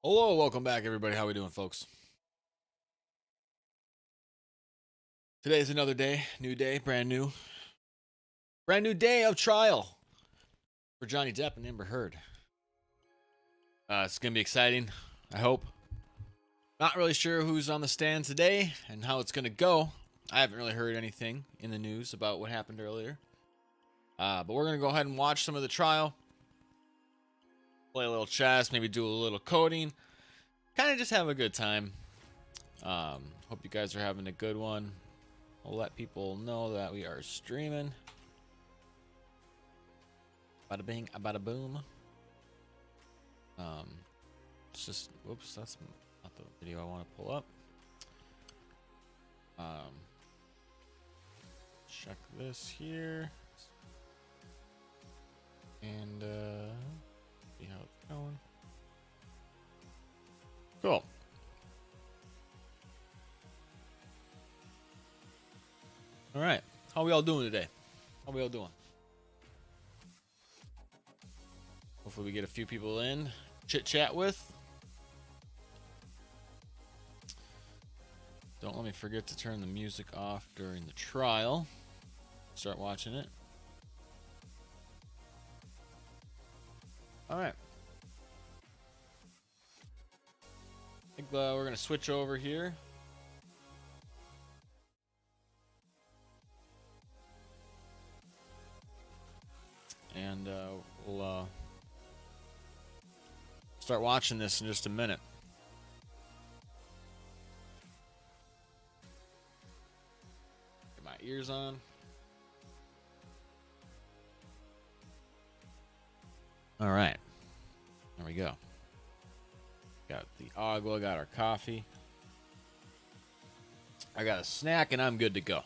Hello, welcome back, everybody. How we doing, folks? Today's another day, brand new day of trial for Johnny Depp and Amber Heard. It's gonna be exciting, I hope. Not really sure who's on the stand today and how it's gonna go. I haven't really heard anything in the news about what happened earlier. But we're gonna go ahead and watch some of the trial, play a little chess, maybe do a little coding, kind of just have a good time. Hope you guys are having a good one. I'll let people know that we are streaming. Bada bing, bada boom. It's just, whoops, that's not the video I want to pull up. Check this here. And, see how it's going. Cool. All right. How we all doing today? How we all doing? Hopefully we get a few people in, chit chat with. Don't let me forget to turn the music off during the trial. Start watching it. All right. I think we're going to switch over here. And we'll start watching this in just a minute. Get my ears on. All right. There we go. Got the agua, got our coffee. I got a snack, and I'm good to go.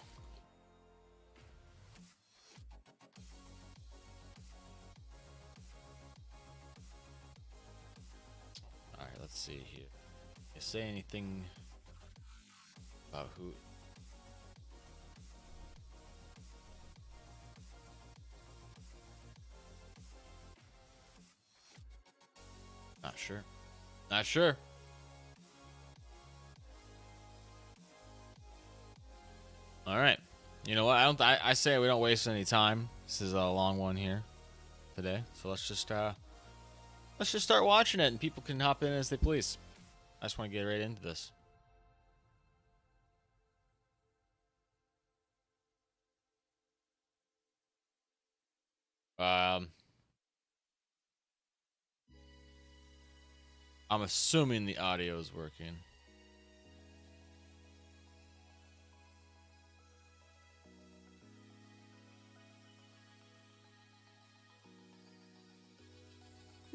All right, let's see here. You say anything about who? Not sure. Not sure. All right. You know what? I say we don't waste any time. This is a long one here today, so let's just start watching it, and people can hop in as they please. I just want to get right into this. I'm assuming the audio is working.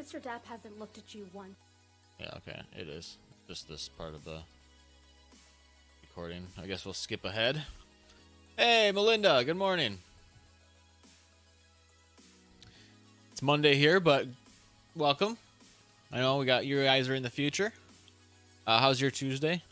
Mr. Mr. Depp hasn't looked at you once. Yeah, okay, it is. Just this part of the recording. I guess we'll skip ahead. Hey, Melinda, good morning. It's Monday here, but welcome. I know we got you guys are in the future. How's your Tuesday?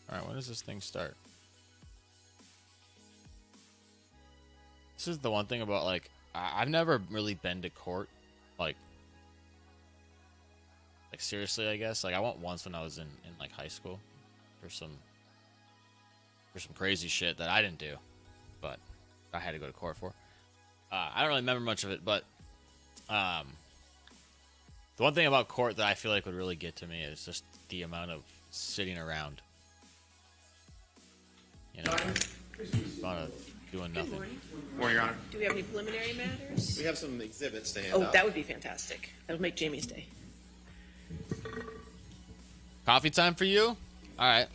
All right, when does this thing start? This is the one thing about, like, I've never really been to court, like seriously, I guess. Like, I went once when I was in like high school for some crazy shit that I didn't do, but I had to go to court for. I don't really remember much of it, but the one thing about court that I feel like would really get to me is just the amount of sitting around. You know, amount of doing nothing. Good morning. Morning, Your Honor. Do we have any preliminary matters? We have some exhibits to hand Oh, out. that would be fantastic. That'll make Jamie's day. Coffee time for you? All right.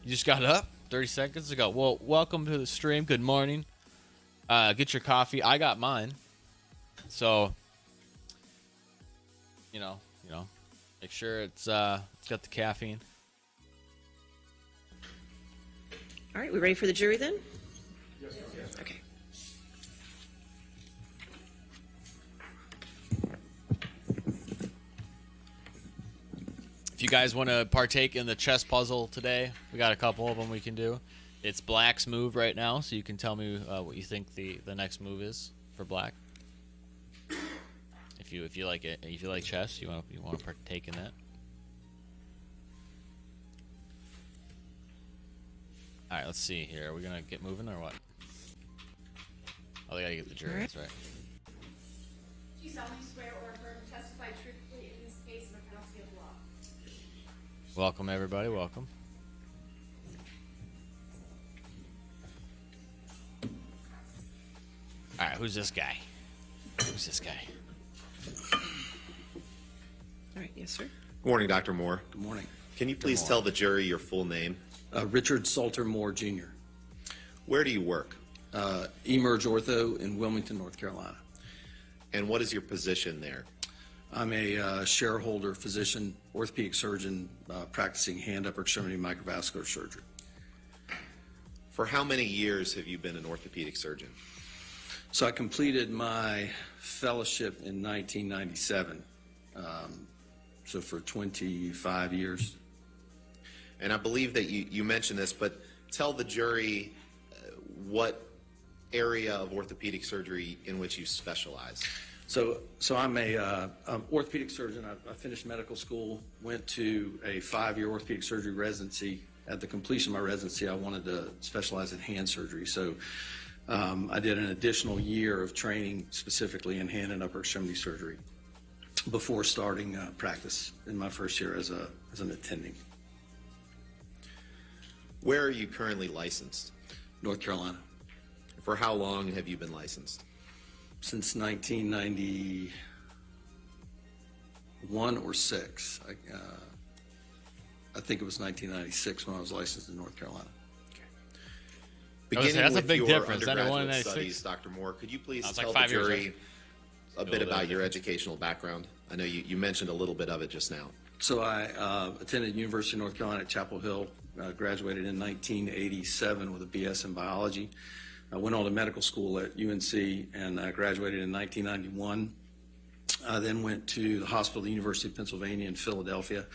You just got up 30 seconds ago. Well, welcome to the stream. Good morning. Get your coffee. I got mine. So, you know, make sure it's got the caffeine. All right, we ready for the jury then? Yes. Okay. If you guys want to partake in the chess puzzle today, we got a couple of them we can do. It's Black's move right now, so you can tell me what you think the next move is for Black. If you like it, if you like chess, you want to partake in that. All right, let's see here. Are we gonna get moving or what? Oh, they gotta get the jury. All right. That's right. Do you solemnly swear or affirm to testify truthfully in this case under penalty of law? Welcome everybody. Welcome. All right, who's this guy? Who's this guy? All right, yes, sir. Good morning, Dr. Moore. Good morning. Can you please tell the jury your full name? Richard Salter Moore, Jr., Where do you work? Emerge Ortho in Wilmington, North Carolina. And what is your position there? I'm a shareholder, physician, orthopedic surgeon practicing hand, upper extremity, microvascular surgery. For how many years have you been an orthopedic surgeon? So I completed my fellowship in 1997, so for 25 years. And I believe that you mentioned this, but tell the jury what area of orthopedic surgery in which you specialize. So I'm a orthopedic surgeon. I finished medical school, went to a 5-year orthopedic surgery residency. At the completion of my residency, I wanted to specialize in hand surgery. So I did an additional year of training specifically in hand and upper extremity surgery before starting practice in my first year as an attending. Where are you currently licensed? North Carolina. For how long have you been licensed? Since 1991 or 6. I think it was 1996 when I was licensed in North Carolina. Beginning that's a with big your difference. undergraduate 91, studies, Dr. Moore, could you please It's tell like the 5 years, jury a bit Still about your difference. educational background? I know you mentioned a little bit of it just now. So I attended University of North Carolina at Chapel Hill, graduated in 1987 with a BS in biology. I went on to medical school at UNC and graduated in 1991. I then went to the hospital at the University of Pennsylvania in Philadelphia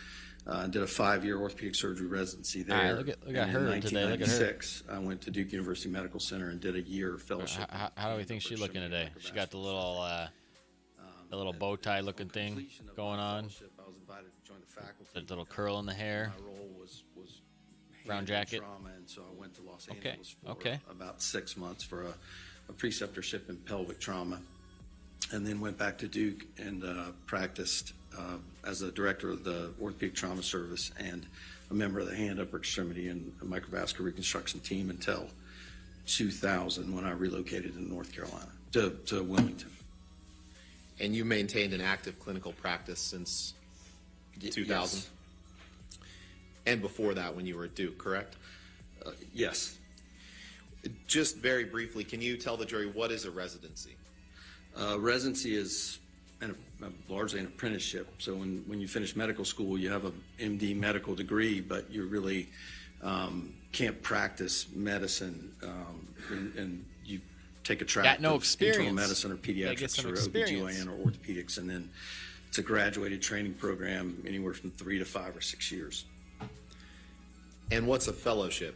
and did a 5-year orthopedic surgery residency there. All right, look at And her in today. Look at her. 1996, I went to Duke University Medical Center and did a year fellowship. How do we think she's looking today? She got the little bow tie looking thing going on. I was invited to join the faculty. The little curl in the hair. My role was Brown hand jacket. trauma, and so I went to Los Okay, Angeles for okay. about 6 months for a preceptorship in pelvic trauma, and then went back to Duke and practiced as a director of the orthopedic trauma service and a member of the hand, upper extremity, and microvascular reconstruction team until 2000 when I relocated to North Carolina, to Wilmington. And you maintained an active clinical practice since 2000? Yes. And before that, when you were at Duke, correct? Yes. Just very briefly, can you tell the jury what is a residency? Residency is largely an apprenticeship. So when you finish medical school, you have a MD medical degree, but you really can't practice medicine, and you take a track Got no of experience. internal medicine or Gotta get pediatrics some or experience. OBGYN or orthopedics, and then it's a graduated training program anywhere from 3 to 5 or 6 years. And what's a fellowship?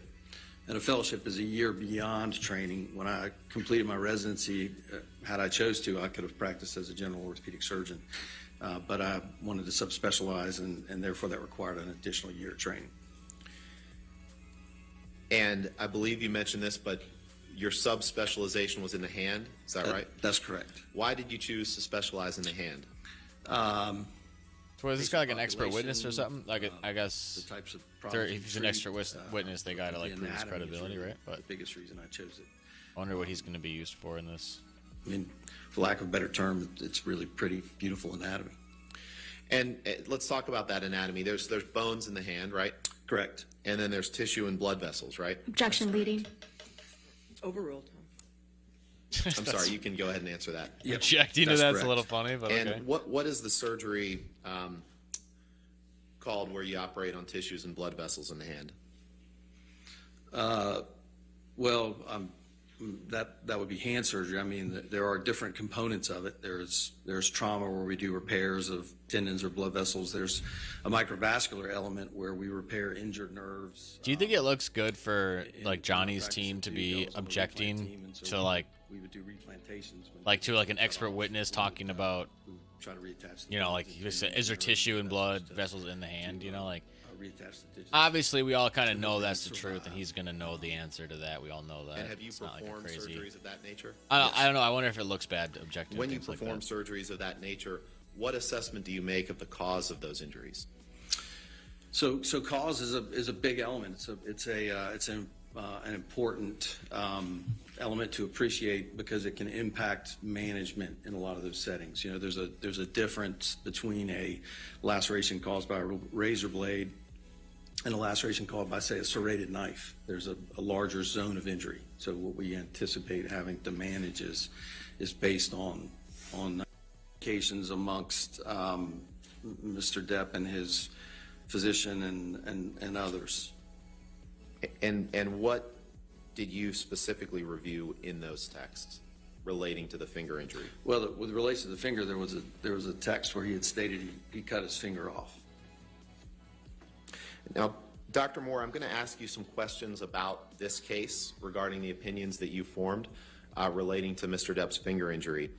And a fellowship is a year beyond training. When I completed my residency, had I chose to, I could have practiced as a general orthopedic surgeon, but I wanted to subspecialize, and therefore that required an additional year of training. And I believe you mentioned this, but your subspecialization was in the hand, is that right? That's correct. Why did you choose to specialize in the hand? So is this guy like an expert witness or something? Like, I The guess types of if problems he's we an treat, expert witness, they gotta like the prove his anatomy is credibility, really right? But the biggest reason I chose it. I wonder what he's going to be used for in this. I mean, for lack of a better term, it's really pretty beautiful anatomy. And let's talk about that anatomy. There's bones in the hand, right? Correct. And then there's tissue and blood vessels, right? Objection leading. Overruled. I'm sorry, you can go ahead and answer that. Yep, Objecting to that's that's correct. a little funny, but And okay. what is the surgery called where you operate on tissues and blood vessels in the hand? Well, that would be hand surgery. I mean, there are different components of it. There's trauma where we do repairs of tendons or blood vessels. There's a microvascular element where we repair injured nerves. Do you think it looks good for in like Johnny's practice team at to Duke, be I was on the replant objecting team, and so to like we would do replantations to an expert witness talking about, we would try to reattach the you know, bones like and is tendons there and tissue and nerve blood vessels vessels in the hand? You know, like reattach the digits. obviously we all kind of know Survive. that's the truth, and he's gonna know the answer to that. We all know that. And have you It's not like a performed crazy. surgeries of that nature? I don't know. I wonder if it looks bad objecting. When to you things like perform that. surgeries of that nature, what assessment do you make of the cause of those injuries? So cause is a big element. It's an important element to appreciate because it can impact management in a lot of those settings. You know, there's a difference between a laceration caused by a razor blade and a laceration caused by, say, a serrated knife. There's a larger zone of injury. So what we anticipate having to manage is based on communications amongst Mr. Depp and his physician and others. And what did you specifically review in those texts relating to the finger injury? Well, with relates to the finger, there was a text where he had stated he cut his finger off. Now, Dr. Moore, I'm going to ask you some questions about this case regarding the opinions that you formed relating to Mr. Depp's finger injury.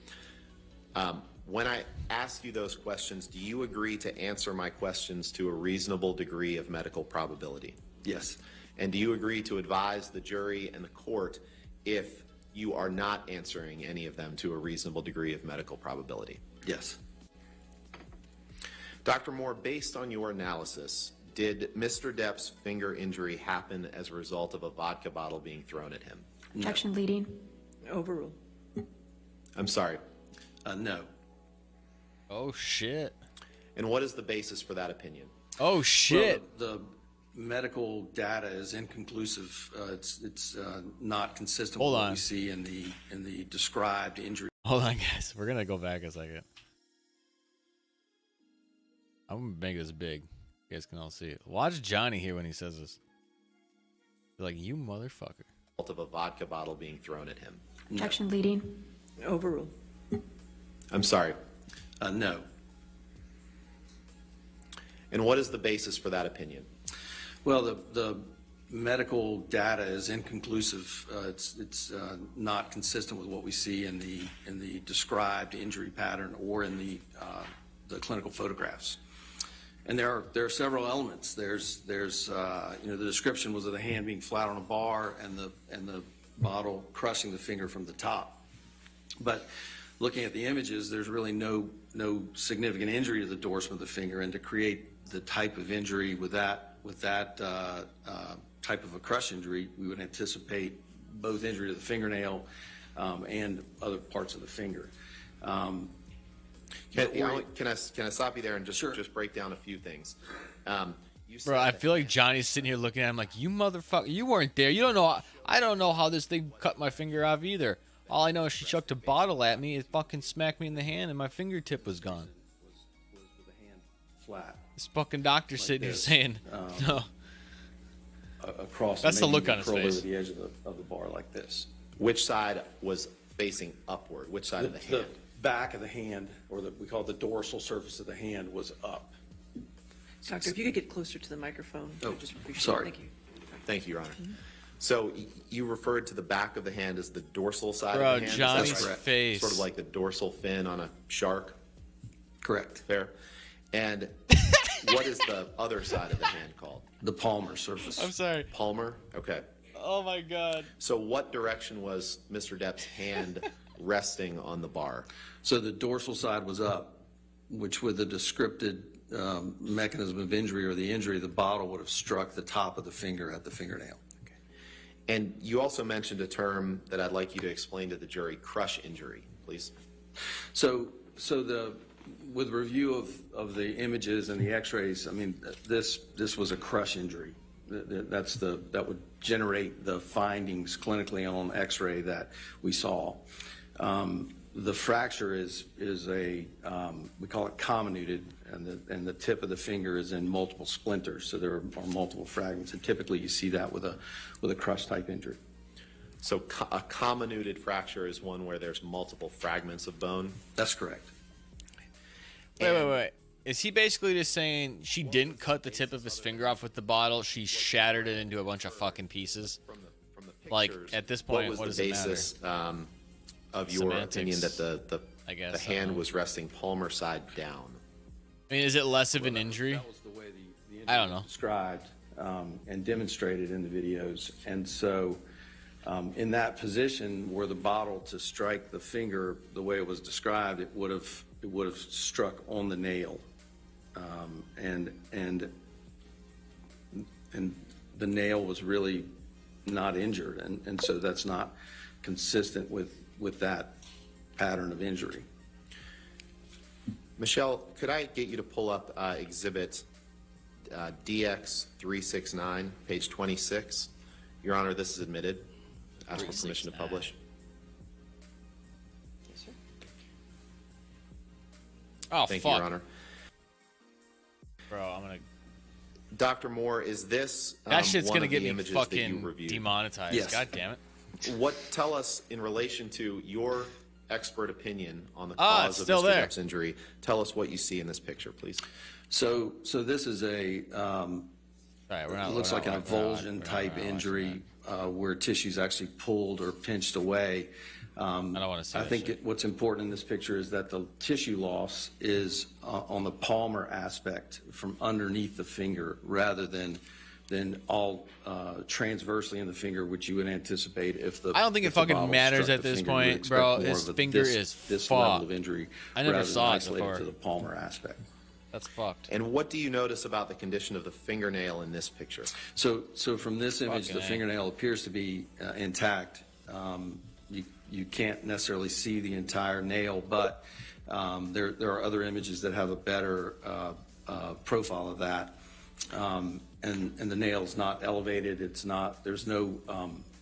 When I ask you those questions, do you agree to answer my questions to a reasonable degree of medical probability? Yes. And do you agree to advise the jury and the court if you are not answering any of them to a reasonable degree of medical probability? Yes. Dr. Moore, based on your analysis, did Mr. Depp's finger injury happen as a result of a vodka bottle being thrown at him? Objection leading. Overruled. I'm sorry. No. Oh shit. And what is the basis for that opinion? Oh shit. Well, the medical data is inconclusive. It's not consistent Hold with what on. we see in the described injury. Hold on, guys. We're gonna go back a second. I'm gonna make this big. You guys can all see it. Watch Johnny here when he says this. Be like, you motherfucker. Of a vodka bottle being thrown at him? Objection leading. Overruled. I'm sorry. No. And what is the basis for that opinion? Well, the medical data is inconclusive. It's not consistent with what we see in the described injury pattern or in the clinical photographs. And there are several elements. There's the description was of the hand being flat on a bar and the bottle crushing the finger from the top. But looking at the images, there's really no significant injury to the dorsum of the finger, and to create the type of injury with that type of a crush injury, we would anticipate both injury to the fingernail and other parts of the finger. Can I stop you there and just Sure. just break down a few things? You said Bro, I that- feel like Johnny's sitting here looking at him like, you motherfucker, you weren't there. You don't know. I don't know how this thing cut my finger off either. All I know is she chucked a bottle at me. It fucking smacked me in the hand, and my fingertip was gone. was with the hand flat This fucking doctor's sitting here this. saying, no. across. That's and the maybe look on even his curled face. over the edge of the bar like this. Which side was facing upward? Which side of the hand? Back of the hand, or we call it the dorsal surface of the hand, was up. Doctor, if you could get closer to the microphone, Oh, I'd just appreciate sorry. it. Thank you. Thank you, Your Honor. So you referred to the back of the hand as the dorsal side Bro, of the hand? Is that Johnny's correct? face. Sort of like the dorsal fin on a shark? Correct. Fair. And what is the other side of the hand called? The palmar surface. I'm sorry. Palmar? Okay. Oh my God. So what direction was Mr. Depp's hand resting on the bar? So the dorsal side was up, which with the descripted mechanism of injury or the injury, the bottle would have struck the top of the finger at the fingernail. And you also mentioned a term that I'd like you to explain to the jury, crush injury, please. So with review of the images and the X-rays, I mean, this was a crush injury. That would generate the findings clinically on X-ray that we saw. The fracture is a we call it comminuted, and the tip of the finger is in multiple splinters, so there are multiple fragments, and typically you see that with a crush type injury. So a comminuted fracture is one where there's multiple fragments of bone. That's correct. Wait. Is he basically just saying she didn't cut the tip of his finger off with the bottle? She shattered it into a bunch of fucking pieces? From the pictures, Like, at this point, what what was does the it matter? basis of your Semantics, opinion that I guess, the hand was resting palmar side down? I mean, is it less of an injury? That was the way the injury I don't know. was described and demonstrated in the videos. And so in that position where the bottle to strike the finger the way it was described, it would have struck on the nail. And the nail was really not injured. And so that's not consistent with that pattern of injury. Michelle, could I get you to pull up exhibit DX369, page 26? Your Honor, this is admitted. Ask for permission to 369. publish. Yes, sir. Oh, Thank fuck. you, Your Honor. Bro, I'm going to... Dr. Moore, is this That shit's one going to of get the me images that you fucking reviewed? demonetized. Yes. God damn it. Tell us, in relation to your expert opinion on the Ah, cause it's of still Mr. there. Depp's injury, tell us what you see in this picture, please. So this is a All right, we're not, it looks we're like not- an we're not- avulsion we're not- type we're not watching injury where tissue's actually pulled or pinched away. I don't want to see I that think shit. what's important in this picture is that the tissue loss is on the palmar aspect from underneath the finger rather than all transversely in the finger, which you would anticipate if the. I don't think it if the fucking bottle matters struck at the this finger, you would point, expect bro. more His of a finger this- is this level fucked. of injury. I never rather saw than it isolated before. to the palmar aspect. That's fucked. And what do you notice about the condition of the fingernail in this picture? So from this image, Fucking the A. fingernail appears to be intact. You can't necessarily see the entire nail, but there are other images that have a better profile of that. And the nail's not elevated. There's no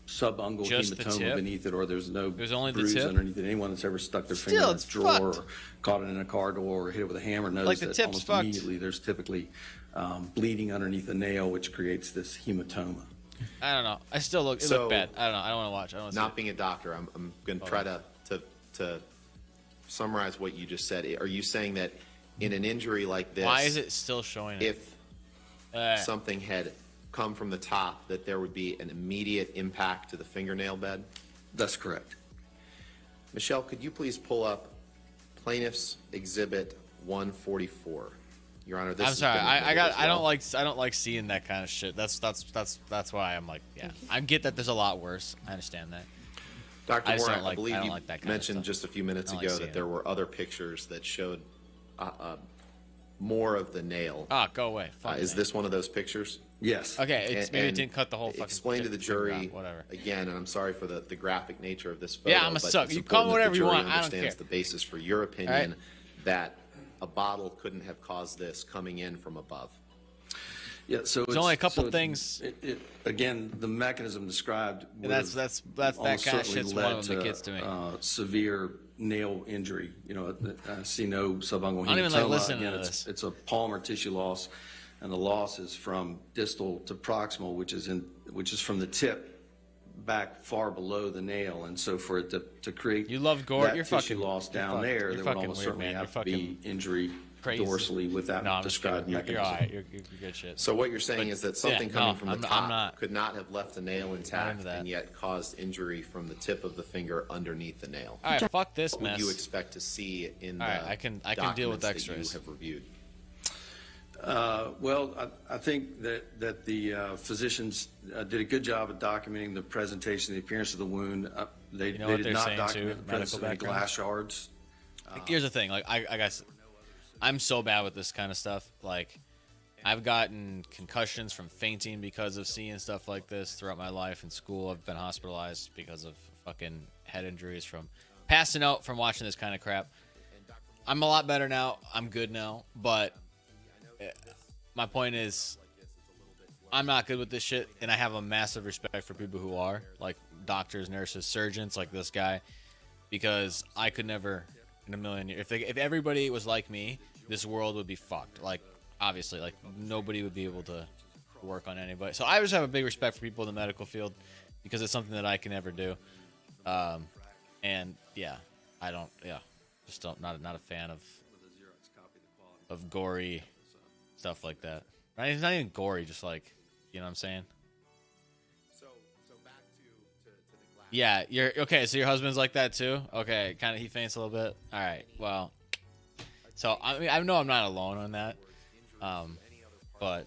subungual Just the hematoma tip? beneath it, or there's no There's only the bruise tip? underneath it. Anyone that's ever stuck their Still, finger in a it's drawer fucked. or caught it in a car door or hit it with a hammer knows Like the that tip's almost fucked. immediately there's typically bleeding underneath the nail, which creates this hematoma. I don't know. I still look. It So- looked bad. I don't know. I don't want to watch. I don't want to see Not it. being a doctor, I'm going to try to summarize what you just said. Are you saying that in an injury like this, Why is it still showing it? if something had come from the top, that there would be an immediate impact to the fingernail bed? That's correct. Michelle, could you please pull up Plaintiff's Exhibit 144? Your Honor, this I'm has sorry. been I admitted got. as I don't well. like seeing that kind of shit. That's why I'm like, yeah. I get that there's a lot worse. I understand that. Dr. I just Moore, don't I like- believe I don't you like that kind of mentioned stuff. just a few minutes I don't ago like that seeing there it. were other pictures that showed more of the nail. Ah, go away. Fuck Is me. this one of those pictures? Yes. Okay, it's, maybe it And didn't cut the whole fucking. Explain to the finger jury off, whatever. again, and I'm sorry for the graphitive nature of this photo. Yeah, I'm a but suck. it's You call me important that whatever the you jury want. I don't understands care. the basis for your opinion that a bottle couldn't have caused this coming in from above? Yeah, so There's only a couple things. Again, the mechanism described. And that's that kind of shit's one of them that gets to me. Severe nail injury. You know, I see no subungual hematoma. I don't even like listening to Again, this. it's a palmar tissue loss, and the loss is from distal to proximal, which is from the tip back far below the nail, and so for it to create You love gore. that You're tissue fucking loss down you're there, there would fucking almost weird, certainly man. have You're to be injury crazy. dorsally with that No, I'm just described kidding. You're mechanism. all right. You're good shit. So what you're saying is that something yeah, coming no, from the I'm top not- could not have left the nail into intact that. and yet caused injury from the tip of the finger underneath the nail. All right, fuck this What would mess. you expect to see in All the right, I can deal with documents that X-rays. you have reviewed? Well, I think that the physicians did a good job of documenting the presentation, the appearance of the wound. They know what did they're not saying, too, document the presence medical of any background? glass shards. Here's the thing, like I guess I'm so bad with this kind of stuff. Like I've gotten concussions from fainting because of seeing stuff like this throughout my life. In school, I've been hospitalized because of fucking head injuries from passing out from watching this kind of crap. I'm a lot better now. I'm good now, but my point is I'm not good with this shit, and I have a massive respect for people who are, like doctors, nurses, surgeons, like this guy, because I could never in a million years. If everybody was like me, this world would be fucked. Like, obviously, like nobody would be able to work on anybody. So I just have a big respect for people in the medical field because it's something that I can never do. And yeah, just not a fan of gory stuff like that. Right? It's not even gory, just like, you know what I'm saying? So back to the glass. Yeah, you're okay. So your husband's like that too. Okay, kind of he faints a little bit. All right, well, so I mean I know I'm not alone on that, but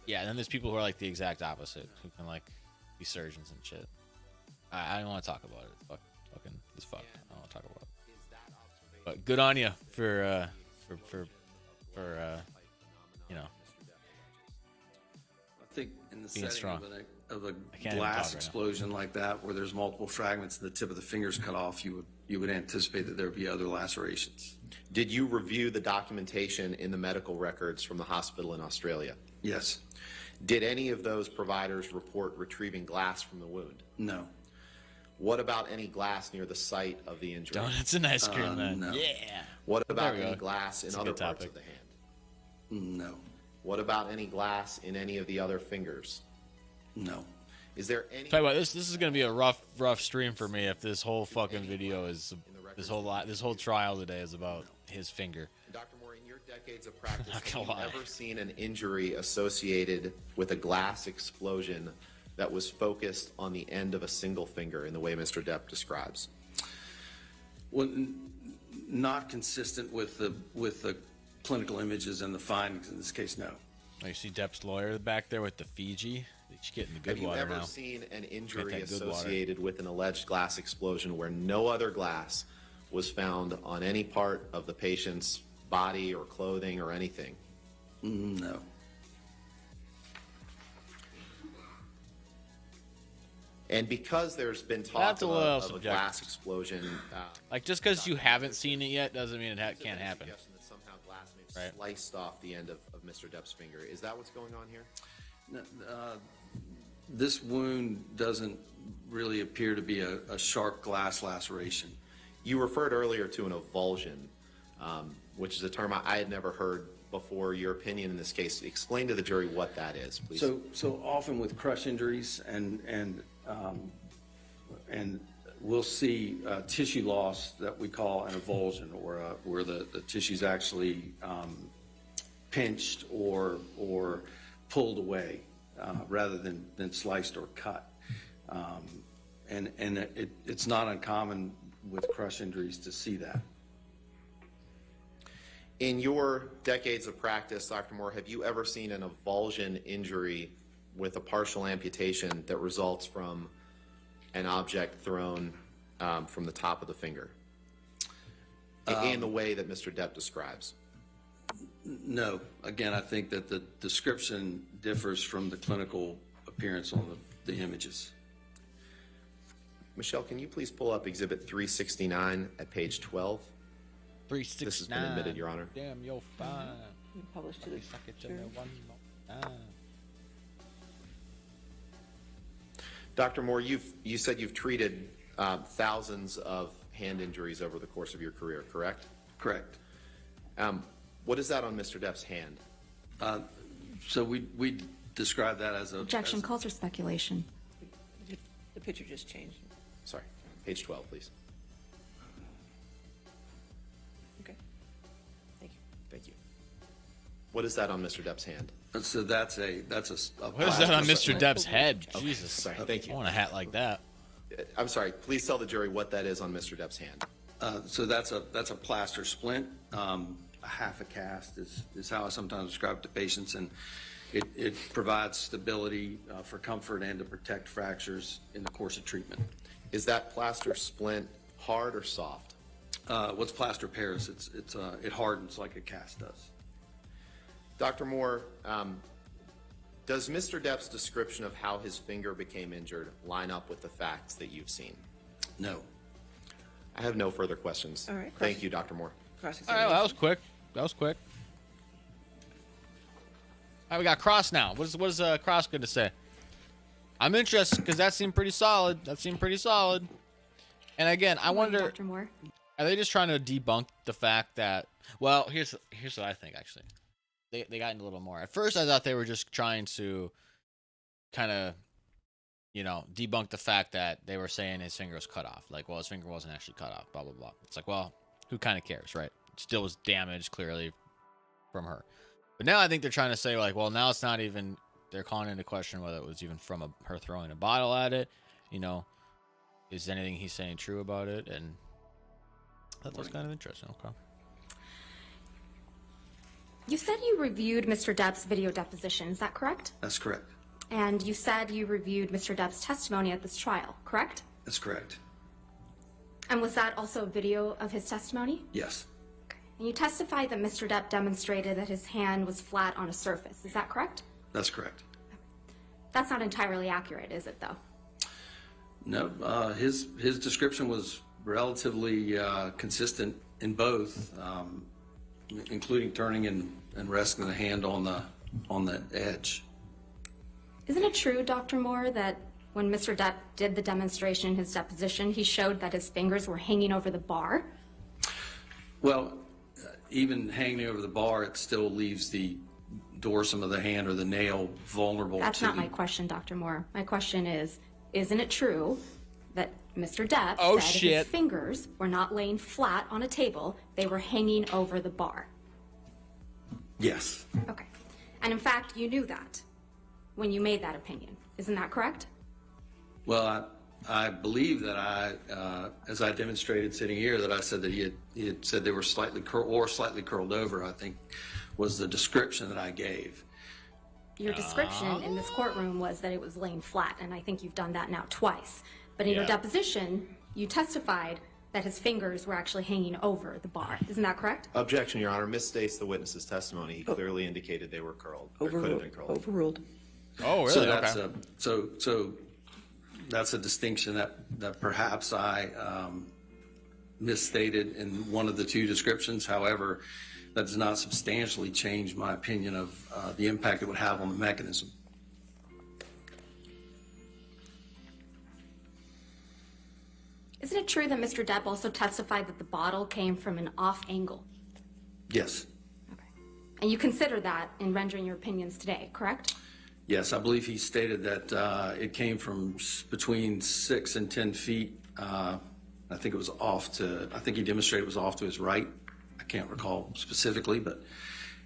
yeah. And then there's people who are like the exact opposite, who can like be surgeons and shit. I don't want to talk about it. It's fucked. I don't want to talk about it. But good on you for you know. I think in the Being setting strong. of a can't even glass talk right now. explosion like that, where there's multiple fragments and the tip of the fingers cut off, you would anticipate that there would be other lacerations. Did you review the documentation in the medical records from the hospital in Australia? Yes. Did any of those providers report retrieving glass from the wound? No. What about any glass near the site of the injury? Donuts and ice cream, man. no. Yeah. What about There we any go. glass in That's a other good parts topic. of the hand? No. What about any glass in any of the other fingers? No. Is there any? Tell you what, this is gonna be a rough stream for me if this whole fucking video is this whole trial today is about his finger. Dr. Moore, in your decades of practice, Not have gonna you lie. ever seen an injury associated with a glass explosion that was focused on the end of a single finger in the way Mr. Depp describes? Well, not consistent with the clinical images and the findings in this case, no. Oh, you see Depp's lawyer back there with the Fiji. She's getting the good Have you water ever now. seen an injury that good water. associated with an alleged glass explosion where no other glass was found on any part of the patient's body or clothing or anything? No. And because there's been talk That's a little of a subjective. glass explosion, Like just because you haven't seen it yet doesn't mean it can't happen. suggestion that somehow glass may have Right. sliced off the end of Mr. Depp's finger. Is that what's going on here? This wound doesn't really appear to be a sharp glass laceration. You referred earlier to an avulsion, which is a term I had never heard before. Your opinion in this case. Explain to the jury what that is, please. So often with crush injuries and we'll see tissue loss that we call an avulsion, or where the tissue's actually pinched or pulled away rather than sliced or cut. And it's not uncommon with crush injuries to see that. In your decades of practice, Dr. Moore, have you ever seen an avulsion injury with a partial amputation that results from an object thrown from the top of the finger in the way that Mr. Depp describes? No. Again, I think that the description differs from the clinical appearance on the images. Michelle, can you please pull up Exhibit 369 at page 12? 369. This has been admitted, Your Honor. Damn, you're fine. Published to the Suck it to jury. me one more time. Dr. Moore, you said you've treated thousands of hand injuries over the course of your career, correct? Correct. What is that on Mr. Depp's hand? So we describe that as a... Objection as- calls for speculation. The picture just changed. Sorry, page 12, please. Okay. Thank you. Thank you. What is that on Mr. Depp's hand? So that's a What is that on Mr. Depp's head? Jesus. Sorry, thank you. I want a hat like that. I'm sorry, please tell the jury what that is on Mr. Depp's hand. So that's a plaster splint. A half a cast is how I sometimes describe it to patients, and it provides stability for comfort and to protect fractures in the course of treatment. Is that plaster splint hard or soft? What's plaster Paris? It hardens like a cast does. Dr. Moore, does Mr. Depp's description of how his finger became injured line up with the facts that you've seen? No. I have no further questions. All right, Thank you, Dr. Moore. All right, well, Cross-examination. that was quick. That was quick. All right, we got Cross now. What is Cross going to say? I'm interested because that seemed pretty solid. And again, I wonder, Dr. Moore. are they just trying to debunk the fact that? Well, here's what I think. Actually, they got into a little more. At first, I thought they were just trying to kind of, debunk the fact that they were saying his finger was cut off. Like, well, his finger wasn't actually cut off. Blah blah blah. It's like, well, who kind of cares, right? It still was damaged clearly from her. But now I think they're trying to say, like, well, now it's not even. They're calling into question whether it was even from her throwing a bottle at it. Is anything he's saying true about it? And that was kind of interesting. Okay. You said you reviewed Mr. Depp's video deposition. Is that correct? That's correct. And you said you reviewed Mr. Depp's testimony at this trial, correct? That's correct. And was that also a video of his testimony? Yes. And you testified that Mr. Depp demonstrated that his hand was flat on a surface. Is that correct? That's correct. That's not entirely accurate, is it, though? No, his description was relatively consistent in both, including turning and resting the hand on the edge. Isn't it true, Dr. Moore, that when Mr. Depp did the demonstration in his deposition, he showed that his fingers were hanging over the bar? Well, even hanging over the bar, it still leaves the dorsum of the hand or the nail vulnerable. That's not my question, Dr. Moore. My question is, isn't it true that Mr. Depp said shit. his fingers were not laying flat on a table, they were hanging over the bar? Yes. Okay. And in fact, you knew that when you made that opinion. Isn't that correct? Well, I believe that as I demonstrated sitting here, that I said that he had said they were slightly curled over, I think was the description that I gave. Your description in this courtroom was that it was laying flat, and I think you've done that now twice. But in your deposition, you testified that his fingers were actually hanging over the bar. Isn't that correct? Objection, Your Honor. Misstates the witness's testimony. He clearly indicated they were curled. Or could have been curled. Overruled. Oh, really? So that's Okay. so that's a distinction that perhaps I misstated in one of the two descriptions. However, that does not substantially change my opinion of the impact it would have on the mechanism. Isn't it true that Mr. Depp also testified that the bottle came from an off angle? Yes. Okay. And you consider that in rendering your opinions today, correct? Yes, I believe he stated that it came from between 6 and 10 feet. I think it was I think he demonstrated it was off to his right. I can't recall specifically, but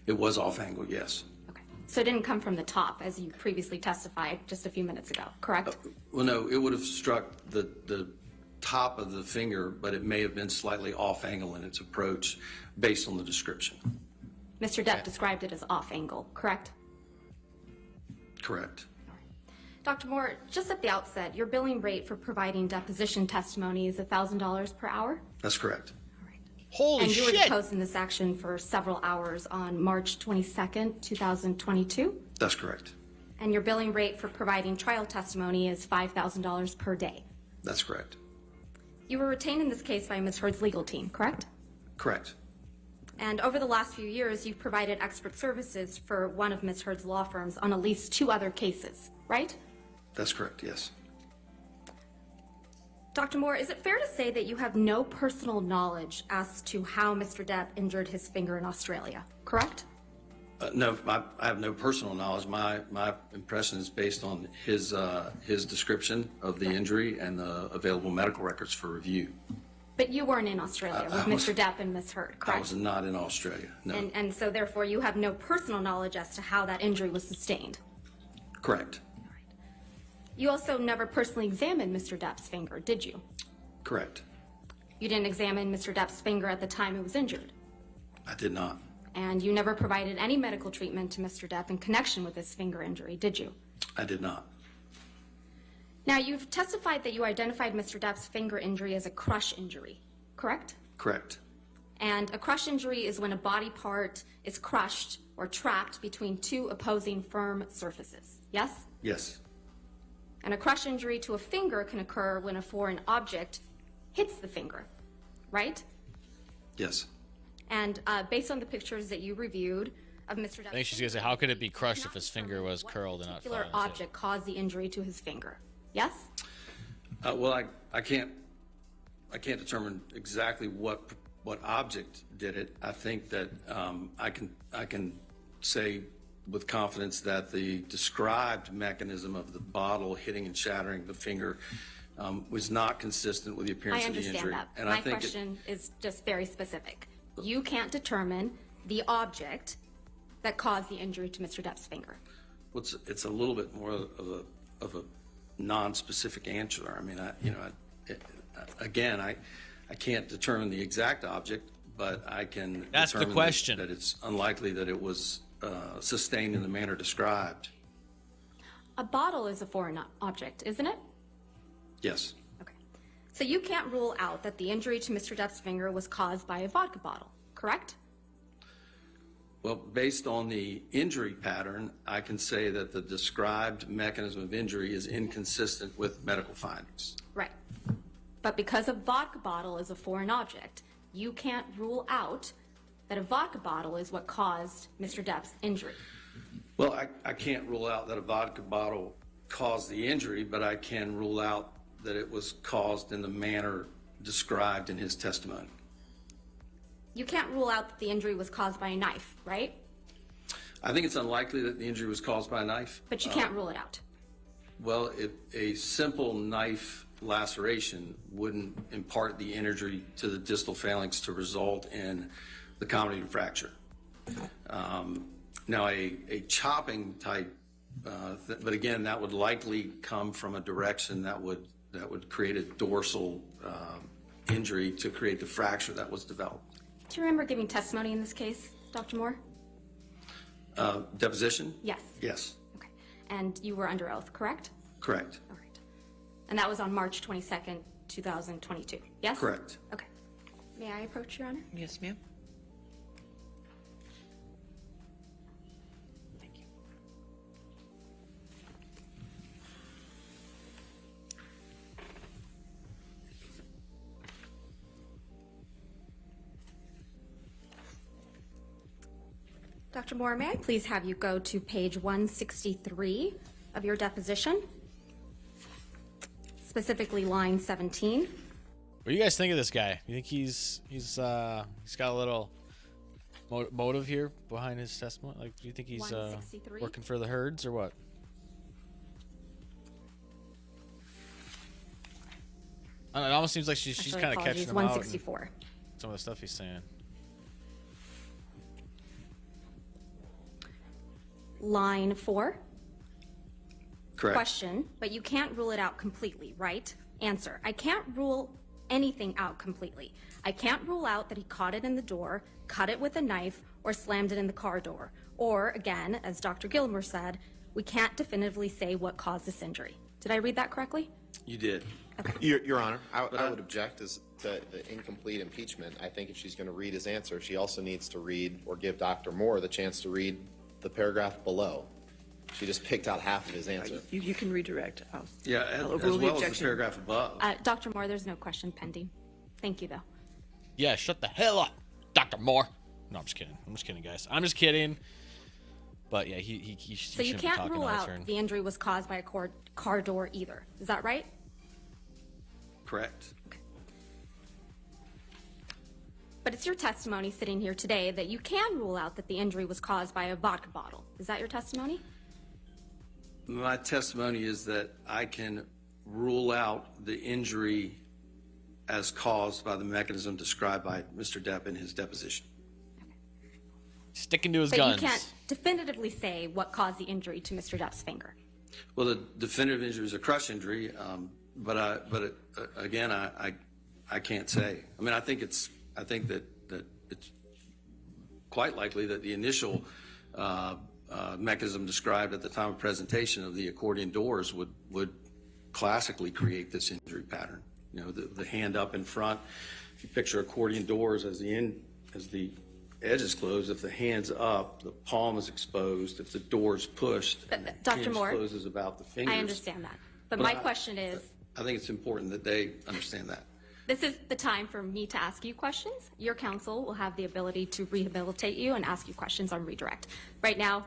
it was off angle, yes. Okay. So it didn't come from the top, as you previously testified just a few minutes ago, correct? Well, no, it would have struck the top of the finger, but it may have been slightly off angle in its approach based on the description. Mr. Depp described it as off angle, correct? Correct. Dr. Moore, just at the outset, your billing rate for providing deposition testimony is $1,000 per hour? That's correct. Holy And you were shit! deposed in this action for several hours on March 22nd, 2022? That's correct. And your billing rate for providing trial testimony is $5,000 per day. That's correct. You were retained in this case by Ms. Heard's legal team, correct? Correct. And over the last few years, you've provided expert services for one of Ms. Heard's law firms on at least 2 other cases, right? That's correct, yes. Dr. Moore, is it fair to say that you have no personal knowledge as to how Mr. Depp injured his finger in Australia, correct? No, I have no personal knowledge. My impression is based on his description of the injury and the available medical records for review. But you weren't in Australia with Mr. Depp and Ms. Heard, correct? I was not in Australia, no. And so therefore you have no personal knowledge as to how that injury was sustained. Correct. You also never personally examined Mr. Depp's finger, did you? Correct. You didn't examine Mr. Depp's finger at the time it was injured. I did not. And you never provided any medical treatment to Mr. Depp in connection with his finger injury, did you? I did not. Now, you've testified that you identified Mr. Depp's finger injury as a crush injury, correct? Correct. And a crush injury is when a body part is crushed or trapped between 2 opposing firm surfaces, yes? Yes. And a crush injury to a finger can occur when a foreign object hits the finger, right? Yes. And based on the pictures that you reviewed of Mr. Depp, I think she's gonna say, how could it be crushed if his finger was curled and not particular flat? That's it. object caused the injury to his finger, yes? Well, I can't determine exactly what object did it. I think that I can say with confidence that the described mechanism of the bottle hitting and shattering the finger was not consistent with the appearance I of the injury. understand that. My question is just very specific. You can't determine the object that caused the injury to Mr. Depp's finger. Well, it's a little bit more of a non-specific answer. I mean, I can't determine the exact object, but I can That's the determine question. that it's unlikely that it was sustained in the manner described. A bottle is a foreign object, isn't it? Yes. Okay. So you can't rule out that the injury to Mr. Depp's finger was caused by a vodka bottle, correct? Well, based on the injury pattern, I can say that the described mechanism of injury is inconsistent with medical findings. Right. But because a vodka bottle is a foreign object, you can't rule out that a vodka bottle is what caused Mr. Depp's injury. Well, I can't rule out that a vodka bottle caused the injury, but I can rule out that it was caused in the manner described in his testimony. You can't rule out that the injury was caused by a knife, right? I think it's unlikely that the injury was caused by a knife. But you can't rule it out. Well, a simple knife laceration wouldn't impart the injury to the distal phalanx to result in the comedy fracture. Now, a chopping type, but again, that would likely come from a direction that would create a dorsal injury to create the fracture that was developed. Do you remember giving testimony in this case, Dr. Moore? Deposition? Yes. Yes. Okay. And you were under oath, correct? Correct. All right. And that was on March 22nd, 2022, yes? Correct. Okay. May I approach, Your Honor? Yes, ma'am. Thank you. Dr. Moore, may I please have you go to page 163 of your deposition, specifically line 17. What do you guys think of this guy? You think he's got a little motive here behind his testimony? Like, do you think he's 163? working for the herds or what? I don't know, it almost seems like she's Actually, kind of apologies, catching him out. 164. in Some of the stuff he's saying. Line 4. Correct. Question, but you can't rule it out completely, right? Answer, I can't rule anything out completely. I can't rule out that he caught it in the door, cut it with a knife, or slammed it in the car door. Or, again, as Dr. Gilmer said, we can't definitively say what caused this injury. Did I read that correctly? You did. Your Honor, I would object as to the incomplete impeachment. I think if she's going to read his answer, she also needs to read or give Dr. Moore the chance to read the paragraph below. She just picked out half of his answer. You can redirect. Yeah, I'll as overrule the well as the objection. paragraph above. Dr. Moore, there's no question pending. Thank you, though. Yeah, shut the hell up, Dr. Moore. No, I'm just kidding. I'm just kidding, guys. I'm just kidding. But yeah, he So you shouldn't be can't talking rule out of out turn. the injury was caused by a car door either. Is that right? Correct. But it's your testimony sitting here today that you can rule out that the injury was caused by a vodka bottle. Is that your testimony? My testimony is that I can rule out the injury as caused by the mechanism described by Mr. Depp in his deposition. Sticking to his But guns. you can't definitively say what caused the injury to Mr. Depp's finger. Well, the definitive injury is a crush injury, again, I can't say. I mean, I think that it's quite likely that the initial mechanism described at the time of presentation of the accordion doors would classically create this injury pattern. You know, the hand up in front. If you picture accordion doors as the edge is closed, if the hand's up, the palm is exposed. If the door's pushed, But, the Dr. hinge Moore, closes about the fingers. I understand that. But my question is, I think it's important that they understand that. this is the time for me to ask you questions. Your counsel will have the ability to rehabilitate you and ask you questions on redirect. Right now,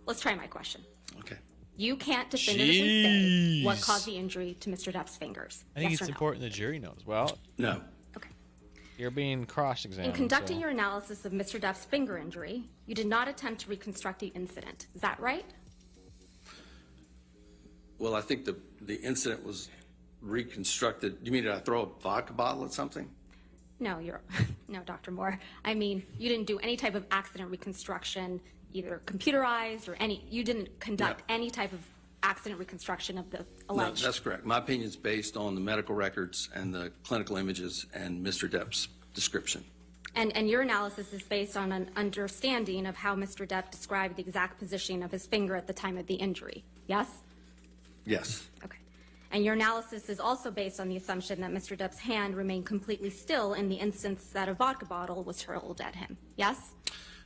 let's try my question. Okay. You can't definitively say what Jeez. caused the injury to Mr. Depp's fingers. I think Yes it's or no? important the jury knows. Well, No. Okay. you're being cross-examined. In conducting so- your analysis of Mr. Depp's finger injury, you did not attempt to reconstruct the incident. Is that right? Well, I think the incident was reconstructed. You mean did I throw a vodka bottle at something? No, no, Dr. Moore. I mean, you didn't do any type of accident reconstruction, either computerized or you didn't conduct No. any type of accident reconstruction of the No, alleged. that's correct. My opinion is based on the medical records and the clinical images and Mr. Depp's description. And your analysis is based on an understanding of how Mr. Depp described the exact position of his finger at the time of the injury. Yes? Yes. Okay. And your analysis is also based on the assumption that Mr. Depp's hand remained completely still in the instance that a vodka bottle was hurled at him. Yes?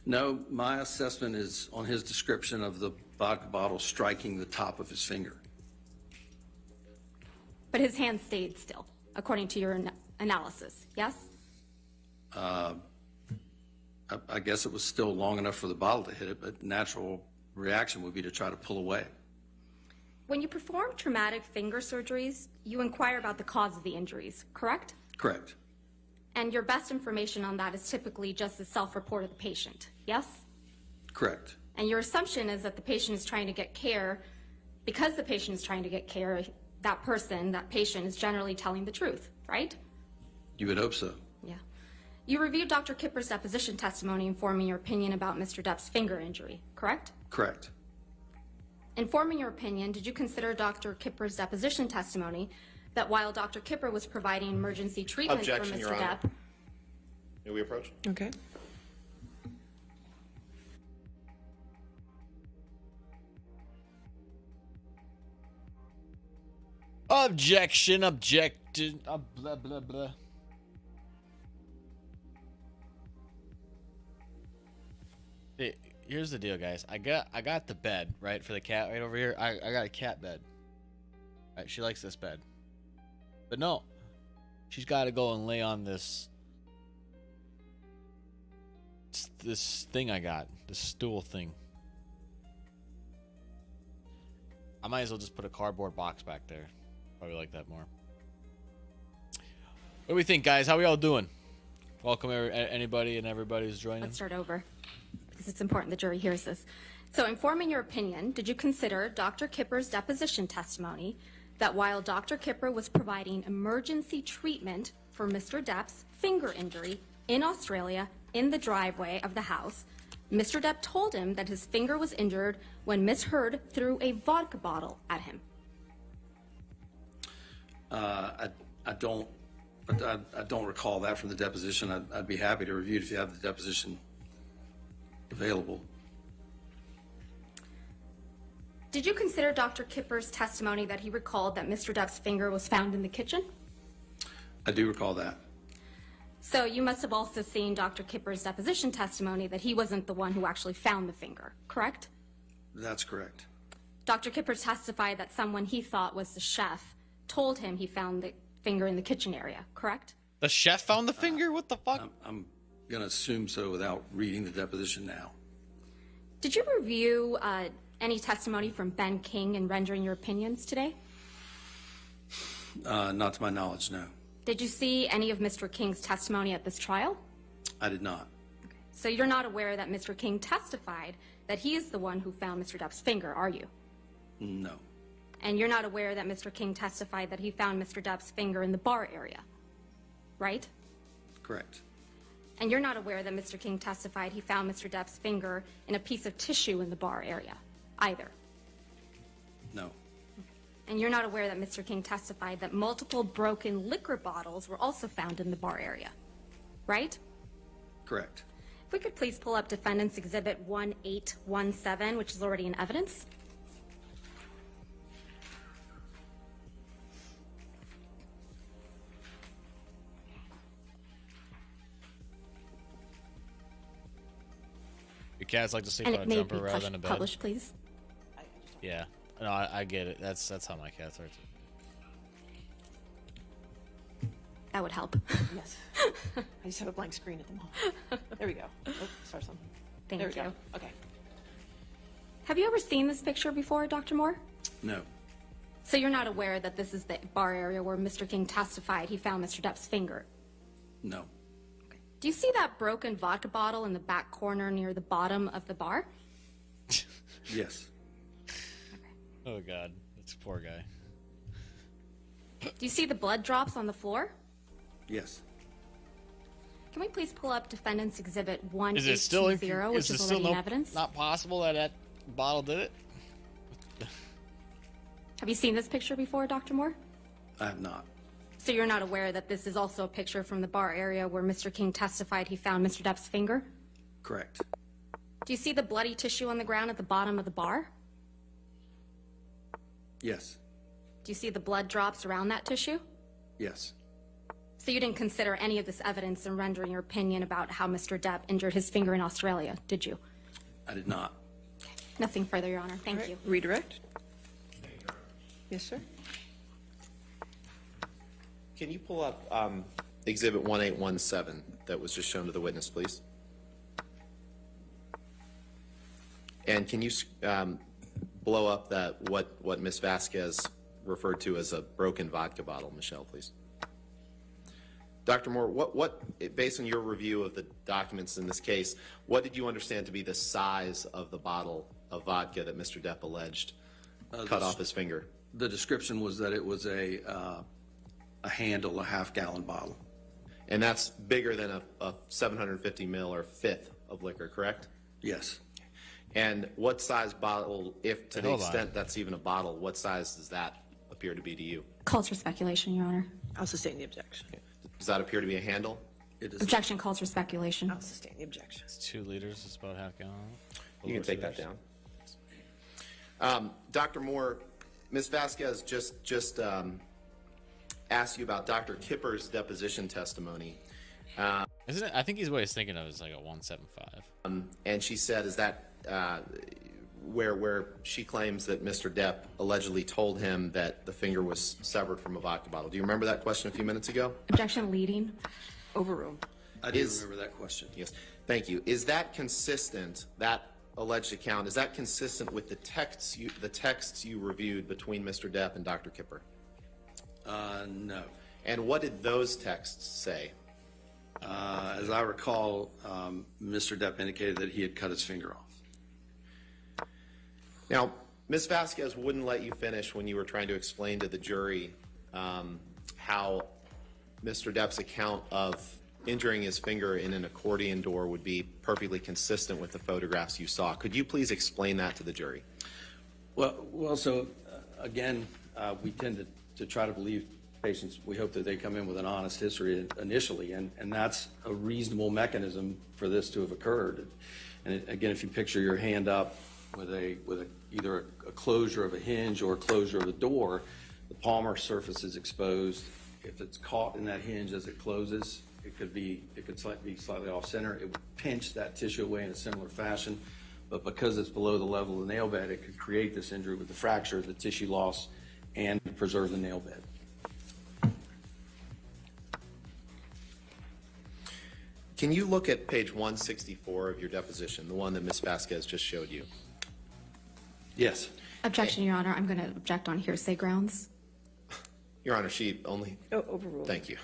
No, my assessment is on his description of the vodka bottle striking the top of his finger. But his hand stayed still, according to your analysis. Yes? I guess it was still long enough for the bottle to hit it, but natural reaction would be to try to pull away. When you perform traumatic finger surgeries, you inquire about the cause of the injuries, correct? Correct. And your best information on that is typically just the self-report of the patient, yes? Correct. And your assumption is that the patient is trying to get care. Because the patient is trying to get care, that patient is generally telling the truth, right? You would hope so. Yeah. You reviewed Dr. Kipper's deposition testimony informing your opinion about Mr. Depp's finger injury, correct? Correct. Informing your opinion, did you consider Dr. Kipper's deposition testimony that while Dr. Kipper was providing emergency treatment Objection, for Your Mr. Honor. Depp, May we approach? Okay. Objection. Blah, blah, blah. Hey, here's the deal, guys. I got the bed, right, for the cat right over here. I got a cat bed. Right, she likes this bed. But no. She's got to go and lay on this thing I got. This stool thing. I might as well just put a cardboard box back there. Probably like that more. What do we think, guys? How we all doing? Welcome anybody and everybody who's joining. let's start over because it's important the jury hears this. So, informing your opinion, did you consider Dr. Kipper's deposition testimony that while Dr. Kipper was providing emergency treatment for Mr. Depp's finger injury in Australia in the driveway of the house, Mr. Depp told him that his finger was injured when Miss Heard threw a vodka bottle at him? I don't recall that from the deposition. I'd be happy to review it if you have the deposition available. Did you consider Dr. Kipper's testimony that he recalled that Mr. Depp's finger was found in the kitchen? I do recall that. So you must have also seen Dr. Kipper's deposition testimony that he wasn't the one who actually found the finger, correct? That's correct. Dr. Kipper testified that someone he thought was the chef told him he found the finger in the kitchen area, correct? The chef found the finger? What the fuck? I'm going to assume so without reading the deposition now. Did you review any testimony from Ben King in rendering your opinions today? Not to my knowledge, no. Did you see any of Mr. King's testimony at this trial? I did not. So you're not aware that Mr. King testified that he is the one who found Mr. Depp's finger, are you? No. And you're not aware that Mr. King testified that he found Mr. Depp's finger in the bar area, right? Correct. And you're not aware that Mr. King testified he found Mr. Depp's finger in a piece of tissue in the bar area, either? No. And you're not aware that Mr. King testified that multiple broken liquor bottles were also found in the bar area, right? Correct. If we could please pull up Defendant's Exhibit 1817, which is already in evidence. Your cats like to sleep And on it a may jumper be rather than a bed. published, please. Yeah. No, I get it. That's how my cats are too. That would help. Yes. I just have a blank screen at the moment. There we go. Oh, start something. Thank There we you. go. Okay. Have you ever seen this picture before, Dr. Moore? No. So you're not aware that this is the bar area where Mr. King testified he found Mr. Depp's finger? No. Do you see that broken vodka bottle in the back corner near the bottom of the bar? Yes. Oh God, that's a poor guy. Do you see the blood drops on the floor? Yes. Can we please pull up Defendant's Exhibit Is 1820, it still which is already in evidence? not possible that that bottle did it? Have you seen this picture before, Dr. Moore? I have not. So you're not aware that this is also a picture from the bar area where Mr. King testified he found Mr. Depp's finger? Correct. Do you see the bloody tissue on the ground at the bottom of the bar? Yes. Do you see the blood drops around that tissue? Yes. So you didn't consider any of this evidence in rendering your opinion about how Mr. Depp injured his finger in Australia, did you? I did not. Nothing further, Your Honor. Thank you. Redirect. Yes, sir. Can you pull up Exhibit 1817 that was just shown to the witness, please? And can you blow up that what Ms. Vasquez referred to as a broken vodka bottle, Michelle, please? Dr. Moore, what based on your review of the documents in this case, what did you understand to be the size of the bottle of vodka that Mr. Depp alleged cut off his finger? The description was that it was a handle, a half-gallon bottle. And that's bigger than a 750 mil or fifth of liquor, correct? Yes. And what size bottle, if to the Hold on. extent that's even a bottle, what size does that appear to be to you? Calls for speculation, Your Honor. I'll sustain the objection. Does that appear to be a handle? It is. Objection calls for speculation. I'll sustain the objection. It's 2 liters. It's about half gallon. You can take that down. Dr. Moore, Ms. Vasquez just asked you about Dr. Kipper's deposition testimony. Isn't it? I think what he's thinking of is like a 175. And she said, is that where she claims that Mr. Depp allegedly told him that the finger was severed from a vodka bottle. Do you remember that question a few minutes ago? Objection leading. Overruled. I do remember that question. Yes. Thank you. Is that consistent, that alleged account, is that consistent with the texts you reviewed between Mr. Depp and Dr. Kipper? No. And what did those texts say? As I recall, Mr. Depp indicated that he had cut his finger off. Now, Ms. Vasquez wouldn't let you finish when you were trying to explain to the jury how Mr. Depp's account of injuring his finger in an accordion door would be perfectly consistent with the photographs you saw. Could you please explain that to the jury? Well, so again, we tend to try to believe patients. We hope that they come in with an honest history initially, and that's a reasonable mechanism for this to have occurred. And again, if you picture your hand up with either a closure of a hinge or a closure of the door, the palmar surface is exposed. If it's caught in that hinge as it closes, it could be slightly off center. It would pinch that tissue away in a similar fashion, but because it's below the level of the nail bed, it could create this injury with the fracture, the tissue loss, and preserve the nail bed. Can you look at page 164 of your deposition, the one that Ms. Vasquez just showed you? Yes. Objection, Your Honor. I'm going to object on hearsay grounds. Your Honor, she only. Oh, overruled. Thank you.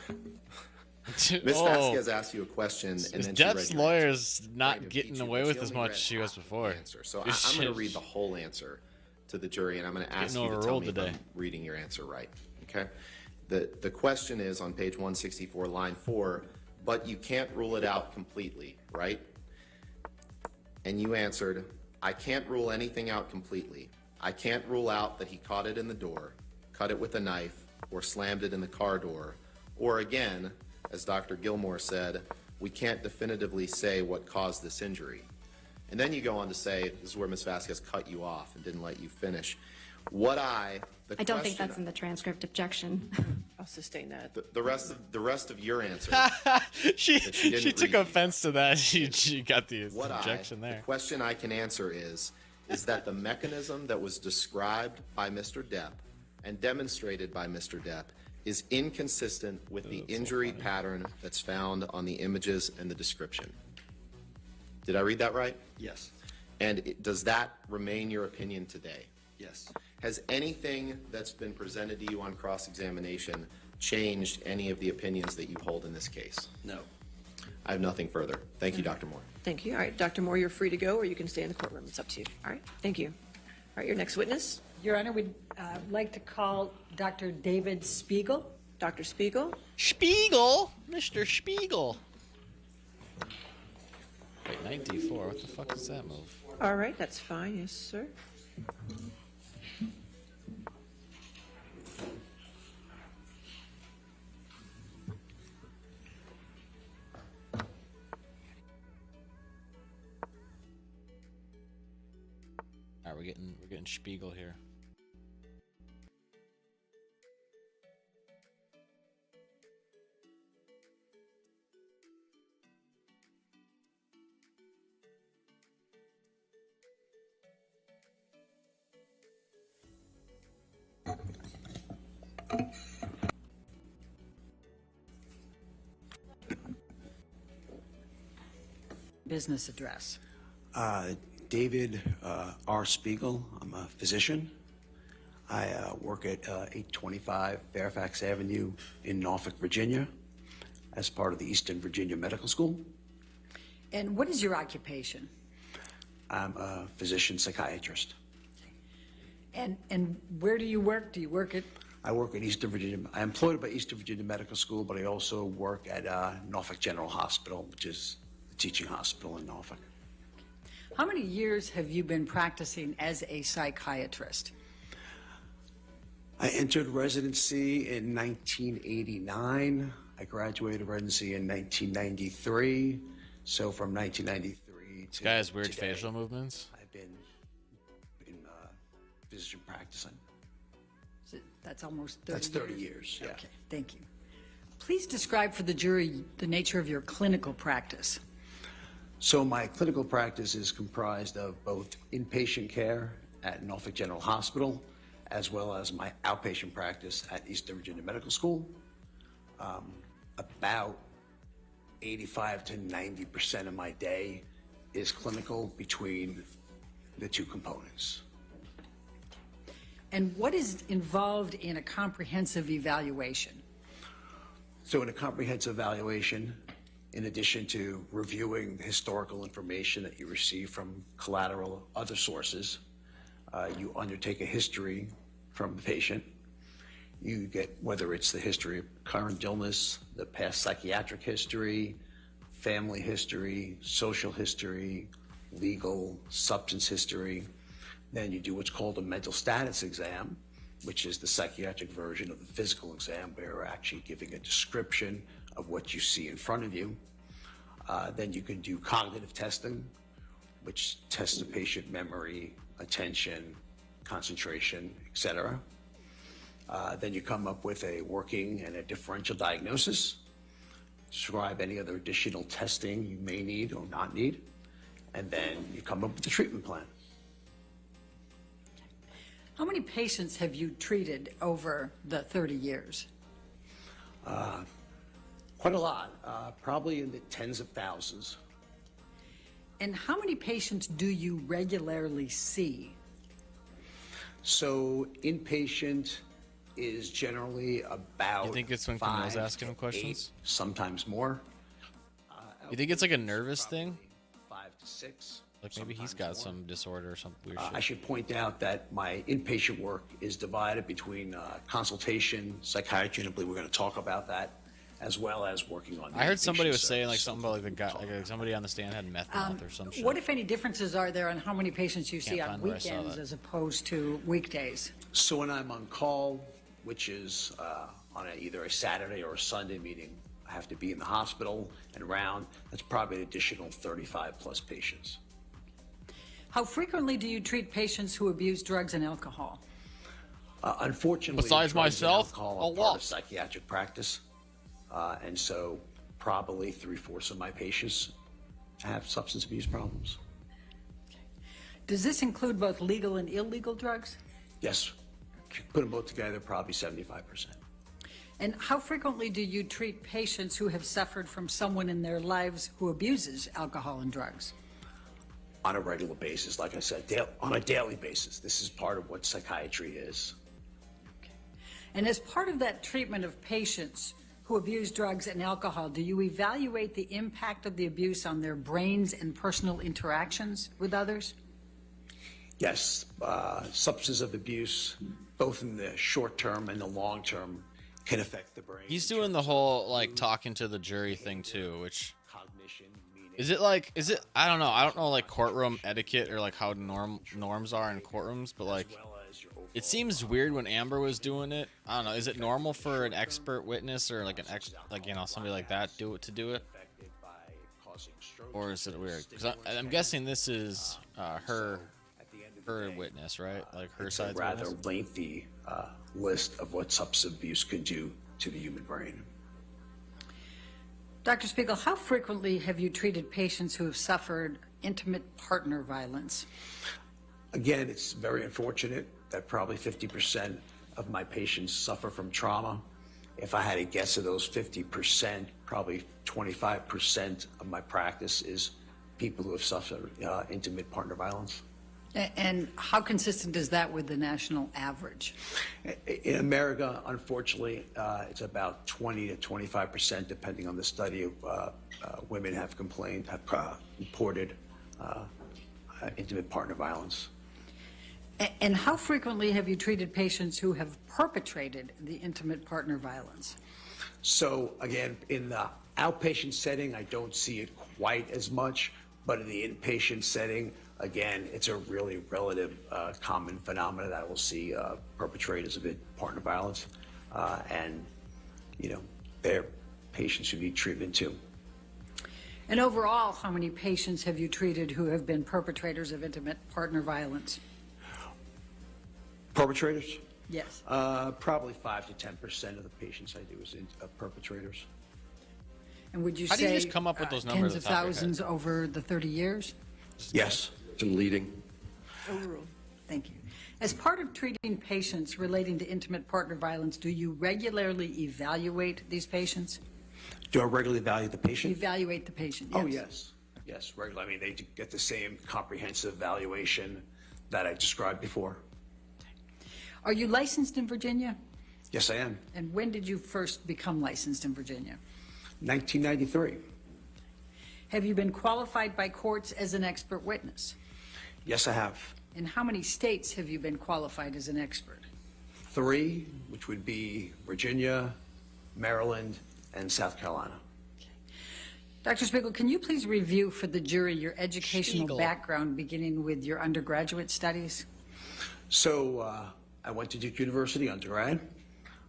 Ms. Vasquez asked you a question, and then she read Depp's your lawyer's answer. not Trying to getting impeach you, away but with she as only much read as she was half of before. the answer. So I'm going to read the whole answer to the jury, and I'm going to ask Getting you to tell overruled me if today. I'm reading your answer right. Okay? The question is on page 164, line 4, but you can't rule it out completely, right? And you answered, I can't rule anything out completely. I can't rule out that he caught it in the door, cut it with a knife, or slammed it in the car door. Or again, as Dr. Gilmore said, we can't definitively say what caused this injury. And then you go on to say, this is where Ms. Vasquez cut you off and didn't let you finish. I don't think that's in the transcript. Objection. I'll sustain that. the rest of your answer. she didn't took read. offense to that. She got the What objection the there. question I can answer is that the mechanism that was described by Mr. Depp and demonstrated by Mr. Depp is inconsistent with the injury pattern that's found on the images and the description. Did I read that right? Yes. And does that remain your opinion today? Yes. Has anything that's been presented to you on cross-examination changed any of the opinions that you hold in this case? No. I have nothing further. Thank you, Dr. Moore. Thank you. All right, Dr. Moore, you're free to go, or you can stay in the courtroom. It's up to you. All right, thank you. All right, your next witness, Your Honor, we'd like to call Dr. David Spiegel. Dr. Spiegel. Spiegel, Mr. Spiegel. Wait, 94. What the fuck is that move? All right, that's fine. Yes, sir. All right, we're getting Spiegel here. Business address. David R. Spiegel. I'm a physician. I work at 825 Fairfax Avenue in Norfolk, Virginia, as part of the Eastern Virginia Medical School. And what is your occupation? I'm a physician psychiatrist. And where do you work? Do you work at? I work at Eastern Virginia. I'm employed by Eastern Virginia Medical School, but I also work at Norfolk General Hospital, which is the teaching hospital in Norfolk. How many years have you been practicing as a psychiatrist? I entered residency in 1989. I graduated residency in 1993. So from 1993 to This guy has weird today, facial movements. I've been in physician practicing. That's almost 30 That's 30 years, yeah. Okay, thank you. Please describe for the jury the nature of your clinical practice. So my clinical practice is comprised of both inpatient care at Norfolk General Hospital, as well as my outpatient practice at Eastern Virginia Medical School. About 85 to 90% of my day is clinical between the two components. And what is involved in a comprehensive evaluation? So in a comprehensive evaluation, in addition to reviewing the historical information that you receive from collateral other sources, you undertake a history from the patient. You get, whether it's the history of current illness, the past psychiatric history, family history, social history, legal, substance history. Then you do what's called a mental status exam, which is the psychiatric version of the physical exam, where we're actually giving a description of what you see in front of you. Then you can do cognitive testing, which tests the patient memory, attention, concentration, etc. Then you come up with a working and a differential diagnosis, describe any other additional testing you may need or not need, and then you come up with a treatment plan. How many patients have you treated over the 30 years? Quite a lot, probably in the tens of thousands. And how many patients do you regularly see? So inpatient is generally about You think it's when 5 Camille's asking him to questions? 8, sometimes more. You think it's like a nervous thing? 5 to 6. Like maybe he's sometimes got more. some disorder or some weird I shit. should point out that my inpatient work is divided between consultation, psychiatry, and I believe we're going to talk about that, as well as working on the I heard somebody inpatient was saying like service. something about like the guy, like somebody on the stand had meth mouth or some shit. What, if any, differences are there on how many patients you see Can't on find where I saw weekends that. as opposed to weekdays? So when I'm on call, which is on either a Saturday or a Sunday meeting, I have to be in the hospital and around. That's probably an additional 35 plus patients. How frequently do you treat patients who abuse drugs and alcohol? Unfortunately, Besides drugs and myself, alcohol a are part lot. of psychiatric practice, and so probably 3/4 of my patients have substance abuse problems. Does this include both legal and illegal drugs? Yes, put them both together, probably 75%. And how frequently do you treat patients who have suffered from someone in their lives who abuses alcohol and drugs? On a regular basis, like I said, on a daily basis. This is part of what psychiatry is. And as part of that treatment of patients who abuse drugs and alcohol, do you evaluate the impact of the abuse on their brains and personal interactions with others? Yes, substance of abuse, both in the short term and the long term, can affect the brain. He's doing the whole like talking to the jury thing too, which Cognition, meaning. is it I don't know like courtroom etiquette or like how norms are in courtrooms, but like it seems weird when Amber was doing it. I don't know, is it normal for an expert witness or like somebody like that to do it? Affected by causing stroke. Or is it weird? Because I'm guessing this is her witness, right? Like her It's a side's rather witness. lengthy list of what substance abuse can do to the human brain. Dr. Spiegel, how frequently have you treated patients who have suffered intimate partner violence? Again, it's very unfortunate that probably 50% of my patients suffer from trauma. If I had to guess of those 50%, probably 25% of my practice is people who have suffered intimate partner violence. And how consistent is that with the national average? In America, unfortunately, it's about 20 to 25%, depending on the study, of women have complained, have reported intimate partner violence. And how frequently have you treated patients who have perpetrated the intimate partner violence? So again, in the outpatient setting, I don't see it quite as much, but in the inpatient setting, again, it's a really relative common phenomenon that we'll see perpetrators of partner violence, and their patients who need treatment too. And overall, how many patients have you treated who have been perpetrators of intimate partner violence? Perpetrators? Yes. Probably 5 to 10% of the patients I do is perpetrators. And would you How do say you just come up with those numbers tens of at the top of your thousands over the 30 years? Yes. Some leading. Overruled. Thank you. As part of treating patients relating to intimate partner violence, do you regularly evaluate these patients? Do I regularly evaluate the patient? Evaluate the patient, Oh, yes. Yes, regularly. I mean, they get the same comprehensive evaluation that I described before. Are you licensed in Virginia? Yes, I am. And when did you first become licensed in Virginia? 1993. Have you been qualified by courts as an expert witness? Yes, I have. In how many states have you been qualified as an expert? 3, which would be Virginia, Maryland, and South Carolina. Dr. Spiegel, can you please review for the jury your educational Spiegel. background, beginning with your undergraduate studies? So I went to Duke University undergrad.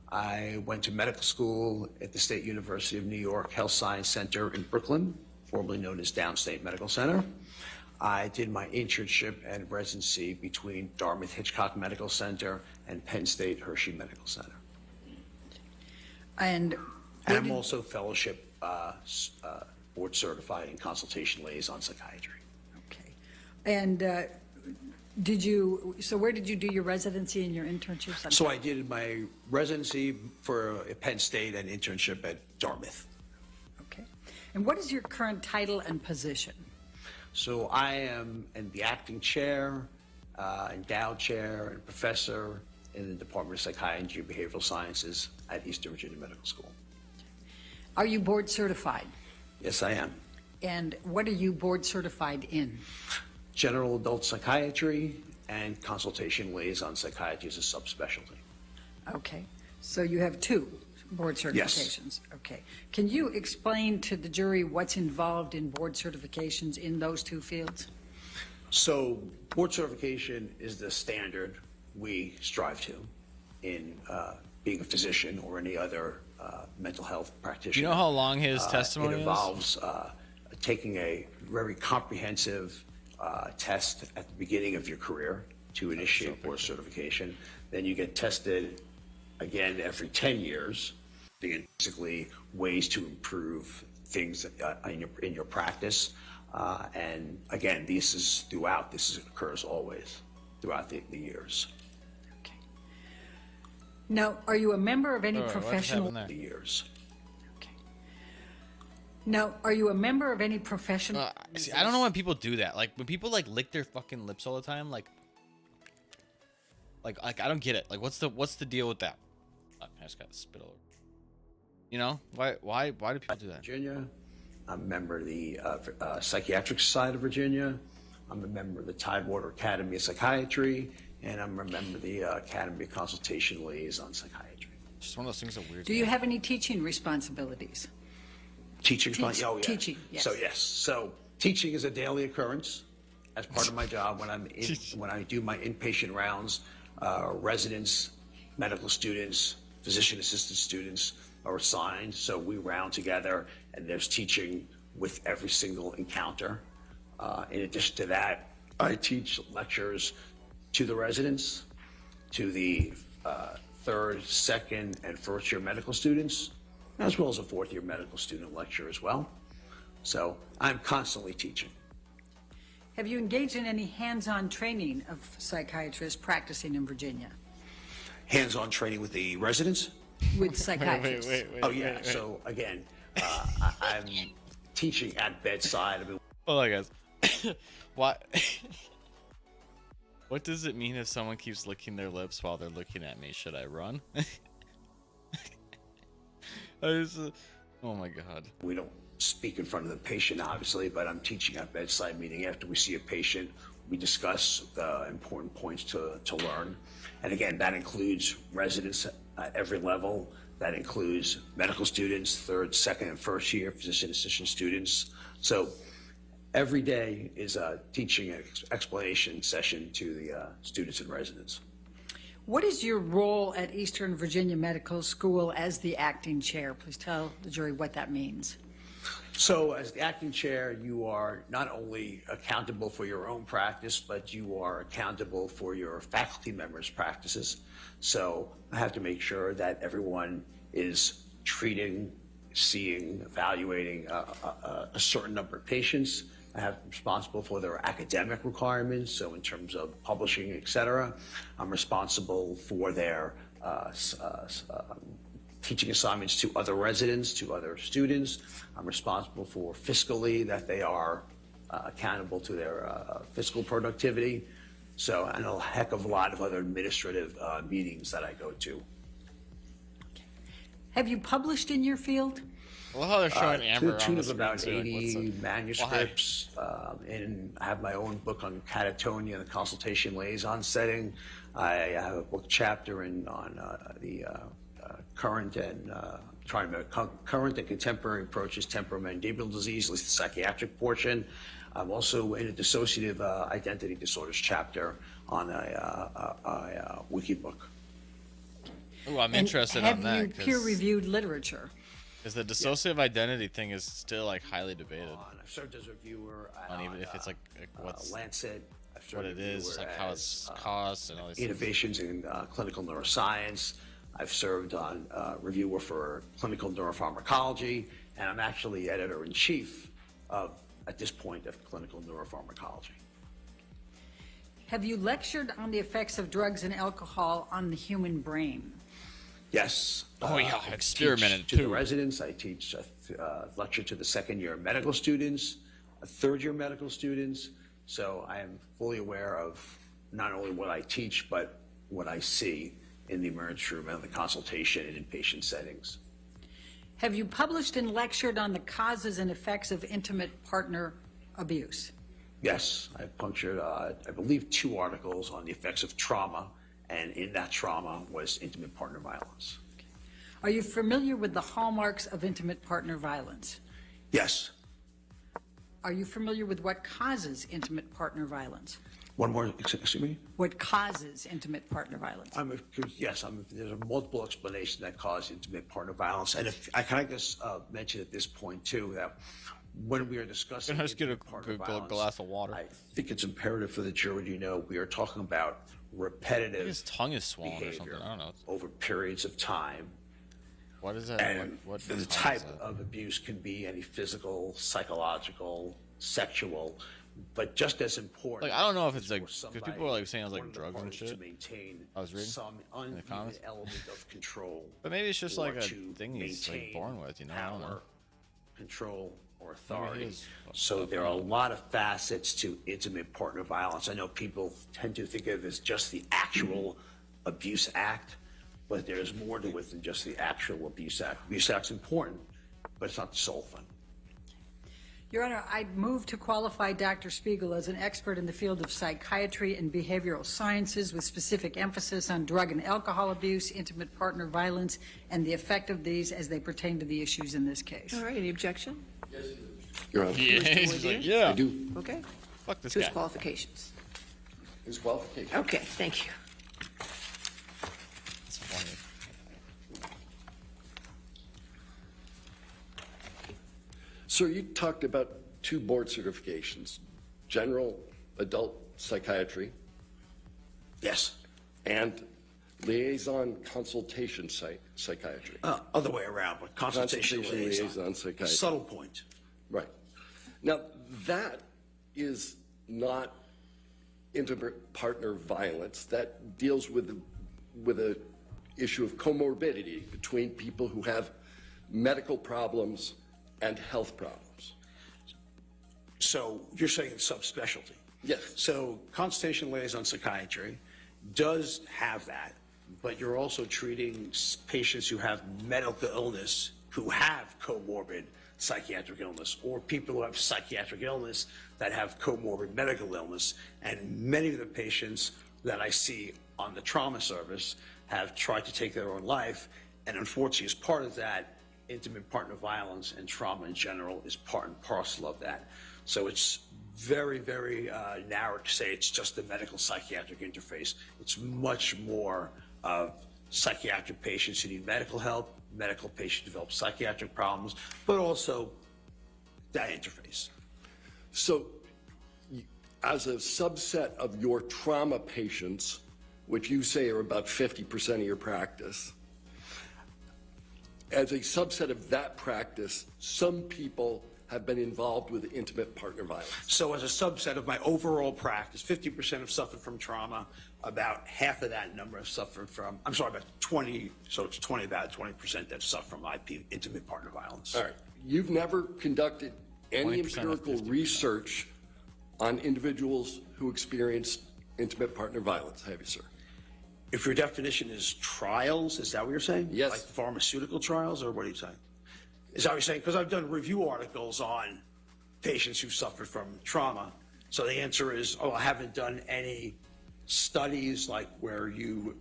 I went to medical school at the State University of New York Health Science Center in Brooklyn, formerly known as Downstate Medical Center. I did my internship and residency between Dartmouth Hitchcock Medical Center and Penn State Hershey Medical Center. And And I'm also fellowship board certified in consultation liaison psychiatry. okay. And where did you do your residency and your internships? So I did my residency for Penn State and internship at Dartmouth. And what is your current title and position? So I am in the acting chair, endowed chair, and professor in the Department of Psychiatry and Behavioral Sciences at Eastern Virginia Medical School. Are you board certified? Yes, I am. And what are you board certified in? General adult psychiatry and consultation liaison psychiatry is a subspecialty. Okay, so you have 2 board certifications. Okay. Can you explain to the jury what's involved in board certifications in those 2 fields? So board certification is the standard we strive to in being a physician or any other mental health practitioner. Do you know how long his testimony It is? involves taking a very comprehensive test at the beginning of your career to initiate board certification. Then you get tested again every 10 years. Basically, ways to improve things in your practice. And again, this occurs always throughout the years. Okay. Now, are you a member of any What just professional? happened there? The years. Okay. Now, are you a member of any professional? See, I don't know when people do that. Like when people like lick their fucking lips all the time. Like I don't get it. Like what's the deal with that? I just got spit all over. You know why do people do that? Virginia. I'm a member of the Psychiatric Society of Virginia. I'm a member of the Tidewater Academy of Psychiatry, and I'm a member of the Academy of Consultation Liaison Psychiatry. It's just one of those things that weird. Do you have any teaching responsibilities? Teaching, Teach- oh yeah. teaching, yes. So teaching is a daily occurrence as part of my job when when I do my inpatient rounds. Residents, medical students, physician assistant students are assigned. So we round together, and there's teaching with every single encounter. In addition to that, I teach lectures to the residents, to the 3rd, 2nd, and 1st year medical students, as well as a 4th year medical student lecture as well. So I'm constantly teaching. Have you engaged in any hands-on training of psychiatrists practicing in Virginia Hands-on training with the residents? with psychiatrists? Wait. Oh yeah. So again, I'm teaching at bedside. I mean, Hold on, guys. What? What does it mean if someone keeps licking their lips while they're looking at me? Should I run? Oh my god. we don't speak in front of the patient, obviously, but I'm teaching at bedside, meaning after we see a patient, we discuss the important points to learn. And again, that includes residents at every level. That includes medical students, 3rd, 2nd, and 1st year physician assistant students. So every day is a teaching explanation session to the students and residents. What is your role at Eastern Virginia Medical School as the acting chair? Please tell the jury what that means. So as the acting chair, you are not only accountable for your own practice, but you are accountable for your faculty members' practices. So I have to make sure that everyone is treating, seeing, evaluating a certain number of patients. I have responsible for their academic requirements, so in terms of publishing, et cetera. I'm responsible for their teaching assignments to other residents, to other students. I'm responsible for fiscally that they are accountable to their fiscal productivity. So, and a heck of a lot of other administrative meetings that I go to. Have you published in your field? I love how they're showing To Amber the on tune the of about screen, too. Like, 80 manuscripts, and I have my own book on catatonia, the consultation liaison setting. I have a book chapter on the current and current and contemporary approaches to temporomandibular disease, at least the psychiatric portion. I'm also in a dissociative identity disorders chapter on a wiki book. Ooh, I'm And interested on that. Have you peer-reviewed literature? Because the dissociative identity thing is still like highly debated. I've served as a reviewer On even if it's like what's Lancet. I've served what as it a is, reviewer like how as, it's cost and all these things. innovations in clinical neuroscience. I've served on reviewer for clinical neuropharmacology, and I'm actually editor-in-chief at this point, of clinical neuropharmacology. Have you lectured on the effects of drugs and alcohol on the human brain? Yes. Oh, yeah, I experimented teach to the too. residents. I teach lecture to the second-year medical students, third-year medical students. So I am fully aware of not only what I teach, but what I see in the emergency room and the consultation and inpatient settings. Have you published and lectured on the causes and effects of intimate partner abuse? Yes, I punctured, I believe, 2 articles on the effects of trauma, and in that trauma was intimate partner violence. Are you familiar with the hallmarks of intimate partner violence? Yes. Are you familiar with what causes intimate partner violence? One more, excuse me? What causes intimate partner violence? Yes, there's a multiple explanation that cause intimate partner violence. And if I can I just mention at this point too that when we are discussing Can I just get a intimate partner violence, glass of water? I think it's imperative for the jury to know we are talking about repetitive His tongue is swollen or something. behavior I don't know. over periods of time. What is that? And what the type of abuse can be any physical, psychological, sexual, but just as important. Like, I don't know if it's is like, for because people are like saying it was one like of the drugs and parties to shit. maintain I was reading some in the comments. element of control. But maybe it's just or like a to thing he's like maintain born with, you know? I don't know. power, control, or Maybe authority. he is So there are a lot of facets to intimate partner violence. I know people tend to think of it as just the actual abuse act, but there's more to it than just the actual abuse act. Abuse act's important, but it's not the sole thing. Your Honor, I move to qualify Dr. Spiegel as an expert in the field of psychiatry and behavioral sciences with specific emphasis on drug and alcohol abuse, intimate partner violence, and the effect of these as they pertain to the issues in this case. All right, any objection? Your Honor. Yeah, Mr. he's like, Boyer? yeah. I do. Okay, Fuck this to his guy. qualifications. His qualification. Okay, thank you. It's funny. Sir, you talked about 2 board certifications, general adult psychiatry Yes. and liaison consultation psychiatry. Other way around, but consultation liaison. psychiatry. Subtle point. Right. Now, that is not intimate partner violence. That deals with a issue of comorbidity between people who have medical problems and health problems. So you're saying subspecialty? Yes. So consultation liaison psychiatry does have that, but you're also treating patients who have medical illness who have comorbid psychiatric illness, or people who have psychiatric illness that have comorbid medical illness. And many of the patients that I see on the trauma service have tried to take their own life, and unfortunately, as part of that, intimate partner violence and trauma in general is part and parcel of that. So it's very, very narrow to say it's just the medical psychiatric interface. It's much more of psychiatric patients who need medical help, medical patients who develop psychiatric problems, but also that interface. So, as a subset of your trauma patients, which you say are about 50% of your practice, as a subset of that practice, some people have been involved with intimate partner violence. So as a subset of my overall practice, 50% have suffered from trauma, about half of that number have suffered from, I'm sorry, about 20, so it's 20, about 20% that suffer from intimate partner violence. All right. You've never conducted any 20% of empirical 50%. research on individuals who experienced intimate partner violence, have you, sir? If your definition is trials, is that what you're saying? Yes. Like pharmaceutical trials, or what are you saying? Is that what you're saying? Because I've done review articles on patients who suffered from trauma. So the answer is, I haven't done any studies like where you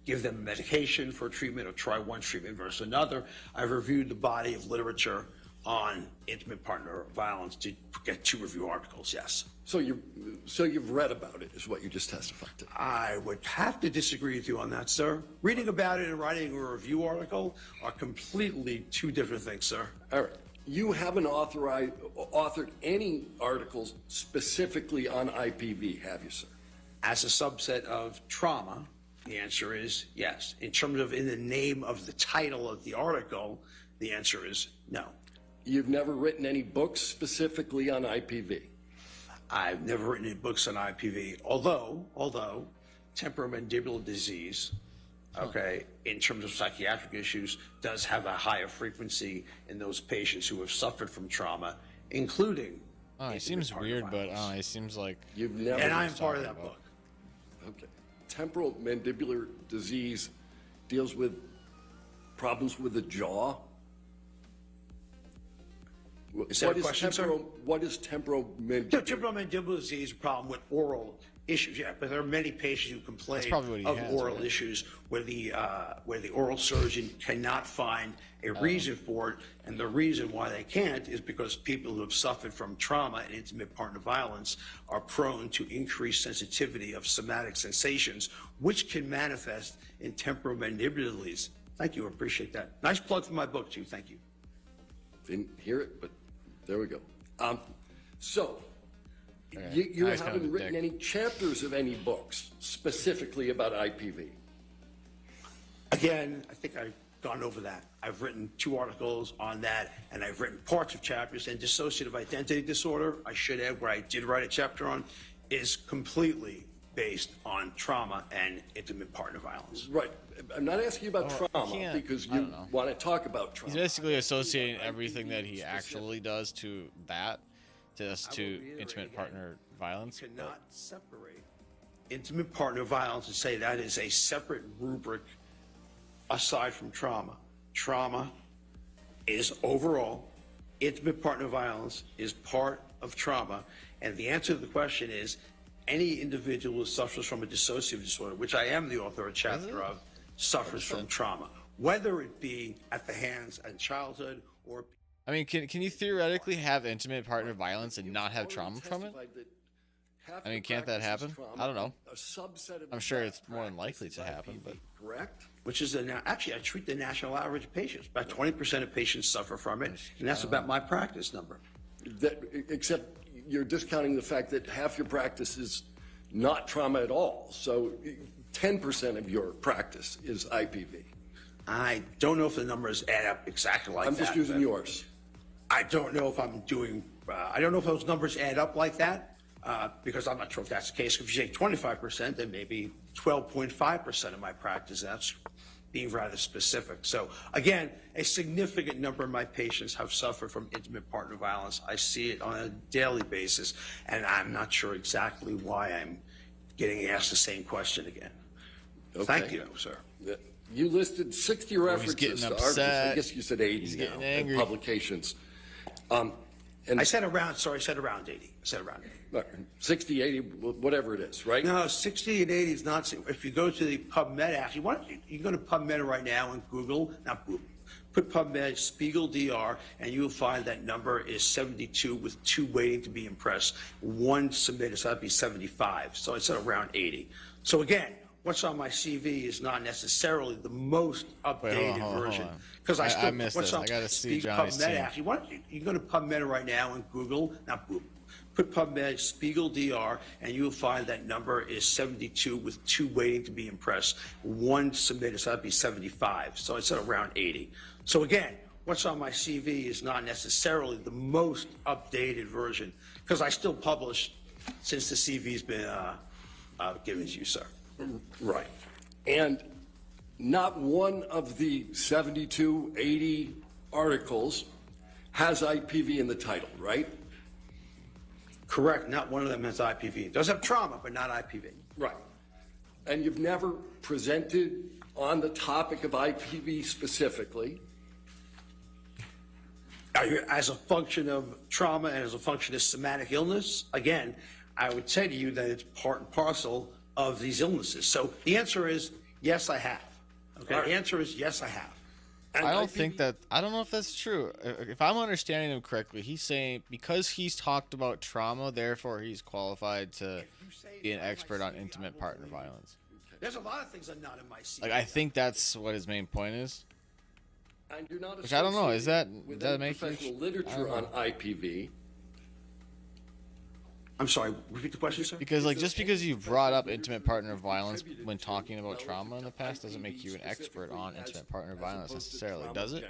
give them medication for treatment or try one treatment versus another. I've reviewed the body of literature on intimate partner violence to get 2 review articles, yes. So you've read about it, is what you just testified to. I would have to disagree with you on that, sir. Reading about it and writing a review article are completely 2 different things, sir. All right. You haven't authored any articles specifically on IPV, have you, sir? As a subset of trauma, the answer is yes. In terms of in the name of the title of the article, the answer is no. You've never written any books specifically on IPV? I've never written any books on IPV, although temporomandibular disease okay, in terms of psychiatric issues, does have a higher frequency in those patients who have suffered from trauma, including. Oh, it seems weird, but it seems like You've never. And I'm part of that book. Okay. Temporal mandibular disease deals with problems with the jaw. Is that a question, sir? What is temporal No, mandibular? temporal mandibular disease is a problem with oral issues, yeah, but there are many patients who complain probably what he of has, oral right? issues where the oral surgeon cannot find a reason for it, and the reason why they can't is because people who have suffered from trauma and intimate partner violence are prone to increased sensitivity of somatic sensations, which can manifest in temporal mandibular disease. Thank you, I appreciate that. Nice plug for my book, too, thank you. Didn't hear it, but there we go. So, Okay. you Now he's kind of haven't a written dick. any chapters of any books specifically about IPV. Again, I think I've gone over that. I've written 2 articles on that, and I've written parts of chapters. And dissociative identity disorder, I should add, where I did write a chapter on, is completely based on trauma and intimate partner violence. Right. I'm not asking you about trauma can't- because I you don't know. want to talk about trauma. he's basically associating everything that he actually does to that, to intimate partner violence. Cannot separate intimate partner violence and say that is a separate rubric aside from trauma. Trauma is overall, intimate partner violence is part of trauma. And the answer to the question is any individual who suffers from a dissociative disorder, which I am the author of a chapter of, suffers from trauma, whether it be at the hands of childhood or. I mean, can you theoretically have intimate partner violence and not have trauma from it? I mean, can't that happen? I don't know. I'm sure it's more than likely to happen, but correct. Which is actually I treat the national average of patients. About 20% of patients suffer from it, and that's about my practice number. Except you're discounting the fact that half your practice is not trauma at all. So 10% of your practice is IPV. I don't know if the numbers add up exactly like that. I'm just using but yours. I don't know if I'm doing. I don't know if those numbers add up like that because I'm not sure if that's the case. If you say 25%, then maybe 12.5% of my practice. That's being rather specific. So again, a significant number of my patients have suffered from intimate partner violence. I see it on a daily basis, and I'm not sure exactly why I'm getting asked the same question again. Okay. Thank you, sir. You listed 60 references getting to articles. upset. I guess you said 80 He's now getting in angry. publications. And I said around, sorry, I said around 80. I said around 80. 60, 80, whatever it is, right? No, 60 and 80 is not. If you go to the PubMed, actually, you can go to PubMed right now and Google, not Google, put PubMed Spiegel DR, and you'll find that number is 72 with 2 waiting to be impressed. 1 submitted, so that'd be 75. So it's around 80. So again, what's on my CV is not necessarily the most updated hold on, version. hold on. Because I missed this. I gotta see Johnny's PubMed, team. actually, you can go to PubMed right now and Google, not Google. Put PubMed Spiegel DR, and you'll find that number is 72 with 2 waiting to be impressed. 1 submitted, so that'd be 75. So it's around 80. So again, what's on my CV is not necessarily the most updated version, because I still publish since the CV's been given to you, sir. Right. And not one of the 72, 80 articles has IPV in the title, right? Correct. Not one of them has IPV. It does have trauma, but not IPV. Right. And you've never presented on the topic of IPV specifically. As a function of trauma and as a function of somatic illness, again, I would say to you that it's part and parcel of these illnesses. So the answer is yes, I have. Okay. Right. The answer is yes, I have. And I don't IPV think that. I don't know if that's true. If I'm understanding him correctly, he's saying because he's talked about trauma, therefore he's qualified to be an expert on intimate partner violence. There's a lot of things that are not in my CV. Like I think that's what his main point is. And you're not Which I don't know, is that- associated with does that any make you- professional I literature on don't IPV. I'm sorry. Repeat the question, sir. Because like just because you brought up intimate partner violence when talking about trauma in the past doesn't make you an expert on intimate partner violence necessarily, does it?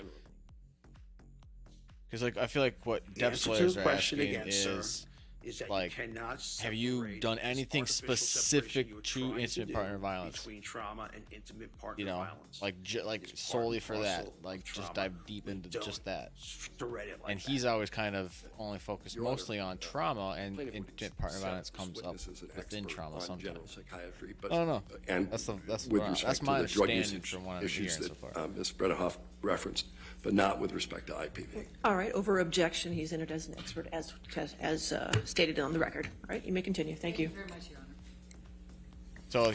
Because like I feel like what Depp's answer to lawyers the are question asking again, sir. is is that Like, you cannot have you separate done this anything artificial specific separation you were to trying intimate do partner violence? between trauma and intimate partner You know, violence. like like It's part solely and for that, parcel of like just trauma. dive deep We into don't just that. thread it like And that. he's always kind of only focused Your Honor, mostly on trauma, and plaintiff would intimate partner accept violence comes up witness as an within expert trauma on sometimes. general psychiatry, but I don't know. And That's with what respect that's to my the drug understanding usage from what I'm issues hearing that so far. Ms. Bredehoff referenced, but not with respect to IPV. All right, over objection, he's entered as an expert as stated on the record. All right, you may continue. Thank you. Very much, Your Honor. So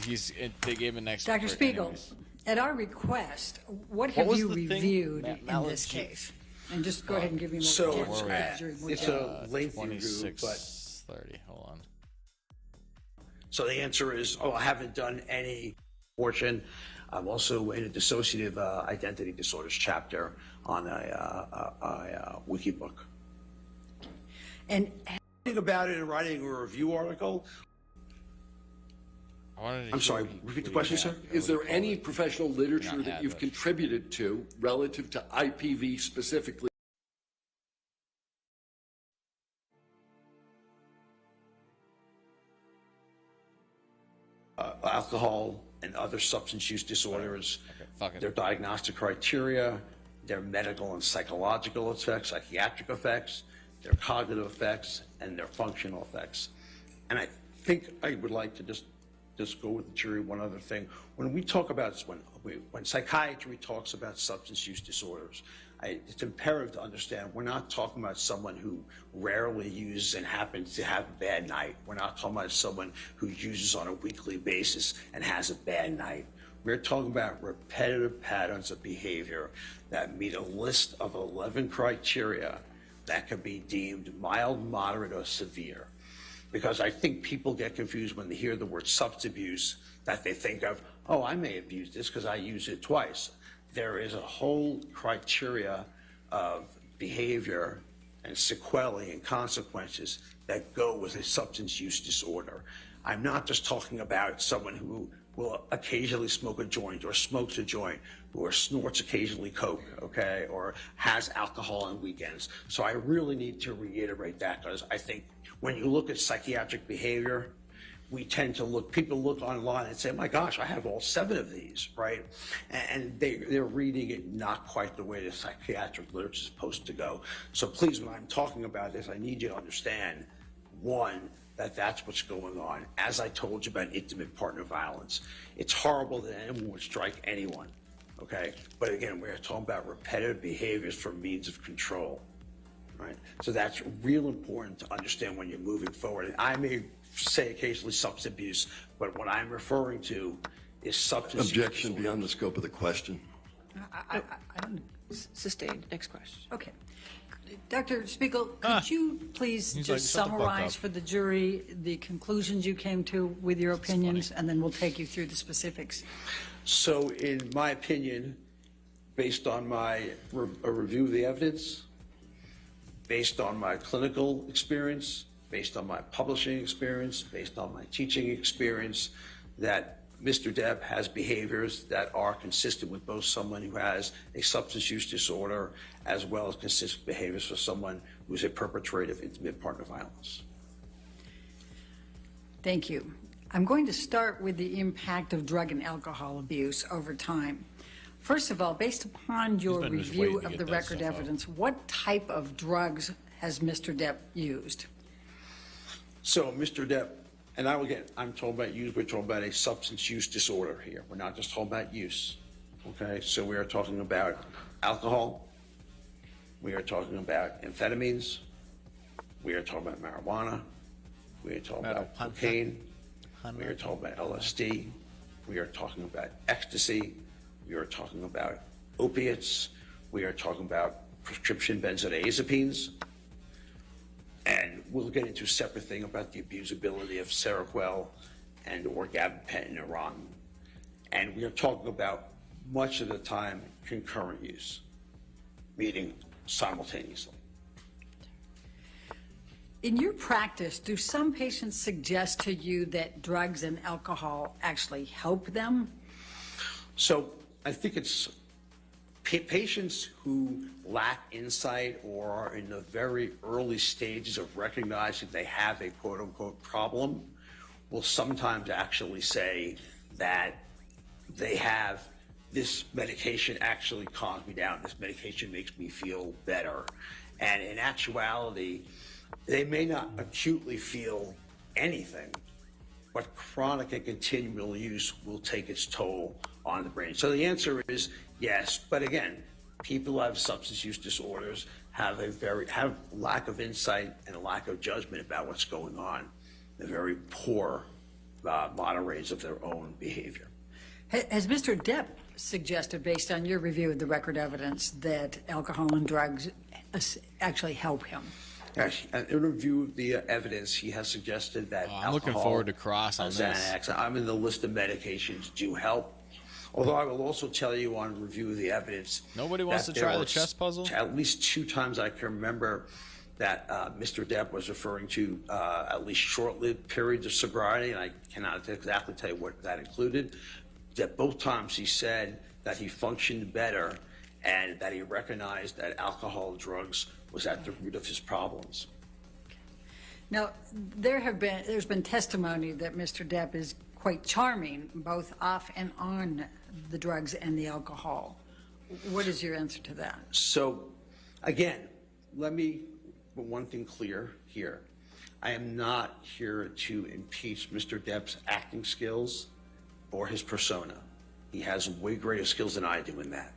they gave him an expert. Dr. Spiegel, anyways. at our request, what have was you the thing? reviewed in Mallet this G. case? And just go ahead and give me more So, details. Where are we at? it's a lengthy review, 2630. Hold on. So the answer is, I haven't done any portion. I'm also in a dissociative identity disorders chapter on a wiki book. And Thinking about it and writing a review article. I'm sorry, repeat the question, sir? Is there any professional literature Not that had, you've but- contributed to relative to IPV specifically? Alcohol and other substance use disorders, fuck it. their diagnostic criteria, their medical and psychological effects, psychiatric effects, their cognitive effects, and their functional effects. And I think I would like to just go with the jury one other thing. When we talk about, when psychiatry talks about substance use disorders, it's imperative to understand we're not talking about someone who rarely uses and happens to have a bad night. We're not talking about someone who uses on a weekly basis and has a bad night. We're talking about repetitive patterns of behavior that meet a list of 11 criteria that can be deemed mild, moderate, or severe. Because I think people get confused when they hear the word substance abuse, that they think of, oh, I may abuse this because I use it twice. There is a whole criteria of behavior and sequelae and consequences that go with a substance use disorder. I'm not just talking about someone who will occasionally smoke a joint or smokes a joint or snorts occasionally coke, okay, or has alcohol on weekends. So I really need to reiterate that, because I think when you look at psychiatric behavior, we tend to people look online and say, my gosh, I have all 7 of these, right? And they're reading it not quite the way the psychiatric literature is supposed to go. So please, when I'm talking about this, I need you to understand, one, that's what's going on. As I told you about intimate partner violence, it's horrible that anyone would strike anyone, okay? But again, we're talking about repetitive behaviors for means of control, right? So that's real important to understand when you're moving forward. And I may say occasionally substance abuse, but what I'm referring to is substance Objection use. beyond the scope of the question. I don't, Sustained. Next question. okay. Dr. Spiegel, could you please He's just like, "Shut the fuck summarize up." for the jury the conclusions you came to with your opinions, and then we'll take you through the specifics. So in my opinion, based on my a review of the evidence, based on my clinical experience, based on my publishing experience, based on my teaching experience, that Mr. Depp has behaviors that are consistent with both someone who has a substance use disorder as well as consistent behaviors for someone who's a perpetrator of intimate partner violence. Thank you. I'm going to start with the impact of drug and alcohol abuse over time. First of all, based upon your been just review waiting to of get the that record stuff out. evidence, what type of drugs has Mr. Depp used? So Mr. Depp, and I'm talking about use, we're talking about a substance use disorder here. We're not just talking about use, okay? So we are talking about alcohol, we are talking about amphetamines, we are talking about marijuana, we are talking about Marijuana. cocaine, we are talking about LSD, we are talking about ecstasy, we are talking about opiates, we are talking about prescription benzodiazepines, and we'll get into a separate thing about the abusability of Seroquel and or gabapentin and Iran. And we are talking about much of the time concurrent use, meaning simultaneously. In your practice, do some patients suggest to you that drugs and alcohol actually help them? So I think patients who lack insight or are in the very early stages of recognizing they have a quote-unquote problem will sometimes actually say that they have this medication actually calms me down. This medication makes me feel better. And in actuality, they may not acutely feel anything, but chronic and continual use will take its toll on the brain. So the answer is yes, but again, people who have substance use disorders have lack of insight and a lack of judgment about what's going on. They're very poor moderators of their own behavior. Has Mr. Depp suggested, based on your review of the record evidence, that alcohol and drugs actually help him? Yes, in review of the evidence, he has suggested that I'm looking forward to Cross on this. Xanax, I'm in the list of medications do help. Although I will also tell you on review of the evidence. Nobody wants to try the chess puzzle? At least 2 times I can remember that Mr. Depp was referring to at least short-lived periods of sobriety, and I cannot exactly tell you what that included. That both times he said that he functioned better and that he recognized that alcohol and drugs was at the root of his problems. Now, there's been testimony that Mr. Depp is quite charming, both off and on the drugs and the alcohol. What is your answer to that? So, again, let me put one thing clear here. I am not here to impeach Mr. Depp's acting skills or his persona. He has way greater skills than I do in that.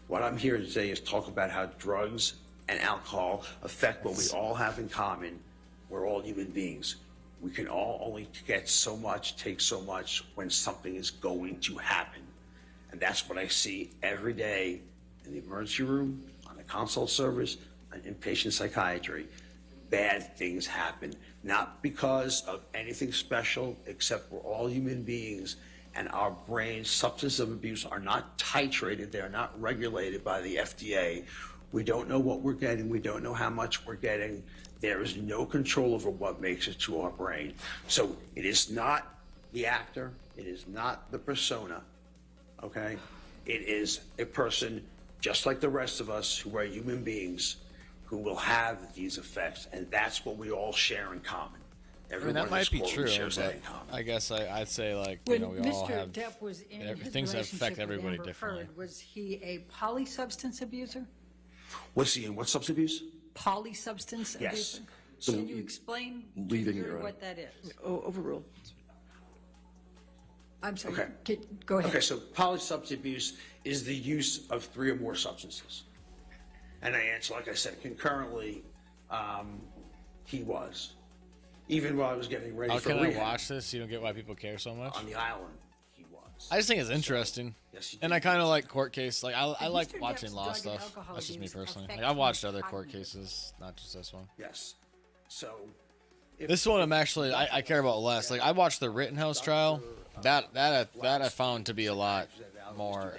What I'm here to say is talk about how drugs and alcohol affect what we all have in common. We're all human beings. We can all only get so much, take so much when something is going to happen. And that's what I see every day in the emergency room, on the consult service, on inpatient psychiatry. Bad things happen, not because of anything special, except we're all human beings and our brains, substance abuse, are not titrated. They're not regulated by the FDA. We don't know what we're getting. We don't know how much we're getting. There is no control over what makes it to our brain. So it is not the actor. It is not the persona, okay? It is a person just like the rest of us who are human beings who will have these effects, and that's what we all share in common. I mean, that might be true, but I guess I'd say, like, you know, we all have Mr. Depp was in his things that affect relationship with everybody Amber differently. Heard, was he a polysubstance abuser? Was he in what substance abuse? Polysubstance Yes. abuser? Can you explain to Leaving the your jury own. what that is? Overruled. I'm sorry. Okay. Go ahead. Okay, so polysubstance abuse is the use of 3 or more substances. And I answer, like I said, concurrently, he was. Even while I was getting ready How for can I rehab watch this? You don't get why people care so much? on the island, he was. I just think it's interesting. Yes, he And did. I kind of like court case. Like, I Did like Mr. watching Depp's law drug and stuff. alcohol That's just me abuse personally. affect Like, I've watched him other court cognitively? cases, not just this one. Yes. So. if- This one I'm actually I care about less. Like, I watched the Rittenhouse trial. That I found to be a lot more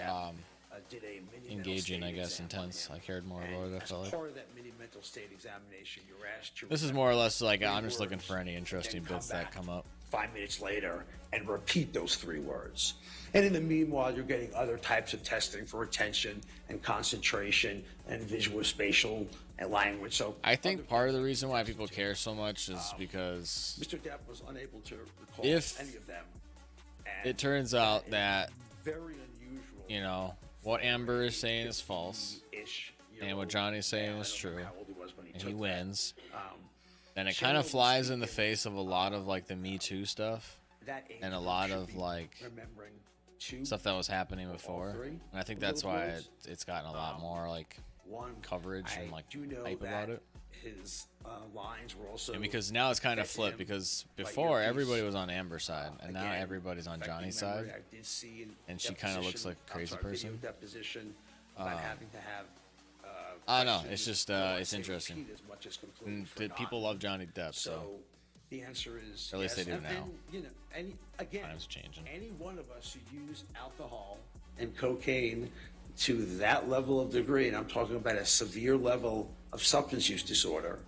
did a mini engaging, mental I state guess, exam on intense. him. I cared more about it. I As felt like part of that mini mental state examination, you're asked to this is remember more or less like 3 I'm just looking words for any and interesting then bits that back come up. 5 minutes later and repeat those 3 words. And in the meanwhile, you're getting other types of testing for attention and concentration and visual, spatial, and language. So I think part of the reason why people care so much is because Mr. Depp was unable to recall If any of them. And it turns out that, very unusual. you know, what Amber is saying is false, and what Johnny's saying is true, and he wins, then it kind of flies in the face of a lot of, like, the Me Too stuff and a lot of, like, stuff that was happening before. And I think that's why it's gotten a lot more, like, coverage and, like, hype about it. His lines were also And because now it's kind of flipped, because before everybody was on Amber's side, and now everybody's on Johnny's side. And she kind of looks like a crazy person. Having to have, I know, it's just, it's say interesting. repeat as much as completely And forgotten. people love Johnny Depp, so So the answer is Or at least yes. they do And now. then, you know, again, Times changing. any one of us who used alcohol and cocaine to that level of degree, and I'm talking about a severe level of substance use disorder,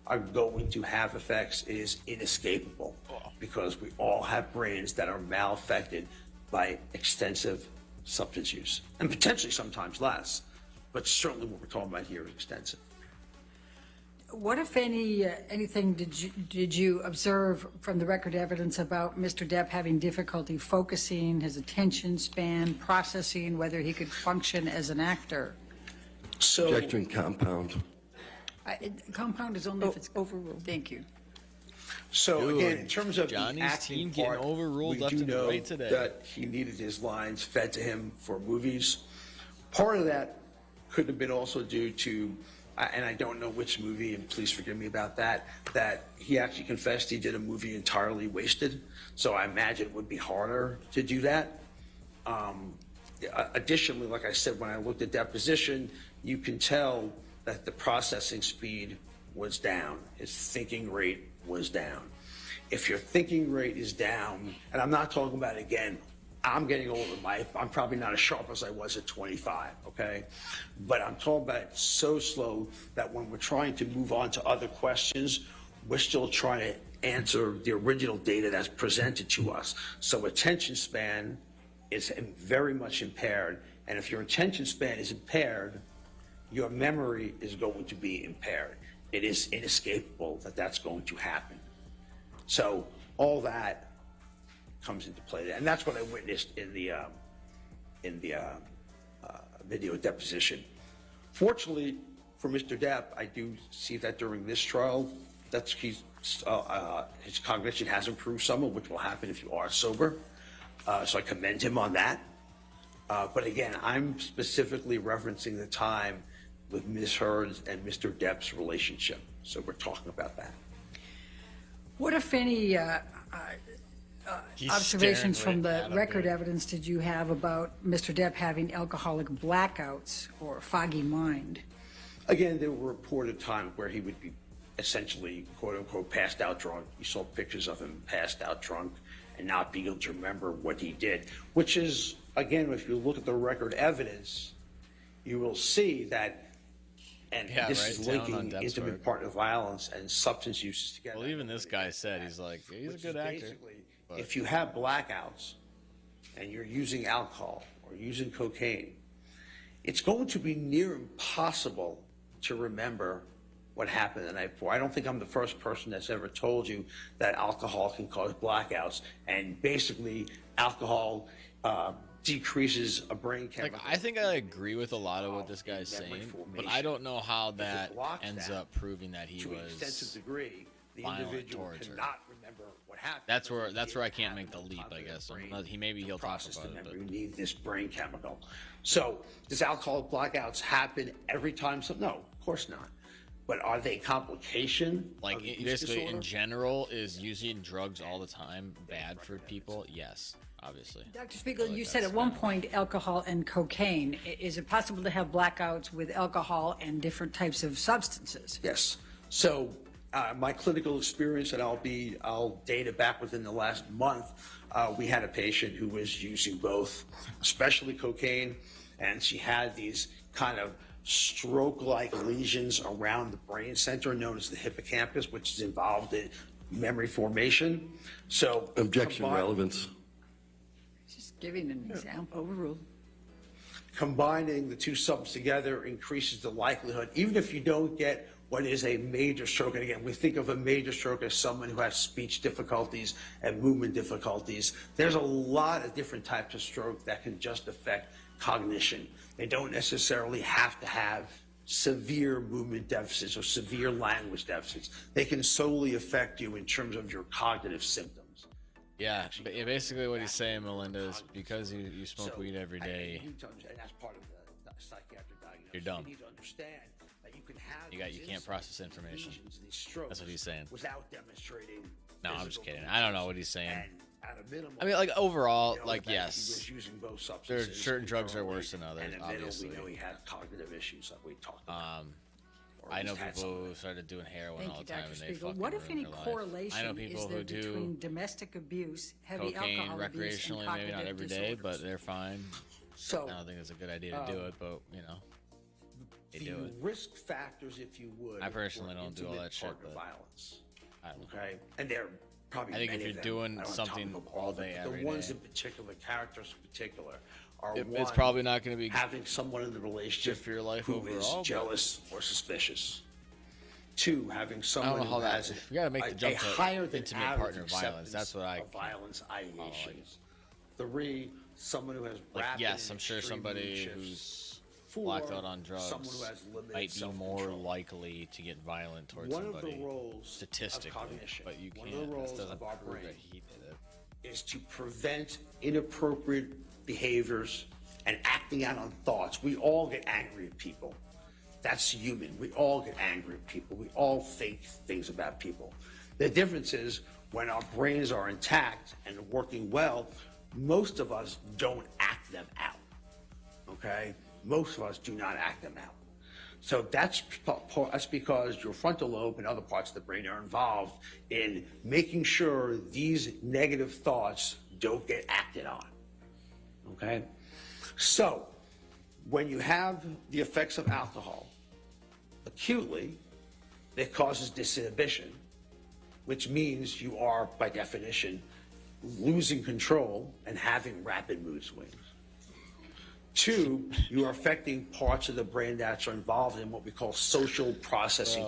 are going to have effects. It is inescapable because we all have brains that are malaffected by extensive substance use, and potentially sometimes less, but certainly what we're talking about here is extensive. What, if anything did you observe from the record evidence about Mr. Depp having difficulty focusing, his attention span, processing, whether he could function as an actor? So, Objection compound. Compound is only if it's Overruled. Thank you. so Dude, again, in terms of Johnny's the acting team getting part, overruled we left do and know right today. that he needed his lines fed to him for movies. Part of that could have been also due to, and I don't know which movie, and please forgive me about that, that he actually confessed he did a movie entirely wasted. So I imagine it would be harder to do that. Additionally, like I said, when I looked at deposition, you can tell that the processing speed was down. His thinking rate was down. If your thinking rate is down, and I'm not talking about, again, I'm getting older, I'm probably not as sharp as I was at 25, okay? But I'm talking about so slow that when we're trying to move on to other questions, we're still trying to answer the original data that's presented to us. So attention span is very much impaired. And if your attention span is impaired, your memory is going to be impaired. It is inescapable that that's going to happen. So all that comes into play, and that's what I witnessed in the video deposition. Fortunately for Mr. Depp, I do see that during this trial, his cognition has improved somewhat, which will happen if you are sober. So I commend him on that. But again, I'm specifically referencing the time with Ms. Heard's and Mr. Depp's relationship. So we're talking about that. What, if any, He's observations staring from right the at him, record dude. evidence did you have about Mr. Depp having alcoholic blackouts or foggy mind? Again, there were reported times where he would be essentially, quote unquote, passed out drunk. You saw pictures of him passed out drunk and not being able to remember what he did, which is, again, if you look at the record evidence, you will see that, and Yeah, this right, is down on linking Depp's intimate record. partner violence and substance uses together. Well, even this guy said he's like, he's a Which good is actor. basically, but- if you have blackouts and you're using alcohol or using cocaine, it's going to be near impossible to remember what happened the night before. I don't think I'm the first person that's ever told you that alcohol can cause blackouts, and basically alcohol decreases a brain Like, chemical. I think I agree with a lot of what this guy's memory saying, but formation. I don't know how If it that blocks ends that up proving that he to an extensive was. degree, the violent individual towards her. cannot remember what happened. That's where because I it can't happened make the on leap. top I of guess their brain he'll to talk process about the it. memory. But You need this brain chemical. So does alcoholic blackouts happen every time? No, of course not. But are they a complication? like of the use basically in disorder? general, is using drugs all the time bad for people? Yes, obviously. Dr. Spiegel, like you said that's at one kind of- point alcohol and cocaine. Is it possible to have blackouts with alcohol and different types of substances? Yes. So my clinical experience, and I'll date it back within the last month. We had a patient who was using both, especially cocaine, and she had these kind of stroke-like lesions around the brain center known as the hippocampus, which is involved in memory formation. So Objection combine- relevance. Just giving an example. Overruled. Combining the two subs together increases the likelihood, even if you don't get what is a major stroke. And again, we think of a major stroke as someone who has speech difficulties and movement difficulties. There's a lot of different types of stroke that can just affect cognition. They don't necessarily have to have severe movement deficits or severe language deficits. They can solely affect you in terms of your cognitive symptoms. Yeah, but yeah, basically what he's saying, Melinda, is because you smoke So, weed every and day, you need to understand, and that's part of the psychiatric diagnosis. You're dumb. You need to understand that you can have you these can't insights, process information. lesions, these strokes, That's what he's saying. without demonstrating. No, I'm just physical kidding. I don't know features. what he's saying. And at a minimum, I mean, like overall, we know like that he yes, was using both there substances certain drugs are concurrently, worse than others, and at a minimum, obviously. we know he had cognitive issues that we talked about. Or at I know least had some people of who it. started doing heroin Thank all you, the time Dr. and they Spiegel. fucking What, if any, ruined their life. correlation I know is people there who do between domestic abuse, heavy cocaine alcohol abuse, and recreationally, maybe cognitive not every day, but disorders? they're fine. So I don't think it's a good idea to do it, but you know, they the do it. risk factors, if you would. I personally for don't do all intimate that shit, partner but violence. I don't know. Okay, and they're probably I think if many you're of them. doing I don't have time to something go over all them, day, but every the ones day. in particular, characters in particular, are It's one, probably not going to be having someone in the relationship good for your life who overall, is but- jealous or suspicious. 2, having someone know who how that- has we gotta make the jump a to higher than intimate average partner violence. acceptance That's what I of violence ideation. like. 3, someone who has like. rapid Yes, and I'm sure extreme somebody mood shifts. who's 4, blacked out on drugs someone who has limited might be more self-control. likely to get violent towards One of somebody the roles statistically, of cognition, but you one can't. of the roles This doesn't of our prove that brain he did it. is to prevent inappropriate behaviors and acting out on thoughts. We all get angry at people. That's human. We all get angry at people. We all think things about people. The difference is when our brains are intact and working well, most of us don't act them out. Okay? Most of us do not act them out. So that's because your frontal lobe and other parts of the brain are involved in making sure these negative thoughts don't get acted on. Okay? So, when you have the effects of alcohol acutely, it causes disinhibition, which means you are, by definition, losing control and having rapid mood swings. 2, you are affecting parts of the brain that are involved in what we call social processing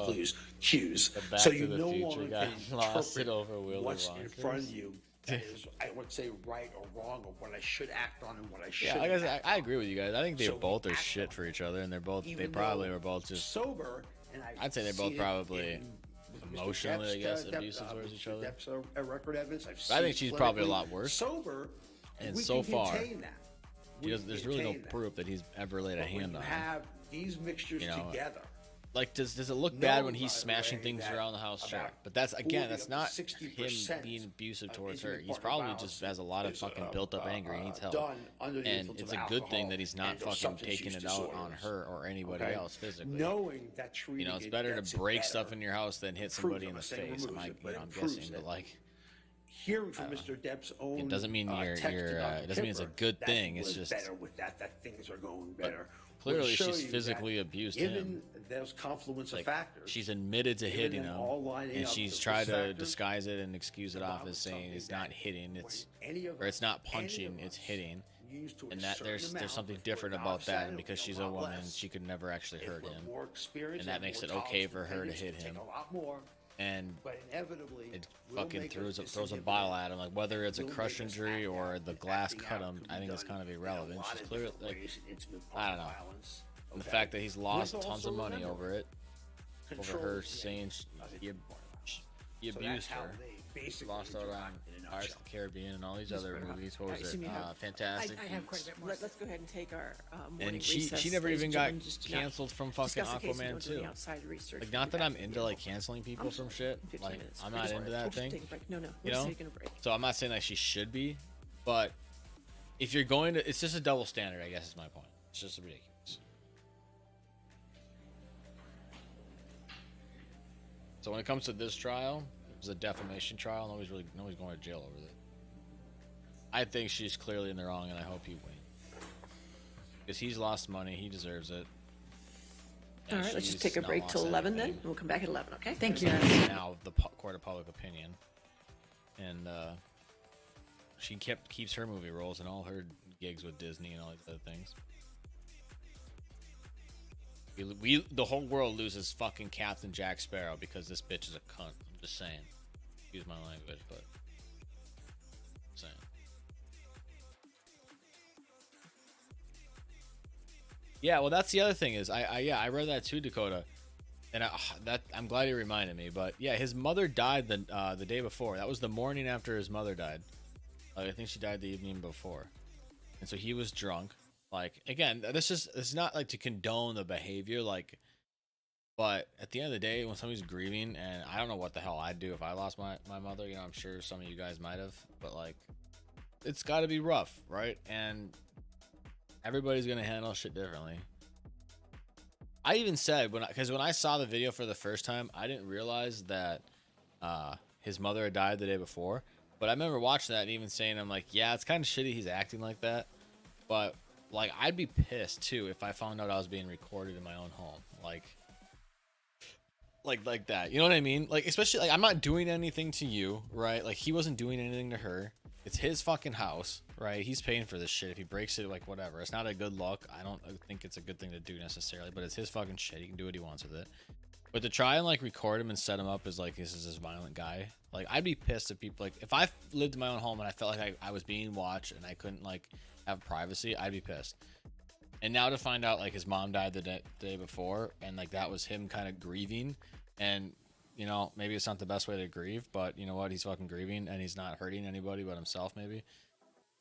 cues. The Back So to you the no Future longer guy can lost it interpret over Willy what's in Wonka. front of you that is, I would say, right or wrong, or what I should act on and what I Yeah, shouldn't. I agree with you guys. I think they So both are act shit on for it. each other, and they Even probably though were both just. sober. And I'd say they're both seen it probably with Mr. emotionally, I guess, Depp's, abusive towards each other. Depp's record evidence. I've I seen think she's probably a clinically lot worse. Sober, And we so can far, contain that. We can There's really no contain that. proof that he's ever laid a But when hand you on her. have these mixtures You know, together. Like, does it look No, bad when he's by the smashing way, things that around the house? Sure, about but that's 40 that's up to not 60% him being abusive of towards her. intimate He's partner probably violence just has a lot of is, fucking built up anger. He needs help, done under the and influence it's of a good thing alcohol that he's not and/or fucking substance taking use it out on disorders. her or anybody Okay? else physically. Knowing that treating You know, it's it better gets to it break better stuff in your house than hit improves somebody it. in I'm the saying face. removes it, but I'm improves guessing, it. but like. Hearing from Mr. Depp's own It doesn't mean text it doesn't mean it's a good thing. It's was just better with that things are going better. clearly Would show she's you physically that abused given him. those confluence of Like, factors, she's admitted to given hitting them him, all lining and up, she's those tried to factors, disguise it and excuse it off about as saying something it's that not hitting, when it's any of or it's not us- any punching, of it's us hitting, use to a and that certain there's amount something before different God about said that, it'll and be because a she's a lot woman, less. she could never actually If hurt we're him, more experienced and that makes it okay for her to hit him. A lot more, and but inevitably, it will fucking make throws us a disinhibited. bile at him. Like whether it's a Will crush make us injury act or out, the and glass acting cut out him, can I be think that's done kind of in a irrelevant. lot She's of clearly different like ways in intimate I don't partner know. violence, And the okay? fact that he's lost With tons of also money remember, over it, over control her is the saying enemy he of intimate partner violence. he So abused that's how her. they basically Lost out on interact in a Pirates nutshell. of the Caribbean and all these other movies. What was Alright, so it? you have- Fantastic. I have quite a bit more. Let's go ahead and take our morning And she recess, never ladies even and got gentlemen, just to not canceled from fucking discuss the case and Aquaman don't do any 2. outside research. Like, We'll not be that back I'm at the into end. like canceling people I'm from sorry, shit. 15 Like minutes. I'm We not just into wanted- that we'll just thing. take a break. No, You we're know? just taking a break. So I'm not saying like she should be, but if you're going to, it's just a double standard. I guess is my point. It's just ridiculous. So when it comes to this trial, it was a defamation trial. Nobody's going to jail over it. I think she's clearly in the wrong, and I hope he wins because he's lost money. He deserves it. All And right, let's just she's take a not break lost till 11 then, anything. and we'll come back at 11, okay? Thank you. Now the court of public opinion, and she keeps her movie roles and all her gigs with Disney and all these other things. The whole world loses fucking Captain Jack Sparrow because this bitch is a cunt. I'm just saying. Excuse my language, but saying. Yeah, well, that's the other thing is I read that too, Dakota, and I'm glad you reminded me. But yeah, his mother died the day before. That was the morning after his mother died. I think she died the evening before, and so he was drunk. Like again, this is not like to condone the behavior, like, but at the end of the day, when somebody's grieving, and I don't know what the hell I'd do if I lost my mother. You know, I'm sure some of you guys might have, but like, it's got to be rough, right? And everybody's gonna handle shit differently. I even said when I saw the video for the first time, I didn't realize that his mother had died the day before. But I remember watching that and even saying, I'm like, yeah, it's kind of shitty he's acting like that. But like, I'd be pissed too if I found out I was being recorded in my own home. Like, like that. You know what I mean? Like, especially like I'm not doing anything to you, right? Like he wasn't doing anything to her. It's his fucking house, right? He's paying for this shit. If he breaks it, like whatever. It's not a good look. I don't think it's a good thing to do necessarily, but it's his fucking shit. He can do what he wants with it. But to try and like record him and set him up as like this is this violent guy, like I'd be pissed if people like if I lived in my own home and I felt like I was being watched and I couldn't like have privacy, I'd be pissed. And now to find out like his mom died the day before and like that was him kind of grieving, and you know maybe it's not the best way to grieve, but you know what, he's fucking grieving and he's not hurting anybody but himself. Maybe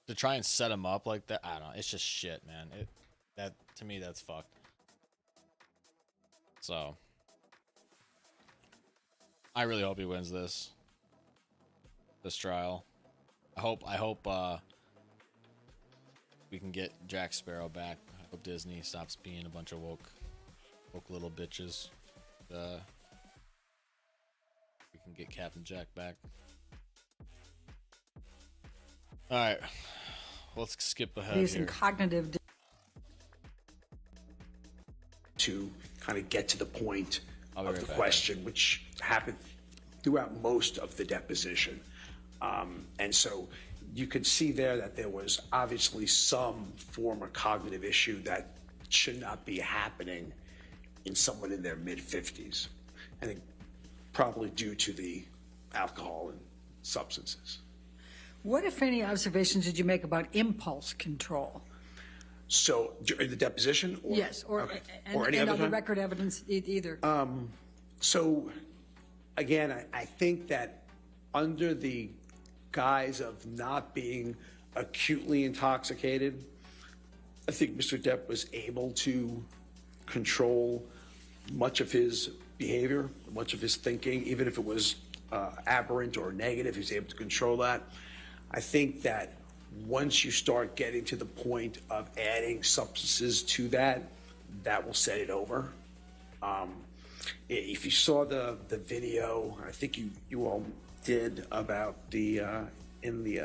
to try and set him up like that, I don't know. It's just shit, man. That to me that's fucked. So. I really hope he wins this trial. I hope we can get Jack Sparrow back. I hope Disney stops being a bunch of woke little bitches. We can get Captain Jack back. All right, let's skip ahead These here. cognitive To kind of get to the point I'll be of right the back. question, which happened throughout most of the deposition. And so you could see there that there was obviously some form of cognitive issue that should not be happening in someone in their mid-50s. I think probably due to the alcohol and substances. What, if any, observations did you make about impulse control? So during the deposition? Or, Yes, or, okay. and, Or any and other other time? record evidence either. So, again, I think that under the guise of not being acutely intoxicated, I think Mr. Depp was able to control much of his behavior, much of his thinking, even if it was aberrant or negative, he was able to control that. I think that once you start getting to the point of adding substances to that, that will set it over. If you saw the video, I think you all did, about the in the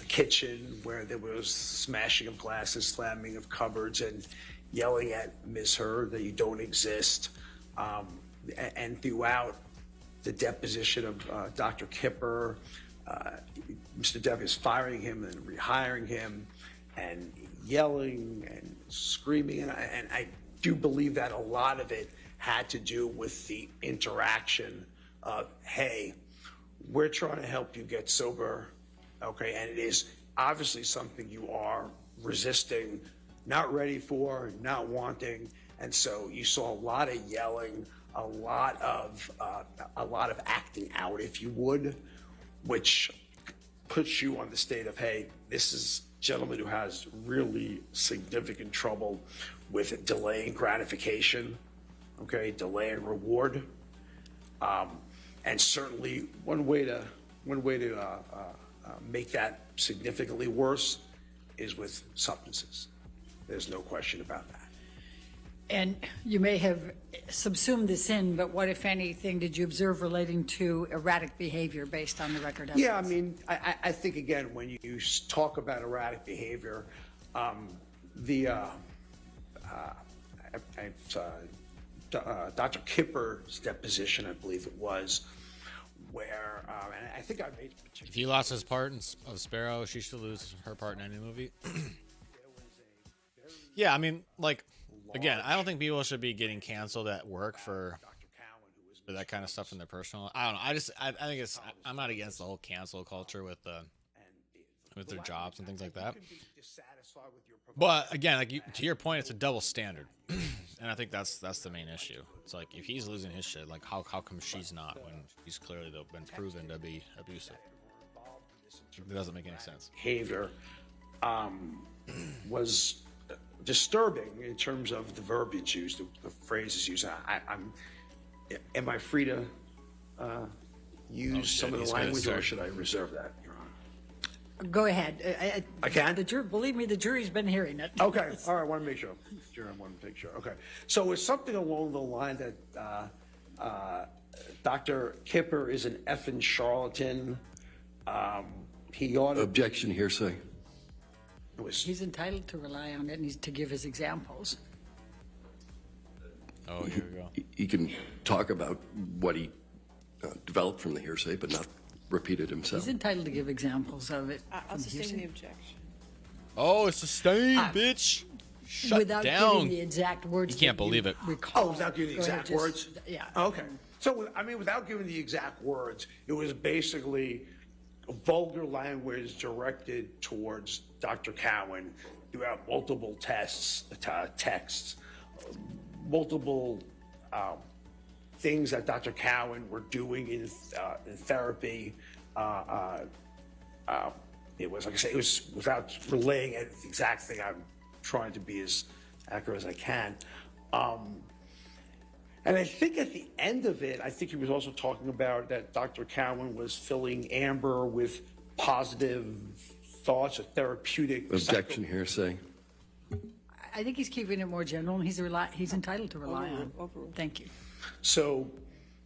kitchen where there was smashing of glasses, slamming of cupboards, and yelling at Ms. Heard that you don't exist. And throughout the deposition of Dr. Kipper, Mr. Depp is firing him and rehiring him and yelling and screaming. And I do believe that a lot of it had to do with the interaction of, hey, we're trying to help you get sober, okay? And it is obviously something you are resisting, not ready for, not wanting. And so you saw a lot of yelling, a lot of acting out, if you would, which puts you on the state of, hey, this is a gentleman who has really significant trouble with delaying gratification, okay, delaying reward. And certainly one way to make that significantly worse is with substances. There's no question about that. And you may have subsumed this in, but what, if anything, did you observe relating to erratic behavior based on the record evidence? Yeah, I mean, I think, again, when you talk about erratic behavior, Dr. Kipper's deposition, I believe it was, where, and I think I made... If he lost his part of Sparrow, she should lose her part in any movie. Yeah, I mean, like, again, I don't think people should be getting canceled at work for that kind of stuff in their personal. I don't know. I think it's. I'm not against the whole cancel culture with their jobs and things like that. But again, like to your point, it's a double standard, and I think that's the main issue. It's like if he's losing his shit, like how come she's not when she's clearly been proven to be abusive? It doesn't make any sense. Behavior was disturbing in terms of the verbiage used, the phrases used. Am I free to use some of the language, or should I reserve that, Your Honor? Go ahead. I can? Believe me, the jury's been hearing it. Okay, all right, I want to make sure. Jury, I want to make sure. Okay, so it's something along the line that Dr. Kipper is an effing charlatan. He ought to... Objection, hearsay. He's entitled to rely on it and to give his examples. Oh, here we go. He can talk about what he developed from the hearsay, but not repeat it himself. He's entitled to give examples of it. I'll from sustain hearsay. the objection. Oh, it's sustained, bitch. Shut Without down. giving the exact words. You can't that believe it. recall. Oh, without giving the Go ahead, exact just- words? Yeah. Okay. So, I mean, without giving the exact words, it was basically vulgar language directed towards Dr. Cowan throughout multiple texts, multiple things that Dr. Cowan were doing in therapy. It was, like I said, it was without relaying it, the exact thing. I'm trying to be as accurate as I can. And I think at the end of it, I think he was also talking about that Dr. Cowan was filling Amber with positive thoughts, or therapeutic. Objection, hearsay. I think he's keeping it more general, and he's entitled to rely on. Thank you. So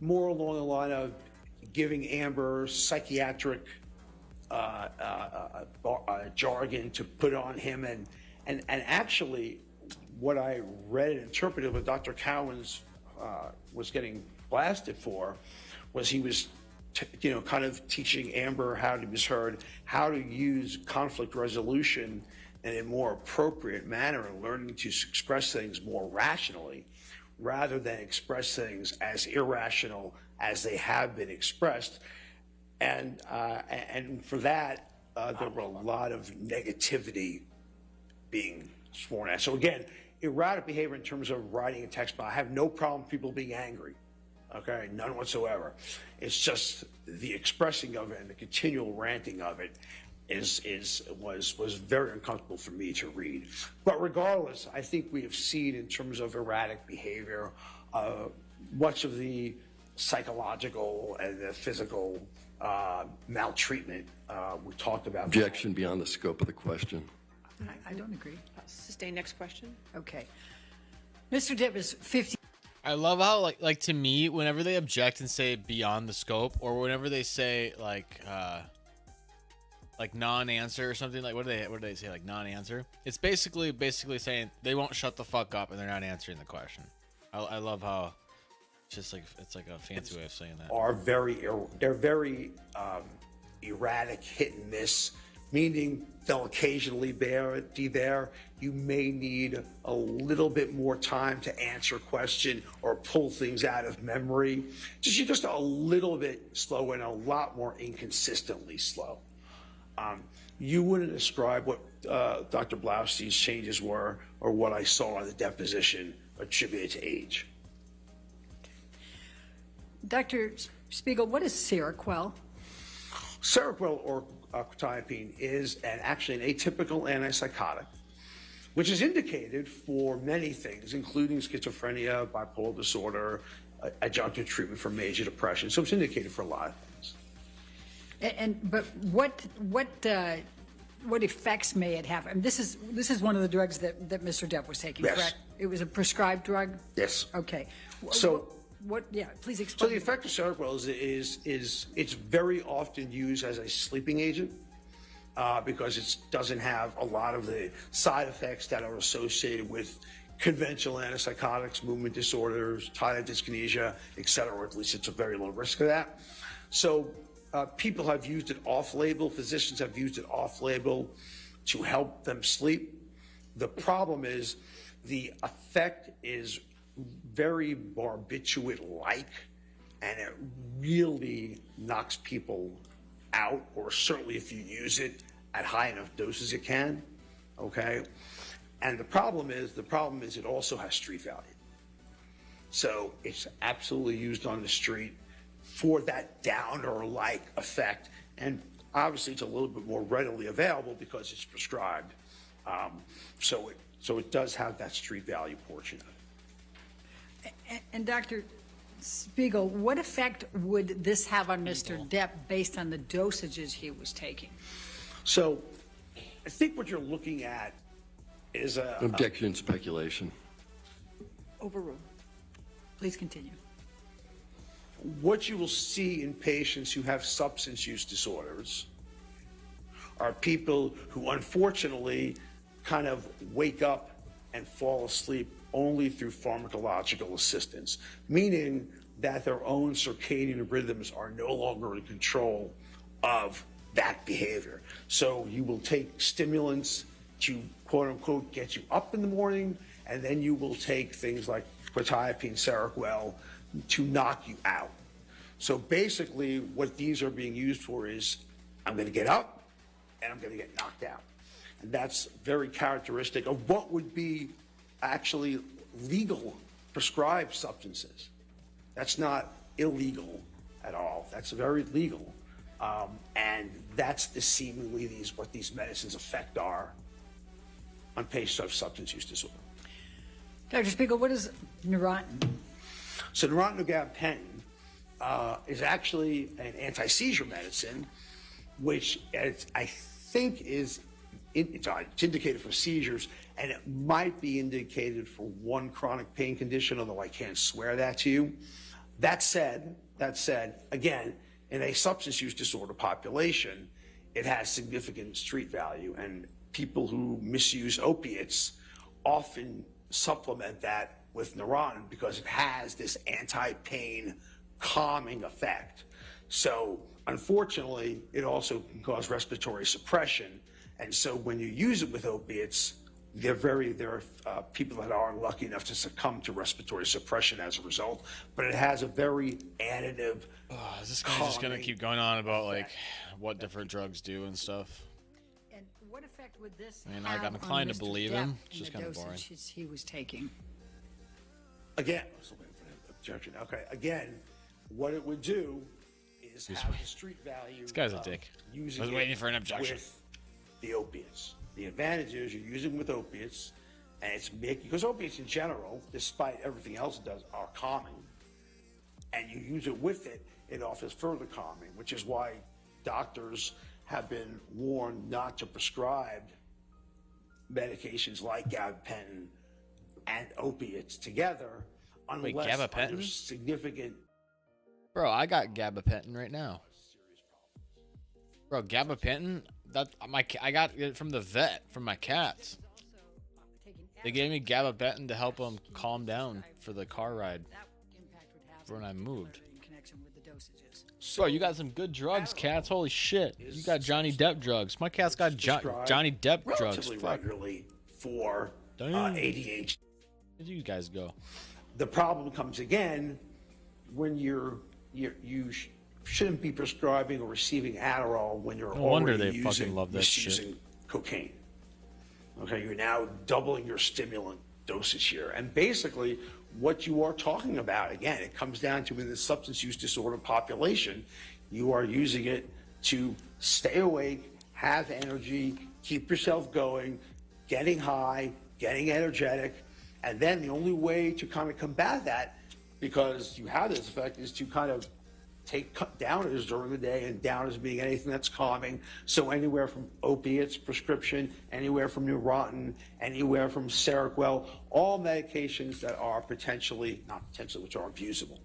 more along the line of giving Amber psychiatric jargon to put on him, and actually what I read and interpreted what Dr. Cowan's was getting blasted for was he was kind of teaching Amber how to be heard, how to use conflict resolution in a more appropriate manner, and learning to express things more rationally rather than express things as irrational as they have been expressed. And for that, there were a lot of negativity being sworn at. So again, erratic behavior in terms of writing a text, but I have no problem with people being angry. Okay, none whatsoever. It's just the expressing of it and the continual ranting of it was very uncomfortable for me to read. But regardless, I think we have seen in terms of erratic behavior, much of the psychological and the physical maltreatment we talked about. Objection beyond the scope of the question. I don't agree. Sustain next question. Okay. Mr. Depp is 50. I love how like to me, whenever they object and say beyond the scope, or whenever they say like non-answer or something, like what do they say, like non-answer? It's basically saying they won't shut the fuck up and they're not answering the question. I love how it's just like it's like a fancy way of saying that. They're very erratic, hit and miss, meaning they'll occasionally be there. You may need a little bit more time to answer a question or pull things out of memory. You're just a little bit slow and a lot more inconsistently slow. You wouldn't describe what Dr. Blaustein's changes were or what I saw in the deposition attributed to age. Dr. Spiegel, what is Seroquel? Seroquel or quetiapine is actually an atypical antipsychotic, which is indicated for many things, including schizophrenia, bipolar disorder, adjunctive treatment for major depression. So it's indicated for a lot of things. But what effects may it have? I mean, this is one of the drugs that Mr. Depp was taking, Yes. correct? It was a prescribed drug? Yes. Okay. So- Yeah, please So explain. the effect of Seroquel is it's very often used as a sleeping agent because it doesn't have a lot of the side effects that are associated with conventional antipsychotics, movement disorders, tardive dyskinesia, et cetera, or at least it's a very low risk of that. So people have used it off-label, physicians have used it off-label to help them sleep. The problem is the effect is very barbiturate-like, and it really knocks people out, or certainly if you use it at high enough doses it can, okay? And the problem is it also has street value. So it's absolutely used on the street for that downer-like effect, and obviously it's a little bit more readily available because it's prescribed. So it does have that street value portion of it. And Dr. Spiegel, what effect would this have on Mr. Depp based on the dosages he was taking? So I think what you're looking at is Objection, speculation. Overruled. Please continue. what you will see in patients who have substance use disorders are people who unfortunately kind of wake up and fall asleep only through pharmacological assistance, meaning that their own circadian rhythms are no longer in control of that behavior. So you will take stimulants to, quote unquote, get you up in the morning, and then you will take things like quetiapine, Seroquel to knock you out. So basically what these are being used for is, I'm going to get up and I'm going to get knocked out. And that's very characteristic of what would be actually legal prescribed substances. That's not illegal at all. That's very legal. And that's the seemingly what these medicines effect are on patients who have substance use disorder. Dr. Spiegel, what is Neurontin? So Neurontin gabapentin is actually an anti-seizure medicine, which I think it's indicated for seizures, and it might be indicated for one chronic pain condition, although I can't swear that to you. That said, again, in a substance use disorder population, it has significant street value, and people who misuse opiates often supplement that with Neurontin because it has this anti-pain calming effect. So unfortunately, it also can cause respiratory suppression. And so when you use it with opiates, there are people that are lucky enough to succumb to respiratory suppression as a result. But it has a very additive. Is this guy just gonna keep going on about like what different drugs do and stuff? And what effect would this I mean, have I'm inclined on to Mr. believe Depp him. and It's just the kind of boring. dosage he was taking? Again, objection. Okay, again, what it would do is have the street value. This guy's a dick. I was waiting for an objection. With the opiates. The advantage is you're using with opiates, and it's because opiates in general, despite everything else it does, are calming. And you use it with it, it offers further calming, which is why doctors have been warned not to prescribe medications like gabapentin and opiates together unless gabapentin? there's significant. Bro, I got gabapentin right now. Bro, gabapentin, I got it from the vet from my cats. They gave me gabapentin to help them calm down for the car ride for when I moved. Bro, you got some good drugs, cats. Holy shit. You got Johnny Depp drugs. My cat's got Johnny Depp drugs. Relatively regularly for ADHD. Where'd you guys go? The problem comes again when you shouldn't be prescribing or receiving Adderall when you're No wonder already they fucking love that shit. misusing cocaine. Okay, you're now doubling your stimulant dosage here. And basically, what you are talking about, again, it comes down to in the substance use disorder population, you are using it to stay awake, have energy, keep yourself going, getting high, getting energetic. And then the only way to kind of combat that, because you have this effect, is to kind of take downers during the day, and downers being anything that's calming. So anywhere from opiates, prescription, anywhere from Neurontin, anywhere from Seroquel, all medications that are which are abusable.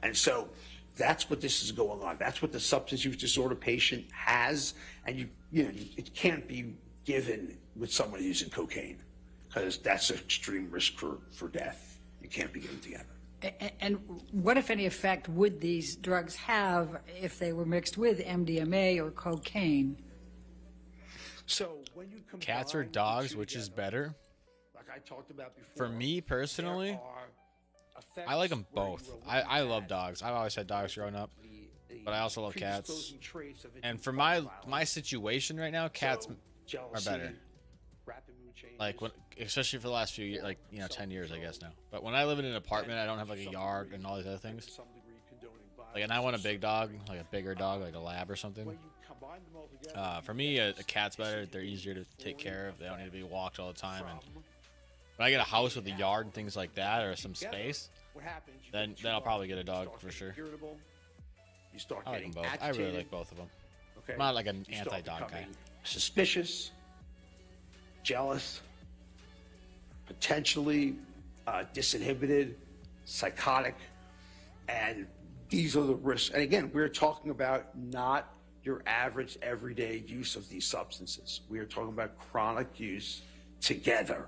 And so that's what this is going on. That's what the substance use disorder patient has. And it can't be given with someone using cocaine, because that's an extreme risk for death. You can't be given together. And what, if any, effect would these drugs have if they were mixed with MDMA or cocaine? So when you combine Cats or the dogs, two which is together, better? like I talked about before, For me personally, I like them both. I love dogs. I've always had dogs growing up, but I also love cats. And for my situation right now, cats are better. Like especially for the last few years, 10 years, I guess now. But when I live in an apartment, I don't have like a yard and all these other things. Like, and I want a big dog, like a bigger dog, like a lab or something. For me, a cat's better. They're easier to take care of. They don't need to be walked all the time. And when I get a house with a yard and things like that, or some space, then I'll probably get a dog for sure. I like them both. I really like both of them. I'm not like an anti-dog guy. Suspicious, jealous, potentially disinhibited, psychotic, and these are the risks. And again, we're talking about not your average everyday use of these substances. We are talking about chronic use together.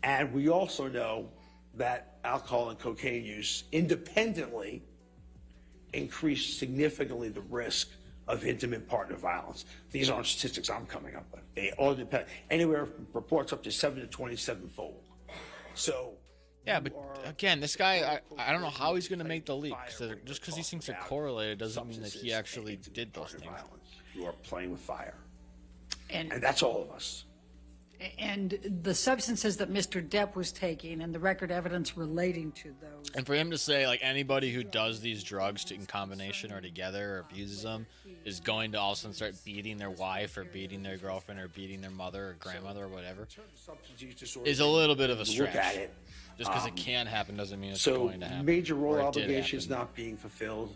And we also know that alcohol and cocaine use independently increase significantly the risk of intimate partner violence. These aren't statistics I'm coming up with. They all depend, anywhere from reports up to 7 to 27-fold. So, Yeah, but again, this guy, I don't know how he's going to make the leap. Just because these things are correlated doesn't mean that he actually did those things. You are playing with fire. And that's all of us. And the substances that Mr. Depp was taking and the record evidence relating to those. And for him to say, like, anybody who does these drugs in combination or together or abuses them is going to all of a sudden start beating their wife or beating their girlfriend or beating their mother or grandmother or whatever is a little bit of a stretch. Look at it. Just because it can happen doesn't mean it's So going to happen. major role or it did obligations happen. not being fulfilled.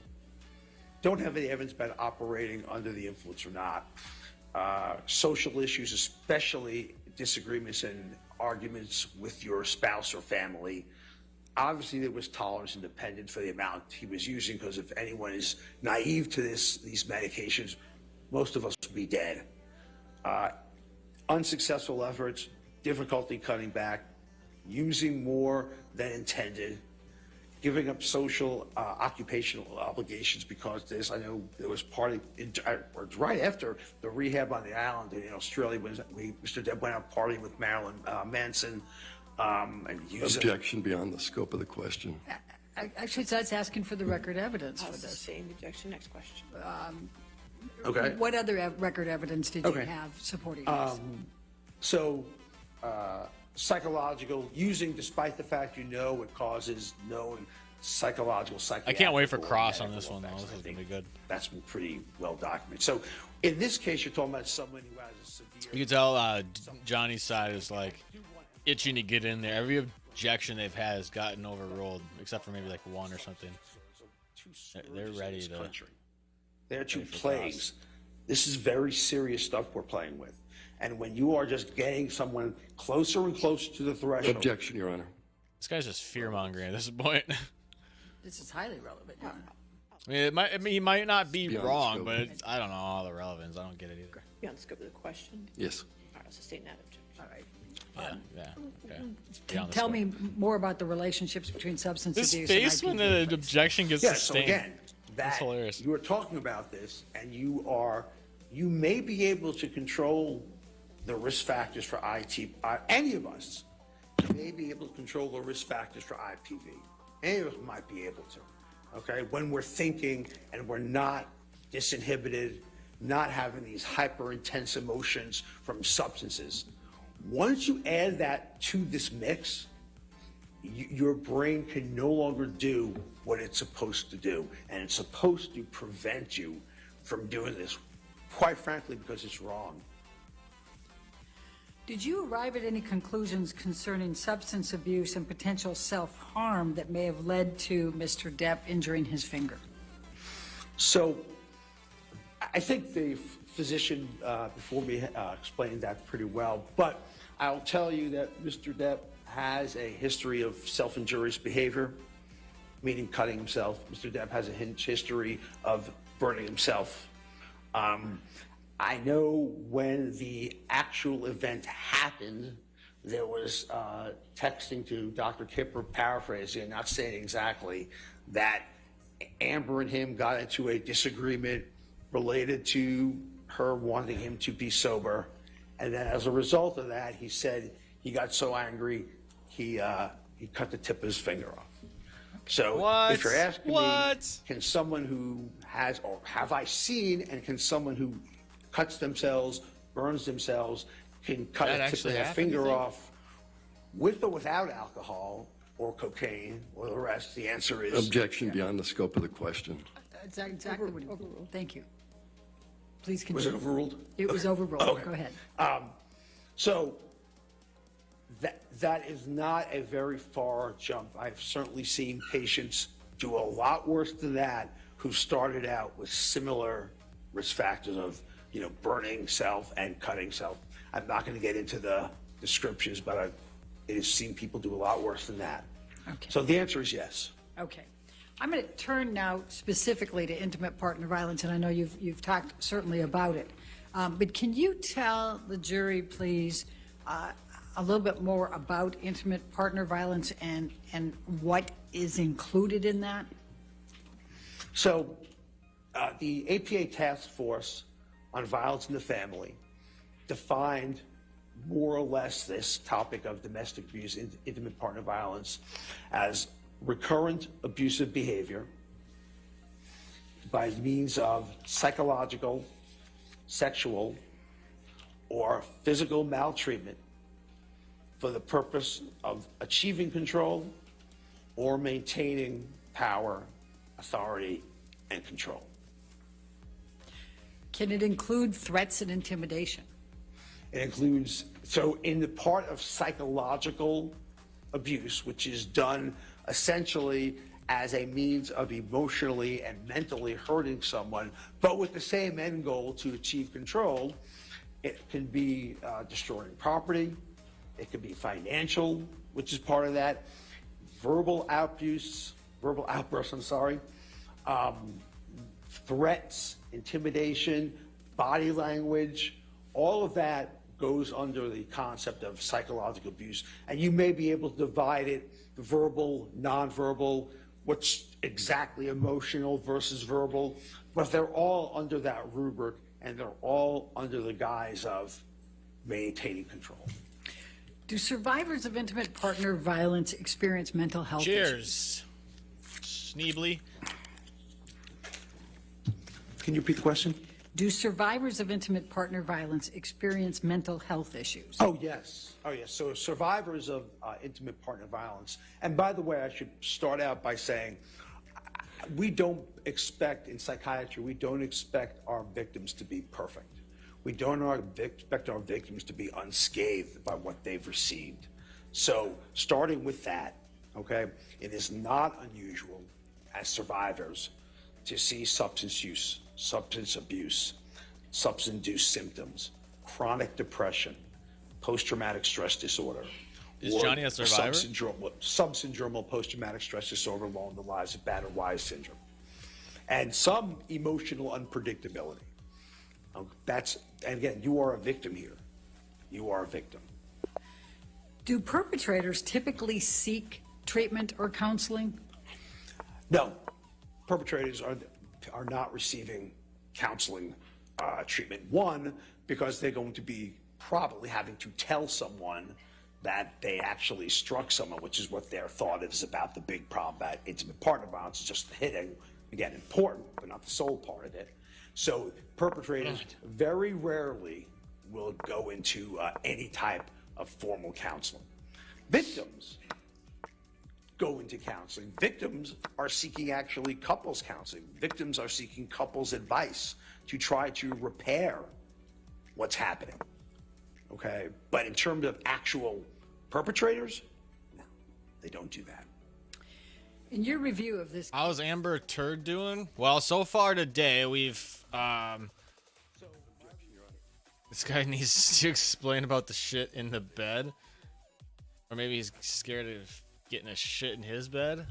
Don't have any evidence about operating under the influence or not. Social issues, especially disagreements and arguments with your spouse or family. Obviously, there was tolerance and dependence for the amount he was using, because if anyone is naive to these medications, most of us would be dead. Unsuccessful efforts, difficulty cutting back, using more than intended, giving up social, occupational obligations because this. I know there was right after the rehab on the island in Australia when Mr. Depp went out partying with Marilyn Manson. And Objection beyond the scope of the question. Actually, that's asking for the record evidence for this. Same objection. Next question. Okay. What other record evidence did you have supporting this? Psychological, using despite the fact it causes known psychological, I can't wait for Cross on this one, though. This is going to be good. That's been pretty well documented. So in this case, you're talking about someone who has a severe... You can tell Johnny's side is, like, itching to get in there. Every objection they've had has gotten overruled, except for maybe, like, one or something. They're ready to... They're two plagues. This is very serious stuff we're playing with. And when you are just getting someone closer and closer to the threshold... Objection, Your Honor. This guy's just fear-mongering at this point. This is highly relevant. Yeah. I mean, he might not be wrong, but I don't know all the relevance. I don't get it either. Beyond the scope of the question. Yes. All right, sustain that objection. All right. Yeah. Okay. Tell me more about the relationships between substance This abuse face and when IPV, the objection gets Yeah, sustained. so again, That's hilarious. you are talking about this, and you may be able to control the risk factors for any of us may be able to control the risk factors for IPV. Any of us might be able to, okay? When we're thinking and we're not disinhibited, not having these hyper-intense emotions from substances. Once you add that to this mix, your brain can no longer do what it's supposed to do, and it's supposed to prevent you from doing this, quite frankly, because it's wrong. Did you arrive at any conclusions concerning substance abuse and potential self-harm that may have led to Mr. Depp injuring his finger? So I think the physician before me explained that pretty well, but I'll tell you that Mr. Depp has a history of self-injurious behavior, meaning cutting himself. Mr. Depp has a history of burning himself. I know when the actual event happened, there was texting to Dr. Kipper, paraphrasing, not saying exactly, that Amber and him got into a disagreement related to her wanting him to be sober. And then as a result of that, he said he got so angry, he cut the tip of his finger off. So if you're asking me, can someone who has, or have I seen, and can someone who cuts themselves, burns themselves, can cut a tip of their finger off with or without alcohol or cocaine or the rest? The answer is... Objection beyond the scope of the question. That's exactly what overruled. Thank you. Please continue. Was it overruled? It was overruled. Okay. Go ahead. So that is not a very far jump. I've certainly seen patients do a lot worse than that who started out with similar risk factors of, burning self and cutting self. I'm not going to get into the descriptions, but I've seen people do a lot worse than that. Okay. So the answer is yes. Okay. I'm going to turn now specifically to intimate partner violence, and I know you've talked certainly about it. But can you tell the jury, please, a little bit more about intimate partner violence and what is included in that? So the APA Task Force on Violence in the Family defined more or less this topic of domestic abuse, intimate partner violence, as recurrent abusive behavior by means of psychological, sexual, or physical maltreatment for the purpose of achieving control or maintaining power, authority, and control. Can it include threats and intimidation? It includes, so in the part of psychological abuse, which is done essentially as a means of emotionally and mentally hurting someone, but with the same end goal to achieve control, it can be destroying property, it can be financial, which is part of that, verbal outbursts, threats, intimidation, body language, all of that goes under the concept of psychological abuse. And you may be able to divide it, verbal, nonverbal, what's exactly emotional versus verbal, but they're all under that rubric, and they're all under the guise of maintaining control. Do survivors of intimate partner violence experience mental health issues? Cheers. Schneebly. Can you repeat the question? Do survivors of intimate partner violence experience mental health issues? Oh, yes. Oh, yes. So survivors of intimate partner violence, and by the way, I should start out by saying we don't expect, in psychiatry, we don't expect our victims to be perfect. We don't expect our victims to be unscathed by what they've received. So starting with that, okay, it is not unusual as survivors to see substance use, substance abuse, substance-induced symptoms, chronic depression, post-traumatic stress disorder. Is Johnny a survivor? Subsyndromal post-traumatic stress disorder along the lines of battered wife syndrome. And some emotional unpredictability. And again, you are a victim here. You are a victim. Do perpetrators typically seek treatment or counseling? No. Perpetrators are not receiving counseling treatment. One, because they're going to be probably having to tell someone that they actually struck someone, which is what their thought is about the big problem about intimate partner violence, is just hitting, again, important, but not the sole part of it. So perpetrators very rarely will go into any type of formal counseling. Victims go into counseling. Victims are seeking actually couples counseling. Victims are seeking couples advice to try to repair what's happening. Okay? But in terms of actual perpetrators, no, they don't do that. In your review of this, How's Amber Turd doing? Well, so far today, we've, this guy needs to explain about the shit in the bed. Or maybe he's scared of getting a shit in his bed.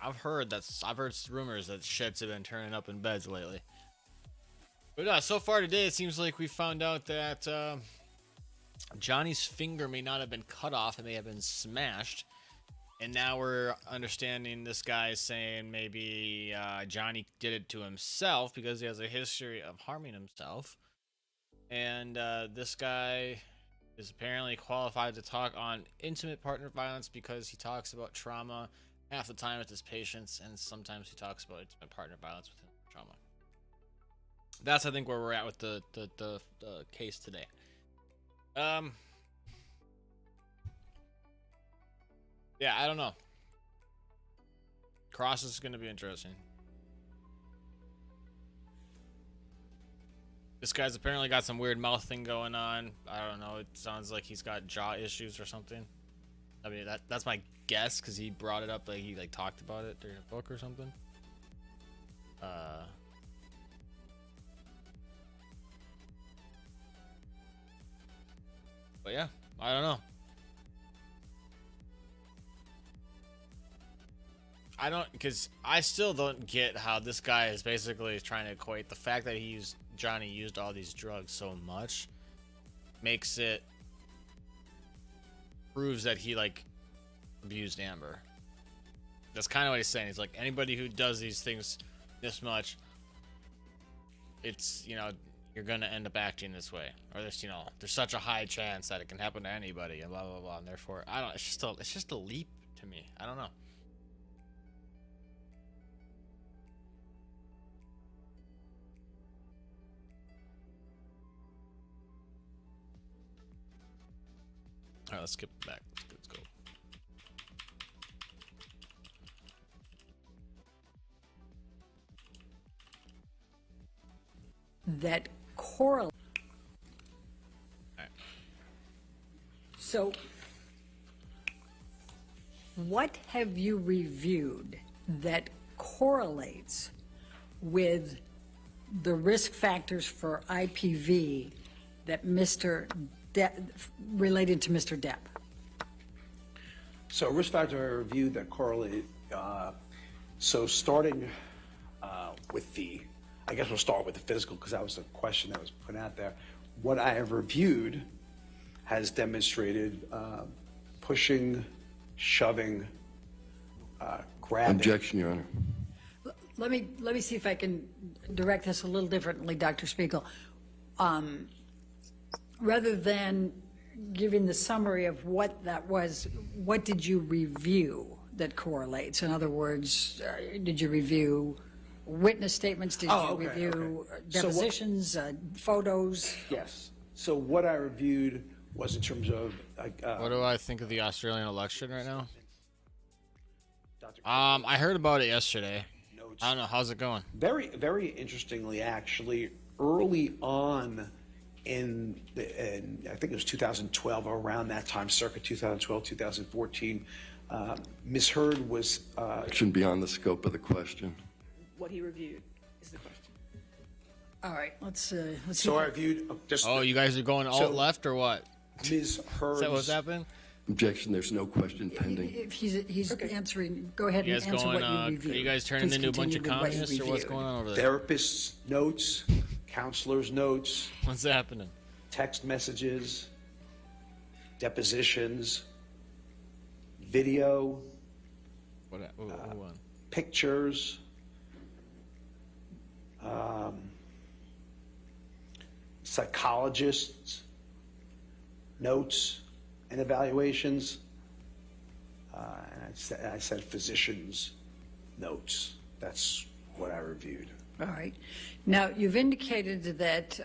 I've heard rumors that shits have been turning up in beds lately. But so far today, it seems like we found out that Johnny's finger may not have been cut off, it may have been smashed. And now we're understanding this guy is saying maybe Johnny did it to himself because he has a history of harming himself. And this guy is apparently qualified to talk on intimate partner violence because he talks about trauma half the time with his patients, and sometimes he talks about intimate partner violence with trauma. That's, I think, where we're at with the case today. Yeah, I don't know. Cross is going to be interesting. This guy's apparently got some weird mouth thing going on. I don't know. It sounds like he's got jaw issues or something. I mean, that's my guess because he brought it up. Like he talked about it during a book or something. But yeah, I don't know. Because I still don't get how this guy is basically trying to equate the fact that Johnny used all these drugs so much makes it proves that he like abused Amber. That's kind of what he's saying. He's like, anybody who does these things this much, it's, you know, you're gonna end up acting this way, or there's, you know, there's such a high chance that it can happen to anybody, and blah blah blah. And therefore, I don't. It's just a leap to me. I don't know. All right, let's skip back. Let's go. That correlate. Alright. So, what have you reviewed that correlates with the risk factors for IPV that related to Mr. Depp? So risk factor I reviewed that correlated, so starting with the, I guess we'll start with the physical because that was the question that was put out there. What I have reviewed has demonstrated pushing, shoving, grabbing. Objection, Your Honor. Let me see if I can direct this a little differently, Dr. Spiegel. Rather than giving the summary of what that was, what did you review that correlates? In other words, did you review witness statements? Did you review depositions, photos? Yes. So what I reviewed was in terms of What do I think of the Australian election right now? I heard about it yesterday. I don't know. How's it going? very, very interestingly, actually, early on in I think it was 2012, or around that time, circa 2012, 2014, Ms. Heard was... Action beyond the scope of the question. What he reviewed is the question. All right, let's see. So I reviewed... Oh, you guys are going alt left or what? Ms. Heard's... Is that what's happening? Objection, there's no question pending. If he's answering, go ahead You and guys answer going, what you reviewed. are you guys turning Please into a bunch of continue with what you communists or what's reviewed. going on over there? Therapists' notes, counselors' notes, What's happening? text messages, depositions, video, What? pictures, psychologists' notes and evaluations, and I said physicians' notes. That's what I reviewed. All right. Now, you've indicated that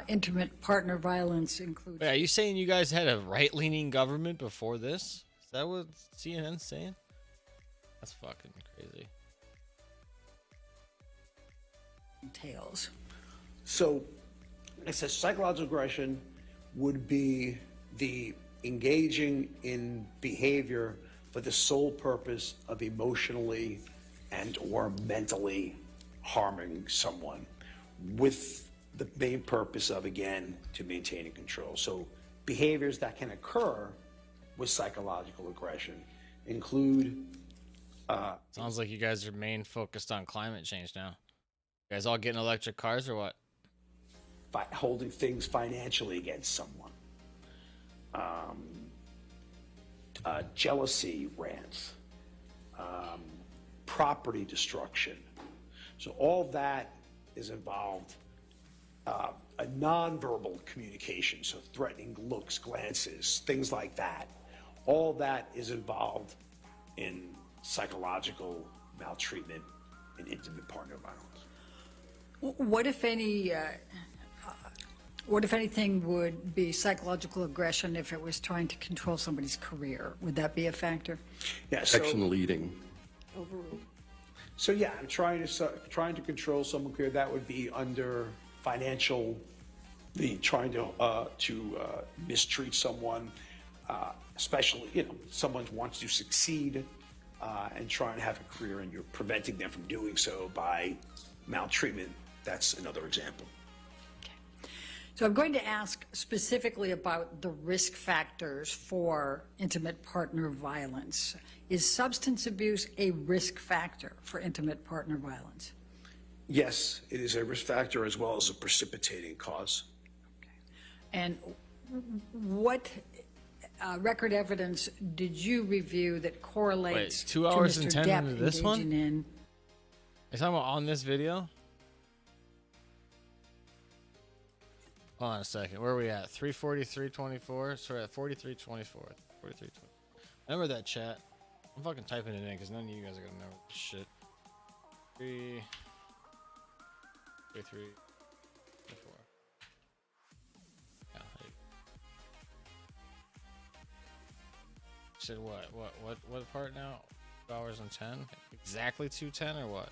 intimate partner violence includes... Wait, are you saying you guys had a right-leaning government before this? Is that what CNN's saying? That's fucking crazy. Entails. So, it says psychological aggression would be the engaging in behavior for the sole purpose of emotionally and or mentally harming someone, with the main purpose of, again, to maintaining control. So behaviors that can occur with psychological aggression include... Sounds like you guys are main focused on climate change now. You guys all getting electric cars or what? holding things financially against someone, jealousy rants, property destruction. So all that is involved, a nonverbal communication, so threatening looks, glances, things like that. All that is involved in psychological maltreatment and intimate partner violence. What if anything would be psychological aggression if it was trying to control somebody's career? Would that be a factor? Yeah, Action leading. Overruled. So yeah, I'm trying to control someone's career. That would be under financial, trying to mistreat someone, especially someone wants to succeed and try and have a career, and you're preventing them from doing so by maltreatment. That's another example. So I'm going to ask specifically about the risk factors for intimate partner violence. Is substance abuse a risk factor for intimate partner violence? Yes, it is a risk factor as well as a precipitating cause. And what record evidence did you review that correlates Wait, 2 hours to and Mr. 10 Depp into this one? engaging in? Are you talking about on this video? Hold on a second. Where are we at? 343.24. So we're at 43.24. 43.24. Remember that chat? I'm fucking typing it in because none of you guys are gonna know this shit. 3, 3, 3, 4. Yeah, hey. Said what? What part now? 2 hours and 10? Exactly 2:10 or what?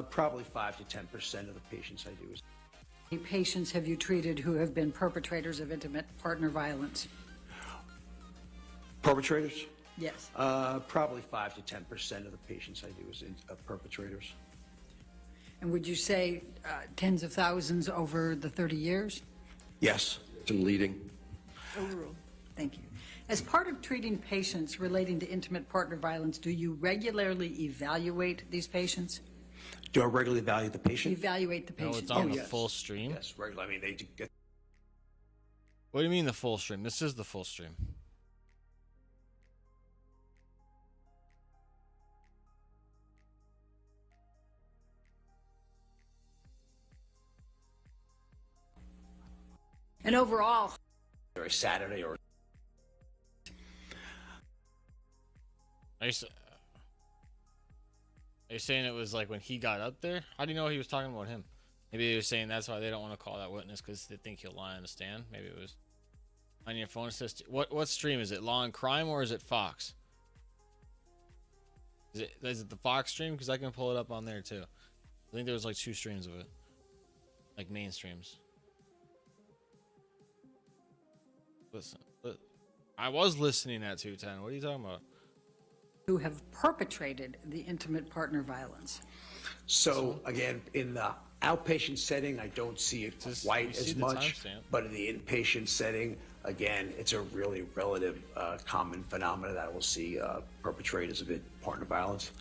Probably 5 to 10% of the patients I do is. How many patients have you treated who have been perpetrators of intimate partner violence? Perpetrators? Yes. Probably 5 to 10% of the patients I do is perpetrators. And would you say tens of thousands over the 30 years? Yes. And leading. Overruled. Thank you. As part of treating patients relating to intimate partner violence, do you regularly evaluate these patients? Do I regularly evaluate the patient? Evaluate the No, patient. it's on the yes. full stream. Yes, regularly. I mean, they get. What do you mean the full stream? This is the full stream. And overall, Or a Saturday or. Are you saying it was like when he got up there? How do you know he was talking about him? Maybe he was saying that's why they don't want to call that witness because they think he'll lie on the stand. Maybe it was on your phone. It says what stream is it? Law and Crime or is it Fox? Is it the Fox stream? Because I can pull it up on there too. I think there was like 2 streams of it, like main streams. Listen, I was listening at 2:10. What are you talking about? who have perpetrated the intimate partner violence. So again, in the outpatient setting, I don't see it quite you see as the much, timestamp. but in the inpatient setting, again, it's a really relative common phenomena that we'll see perpetrators of partner violence,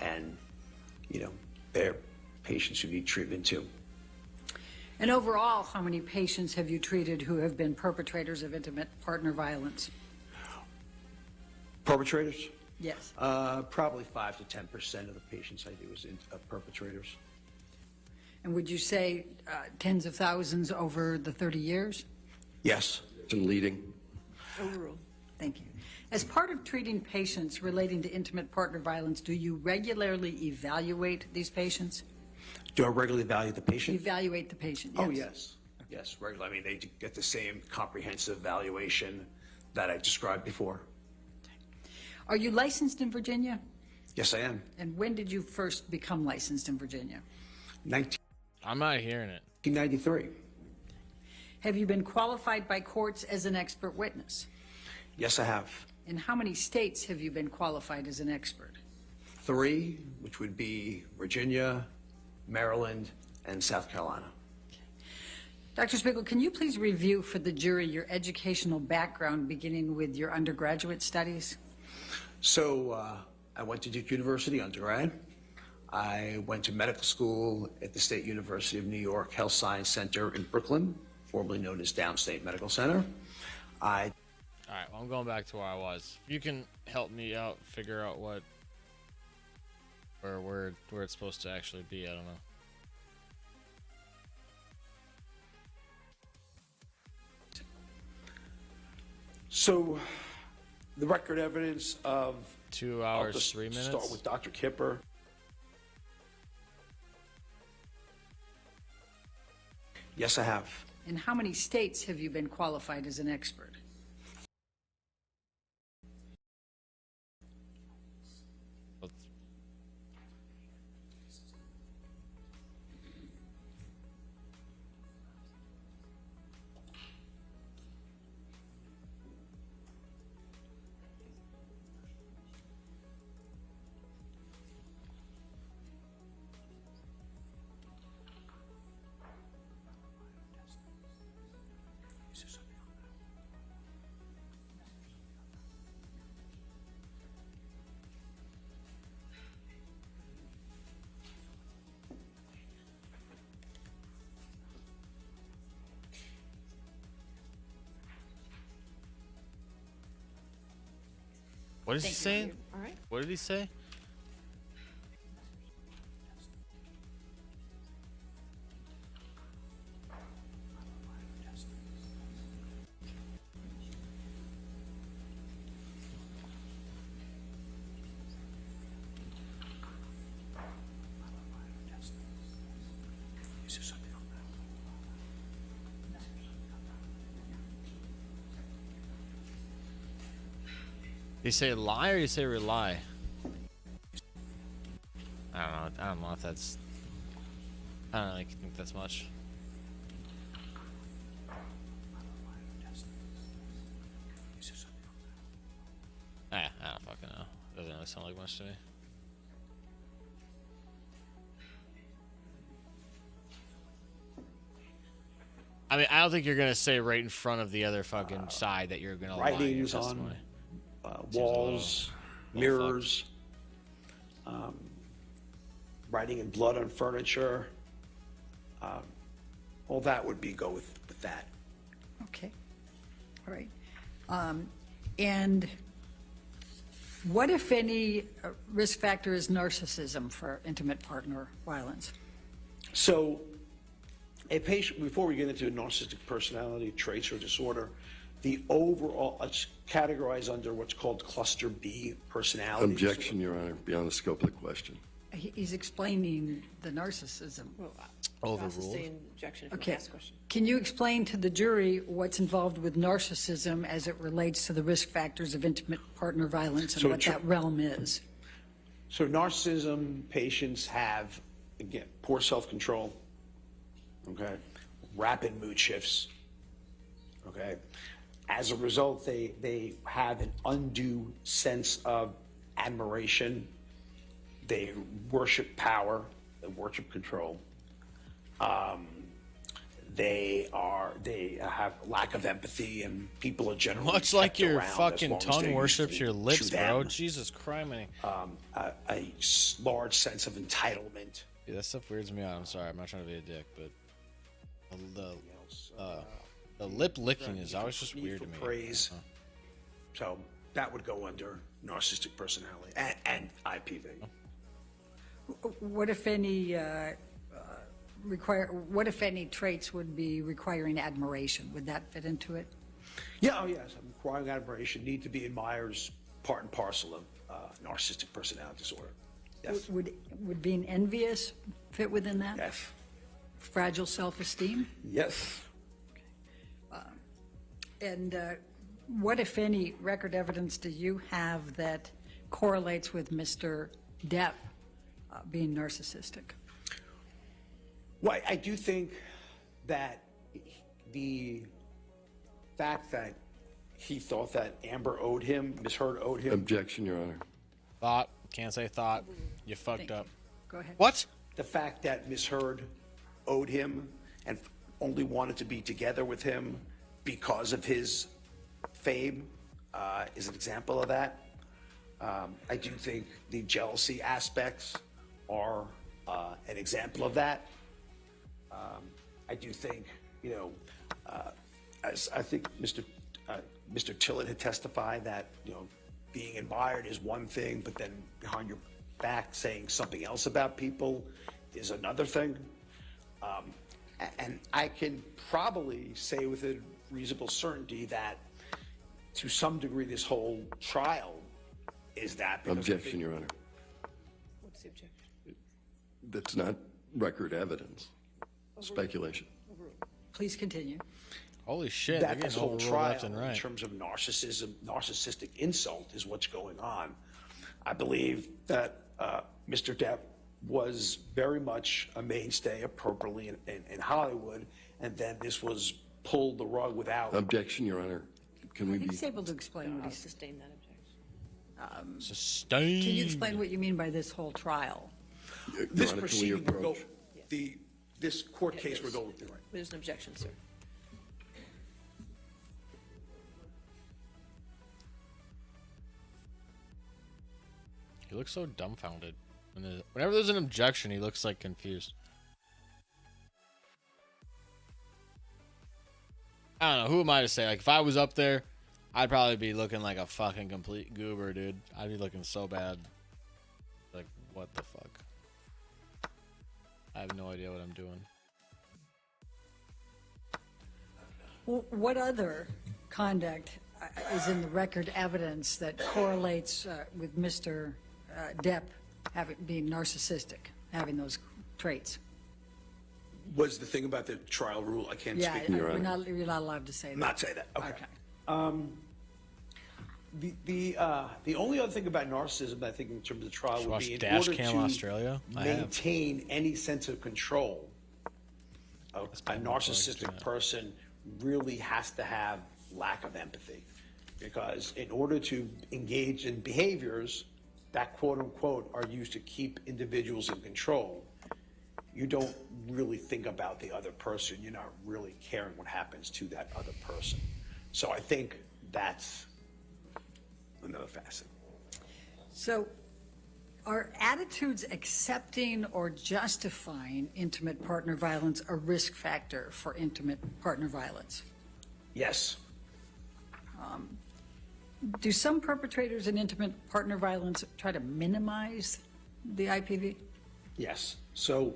and they're patients who need treatment too. And overall, how many patients have you treated who have been perpetrators of intimate partner violence? Perpetrators? Yes. Probably 5 to 10% of the patients I do is perpetrators. And would you say tens of thousands over the 30 years? Yes. And leading. Overruled. Thank you. As part of treating patients relating to intimate partner violence, do you regularly evaluate these patients? Do I regularly evaluate the patient? Evaluate the patient, Oh, yes. Yes, regularly. I mean, they get the same comprehensive evaluation that I described before. Are you licensed in Virginia? Yes, I am. And when did you first become licensed in Virginia? I'm not hearing it. 1993. Have you been qualified by courts as an expert witness? Yes, I have. In how many states have you been qualified as an expert? 3, which would be Virginia, Maryland, and South Carolina. Dr. Spiegel, can you please review for the jury your educational background beginning with your undergraduate studies? So I went to Duke University undergrad. I went to medical school at the State University of New York Health Science Center in Brooklyn, formerly known as Downstate Medical Center. All right, well, I'm going back to where I was. You can help me out, figure out where it's supposed to actually be. I don't know. So, the record evidence of 2 I'll hours, just 3 minutes. Start with Dr. Kipper. Yes, I have. In how many states have you been qualified as an expert? What is he saying? All right. What did he say? Did he say lie or did he say rely? I don't know. I don't know if that's. I don't really think that's much. I don't fucking know. Doesn't really sound like much to me. I mean, I don't think you're gonna say right in front of the other fucking side that you're gonna lie in your Writings on testimony. walls, mirrors, writing in blood on furniture. All that would be go with that. Okay. All right. And what, if any, risk factor is narcissism for intimate partner violence? So a patient, before we get into narcissistic personality traits or disorder, the overall, it's categorized under what's called cluster B personality. Objection, Your Honor, beyond the scope of the question. He's explaining the narcissism. Well, Overruled. I'll sustain objection if you Okay. ask a question. Can you explain to the jury what's involved with narcissism as it relates to the risk factors of intimate partner violence and So what that realm is? So narcissism patients have, again, poor self-control, okay, rapid mood shifts, okay. As a result, they have an undue sense of admiration. They worship power, they worship control. They have lack of empathy, and people are generally Much like kept your around as fucking long as tongue they're worships useful your lips, to bro. them. Jesus Christ, Large sense of entitlement. yeah, that stuff weirds me out. I'm sorry, I'm not trying to be a dick, but the lip licking is always just Need weird for to me. praise. So that would go under narcissistic personality and IPV. What if any what if any traits would be requiring admiration? Would that fit into it? Yeah, oh yes, requiring admiration, need to be admired is part and parcel of narcissistic personality disorder. Yes. Would being envious fit within that? Yes. Fragile self-esteem? Yes. And what, if any, record evidence do you have that correlates with Mr. Depp being narcissistic? Well, I do think that the fact that he thought that Amber owed him, Ms. Heard owed him, Objection, Your Honor. Thought, can't say thought. You fucked up. Go ahead. What? the fact that Ms. Heard owed him and only wanted to be together with him because of his fame is an example of that. I do think the jealousy aspects are an example of that. I do think, as I think Mr. Tillett had testified that, being admired is one thing, but then behind your back saying something else about people is another thing. And I can probably say with a reasonable certainty that to some degree this whole trial is that. Because Objection, Your Honor. What's the objection? That's not record evidence. Speculation. Please continue. Holy shit! that They're this getting whole overruled trial left and in right. terms of narcissistic insult is what's going on. I believe that Mr. Depp was very much a mainstay appropriately in Hollywood, and then this was pulled the rug without. Objection, Your Honor. Can we be? He's able to explain what I'll he's. sustain that objection. Sustained. Can you explain what you mean by this whole trial? Your This Honor, can we proceeding would go, approach? this court case would go. There's an objection, sir. He looks so dumbfounded. Whenever there's an objection, he looks like confused. I don't know. Who am I to say? Like, if I was up there, I'd probably be looking like a fucking complete goober, dude. I'd be looking so bad. Like, what the fuck? I have no idea what I'm doing. What other conduct is in the record evidence that correlates with Mr. Depp being narcissistic, having those traits? Was the thing about the trial rule? I can't Yeah, speak. you're not allowed to say that. Not say that. Okay. Okay. The only other thing about narcissism, I think, in terms of the trial, would Watch be in Dash order Cam to Australia? I have. maintain any sense of control. A narcissistic person really has to have lack of empathy, because in order to engage in behaviors that quote unquote are used to keep individuals in control, you don't really think about the other person. You're not really caring what happens to that other person. So I think that's another facet. So are attitudes accepting or justifying intimate partner violence a risk factor for intimate partner violence? Yes. Do some perpetrators in intimate partner violence try to minimize the IPV? Yes. So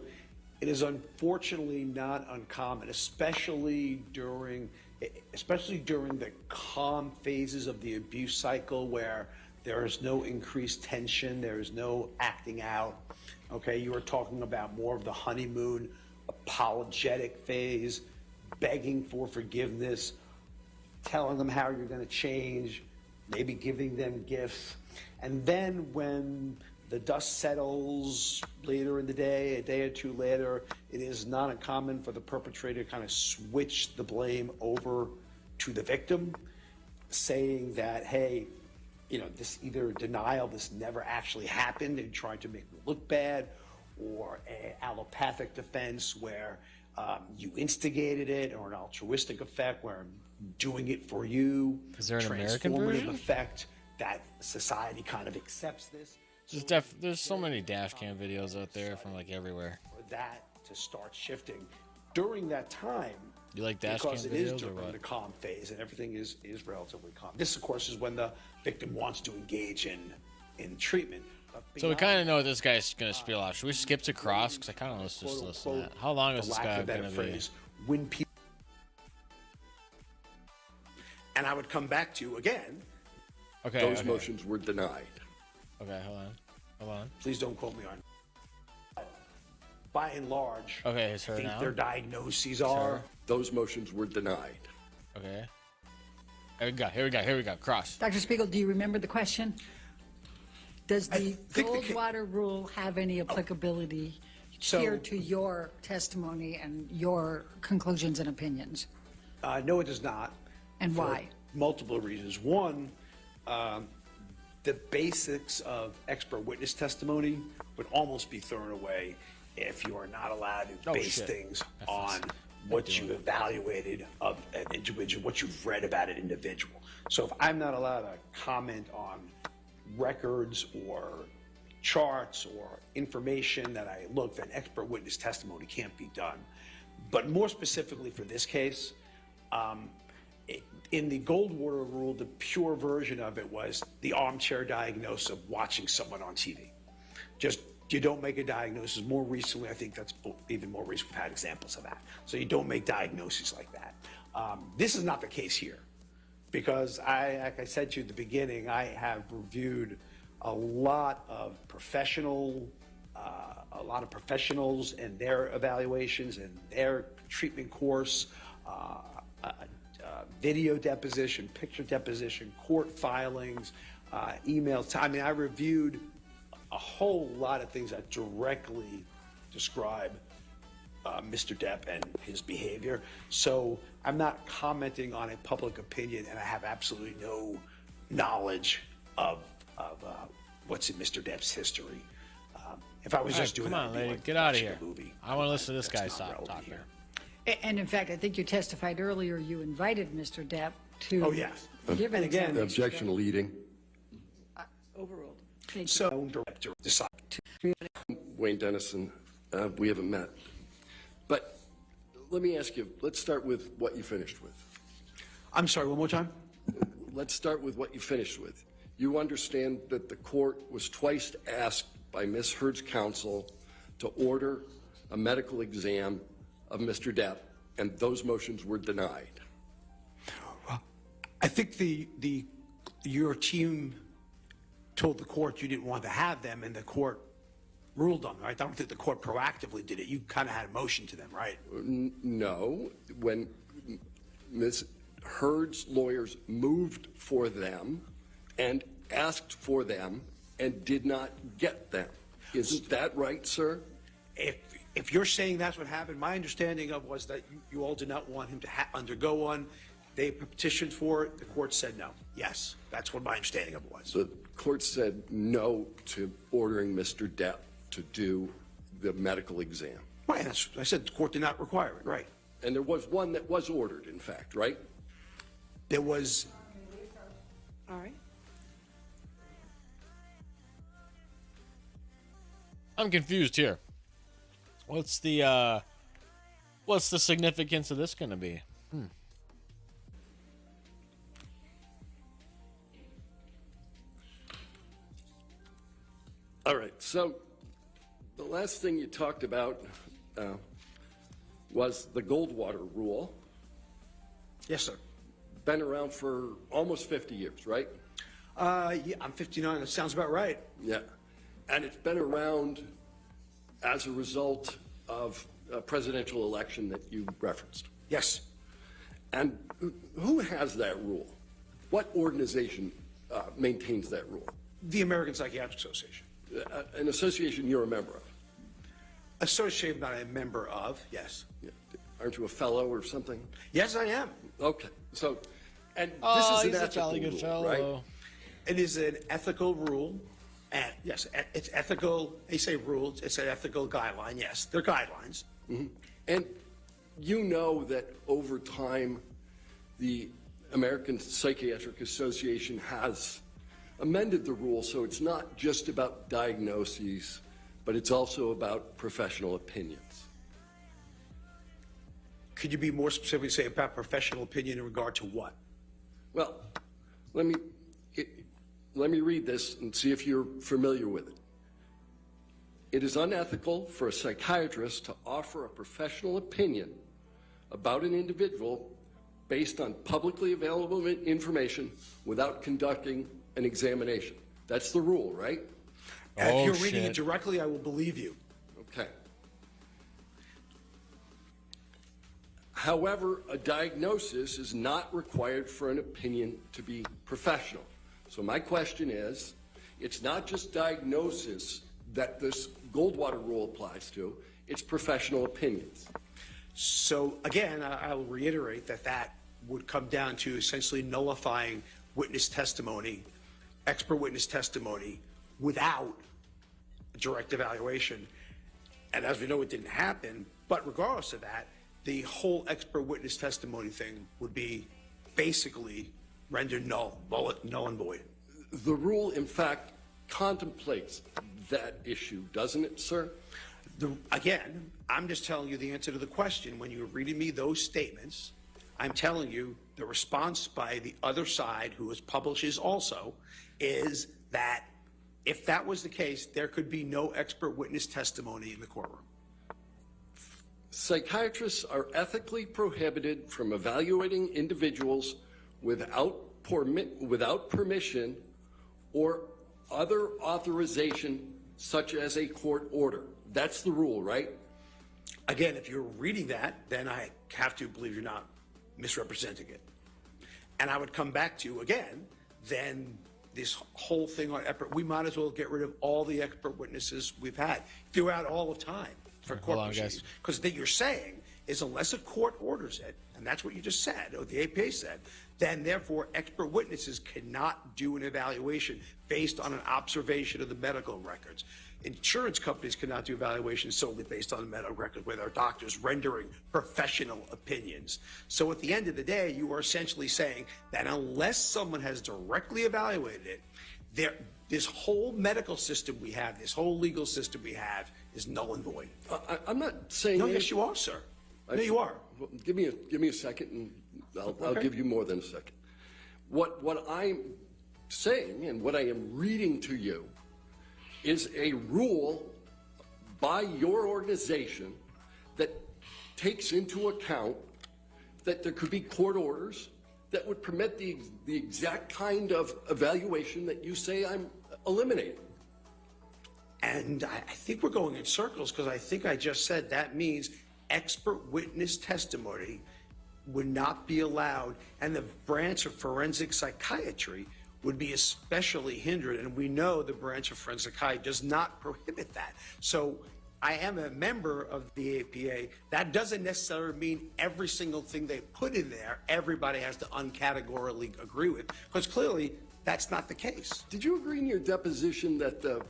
it is unfortunately not uncommon, especially during the calm phases of the abuse cycle, where there is no increased tension, there is no acting out. Okay, you are talking about more of the honeymoon, apologetic phase, begging for forgiveness, telling them how you're going to change, maybe giving them gifts. And then when the dust settles later in the day, a day or two later, it is not uncommon for the perpetrator to kind of switch the blame over to the victim, saying that, hey, you know, this either denial, this never actually happened, and trying to make me look bad, or an allopathic defense where you instigated it, or an altruistic effect where I'm doing it for you. Is there an American transformative version? effect that society kind of accepts this. There's so many dash cam videos out there from like everywhere. For that to start shifting during that time. You like dash cam because it is videos or during what? the calm phase, and everything is relatively calm. This, of course, is when the victim wants to engage in treatment. But So we beyond, kind of know this guy's gonna spiel out. Should we skip to Cross? Because I kind of want to just quote, listen to that. unquote, How long is for this lack guy of a better gonna be? phrase, when people. And I would come back to again. Okay. Those okay. motions were denied. Okay, hold on. Please don't quote me on. By and large, Okay, it's her I think now. their diagnoses are. Those motions were denied. Okay. Here we go. Cross. Dr. Spiegel, do you remember the question? Does I the think the Goldwater rule have any applicability So- here to your testimony and your conclusions and opinions? No, it does not. And for why? Multiple reasons. One, the basics of expert witness testimony would almost be thrown away if you are not allowed to Oh, base shit. things on what you evaluated of an individual, what you've read about an individual. So if I'm not allowed to comment on records or charts or information that I look, then expert witness testimony can't be done. But more specifically for this case, in the Goldwater rule, the pure version of it was the armchair diagnosis of watching someone on TV. Just, you don't make a diagnosis. More recently, I think that's even more recent, we've had examples of that. So you don't make diagnoses like that. This is not the case here, because like I said to you at the beginning, I have reviewed a lot of professionals and their evaluations and their treatment course, video deposition, picture deposition, court filings, emails. I mean, I reviewed a whole lot of things that directly describe Mr. Depp and his behavior. So I'm not commenting on a public opinion, and I have absolutely no knowledge of what's in Mr. Depp's history. If I was just doing come that, on, it'd be lady, like get out of watching here. a movie. I want to listen to this That's guy not relevant talk here. And in fact, I think you testified earlier, you invited Mr. Depp to. Oh, yes. Give an And again, example. Objection leading. Overruled. Thank you. So director decide. Wayne Dennison, we haven't met. But let me ask you, let's start with what you finished with. I'm sorry, one more time. let's start with what you finished with. You understand that the court was twice asked by Ms. Heard's counsel to order a medical exam of Mr. Depp, and those motions were denied. I think your team told the court you didn't want to have them, and the court ruled on them, right? I don't think the court proactively did it. You kind of had a motion to them, right? No. When Ms. Heard's lawyers moved for them and asked for them and did not get them. Isn't that right, sir? If you're saying that's what happened, my understanding of was that you all did not want him to undergo one. They petitioned for it. The court said no. Yes, that's what my understanding of it was. The court said no to ordering Mr. Depp to do the medical exam. Right, I said the court did not require it, right. And there was one that was ordered, in fact, right? There was... All right. I'm confused here. What's the significance of this going to be? All right, so the last thing you talked about was the Goldwater rule. Yes, sir. Been around for almost 50 years, right? Yeah, I'm 59. That sounds about right. Yeah. And it's been around as a result of a presidential election that you referenced. Yes. And who has that rule? What organization maintains that rule? The American Psychiatric Association. An association you're a member of? Association that I'm a member of, yes. Yeah. Aren't you a fellow or something? Yes, I am. Okay. So, and Oh, this is he's an a ethical jolly good rule, fellow. right? It is an ethical rule. And yes, it's ethical. They say rules. It's an ethical guideline. Yes, they're guidelines. Mm-hmm. And you know that over time, the American Psychiatric Association has amended the rule so it's not just about diagnoses, but it's also about professional opinions. Could you be more specifically say about professional opinion in regard to what? Well, let me read this and see if you're familiar with it. It is unethical for a psychiatrist to offer a professional opinion about an individual based on publicly available information without conducting an examination. That's the rule, right? If you're reading it directly, I will believe you. Okay. However, a diagnosis is not required for an opinion to be professional. So my question is, it's not just diagnosis that this Goldwater rule applies to, it's professional opinions. So again, I will reiterate that would come down to essentially nullifying witness testimony, expert witness testimony, without direct evaluation. And as we know, it didn't happen. But regardless of that, the whole expert witness testimony thing would be basically rendered null and void. The rule, in fact, contemplates that issue, doesn't it, sir? Again, I'm just telling you the answer to the question. When you're reading me those statements, I'm telling you the response by the other side, who is publishes also, is that if that was the case, there could be no expert witness testimony in the courtroom. Psychiatrists are ethically prohibited from evaluating individuals without permission or other authorization, such as a court order. That's the rule, right? Again, if you're reading that, then I have to believe you're not misrepresenting it. And I would come back to, again, then this whole thing on expert, we might as well get rid of all the expert witnesses we've had throughout all of time for court proceedings. Because what you're saying is unless a court orders it, and that's what you just said, or the APA said, then therefore expert witnesses cannot do an evaluation based on an observation of the medical records. Insurance companies cannot do evaluations solely based on the medical records where their doctors rendering professional opinions. So at the end of the day, you are essentially saying that unless someone has directly evaluated it, this whole medical system we have, this whole legal system we have, is null and void. I'm not saying... No, yes, you are, sir. No, you are. Well, give me a second, and I'll give you more than a second. What I'm saying and what I am reading to you is a rule by your organization that takes into account that there could be court orders that would permit the exact kind of evaluation that you say I'm eliminating. And I think we're going in circles because I think I just said that means expert witness testimony would not be allowed, and the branch of forensic psychiatry would be especially hindered. And we know the branch of forensic psychiatry does not prohibit that. So I am a member of the APA. That doesn't necessarily mean every single thing they put in there, everybody has to uncategorically agree with, because clearly that's not the case. Did you agree in your deposition that the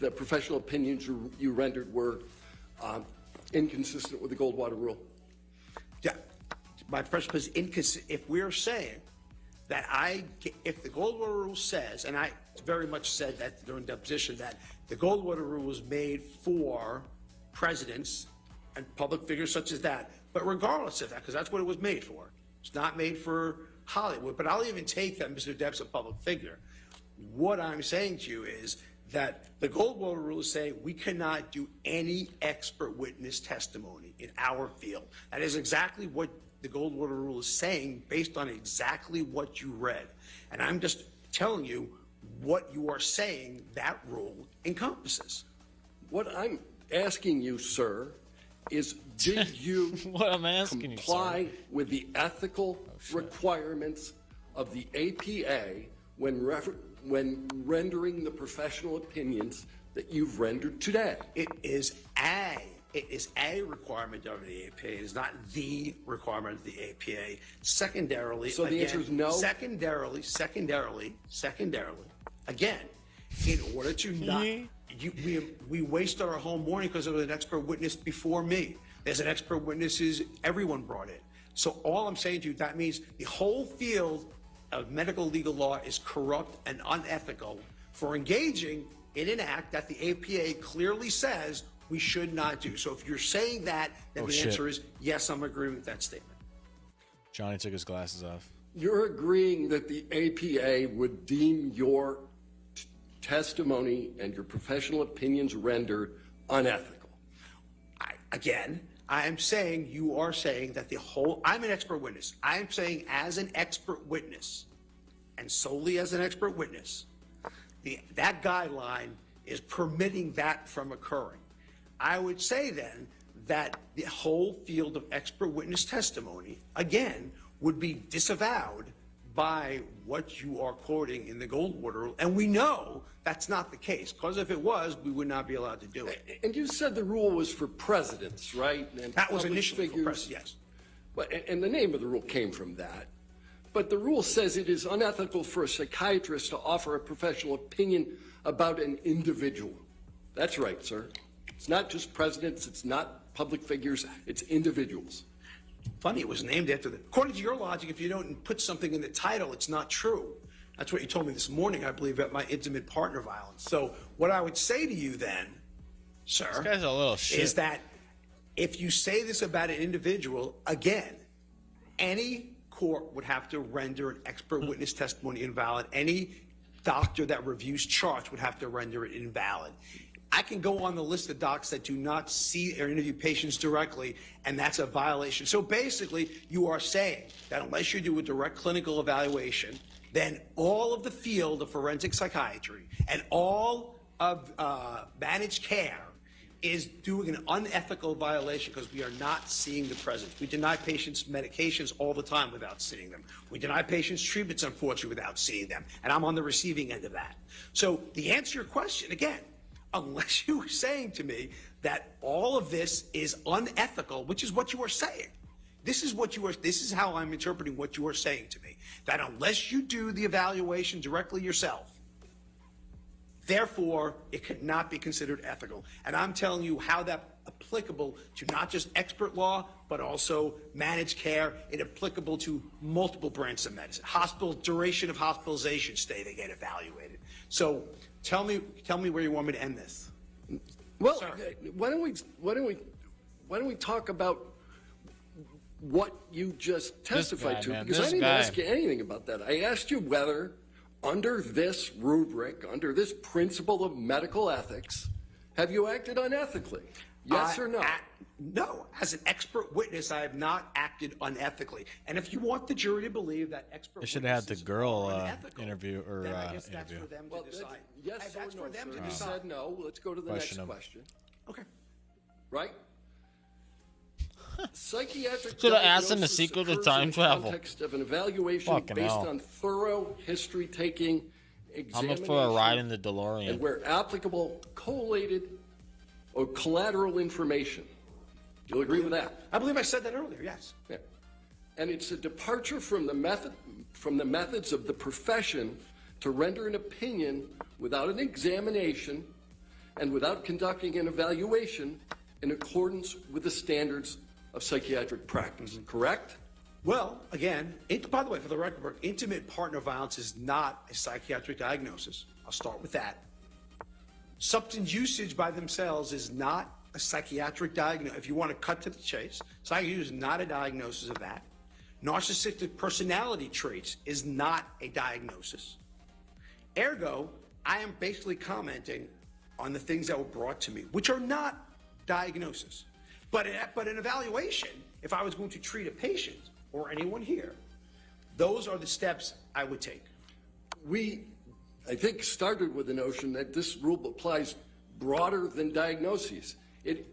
professional opinions you rendered were inconsistent with the Goldwater rule? Yeah, my first was inconsistent. If we're saying that if the Goldwater rule says, and I very much said that during deposition, that the Goldwater rule was made for presidents and public figures such as that, but regardless of that, because that's what it was made for. It's not made for Hollywood, but I'll even take that Mr. Depp's a public figure. What I'm saying to you is that the Goldwater rule is saying we cannot do any expert witness testimony in our field. That is exactly what the Goldwater rule is saying based on exactly what you read. And I'm just telling you what you are saying that rule encompasses. What I'm asking you, sir, is did you What I'm asking comply you, with the ethical requirements of the APA when rendering the professional opinions that you've rendered today? It is a requirement of the APA. It is not the requirement of the APA. Secondarily, so the answer is no? Secondarily, again, in order to not, we wasted our whole morning because there was an expert witness before me. There's an expert witness everyone brought in. So all I'm saying to you, that means the whole field of medical legal law is corrupt and unethical for engaging in an act that the APA clearly says we should not do. So if you're saying that, then the answer is yes, I'm agreeing with that statement. Johnny took his glasses off. You're agreeing that the APA would deem your testimony and your professional opinions rendered unethical? I am saying you are saying that I'm an expert witness. I am saying as an expert witness, and solely as an expert witness, that guideline is permitting that from occurring. I would say then that the whole field of expert witness testimony, again, would be disavowed by what you are quoting in the Goldwater rule. And we know that's not the case, because if it was, we would not be allowed to do it. And you said the rule was for presidents, right? And that was initially for presidents, yes. And the name of the rule came from that. But the rule says it is unethical for a psychiatrist to offer a professional opinion about an individual. That's right, sir. It's not just presidents, it's not public figures, it's individuals. Funny, it was named after according to your logic, if you don't put something in the title, it's not true. That's what you told me this morning, I believe, about my intimate partner violence. So what I would say to you then, sir, this guy's a little shit, is that if you say this about an individual, again, any court would have to render an expert witness testimony invalid. Any doctor that reviews charts would have to render it invalid. I can go on the list of docs that do not see or interview patients directly, and that's a violation. So basically, you are saying that unless you do a direct clinical evaluation, then all of the field of forensic psychiatry and all of managed care is doing an unethical violation because we are not seeing the presence. We deny patients medications all the time without seeing them. We deny patients treatments, unfortunately, without seeing them. And I'm on the receiving end of that. So the answer to your question, again, unless you are saying to me that all of this is unethical, which is what you are saying. This is how I'm interpreting what you are saying to me. That unless you do the evaluation directly yourself, therefore, it cannot be considered ethical. And I'm telling you how that's applicable to not just expert law, but also managed care. It's applicable to multiple branches of medicine. Hospital duration of hospitalization stay, they get evaluated. So tell me where you want me to end this. Well, why don't we talk about what you just testified guy, to, man, because I this didn't guy. ask you anything about that. I asked you whether, under this rubric, under this principle of medical ethics, have you acted unethically? Yes or no? No. As an expert witness, I have not acted unethically. And if you want the jury to believe that expert They should have had the witnesses girl are unethical, interview or then I guess that's interview. for them Well, to decide. yes That's or for no, them sir. to You decide. said no. Let's go to the Question next him. question. Okay. Right? Psychiatric Should've asked him the diagnosis sequel to occurs Time in the Travel. context of an evaluation Fucking based hell. on thorough history-taking I'm examination up for a ride in the and DeLorean. where applicable collated or collateral information. You'll agree with that? I believe I said that earlier, yes. Yeah. And it's a departure from the methods of the profession to render an opinion without an examination and without conducting an evaluation in accordance with the standards of psychiatric practice. Correct? Well, again, by the way, for the record, intimate partner violence is not a psychiatric diagnosis. I'll start with that. Substance usage by themselves is not a psychiatric diagnosis. If you want to cut to the chase, psychiatry is not a diagnosis of that. Narcissistic personality traits is not a diagnosis. Ergo, I am basically commenting on the things that were brought to me, which are not diagnosis. But an evaluation, if I was going to treat a patient or anyone here, those are the steps I would take. We, I think, started with the notion that this rule applies broader than diagnoses. It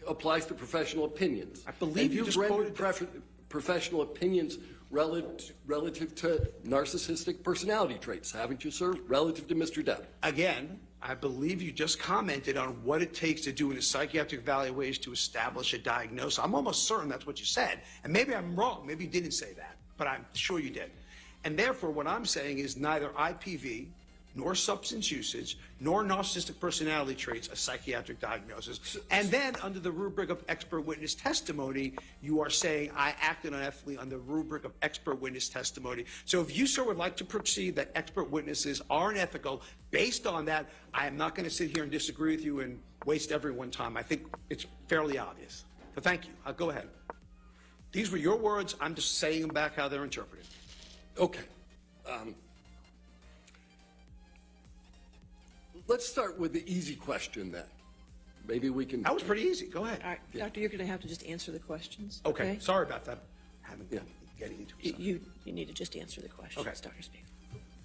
applies to professional opinions. I believe and you you've just rendered quoted professional opinions relative to narcissistic personality traits, haven't you, sir? Relative to Mr. Depp. Again, I believe you just commented on what it takes to do in a psychiatric evaluation to establish a diagnosis. I'm almost certain that's what you said. And maybe I'm wrong. Maybe you didn't say that, but I'm sure you did. And therefore, what I'm saying is neither IPV nor substance usage, nor narcissistic personality traits a psychiatric diagnosis. And then under the rubric of expert witness testimony, you are saying I acted unethically under the rubric of expert witness testimony. So if you, sir, would like to proceed that expert witnesses are unethical, based on that, I am not going to sit here and disagree with you and waste everyone's time. I think it's fairly obvious. So thank you. Go ahead. These were your words. I'm just saying them back how they're interpreted. Okay. Let's start with the easy question then. Maybe we can. That was pretty easy. Go ahead. All right, Doctor, you're going to have to just answer the questions. Okay. Sorry about that. Yeah. Getting into it. You need to just answer the questions, Okay. Dr. Spiegel.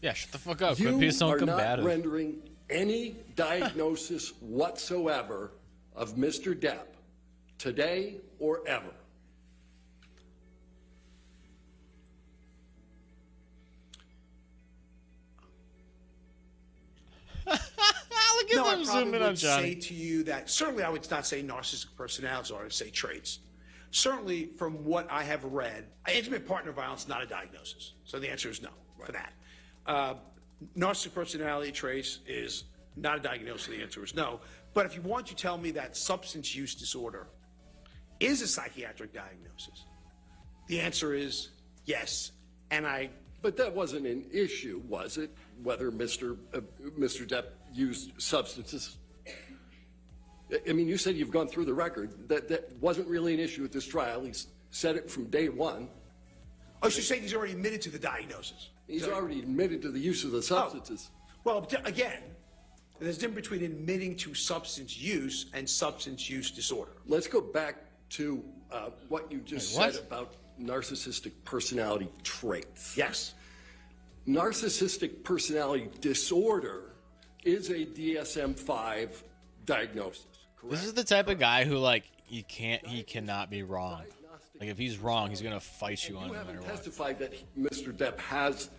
Yeah, shut the fuck up. You Quit being so are combative. not rendering any diagnosis whatsoever of Mr. Depp today or ever. Look at No, I them probably zooming on would say Johnny. to you that certainly I would not say narcissistic personality, or I would say traits. Certainly, from what I have read, intimate partner violence is not a diagnosis. So the answer is no for that. Narcissistic personality traits is not a diagnosis. The answer is no. But if you want to tell me that substance use disorder is a psychiatric diagnosis, the answer is yes. And But that wasn't an issue, was it? Whether Mr. Depp used substances. I mean, you said you've gone through the record. That wasn't really an issue at this trial. He's said it from day one. Oh, so you're saying he's already admitted to the diagnosis? He's already admitted to the use of the substances. Well, again, there's a difference between admitting to substance use and substance use disorder. Let's go back to what you just Wait, what? said about narcissistic personality traits. Yes. Narcissistic personality disorder is a DSM-5 diagnosis, correct? This is the type of guy who, like, he cannot be wrong. Like, if he's wrong, he's gonna fight you on it You no matter haven't what. testified that Mr. Depp has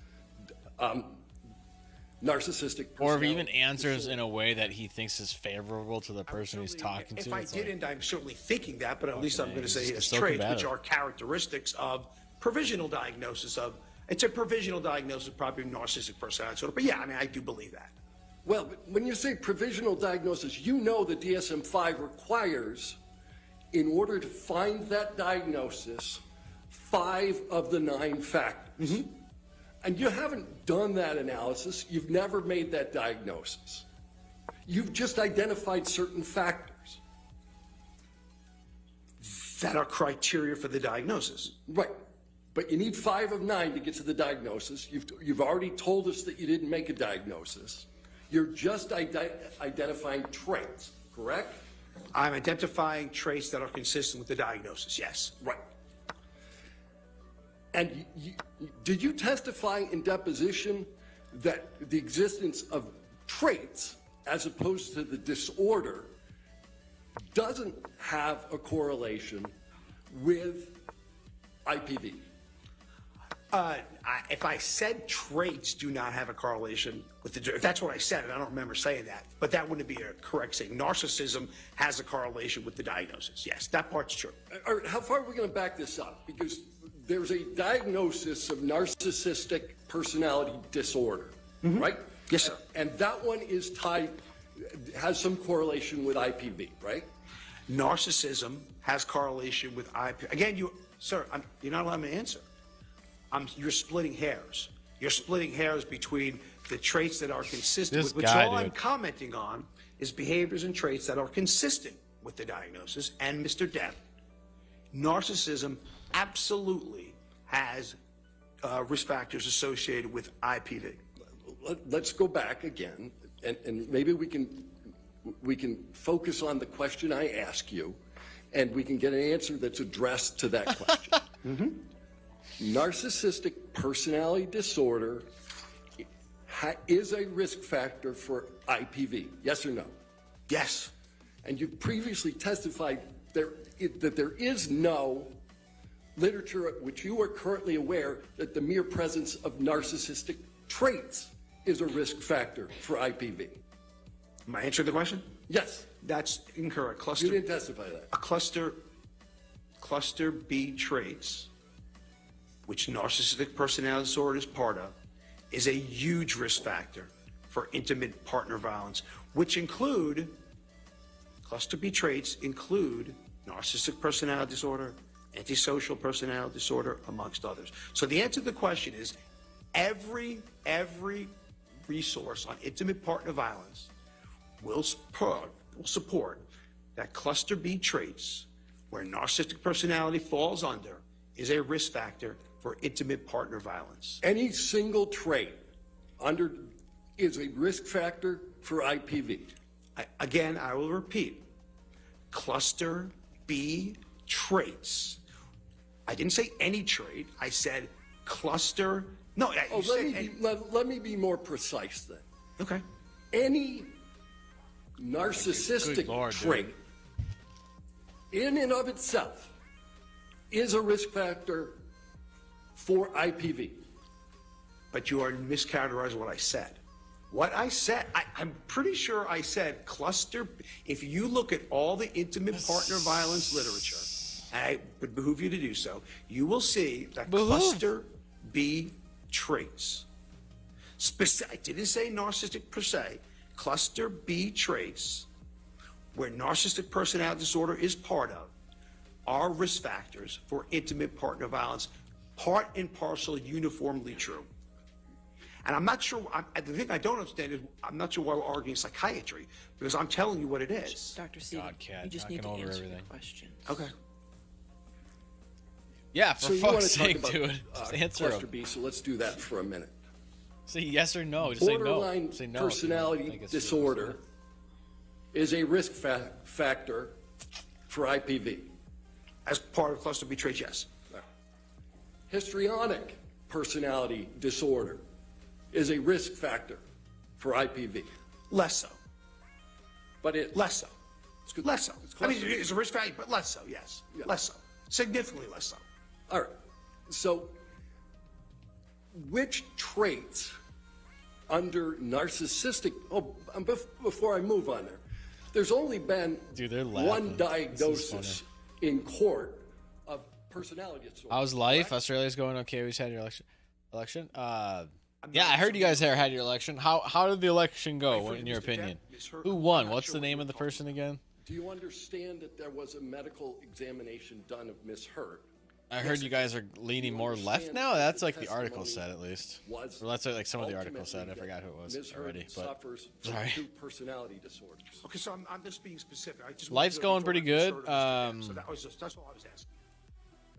narcissistic personality Or if he even answers in a way that he thinks is favorable to the person he's talking to. If I it's like- didn't, I'm certainly thinking that, but at least I'm going to say he's his so traits, combative. which are characteristics of provisional diagnosis of. It's a provisional diagnosis, probably of narcissistic personality disorder. But yeah, I mean, I do believe that. Well, when you say provisional diagnosis, you know the DSM-5 requires, in order to find that diagnosis, 5 of the 9 factors. Mm-hmm. And you haven't done that analysis. You've never made that diagnosis. You've just identified certain factors. that are criteria for the diagnosis. Right. But you need 5 of 9 to get to the diagnosis. You've already told us that you didn't make a diagnosis. You're just identifying traits, correct? I'm identifying traits that are consistent with the diagnosis, yes. Right. And did you testify in deposition that the existence of traits, as opposed to the disorder, doesn't have a correlation with IPV? If I said traits do not have a correlation with the, if that's what I said, and I don't remember saying that, but that wouldn't be a correct saying. Narcissism has a correlation with the diagnosis. Yes, that part's true. All right, how far are we going to back this up? Because there's a diagnosis of narcissistic personality disorder, right? Yes, sir. And that one is has some correlation with IPV, right? Narcissism has correlation with IPV. Again, sir, you're not allowing me to answer. You're splitting hairs. You're splitting hairs between the traits that are consistent This with, which guy, all I'm dude. commenting on is behaviors and traits that are consistent with the diagnosis and Mr. Depp. Narcissism absolutely has risk factors associated with IPV. Let's go back again, and maybe we can focus on the question I ask you, and we can get an answer that's addressed to that question. Narcissistic personality disorder is a risk factor for IPV, yes or no? Yes. And you previously testified that there is no literature at which you are currently aware that the mere presence of narcissistic traits is a risk factor for IPV. Am I answering the question? Yes. That's incorrect. You didn't testify that. Cluster B traits, which narcissistic personality disorder is part of, is a huge risk factor for intimate partner violence, which include, cluster B traits include narcissistic personality disorder, antisocial personality disorder, amongst others. So the answer to the question is every resource on intimate partner violence will support that cluster B traits, where narcissistic personality falls under, is a risk factor for intimate partner violence. Any single trait is a risk factor for IPV. Again, I will repeat, cluster B traits. I didn't say any trait. I said cluster. No, Let me be more precise then. Okay. Any narcissistic Good Lord, trait in and of itself is a risk factor for IPV. But you are mischaracterizing what I said. What I said, I'm pretty sure I said cluster. If you look at all the intimate partner violence literature, and I would behoove you to do so, you will see that cluster B traits. I didn't say narcissistic per se. Cluster B traits, where narcissistic personality disorder is part of, are risk factors for intimate partner violence, part and parcel, uniformly true. And I'm not sure, the thing I don't understand is, I'm not sure why we're arguing psychiatry, because I'm telling you what it is. Dr. Seeley, God, Cat, you just need to knocking over answer everything. the questions. Okay. Yeah, for So you want fuck's to talk sake, about dude. Just answer cluster them. B, so let's do that for a minute. Say yes or no. Just say no. Borderline Say no. if you don't personality think it's true. disorder is a risk factor for IPV. As part of cluster B traits, yes. Histrionic personality disorder is a risk factor for IPV. Less so. But it Less so. Less so. I mean, cluster B. it's a risk factor, but less so, yes. Yeah. Less so. Significantly less so. All right. So, which traits under narcissistic? Oh, before I move on there's only been Dude, they're laughing. one This is diagnosis in court of personality disorder. How's life? Australia's going okay. We just had your election. Yeah, I heard you guys had your election. How did the election go, in your opinion? Who won? What's the name of the person again? Do you understand that there was a medical examination done of Miss Hurt? I heard you guys are leaning more left now. That's like the article said, at least. Or that's what, like some of the article said. I forgot who it was Ms. Heard already. But suffers from sorry. 2 personality disorders. Okay, so I'm just being specific. I just Life's going pretty good. So that's all I was asking.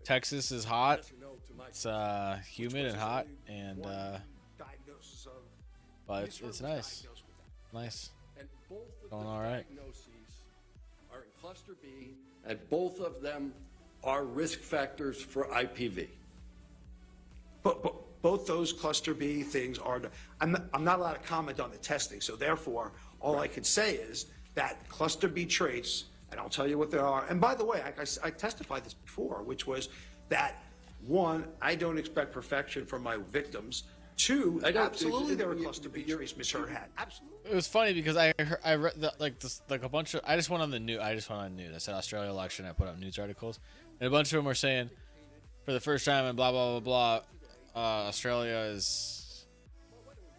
Texas is hot. Yes or no to my It's humid and hot, and Diagnosis of but Ms. Heard it's was nice, diagnosed with that. nice. And both of Going the all right. diagnoses are in cluster B, and both of them are risk factors for IPV. But both those cluster B things are, I'm not allowed to comment on the testing, so therefore, all I can say is that cluster B traits, and I'll tell you what they are, and by the way, I testified this before, which was that, 1, I don't expect perfection from my victims. 2, absolutely there were cluster B traits Ms. Heard had. Absolutely. It was funny because I read like a bunch of. I just went on the news. I said Australia election. I put up news articles, and a bunch of them were saying, for the first time in blah blah blah blah, Australia is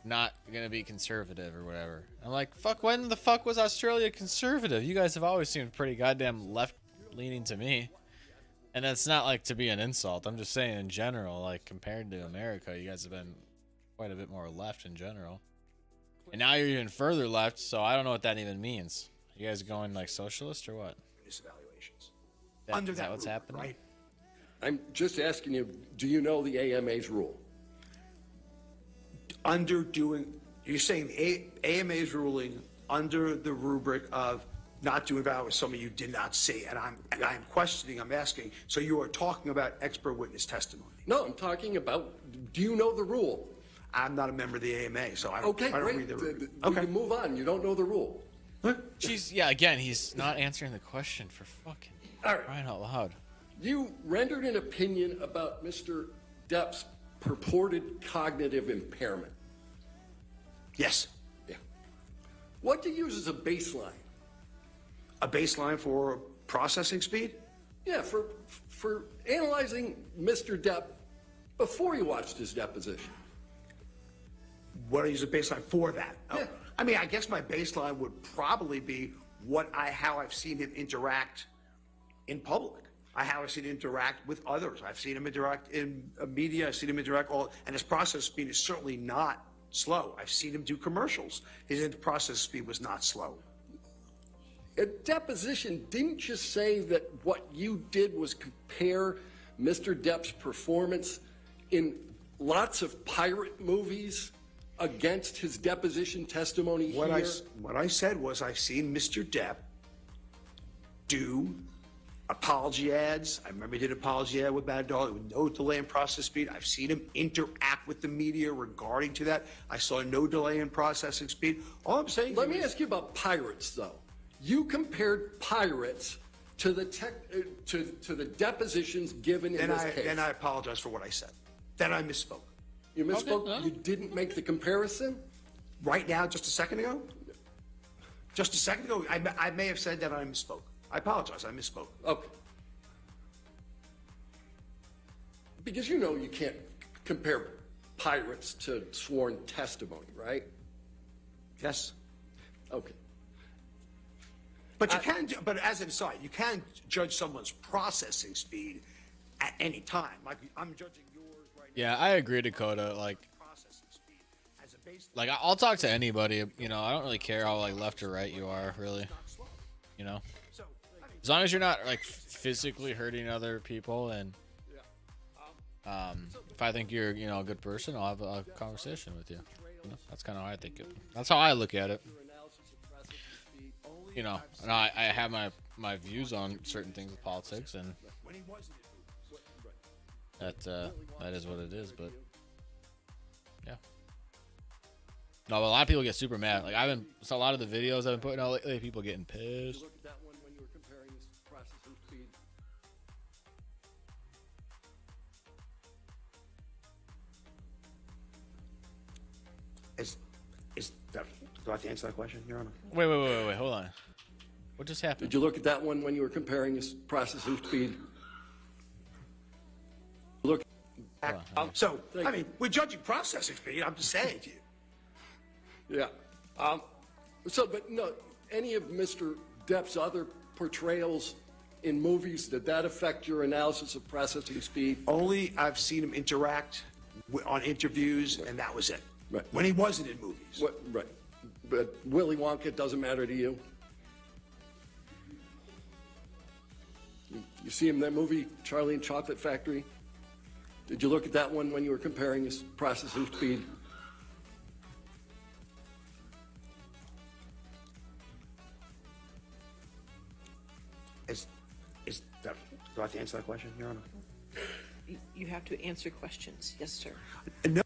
not gonna be conservative or whatever. I'm like, fuck. When the fuck was Australia conservative? You guys have always seemed pretty goddamn left leaning to me. And that's not like to be an insult. I'm just saying in general, like compared to America, you guys have been quite a bit more left in general. And now you're even further left, so I don't know what that even means. You guys going like socialist or what? Evaluations. Is that what's happening? Right? I'm just asking you, do you know the AMA's rule? You're saying AMA's ruling under the rubric of not doing evaluation, some of you did not see, and I'm questioning, I'm asking, so you are talking about expert witness testimony? No, I'm talking about, do you know the rule? I'm not a member of the AMA, so I don't Okay, read great. the rule. We can move on. You don't know the rule. Again, he's not answering the question for fucking All right. crying out loud. You rendered an opinion about Mr. Depp's purported cognitive impairment. Yes. Yeah. What do you use as a baseline? A baseline for processing speed? Yeah, for analyzing Mr. Depp before you watched his deposition. What do I use a baseline for that? Yeah. I mean, I guess my baseline would probably be how I've seen him interact in public. How I've seen him interact with others. I've seen him interact in media. I've seen him interact and his process speed is certainly not slow. I've seen him do commercials. His process speed was not slow. At deposition, didn't you say that what you did was compare Mr. Depp's performance in lots of pirate movies against his deposition testimony here? What I said was I've seen Mr. Depp do apology ads. I remember he did an apology ad with Bad Dog with no delay in process speed. I've seen him interact with the media regarding to that. I saw no delay in processing speed. All I'm saying Let me ask you about pirates, though. You compared pirates to the to the depositions given in this case. Then I apologize for what I said. Then I misspoke. You misspoke? Okay. You didn't make the comparison? Right now, just a second ago? Just a second ago, I may have said that I misspoke. I apologize, I misspoke. Okay. Because you know you can't compare pirates to sworn testimony, right? Yes. Okay. But but as an aside, you can judge someone's processing speed at any time. Like I'm judging yours right Yeah, I agree, Dakota. now. Processing speed as a baseline. Like I'll talk to anybody. You know, I don't really care how like left or right you are, really. You know, So, I mean, as long as you're not like physically hurting other people, and if I think you're a good person, I'll have a conversation with you. You know, that's kind of how I think it. That's how I look at it. You know, and I have my views on certain things with politics, and when he wasn't that is what it is. But yeah, no, but a lot of people get super mad. Like saw a lot of the videos I've been putting out lately, people getting pissed. Look at that one when you were comparing this processing speed. do I have to answer that question, Your Honor? Wait, hold on. What just happened? Did you look at that one when you were comparing this processing speed? Look. So, I mean, we're judging processing speed. I'm just saying to you. Yeah. But no, any of Mr. Depp's other portrayals in movies, did that affect your analysis of processing speed? Only I've seen him interact on interviews, and that was it. Right. When he wasn't in movies. Right. But Willy Wonka doesn't matter to you? You see him in that movie, Charlie and Chocolate Factory? Did you look at that one when you were comparing his processing speed? Do I have to answer that question, Your Honor? You have to answer questions. Yes, sir. No.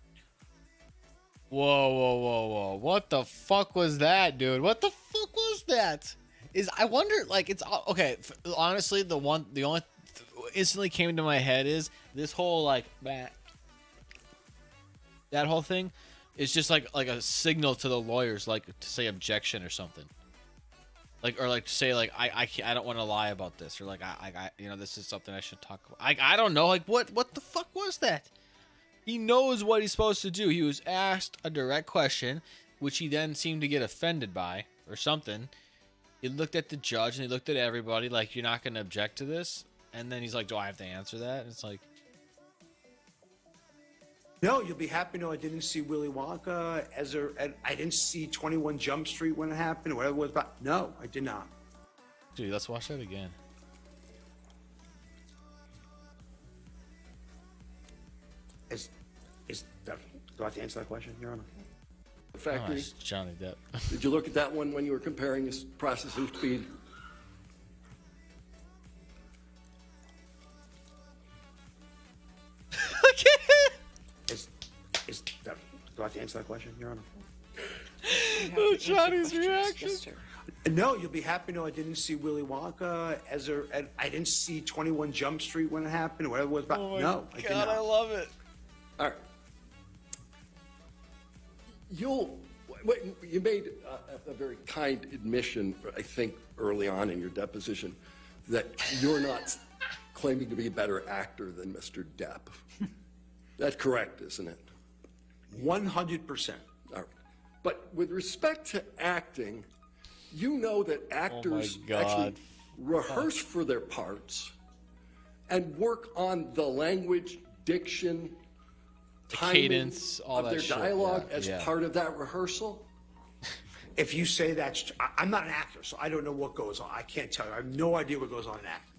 Whoa. What the fuck was that, dude? What the fuck was that? I wonder, like, it's okay. Honestly, the only instantly came into my head is this whole, like, that whole thing is just like a signal to the lawyers, like, to say objection or something. Like, or like to say, like, I don't want to lie about this, or like I this is something I should talk about. I don't know, like, what the fuck was that? He knows what he's supposed to do. He was asked a direct question, which he then seemed to get offended by, or something. He looked at the judge and he looked at everybody like, you're not going to object to this? And then he's like, do I have to answer that? And it's like, No, you'll be happy to know I didn't see Willy Wonka I didn't see 21 Jump Street when it happened, or whatever it was about. No, I did not. dude, let's watch that again. Do I have to answer that question, Your Honor? Factory? It's Johnny Depp. Did you look at that one when you were comparing his processing speed? Do I have to answer that question, Your Honor? You have to Oh, answer Johnny's questions. reaction. Yes, sir. No, you'll be happy to know I didn't see Willy Wonka I didn't see 21 Jump Street when it happened, or whatever it was about. Oh my No, I did God, not. I love it. All right. You made a very kind admission, I think, early on in your deposition, that you're not claiming to be a better actor than Mr. Depp. That's correct, isn't it? 100%. All right. But with respect to acting, you know that actors God. actually rehearse for their parts and work on the language, diction, timing cadence, all of that their shit, dialogue yeah, as yeah. part of that rehearsal. If you say that's, I'm not an actor, so I don't know what goes on. I can't tell you. I have no idea what goes on in acting.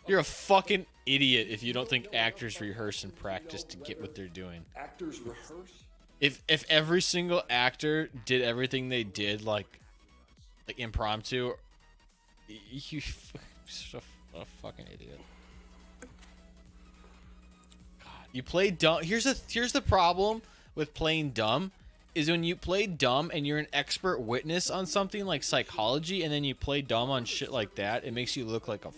You're a fucking idiot if you don't think actors rehearse and practice to get what they're doing. Actors rehearse. If every single actor did everything they did like impromptu, you a fucking idiot. God, you play dumb. Here's the problem with playing dumb is when you play dumb and you're an expert witness on something like psychology, and then you play dumb on shit like that, it makes you look like a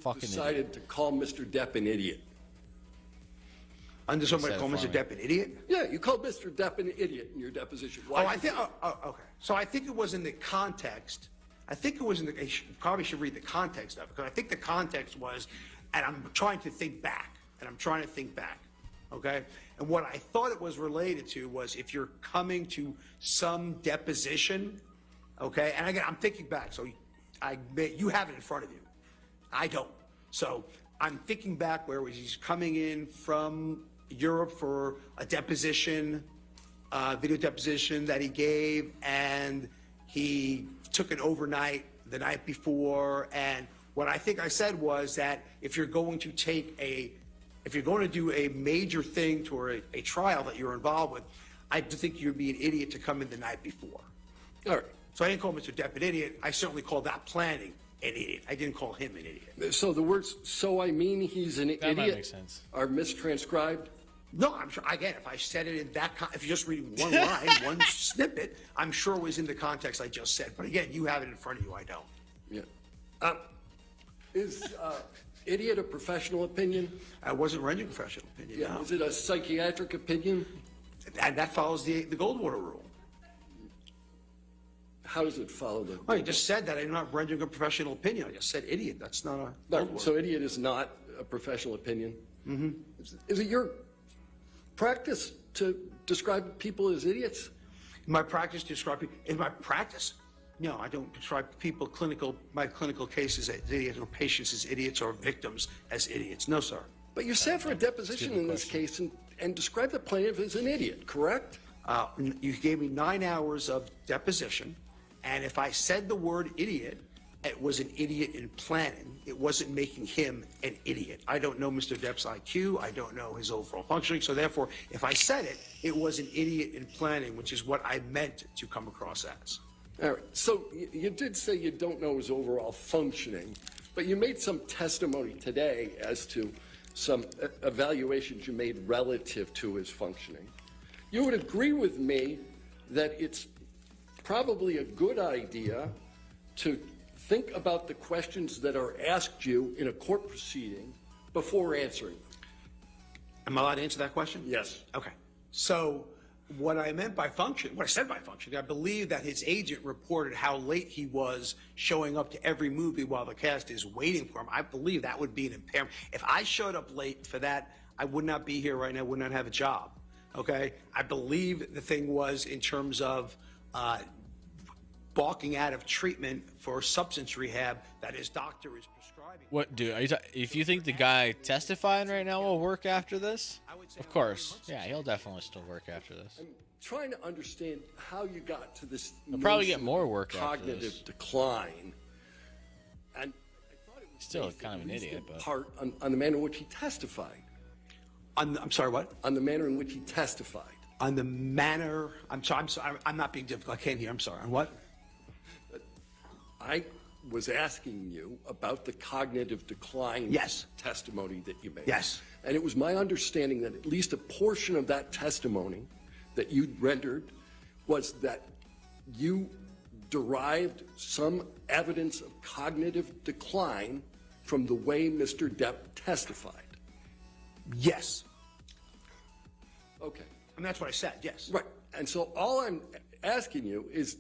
fucking Decided idiot. to call Mr. Depp an idiot. Under somebody Said it call for Mr. me. Depp an idiot? Yeah, you called Mr. Depp an idiot in your deposition. Oh, I think. Okay. So I think it was in the context. I think it was in the. You probably should read the context of it, because I think the context was, and I'm trying to think back. Okay. And what I thought it was related to was if you're coming to some deposition, okay. And again, I'm thinking back. So you have it in front of you. I don't. So I'm thinking back where he's coming in from Europe for a deposition, video deposition that he gave, and he took an overnight the night before. And what I think I said was that if you're going to do a major thing to a trial that you're involved with, I think you'd be an idiot to come in the night before. All right. So I didn't call Mr. Depp an idiot. I certainly called that planning an idiot. I didn't call him an idiot. So the words "so I mean he's an That idiot" might make sense. are mistranscribed. No, I'm sure. Again, if I said it in that, if you're just reading one line, one snippet, I'm sure it was in the context I just said. But again, you have it in front of you. I don't. Yeah. Is idiot a professional opinion? I wasn't rendering professional opinion. Yeah. No. Is it a psychiatric opinion? And that follows the Goldwater rule. How does it follow the? Oh, you just said that I'm not rendering a professional opinion. I just said idiot. That's not a Goldwater. So idiot is not a professional opinion. Mm-hmm. Is it your practice to describe people as idiots? In my practice, describe people. In my practice, No, I don't describe my clinical cases as idiots or patients as idiots or victims as idiots. No, sir. But you sat for a deposition in this case and described the plaintiff as an idiot, correct? You gave me 9 hours of deposition, and if I said the word idiot, it was an idiot in planning. It wasn't making him an idiot. I don't know Mr. Depp's IQ. I don't know his overall functioning. So therefore, if I said it, it was an idiot in planning, which is what I meant to come across as. All right, so you did say you don't know his overall functioning, but you made some testimony today as to some evaluations you made relative to his functioning. You would agree with me that it's probably a good idea to think about the questions that are asked you in a court proceeding before answering them. Am I allowed to answer that question? Yes. Okay. So what I meant by function, what I said by function, I believe that his agent reported how late he was showing up to every movie while the cast is waiting for him. I believe that would be an impairment. If I showed up late for that, I would not be here right now, would not have a job. Okay? I believe the thing was in terms of balking out of treatment for substance rehab that his doctor is prescribing. What, dude? If you think the guy testifying right now will work after this, of course. Yeah, he'll definitely still work after this. I'm trying to understand how you got to this. He'll probably get notion more of work after this. cognitive decline, and I thought it was Still based kind of at an least idiot, in but part on the manner in which he testified. I'm sorry, what? On the manner in which he testified. On the manner, I'm sorry, I'm not being difficult. I can't hear. I'm sorry. On what? I was asking you about the cognitive decline Yes. testimony that you made. Yes. And it was my understanding that at least a portion of that testimony that you rendered was that you derived some evidence of cognitive decline from the way Mr. Depp testified. Yes. Okay. And that's what I said, yes. Right. And so all I'm asking you is,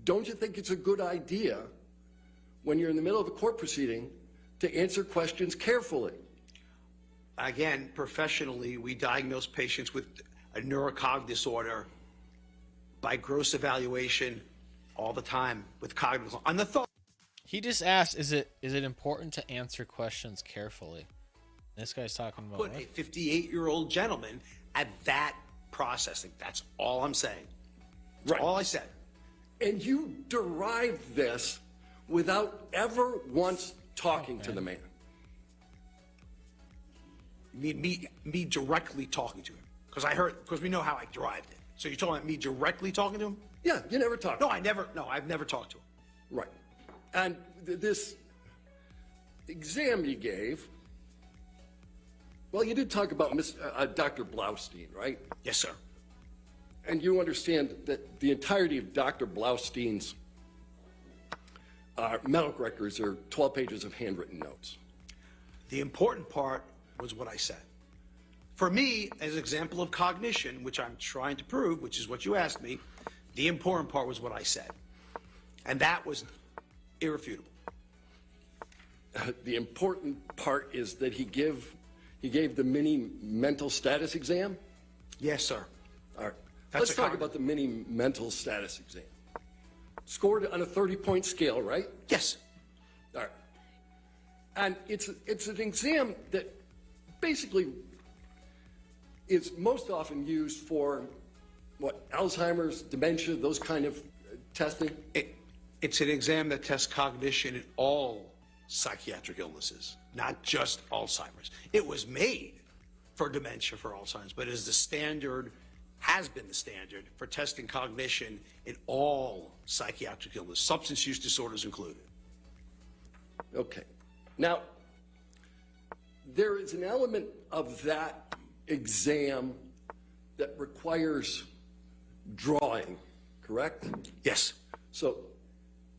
don't you think it's a good idea when you're in the middle of a court proceeding to answer questions carefully? Again, professionally, we diagnose patients with a neurocog disorder by gross evaluation all the time with cognitive. On the thought. he just asked, "Is it important to answer questions carefully?" This guy's talking about Put what? a 58-year-old gentleman at that processing. That's all I'm saying. That's Right. all I said. And you derived this without ever once talking to the man. Me directly talking to him. Because we know how I derived it. So you're talking about me directly talking to him? Yeah, you never talked. No, I've never talked to him. Right. And this exam you gave, well, you did talk about Dr. Blaustein, right? Yes, sir. And you understand that the entirety of Dr. Blaustein's medical records are 12 pages of handwritten notes. The important part was what I said. For me, as an example of cognition, which I'm trying to prove, which is what you asked me, the important part was what I said. And that was irrefutable. The important part is that he gave the mini mental status exam? Yes, sir. All right. That's Let's a talk about the mini mental status exam. Scored on a 30-point scale, right? Yes. All right. And it's an exam that basically is most often used for, Alzheimer's, dementia, those kind of testing? It's an exam that tests cognition in all psychiatric illnesses, not just Alzheimer's. It was made for dementia for Alzheimer's, but has been the standard for testing cognition in all psychiatric illness, substance use disorders included. Okay. Now, there is an element of that exam that requires drawing, correct? Yes. So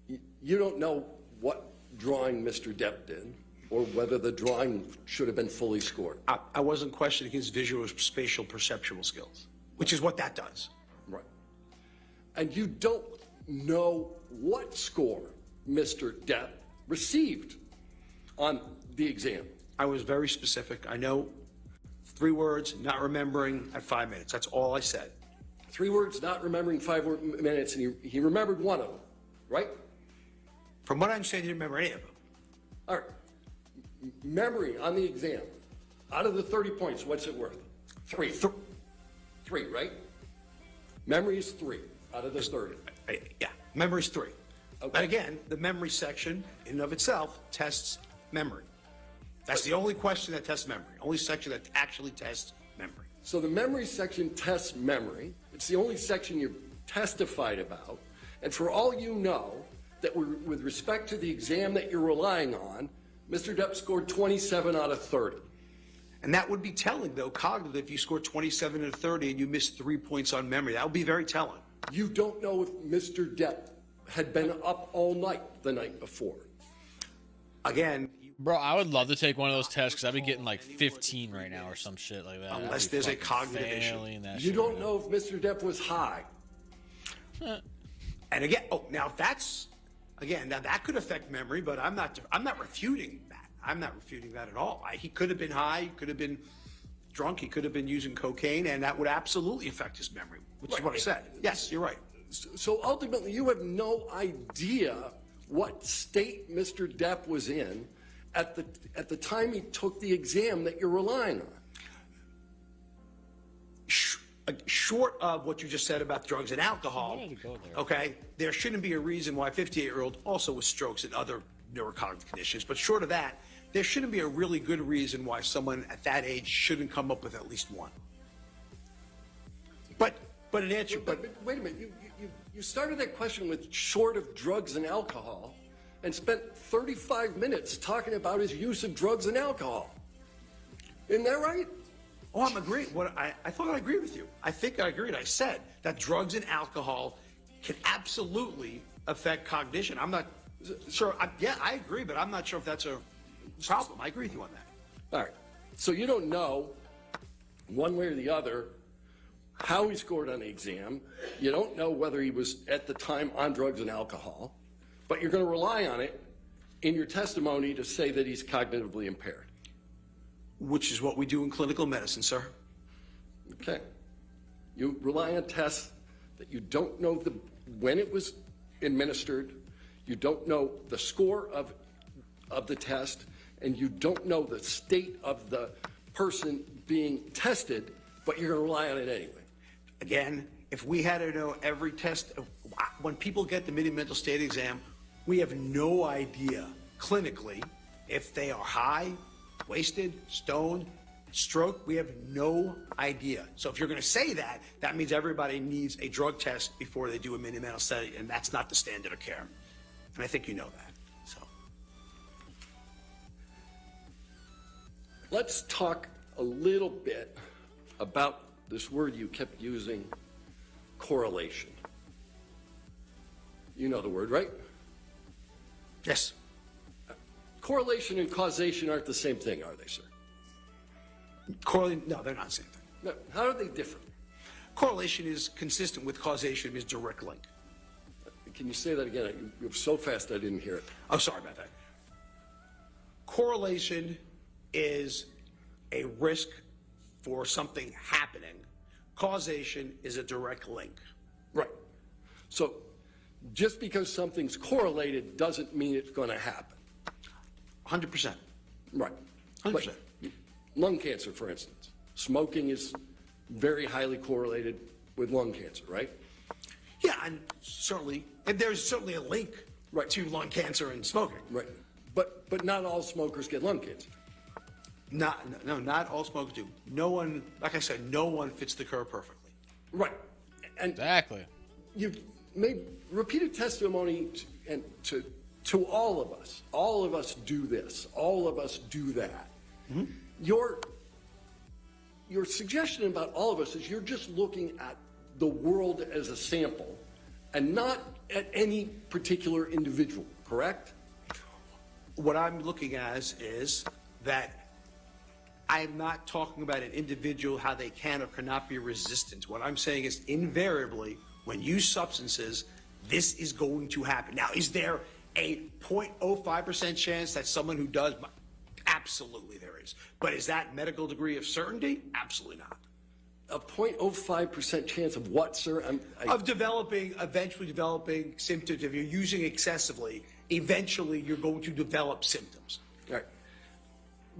you don't know what drawing Mr. Depp did or whether the drawing should have been fully scored. I wasn't questioning his visual spatial perceptual skills, which is what that does. Right. And you don't know what score Mr. Depp received on the exam. I was very specific. I know 3 words, not remembering at 5 minutes. That's all I said. 3 words, not remembering 5 minutes, and he remembered one of them. right? From what I understand, you didn't remember any of them. All right. Memory on the exam. Out of the 30 points, what's it worth? 3. 3, right? Memory is 3 out of the 30. Yeah, memory's 3. Okay. But again, the memory section in and of itself tests memory. That's the only question that tests memory. Only section that actually tests memory. So the memory section tests memory. It's the only section you've testified about. And for all you know, that with respect to the exam that you're relying on, Mr. Depp scored 27 out of 30. And that would be telling, though, cognitive, if you score 27 out of 30 and you miss 3 points on memory. That would be very telling. You don't know if Mr. Depp had been up all night the night before. Again, Bro, I would love to take one of those tests because I'd be getting like 15 right now or some shit like that. Unless I'd be there's a fucking cognitive issue. failing that You shit don't right know if Mr. Depp was high. and again, now if that's, again, now that could affect memory, but I'm not refuting that. I'm not refuting that at all. He could have been high, he could have been drunk, he could have been using cocaine, and that would absolutely affect his memory, which is what I said. Yes, you're right. So ultimately, you have no idea what state Mr. Depp was in at the time he took the exam that you're relying on. Short of what you just said about drugs and alcohol, okay, there shouldn't be a reason why a 58-year-old also with strokes and other neurocognitive conditions, but short of that, there shouldn't be a really good reason why someone at that age shouldn't come up with at least one. But in answer, But wait a minute, you started that question with short of drugs and alcohol and spent 35 minutes talking about his use of drugs and alcohol. Isn't that right? oh, I'm agreeing. I thought I agreed with you. I think I agreed. I said that drugs and alcohol can absolutely affect cognition. I'm not sure. Yeah, I agree, but I'm not sure if that's a problem. I agree with you on that. All right. So you don't know one way or the other how he scored on the exam. You don't know whether he was at the time on drugs and alcohol, but you're going to rely on it in your testimony to say that he's cognitively impaired. Which is what we do in clinical medicine, sir. Okay. You rely on tests that you don't know when it was administered, you don't know the score of the test, and you don't know the state of the person being tested, but you're going to rely on it anyway. Again, if we had to know every test, when people get the mini-mental state exam, we have no idea clinically if they are high, wasted, stoned, stroke. We have no idea. So if you're going to say that, that means everybody needs a drug test before they do a mini-mental study, and that's not the standard of care. And I think you know that. So let's talk a little bit about this word you kept using, correlation. You know the word, right? yes, Correlation and causation aren't the same thing, are they, sir? correlation. No, they're not the same thing. No. How are they different? Correlation is consistent with causation, is direct link. Can you say that again? You were so fast I didn't hear it. I'm sorry about that. Correlation is a risk for something happening. Causation is a direct link. Right. So just because something's correlated doesn't mean it's going to happen. 100%. Right. 100%. Like lung cancer, for instance. Smoking is very highly correlated with lung cancer, right? Yeah, and there's certainly a link to lung cancer and smoking. Right. But not all smokers get lung cancer. Not all smokers do. No one, like I said, no one fits the curve perfectly. Right. And Exactly. you've made repeated testimony to all of us. All of us do this. All of us do that. Mm-hmm. Your suggestion about all of us is you're just looking at the world as a sample and not at any particular individual, correct? What I'm looking at is that I'm not talking about an individual, how they can or cannot be resistant. What I'm saying is invariably, when you use substances, this is going to happen. Now, is there a 0.05% chance that someone who does? Absolutely there is. But is that medical degree of certainty? Absolutely not. A 0.05% chance of what, sir? Of eventually developing symptoms. If you're using excessively, eventually you're going to develop symptoms. All right.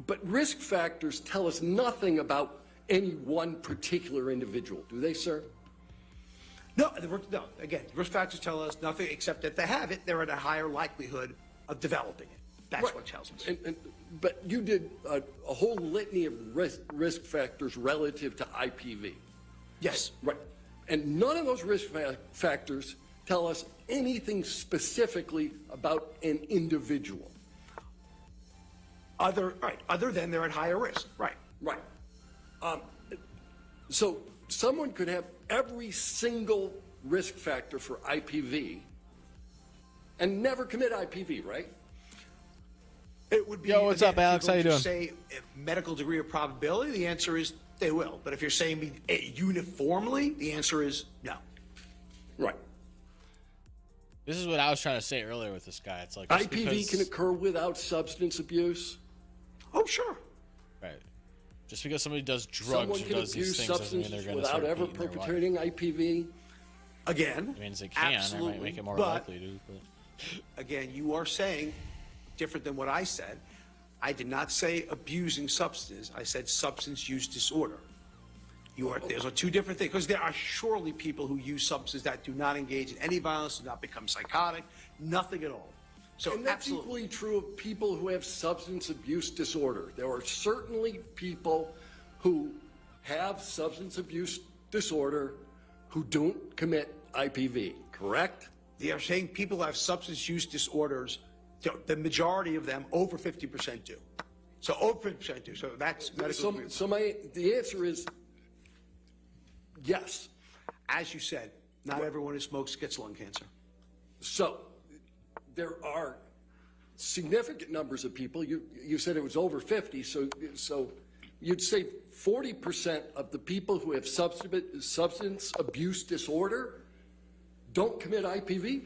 But risk factors tell us nothing about any one particular individual, do they, sir? No. Again, risk factors tell us nothing except that if they have it, they're at a higher likelihood of developing it. That's Right. what tells us. But you did a whole litany of risk factors relative to IPV. Yes. Right. And none of those risk factors tell us anything specifically about an individual. Other than they're at higher risk. Right. Right. So someone could have every single risk factor for IPV and never commit IPV, right? It would be. Yo, what's up, Alex? How you doing? Say medical degree of probability. The answer is they will. But if you're saying uniformly, the answer is no. Right. This is what I was trying to say earlier with this guy. It's like IPV can occur without substance abuse. Oh, sure. Right. Just because somebody does drugs Someone or can does these abuse things doesn't mean they're substances going to without start ever beating their wife. perpetrating IPV. Again, It means they can. absolutely. It might make it more but, likely to. But again, you are saying different than what I said. I did not say abusing substances. I said substance use disorder. There's two different things, because there are surely people who use substances that do not engage in any violence, do not become psychotic, nothing at all. So And that's absolutely. equally true of people who have substance abuse disorder. There are certainly people who have substance abuse disorder who don't commit IPV, correct? They are saying people who have substance use disorders, the majority of them, over 50% do. So over 50% do. So that's medical. The answer is yes. As you said, not everyone who smokes gets lung cancer. So there are significant numbers of people. You said it was over 50. So you'd say 40% of the people who have substance abuse disorder don't commit IPV?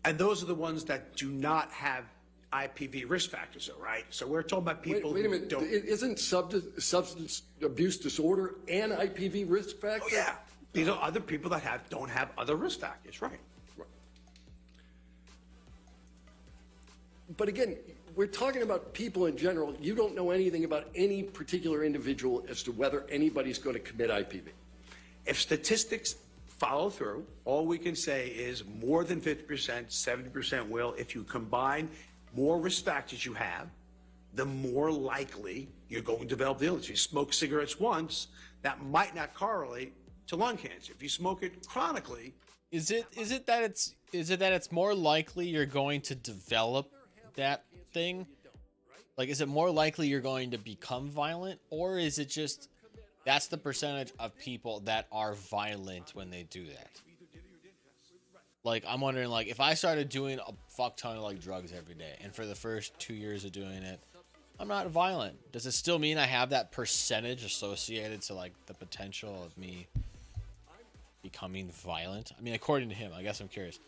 And those are the ones that do not have IPV risk factors, though, right? So we're talking about people Wait a who minute. don't. Isn't substance abuse disorder an IPV risk factor? Oh, yeah. These are other people that don't have other risk factors, right? But again, we're talking about people in general. You don't know anything about any particular individual as to whether anybody's going to commit IPV. If statistics follow through, all we can say is more than 50%, 70% will. If you combine more risk factors you have, the more likely you're going to develop the illness. If you smoke cigarettes once, that might not correlate to lung cancer. If you smoke it chronically, is it that it's more likely you're going to develop that thing? Like, is it more likely you're going to become violent, or is it just that's the percentage of people that are violent when they do that? Like, I'm wondering, like, if I started doing a fuck ton of like drugs every day, and for the first 2 years of doing it, I'm not violent. Does it still mean I have that percentage associated to like the potential of me becoming violent? I mean, according to him, I guess I'm curious.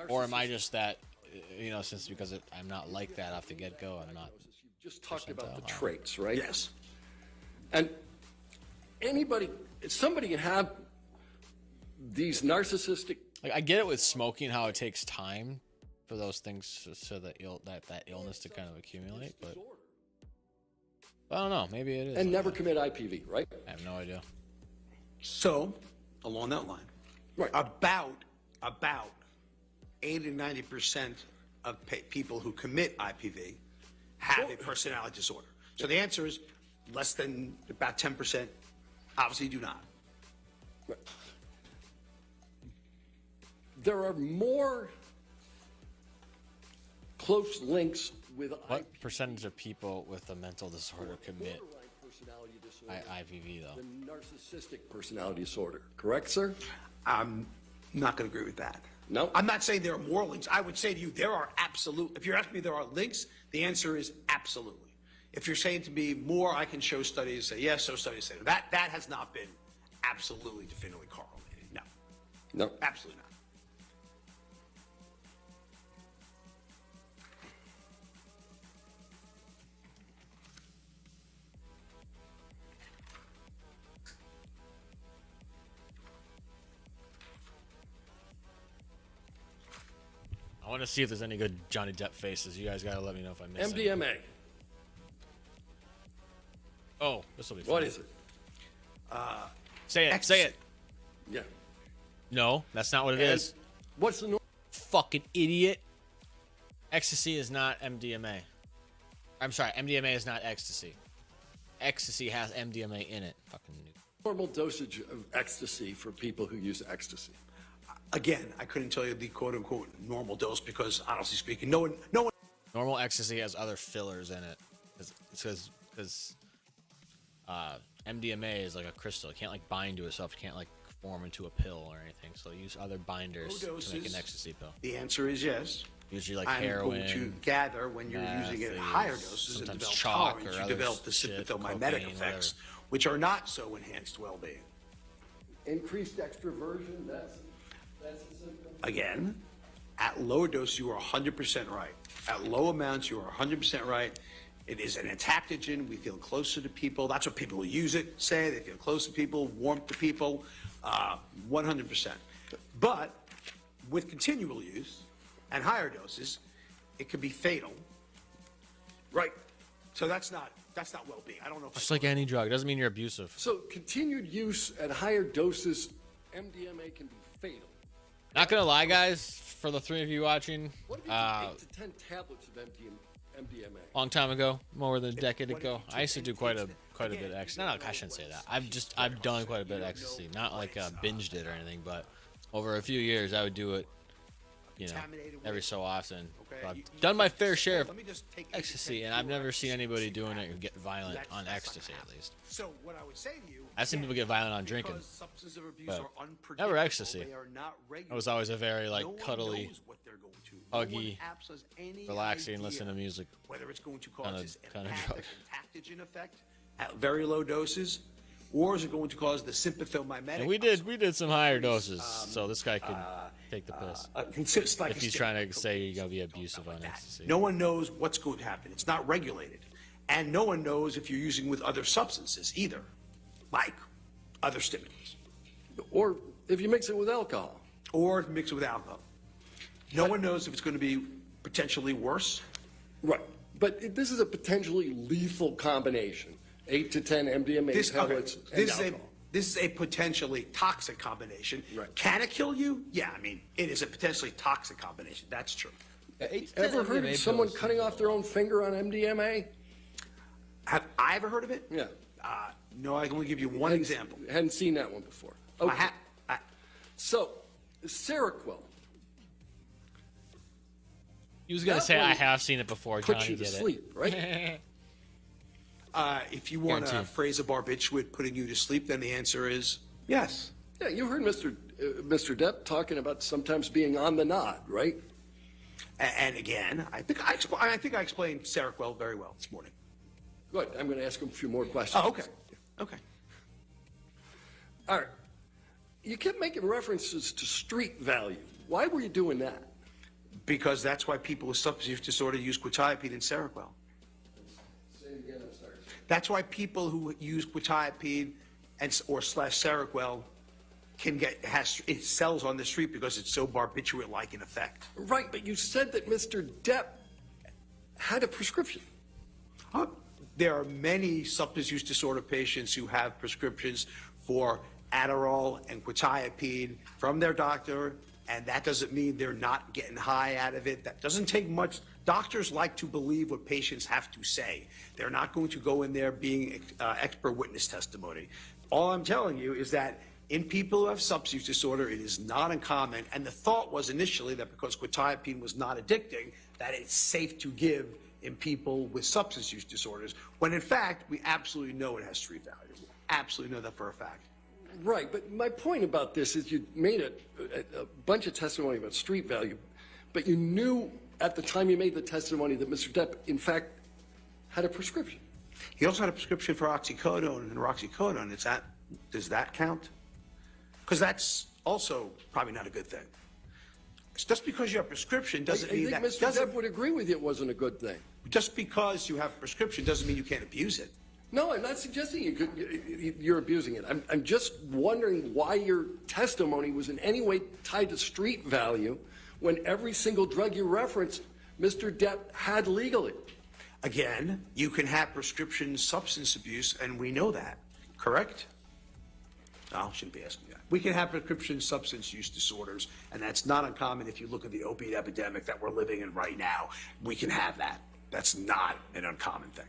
Or am I just that, you know, I'm not like that off the get-go, I'm not. You just talked about the traits, right? yes. And somebody can have these narcissistic. Like, I get it with smoking, how it takes time for those things so that that illness to kind of accumulate, but I don't know. Maybe it is. And never commit IPV, right? I have no idea. So, along that line, Right. about 80 to 90% of people who commit IPV have a personality disorder. So the answer is less than about 10% obviously do not. Right. There are more close links with What percentage of people with a mental disorder commit personality disorder IPV, though? than narcissistic personality disorder. Correct, sir? I'm not going to agree with that. No? I'm not saying there are more links. I would say to you, there are absolute. If you're asking me if there are links, the answer is absolutely. If you're saying to me more, I can show studies, say yes, so studies say that. That has not been absolutely definitively correlated. No. No. Absolutely not. want to see if there's any good Johnny Depp faces. You guys gotta let me know if I miss it. MDMA. Oh, this will be fun. What is it? Say it. Say it. Yeah. No, that's not what it is. What's the Fucking idiot. Ecstasy is not MDMA. I'm sorry, MDMA is not ecstasy. Ecstasy has MDMA in it. Fucking normal dosage of ecstasy for people who use ecstasy? Again, I couldn't tell you the quote-unquote normal dose because, honestly speaking, no one. Normal ecstasy has other fillers in it. Because MDMA is like a crystal. It can't like bind to itself. It can't like form into a pill or anything. So they use other binders to make an ecstasy pill. The answer is yes. Usually like I'm heroin. going to gather when you're using it at higher doses and develop tolerance, you develop the sympathomimetic effects, which are not so enhanced well-being. Increased extroversion, that's a symptom. Again, at low dose, you are 100% right. At low amounts, you are 100% right. It is an adaptogen. We feel closer to people. That's what people who use it say. They feel close to people, warmth to people, 100%. But with continual use and higher doses, it could be fatal. Right. So that's not well-being. I don't know if Just like any drug. It doesn't mean you're abusive. So continued use at higher doses, MDMA can be fatal. Not gonna lie, guys, for the three of you watching, What if you took 8 to 10 tablets of MDMA? long time ago, more than a decade ago, I used to do quite a bit of ecstasy. No, I shouldn't say that. I've done quite a bit of ecstasy. Not like binged it or anything, but over a few years, I would do it, every so often. I've done my fair share of ecstasy, and I've never seen anybody doing it who get violent on ecstasy, at least. So what I would say to you, I've seen people get violent on drinking, but never ecstasy. It was always a very cuddly, huggy, relaxing, listen to music. Whether it's going to cause this kind of empathic drug. adaptogen effect at very low doses, or is it going to cause the sympathomimetic? And we did some higher doses, so this guy could take the piss. If he's trying to say you're gonna be abusive on ecstasy. No one knows what's going to happen. It's not regulated, and no one knows if you're using with other substances either, like other stimulants, or if you mix it with alcohol, or mix it with alcohol. No one knows if it's going to be potentially worse. Right, but this is a potentially lethal combination. 8 to 10 MDMA tablets and alcohol. This is a potentially toxic combination. Right. Can it kill you? Yeah, I mean, it is a potentially toxic combination. That's true. Ever heard of someone cutting off their own finger on MDMA? Have I ever heard of it? Yeah. No, I can only give you one example. Hadn't seen that one before. Okay. So, Seroquel. He was gonna say I have seen it before. Puts Johnny you to did sleep, right? If you want a phrase of barbiturate putting you to sleep, then the answer is yes. Yeah, you heard Mr. Depp talking about sometimes being on the nod, right? And again, I think I explained Seroquel very well this morning. Good. I'm going to ask him a few more questions. Oh, okay. Okay. All right. You kept making references to street value. Why were you doing that? Because that's why people with substance use disorder use quetiapine and Seroquel. Say it again, I'm sorry. That's why people who use quetiapine or Seroquel can it sells on the street because it's so barbiturate-like in effect. Right, but you said that Mr. Depp had a prescription. There are many substance use disorder patients who have prescriptions for Adderall and quetiapine from their doctor, and that doesn't mean they're not getting high out of it. That doesn't take much. Doctors like to believe what patients have to say. They're not going to go in there being expert witness testimony. All I'm telling you is that in people who have substance use disorder, it is not uncommon, and the thought was initially that because quetiapine was not addicting, that it's safe to give in people with substance use disorders, when in fact, we absolutely know it has street value. We absolutely know that for a fact. Right, but my point about this is you made a bunch of testimony about street value, but you knew at the time you made the testimony that Mr. Depp, in fact, had a prescription. He also had a prescription for oxycodone and roxicodone. Does that count? Because that's also probably not a good thing. Just because you have a prescription doesn't mean that... I think Mr. Depp would agree with you it wasn't a good thing. Just because you have a prescription doesn't mean you can't abuse it. No, I'm not suggesting you're abusing it. I'm just wondering why your testimony was in any way tied to street value when every single drug you referenced, Mr. Depp had legally. Again, you can have prescription substance abuse, and we know that, correct? No, I shouldn't be asking you that. We can have prescription substance use disorders, and that's not uncommon if you look at the opiate epidemic that we're living in right now. We can have that. That's not an uncommon thing.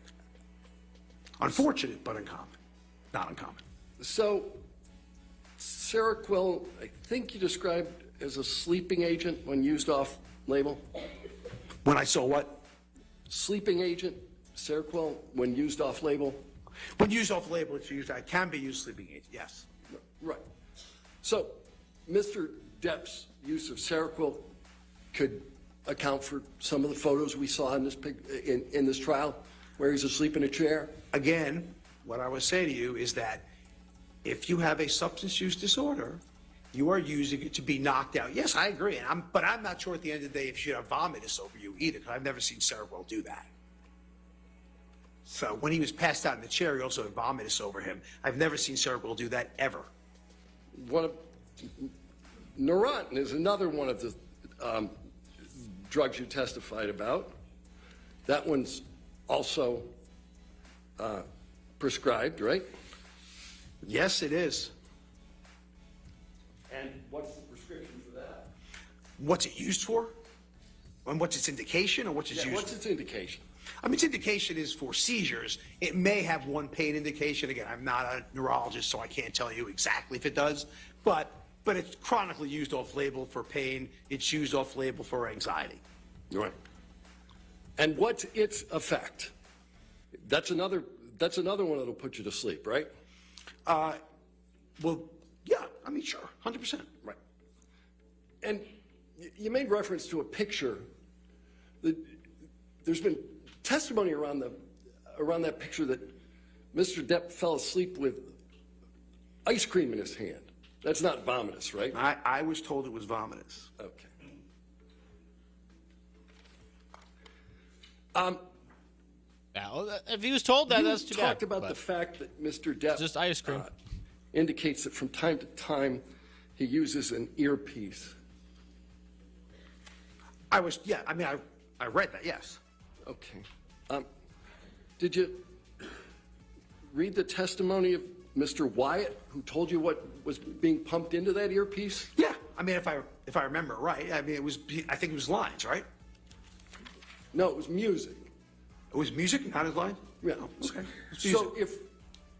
Unfortunate, but uncommon. Not uncommon. So, Seroquel, I think you described as a sleeping agent when used off-label? When I saw what? Sleeping agent, Seroquel, when used off-label? When used off-label, it's used, it can be used sleeping agent, yes. Right. So, Mr. Depp's use of Seroquel could account for some of the photos we saw in this trial, where he's asleep in a chair? Again, what I would say to you is that if you have a substance use disorder, you are using it to be knocked out. Yes, I agree, but I'm not sure at the end of the day if you should have vomitus over you either, because I've never seen Seroquel do that. So when he was passed out in the chair, he also had vomitus over him. I've never seen Seroquel do that ever. Neurontin is another one of the drugs you testified about. That one's also prescribed, right? Yes, it is. And what's the prescription for that? What's it used for? And what's its indication, or what's its used what's for? its indication? I mean, its indication is for seizures. It may have one pain indication. Again, I'm not a neurologist, so I can't tell you exactly if it does. But it's chronically used off-label for pain. It's used off-label for anxiety. Right. And what's its effect? That's another one that'll put you to sleep, right? Well, yeah. I mean, sure, 100%. Right. And you made reference to a picture. There's been testimony around that picture that Mr. Depp fell asleep with ice cream in his hand. That's not vomitous, right? I was told it was vomitous. Okay. If he was told that, that's too bad. You talked about the fact that Mr. Depp just ice cream indicates that from time to time he uses an earpiece. I read that, yes. Okay. Did you read the testimony of Mr. Wyatt, who told you what was being pumped into that earpiece? Yeah. I mean, if I remember right, I mean, I think it was lines, right? No, it was music. It was music, not his lines? Yeah. Okay. So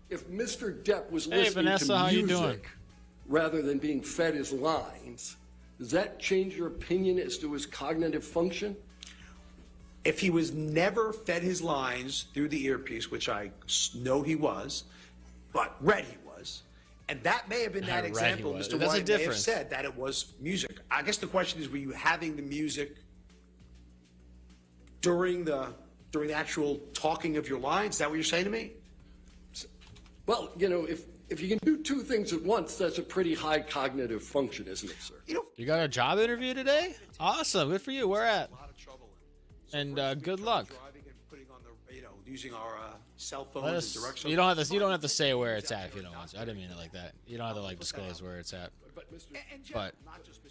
if Mr. Depp was listening Vanessa, to how you music doing? rather than being fed his lines, does that change your opinion as to his cognitive function? If he was never fed his lines through the earpiece, which I know he was, but read he was, and that may have been that example Mr. White may have said that it was music. I guess the question is, were you having the music during the actual talking of your lines? Is that what you're saying to me? Well, if you can do two things at once, that's a pretty high cognitive function, isn't it, sir? You got a job interview today? Awesome. Good for you. Where at? And good luck. Driving and putting on the, using our cell phones and directions. You don't have to say where it's at if you don't want to. I didn't mean it like that. You don't have to disclose where it's at. But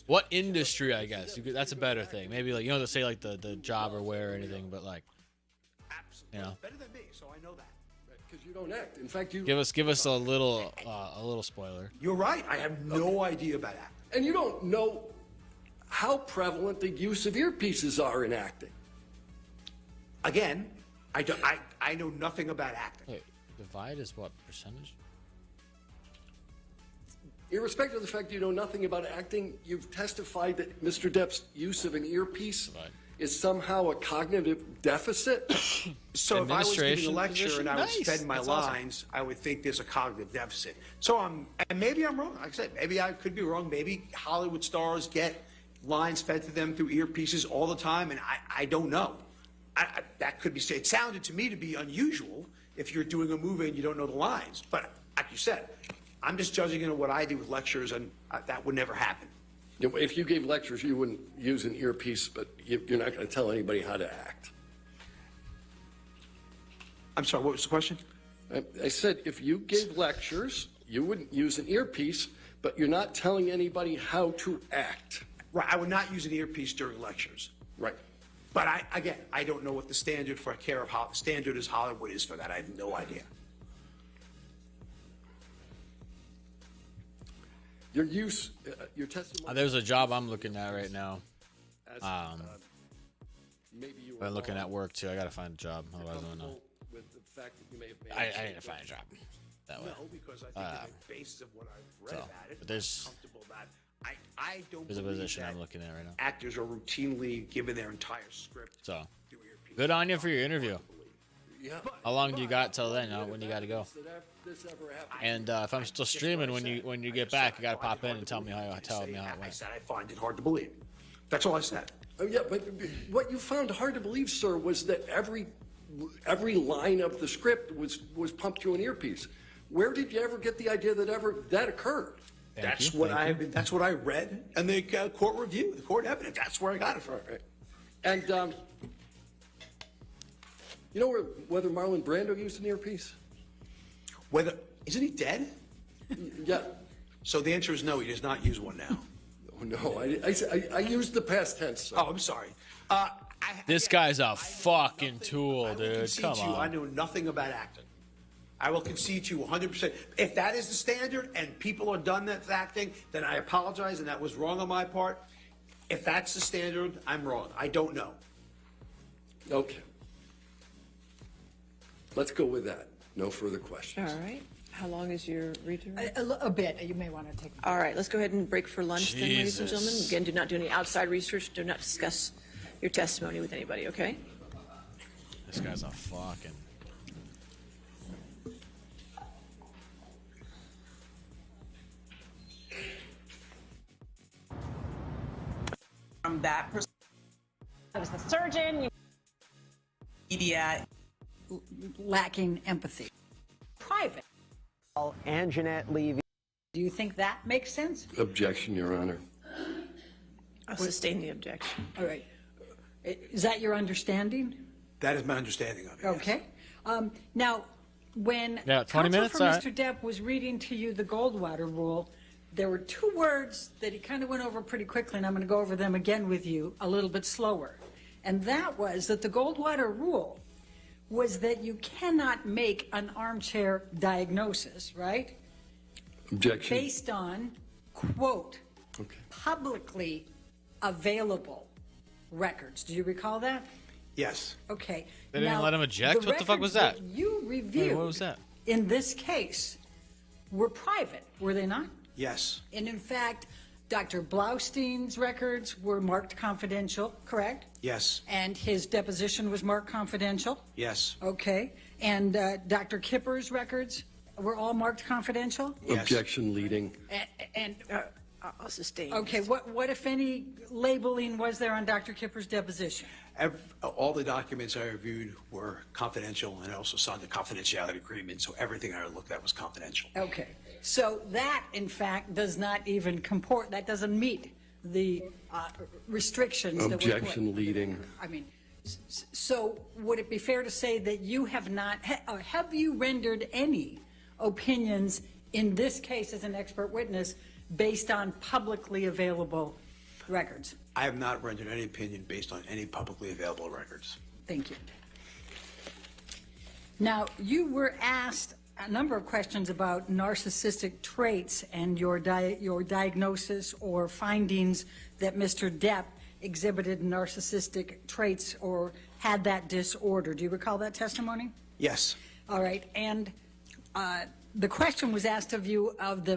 what industry? I guess that's a better thing. Maybe you don't have to say the job or where or anything, but Absolutely. Better than me, so I know that. Because you don't act. In fact, give us a little spoiler. You're right. I have no idea about acting. And you don't know how prevalent the use of earpieces are in acting. Again, I know nothing about acting. Wait, divide is what percentage? Irrespective of the fact you know nothing about acting, you've testified that Mr. Depp's use of an earpiece is somehow a cognitive deficit. So if I was giving a lecture position? and I was fed my That's lines, I would think there's a cognitive deficit. So and maybe I'm wrong. Like I said, maybe I could be wrong. Maybe Hollywood stars get lines fed to them through earpieces all the time, and I don't know. That could be said. It sounded to me to be unusual if you're doing a movie and you don't know the lines. But like you said, I'm just judging it on what I do with lectures, and that would never happen. If you gave lectures, you wouldn't use an earpiece, but you're not going to tell anybody how to act. I'm sorry, what was the question? I said if you gave lectures, you wouldn't use an earpiece, but you're not telling anybody how to act. Right, I would not use an earpiece during lectures. Right. But I don't know what the standard for standard as Hollywood is for that. I have no idea. Your use, your testimony. There's a job I'm looking at right now. as, maybe you were I'm looking wrong. at work too. I gotta find a job. Otherwise, I'm gonna. Comfortable with the fact that you may have made I need to find a job. That way. No, because I think the basis of what I've read so, about it, but there's- I'm comfortable that I don't There's a believe position that I'm looking at right now. actors are routinely given their entire script. So, through earpiece. good on you for your interview. Yeah. How long do you got till then? When you got to go? This ever happened. And if I'm still streaming when you get back, you got to pop in and tell me how it I went. said I find it hard to believe. That's all I said. Oh, yeah, but what you found hard to believe, sir, was that every line of the script was pumped through an earpiece. Where did you ever get the idea that occurred? That's what I read in the court review, the court evidence. That's where I got it from. Right. And you know whether Marlon Brando used an earpiece? Isn't he dead? Yeah. So the answer is no. He does not use one now. Oh, no, I used the past tense, sir. Oh, I'm sorry. This guy's a fucking tool, dude. Come I on. know nothing about acting. I will concede to you 100%. If that is the standard and people are done that's acting, then I apologize and that was wrong on my part. If that's the standard, I'm wrong. I don't know. Okay. Let's go with that. No further questions. All right. How long is your return? A bit. You may want to take. All right, let's go ahead and break for lunch then, ladies and Jesus. gentlemen. Again, do not do any outside research. Do not discuss your testimony with anybody, okay? This guy's a fucking. From that perspective, I was the surgeon. Media. Lacking empathy. Private. And Jeanette Levy. Do you think that makes sense? Objection, Your Honor. I'll sustain the objection. All right. Is that your understanding? That is my understanding of it. Okay. Now, when Yeah, 20 minutes, counsel all for right. Mr. Depp was reading to you the Goldwater rule, there were two words that he kind of went over pretty quickly, and I'm going to go over them again with you a little bit slower. And that was that the Goldwater rule was that you cannot make an armchair diagnosis, right? Objection. Based on, quote, Okay. publicly available records. Do you recall that? Yes. Okay. They didn't Now, let him eject? What the fuck was records that? You reviewed. What was that? In this case, were private, were they not? Yes. And in fact, Dr. Blaustein's records were marked confidential, correct? Yes. And his deposition was marked confidential? Yes. Okay. And Dr. Kipper's records were all marked confidential? Yes. Objection leading. And I'll sustain. okay, what if any labeling was there on Dr. Kipper's deposition? All the documents I reviewed were confidential, and I also signed the confidentiality agreement, so everything I looked at was confidential. Okay, so that, in fact, does not even comport, that doesn't meet the restrictions that were put. Objection leading. I mean, so would it be fair to say that you have not, have you rendered any opinions in this case as an expert witness based on publicly available records? I have not rendered any opinion based on any publicly available records. Thank you. Now, you were asked a number of questions about narcissistic traits and your diagnosis or findings that Mr. Depp exhibited narcissistic traits or had that disorder. Do you recall that testimony? Yes. All right, and the question was asked of you of the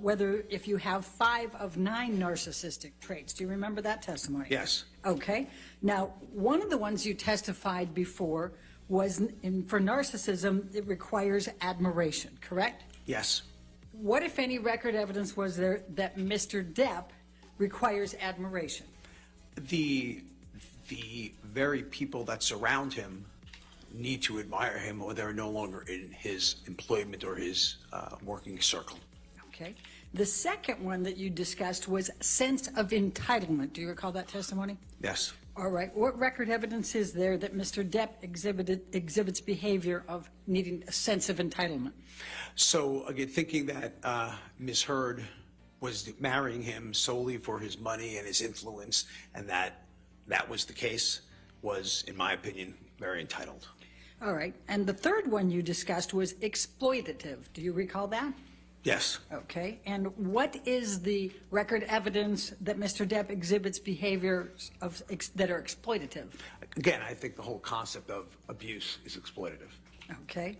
whether if you have 5 of 9 narcissistic traits. Do you remember that testimony? Yes. Okay. Now, one of the ones you testified before was for narcissism, it requires admiration, correct? Yes. What, if any, record evidence was there that Mr. Depp requires admiration? The very people that surround him need to admire him, or they're no longer in his employment or his working circle. Okay. The second one that you discussed was sense of entitlement. Do you recall that testimony? Yes. All right. What record evidence is there that Mr. Depp exhibits behavior of needing a sense of entitlement? So again, thinking that Ms. Heard was marrying him solely for his money and his influence, and that was the case, was, in my opinion, very entitled. All right. And the third one you discussed was exploitative. Do you recall that? Yes. Okay. And what is the record evidence that Mr. Depp exhibits behaviors that are exploitative? Again, I think the whole concept of abuse is exploitative. Okay.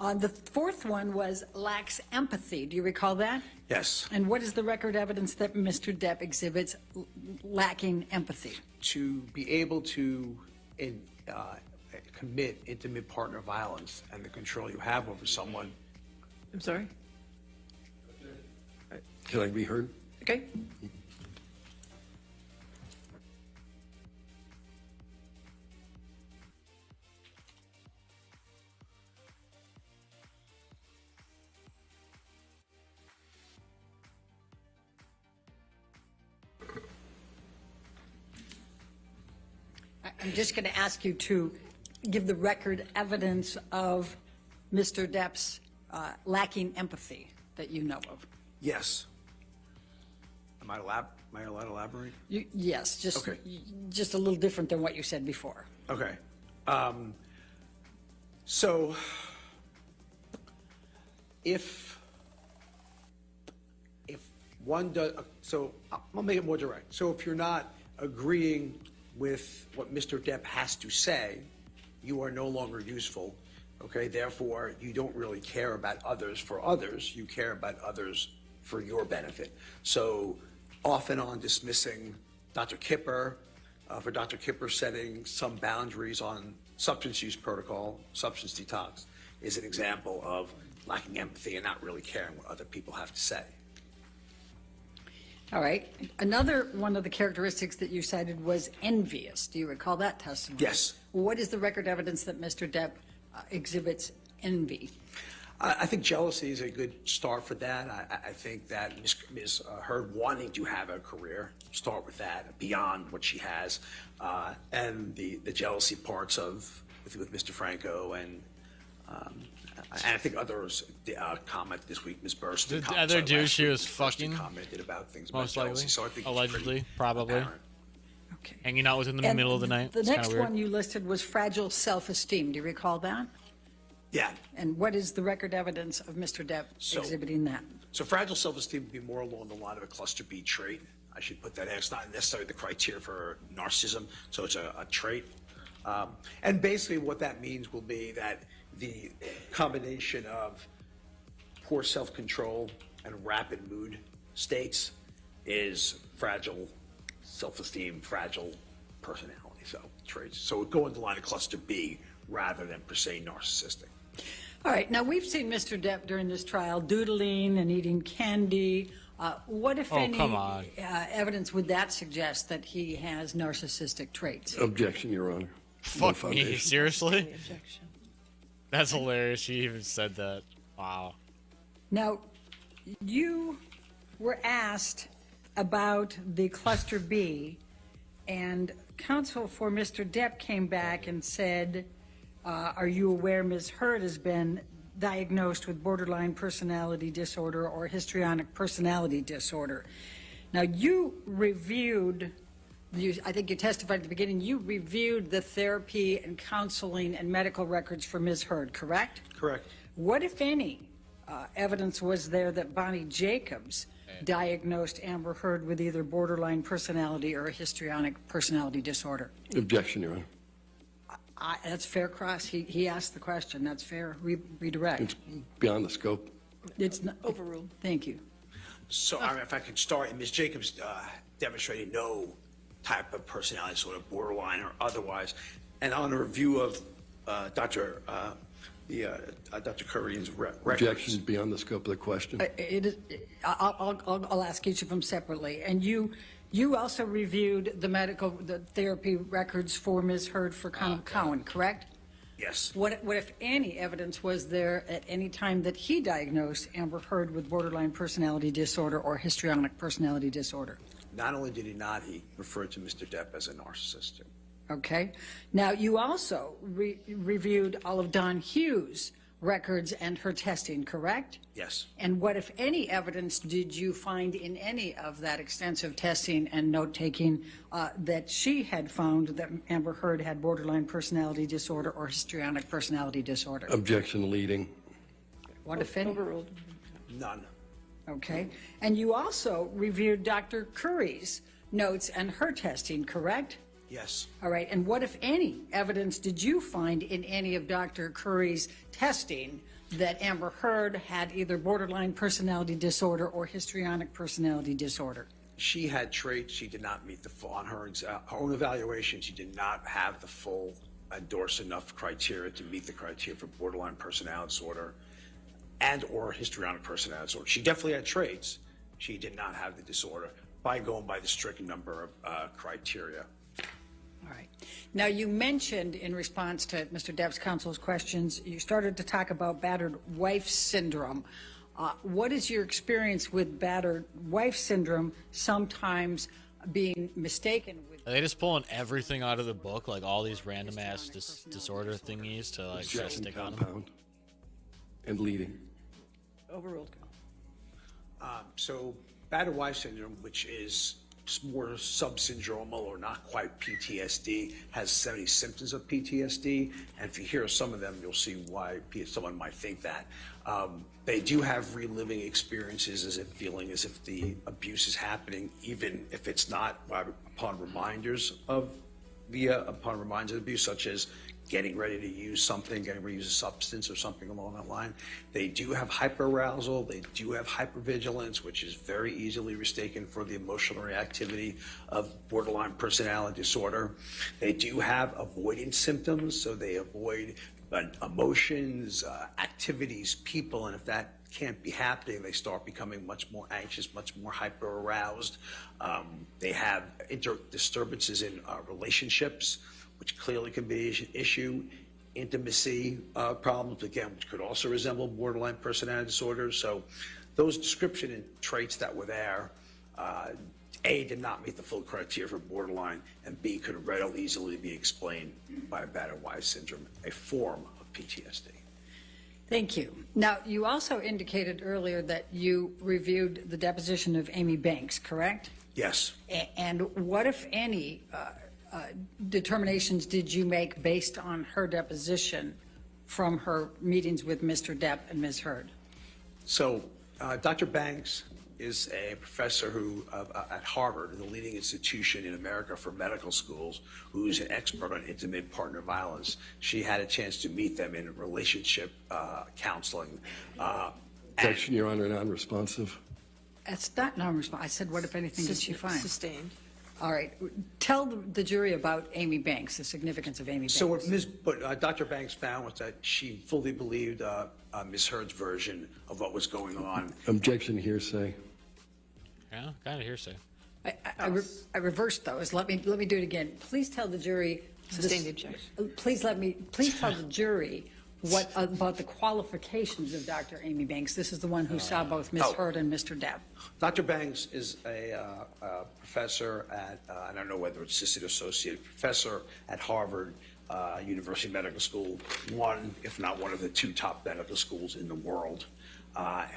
The fourth one was lacks empathy. Do you recall that? Yes. And what is the record evidence that Mr. Depp exhibits lacking empathy? To be able to commit intimate partner violence and the control you have over someone. I'm sorry? Can I be heard? Okay. I'm just going to ask you to give the record evidence of Mr. Depp's lacking empathy that you know of. Yes. Am I allowed to elaborate? Yes, Okay. just a little different than what you said before. Okay. So if one does, so I'll make it more direct. So if you're not agreeing with what Mr. Depp has to say, you are no longer useful. Okay, therefore you don't really care about others for others. You care about others for your benefit. So off and on dismissing Dr. Kipper, for Dr. Kipper setting some boundaries on substance use protocol, substance detox, is an example of lacking empathy and not really caring what other people have to say. All right. Another one of the characteristics that you cited was envious. Do you recall that testimony? Yes. What is the record evidence that Mr. Depp exhibits envy? I think jealousy is a good start for that. I think that Ms. Heard wanting to have a career, start with that, beyond what she has, and the jealousy parts of with Mr. Franco and I think others comment this week. Ms. Burston. The other dude she was fucking commented about things most about likely, jealousy, so I think allegedly, probably. apparent. Okay. Hanging out with him in the And middle of the night. The It's kinda next weird. one you listed was fragile self-esteem. Do you recall that? Yeah. And what is the record evidence of Mr. Depp exhibiting that? So fragile self-esteem would be more along the line of a cluster B trait. I should put that in. It's not necessarily the criteria for narcissism, so it's a trait. And basically what that means will be that the combination of poor self-control and rapid mood states is fragile self-esteem, fragile personality, so traits. So it would go into the line of cluster B rather than per se narcissistic. All right. Now, we've seen Mr. Depp during this trial doodling and eating candy. What, if any, come on. Evidence would that suggest that he has narcissistic traits? Objection, Your Honor. Fuck No me, foundation. seriously? Objection. That's hilarious. She even said that. Wow. Now, you were asked about the cluster B, and counsel for Mr. Depp came back and said, are you aware Ms. Heard has been diagnosed with borderline personality disorder or histrionic personality disorder? Now, you reviewed, I think you testified at the beginning, you reviewed the therapy and counseling and medical records for Ms. Heard, correct? Correct. What, if any, evidence was there that Bonnie Jacobs diagnosed Amber Heard with either borderline personality or a histrionic personality disorder? Objection, Your Honor. That's fair cross. He asked the question. That's fair. Redirect. It's beyond the scope. It's not, Overruled. Thank you. So if I could start, Ms. Jacobs demonstrated no type of personality disorder, borderline or otherwise. And on a review of Dr. Currien's records. Objection beyond the scope of the question. I'll ask each of them separately. And you also reviewed the therapy records for Ms. Heard for Cowan, correct? Yes. What, if any, evidence was there at any time that he diagnosed Amber Heard with borderline personality disorder or histrionic personality disorder? Not only did he not, he referred to Mr. Depp as a narcissist. Okay. Now, you also reviewed all of Don Hughes' records and her testing, correct? Yes. And what, if any, evidence did you find in any of that extensive testing and note-taking that she had found that Amber Heard had borderline personality disorder or histrionic personality disorder? Objection leading. What, if any? Overruled. None. Okay. And you also reviewed Dr. Curry's notes and her testing, correct? Yes. All right. And what, if any, evidence did you find in any of Dr. Curry's testing that Amber Heard had either borderline personality disorder or histrionic personality disorder? She had traits she did not meet the full, on her own evaluation, she did not have the full endorse enough criteria to meet the criteria for borderline personality disorder and or histrionic personality disorder. She definitely had traits. She did not have the disorder by going by the strict number of criteria. All right. Now, you mentioned in response to Mr. Depp's counsel's questions, you started to talk about battered wife syndrome. What is your experience with battered wife syndrome sometimes being mistaken with? Are they just pulling everything out of the book, like all these random ass disorder thingies to like try to Objection stick on them? compound. And leading. Overruled. So battered wife syndrome, which is more subsyndromal or not quite PTSD, has 70 symptoms of PTSD. And if you hear some of them, you'll see why someone might think that. They do have reliving experiences as if feeling as if the abuse is happening, even if it's not upon reminders of abuse, such as getting ready to use something, getting ready to use a substance or something along that line. They do have hyperarousal. They do have hypervigilance, which is very easily mistaken for the emotional reactivity of borderline personality disorder. They do have avoidance symptoms, so they avoid emotions, activities, people, and if that can't be happening, they start becoming much more anxious, much more hyper-aroused. They have disturbances in relationships, which clearly can be an issue. Intimacy problems, again, which could also resemble borderline personality disorders. So those description and traits that were there, A, did not meet the full criteria for borderline, and B, could readily easily be explained by battered wife syndrome, a form of PTSD. Thank you. Now, you also indicated earlier that you reviewed the deposition of Amy Banks, correct? Yes. And what, if any, determinations did you make based on her deposition from her meetings with Mr. Depp and Ms. Heard? So Dr. Banks is a professor who at Harvard, the leading institution in America for medical schools, who's an expert on intimate partner violence. She had a chance to meet them in relationship counseling. Objection, Your Honor, non-responsive. That's not non-responsive. I said, what, if anything, did she find? Sustained. All right. Tell the jury about Amy Banks, the significance of Amy Banks. So what Dr. Banks found was that she fully believed Ms. Heard's version of what was going on. Objection, hearsay. Yeah, kind of hearsay. I reversed those. Let me do it again. Please tell the jury. Sustained the objection. Please tell the jury what about the qualifications of Dr. Amy Banks. This is the one who saw both Ms. Heard and Mr. Depp. Dr. Banks is a professor at, I don't know whether it's assistant associate professor at Harvard University Medical School, one, if not one of the two top medical schools in the world,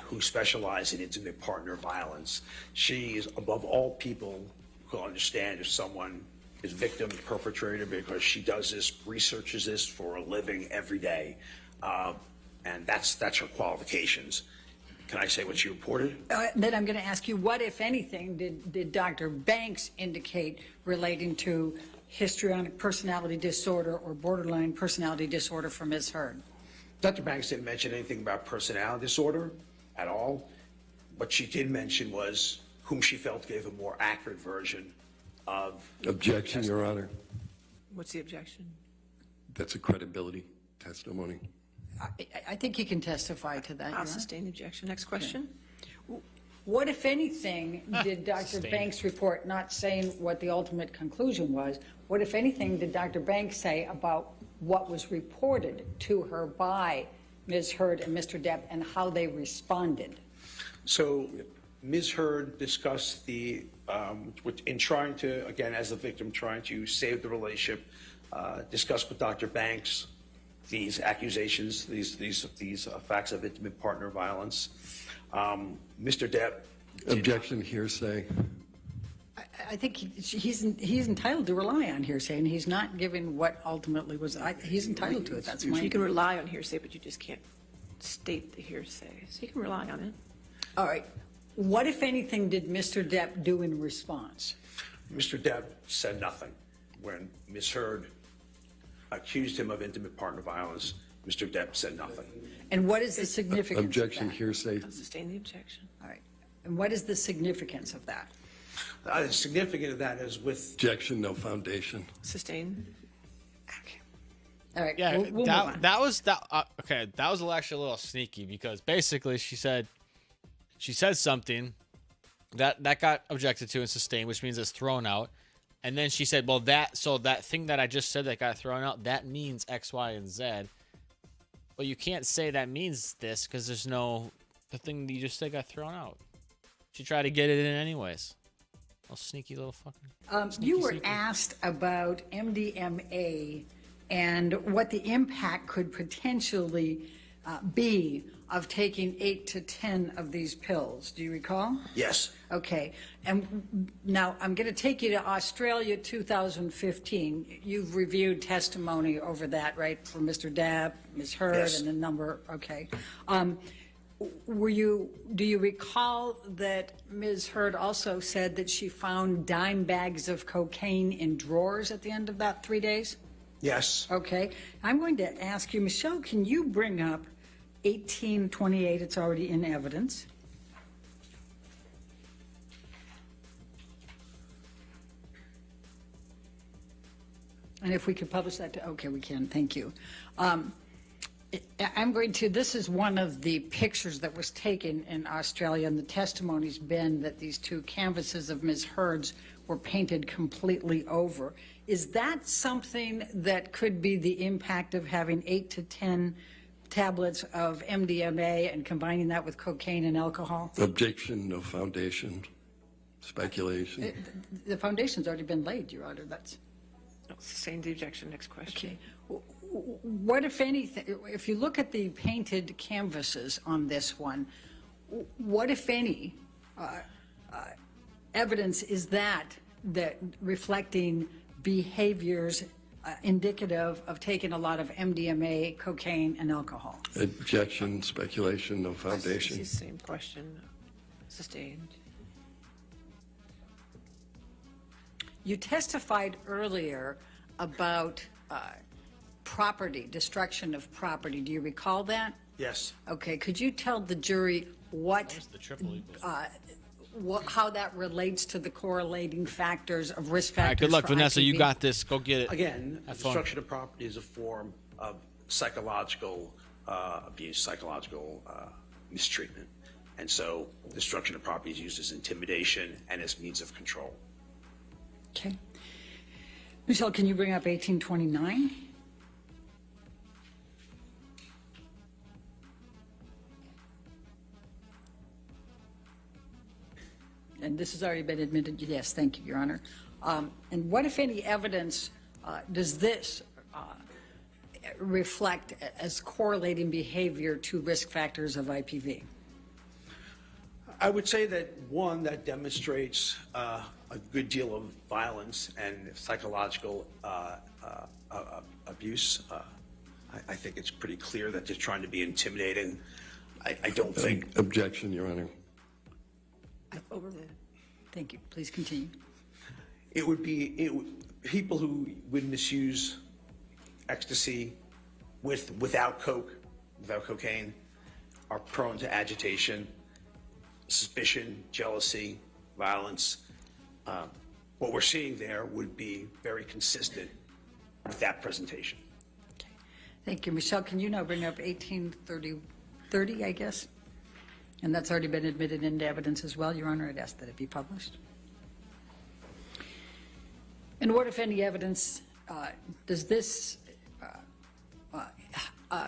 who specialize in intimate partner violence. She is, above all people, who understand if someone is victim, perpetrator, because she does this, researches this for a living every day. And that's her qualifications. Can I say what she reported? Then I'm going to ask you, what, if anything, did Dr. Banks indicate relating to histrionic personality disorder or borderline personality disorder for Ms. Heard? Dr. Banks didn't mention anything about personality disorder at all. What she did mention was whom she felt gave a more accurate version of... Objection, Your Honor. What's the objection? That's a credibility testimony. I think you can testify to that. I'll sustain the objection. Next question. Okay. What, if anything, did Dr. Banks report, not saying what the ultimate conclusion was, what, if anything, did Dr. Banks say about what was reported to her by Ms. Heard and Mr. Depp and how they responded? So Ms. Heard discussed the, in trying to, again, as a victim, trying to save the relationship, discussed with Dr. Banks these accusations, these facts of intimate partner violence. Mr. Depp. Objection, hearsay. I think he's entitled to rely on hearsay, and he's not given what ultimately was. He's entitled to it. That's So my. you can rely on hearsay, but you just can't state the hearsay. So you can rely on it. All right. What, if anything, did Mr. Depp do in response? Mr. Depp said nothing. When Ms. Heard accused him of intimate partner violence, Mr. Depp said nothing. And what is the significance Objection, of that? hearsay. I'll sustain the objection. All right. And what is the significance of that? The significance of that is with Objection, no foundation. Sustain. All right. Yeah, we'll move on. that was okay. That was actually a little sneaky because basically she said something that got objected to and sustained, which means it's thrown out. And then she said, well, that thing that I just said that got thrown out, that means X, Y, and Z. But you can't say that means this because the thing that you just said got thrown out. She tried to get it in anyways. Oh, sneaky little fucking. You were asked about MDMA and what the impact could potentially be of taking 8 to 10 of these pills. Do you recall? yes. Okay. And now I'm going to take you to Australia 2015. You've reviewed testimony over that, right, for Mr. Depp, Ms. Heard, Yes. and a number. Okay. Do you recall that Ms. Heard also said that she found dime bags of cocaine in drawers at the end of that 3 days? Yes. Okay. I'm going to ask you, Michelle, can you bring up 1828? It's already in evidence. And if we could publish that, okay, we can. Thank you. This is one of the pictures that was taken in Australia, and the testimony's been that these two canvases of Ms. Heard's were painted completely over. Is that something that could be the impact of having 8 to 10 tablets of MDMA and combining that with cocaine and alcohol? Objection, no foundation. Speculation. The foundation's already been laid, Your Honor. That's No, sustain the objection. Next question. okay. What, if anything, if you look at the painted canvases on this one, what, if any, evidence is that reflecting behaviors indicative of taking a lot of MDMA, cocaine, and alcohol? Objection, speculation, no foundation. It's the same question. Sustained. You testified earlier about property, destruction of property. Do you recall that? Yes. Okay, could you tell the jury what, The triple equals. how that relates to the correlating factors of risk All right, factors? good luck, for Vanessa. You IPV? got this. Go get it. Again, Have fun. destruction of property is a form of psychological abuse, psychological mistreatment. And so destruction of property is used as intimidation and as means of control. Okay. Michelle, can you bring up 1829? And this has already been admitted. Yes, thank you, Your Honor. And what, if any, evidence does this reflect as correlating behavior to risk factors of IPV? I would say that one that demonstrates a good deal of violence and psychological abuse. I think it's pretty clear that they're trying to be intimidating. I don't think. Objection, Your Honor. Thank you. Please continue. It would be people who would misuse ecstasy without cocaine, are prone to agitation, suspicion, jealousy, violence. What we're seeing there would be very consistent with that presentation. Okay. Thank you. Michelle, can you now bring up 1830, I guess? And that's already been admitted into evidence as well, Your Honor. I'd ask that it be published. And what, if any, evidence does this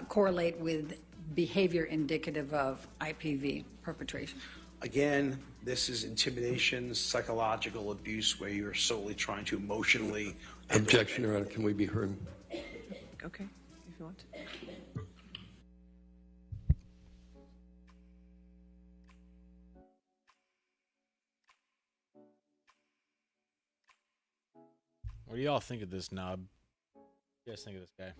correlate with behavior indicative of IPV perpetration? Again, this is intimidation, psychological abuse, where you're solely trying to emotionally. Objection, Your Honor. Can we be heard? Okay. you want. What do y'all think of this knob? What do you guys think of this guy?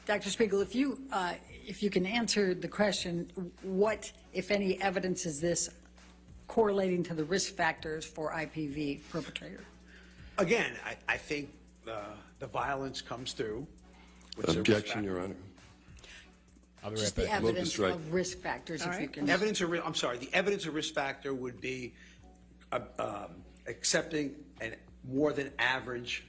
Dr. Spiegel, if you can answer the question, what, if any, evidence is this correlating to the risk factors for IPV perpetrator? Again, I think the violence comes through. Objection, Your Honor. I'll be Just right the back. evidence strike. of risk factors, if you can. The evidence of risk factor would be accepting a more than average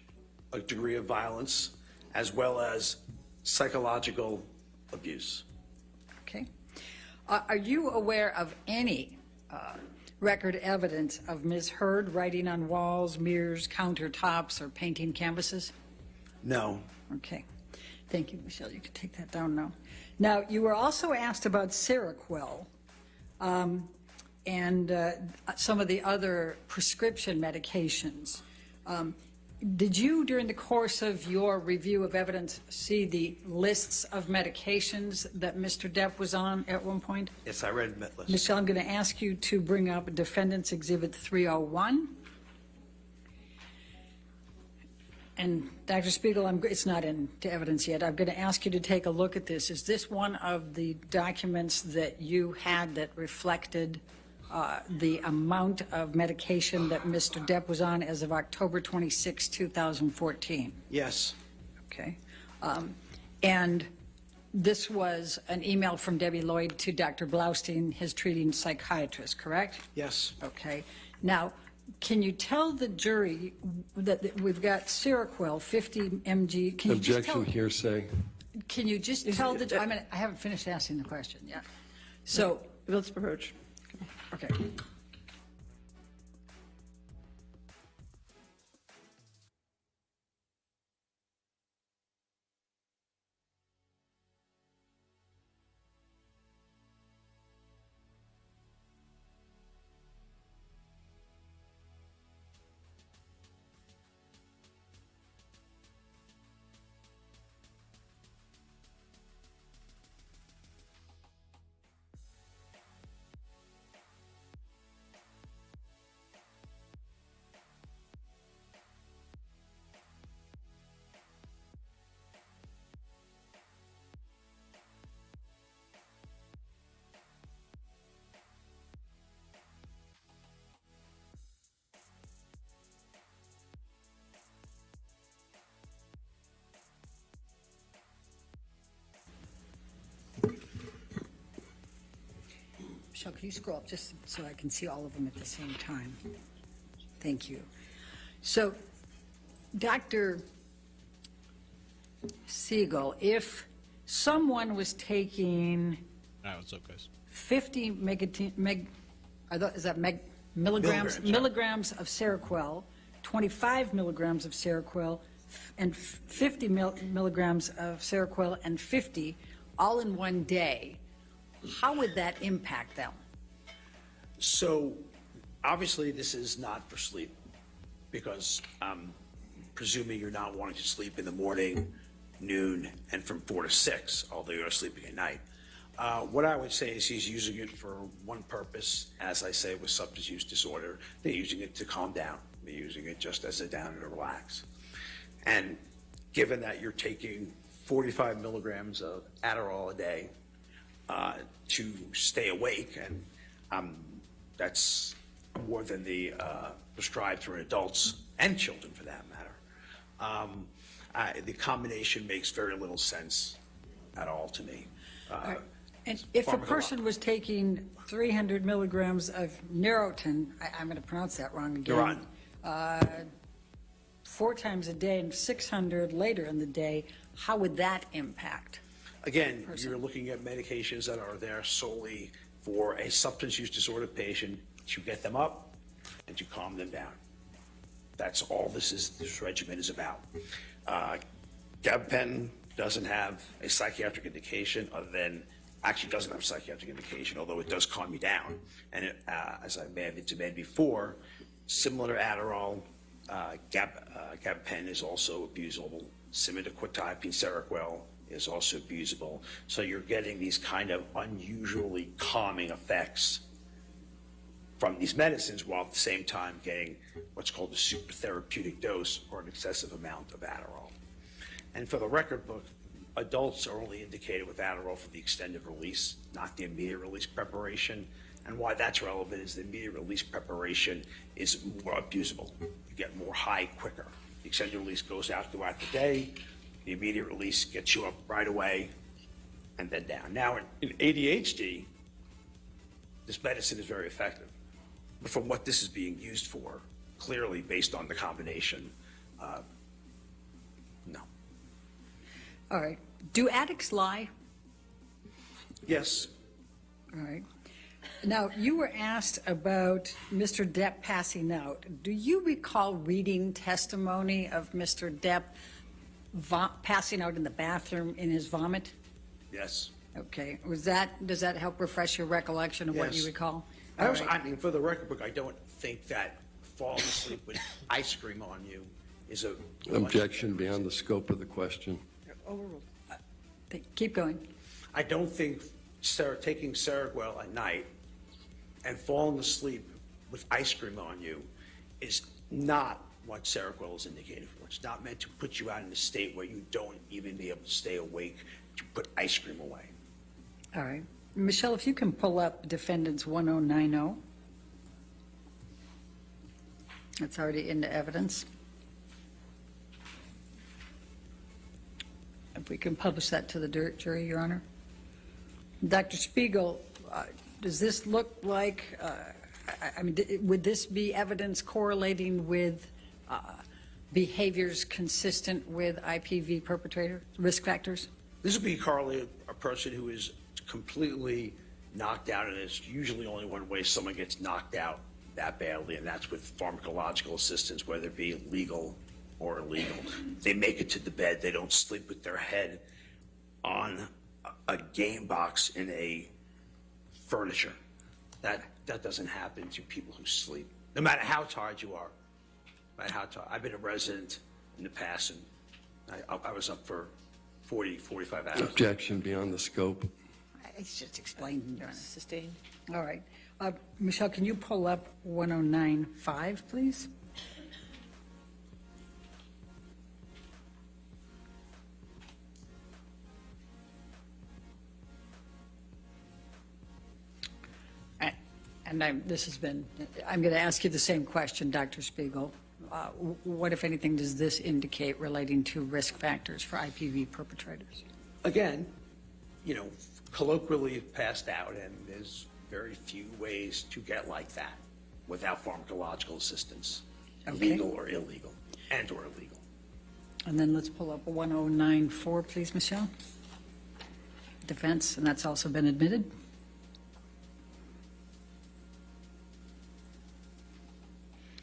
degree of violence, as well as psychological abuse. Okay. Are you aware of any record evidence of Ms. Heard writing on walls, mirrors, countertops, or painting canvases? No. Okay. Thank you, Michelle. You can take that down now. Now, you were also asked about Seroquel and some of the other prescription medications. Did you, during the course of your review of evidence, see the lists of medications that Mr. Depp was on at one point? Yes, I read that list. Michelle, I'm going to ask you to bring up Defendant's Exhibit 301. And Dr. Spiegel, it's not into evidence yet. I'm going to ask you to take a look at this. Is this one of the documents that you had that reflected the amount of medication that Mr. Depp was on as of October 26, 2014? Yes. Okay. And this was an email from Debbie Lloyd to Dr. Blaustein, his treating psychiatrist, correct? Yes. Okay. Now, can you tell the jury that we've got Seroquel, 50 mg? Can you just tell, Objection, hearsay. can you just tell the, I haven't finished asking the question yet. So, Let's approach. okay. Michelle, can you scroll up just so I can see all of them at the same time? Thank you. So, Dr. Siegel, if someone was taking All right, what's up, guys? 50 milligrams of Seroquel, 25 milligrams of Seroquel, and 50 milligrams of Seroquel and 50 all in one day, how would that impact them? So, obviously, this is not for sleep, because I'm presuming you're not wanting to sleep in the morning, noon, and from 4 to 6, although you're sleeping at night. What I would say is he's using it for one purpose, as I say, with substance use disorder. They're using it to calm down. They're using it just as a down to relax. And given that you're taking 45 milligrams of Adderall a day to stay awake, and that's more than the prescribed for adults and children, for that matter, the combination makes very little sense at all to me. And if a person was taking 300 milligrams of Neurotin, I'm going to pronounce that wrong again, 4 times a day and 600 later in the day, how would that impact? Again, you're looking at medications that are there solely for a substance use disorder patient to get them up and to calm them down. That's all this regimen is about. Gabapentin doesn't have a psychiatric indication other than, actually doesn't have a psychiatric indication, although it does calm you down. And it, as I may have intimated before, similar to Adderall, gabapentin is also abusable. Similar to quetiapine, Seroquel is also abusable. So you're getting these kind of unusually calming effects from these medicines while at the same time getting what's called a super therapeutic dose or an excessive amount of Adderall. And for the record book, adults are only indicated with Adderall for the extended release, not the immediate release preparation. And why that's relevant is the immediate release preparation is more abusable. You get more high quicker. The extended release goes out throughout the day. The immediate release gets you up right away and then down. Now in ADHD, this medicine is very effective. But from what this is being used for, clearly based on the combination, no. All right. Do addicts lie? Yes. All right. Now, you were asked about Mr. Depp passing out. Do you recall reading testimony of Mr. Depp passing out in the bathroom in his vomit? Yes. Okay. Does that help refresh your recollection of what you Yes. recall? I mean, for the record book, I don't think that falling asleep with ice cream on you is a... Objection beyond the scope of the question. Overruled. Keep going. I don't think taking Seroquel at night and falling asleep with ice cream on you is not what Seroquel is indicated for. It's not meant to put you out in a state where you don't even be able to stay awake to put ice cream away. All right. Michelle, if you can pull up defendant's 1090. It's already into evidence. If we can publish that to the jury, Your Honor. Dr. Spiegel, does this look like, I mean, would this be evidence correlating with behaviors consistent with IPV perpetrator risk factors? This would be correlated a person who is completely knocked out, and it's usually only one way someone gets knocked out that badly, and that's with pharmacological assistance, whether it be legal or illegal. They make it to the bed. They don't sleep with their head on a game box in a furniture. That doesn't happen to people who sleep, no matter how tired you are. No matter how tired. I've been a resident in the past, and I was up for 40, 45 hours. Objection beyond the scope. It's just explained, Your Honor. Sustained. All right. Michelle, can you pull up 1095, please? And I'm going to ask you the same question, Dr. Spiegel. What, if anything, does this indicate relating to risk factors for IPV perpetrators? Again, you know, colloquially passed out, and there's very few ways to get like that without pharmacological assistance, legal or illegal, or illegal. And then let's pull up 1094, please, Michelle. Defense, and that's also been admitted.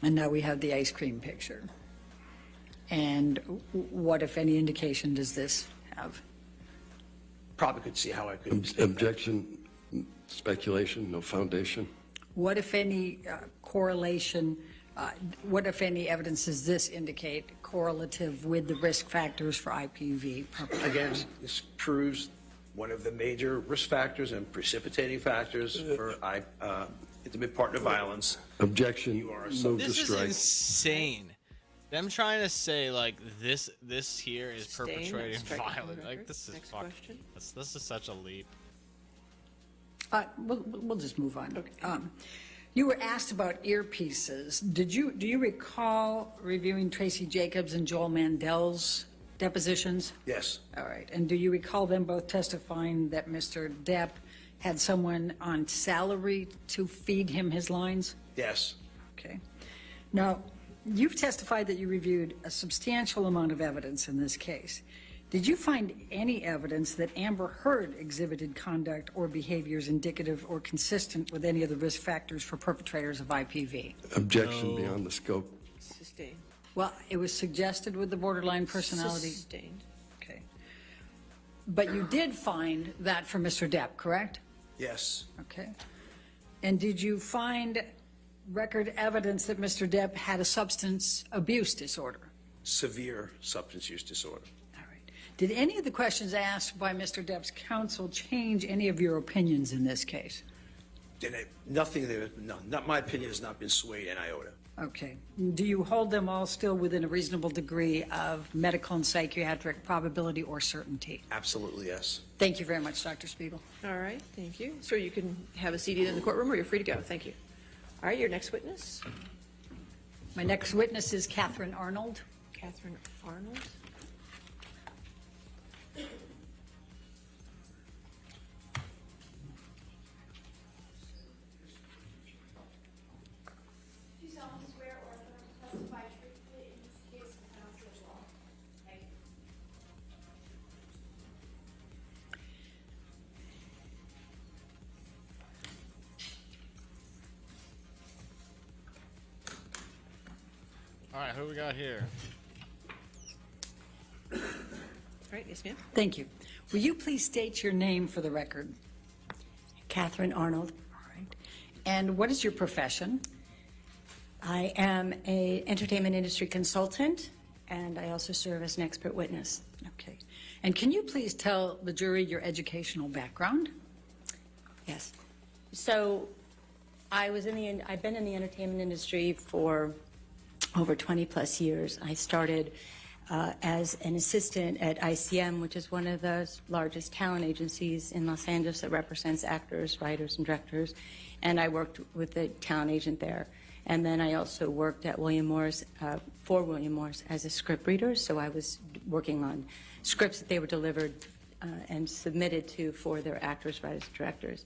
And now we have the ice cream picture. And what, if any, indication does this have? Probably could see how I could mistake Objection, speculation, no foundation. What, if any, correlation, what, if any, evidence does this indicate correlative with the risk factors for IPV perpetrators? Again, this proves one of the major risk factors and precipitating factors for intimate partner violence. Objection, move to This is strike. insane. Them trying to say like this here is Sustained, perpetrating strike from violence. the Like record. this is Next fuck. question. This is such a leap. We'll just move on. Okay. You were asked about earpieces. Do you recall reviewing Tracy Jacobs and Joel Mandel's depositions? Yes. All right. And do you recall them both testifying that Mr. Depp had someone on salary to feed him his lines? Yes. Okay. Now, you've testified that you reviewed a substantial amount of evidence in this case. Did you find any evidence that Amber Heard exhibited conduct or behaviors indicative or consistent with any of the risk factors for perpetrators of IPV? Objection beyond the scope. Sustained. Well, it was suggested with the borderline personality. Sustained. Okay. But you did find that for Mr. Depp, correct? Yes. Okay. And did you find record evidence that Mr. Depp had a substance abuse disorder? Severe substance use disorder. All right. Did any of the questions asked by Mr. Depp's counsel change any of your opinions in this case? Nothing there, no, not, my opinion has not been swayed an iota. Okay. Do you hold them all still within a reasonable degree of medical and psychiatric probability or certainty? Absolutely, yes. Thank you very much, Dr. Spiegel. All right, thank you. Sir, you can have a seat either in the courtroom or you're free to go. Thank you. All right, your next witness. My next witness is Catherine Arnold. Catherine Arnold. Do you solemnly swear or affirm to testify truthfully in this case without such law? Thank you. All right, who we got here? All right, yes, ma'am. Thank you. Will you please state your name for the record? Catherine Arnold. All right. And what is your profession? I am an entertainment industry consultant, and I also serve as an expert witness. Okay. And can you please tell the jury your educational background? Yes. So I've been in the entertainment industry for over 20 plus years. I started as an assistant at ICM, which is one of the largest talent agencies in Los Angeles that represents actors, writers, and directors. And I worked with the talent agent there. And then I also worked at William Morris, for William Morris as a script reader. So I was working on scripts that they were delivered and submitted to for their actors, writers, and directors.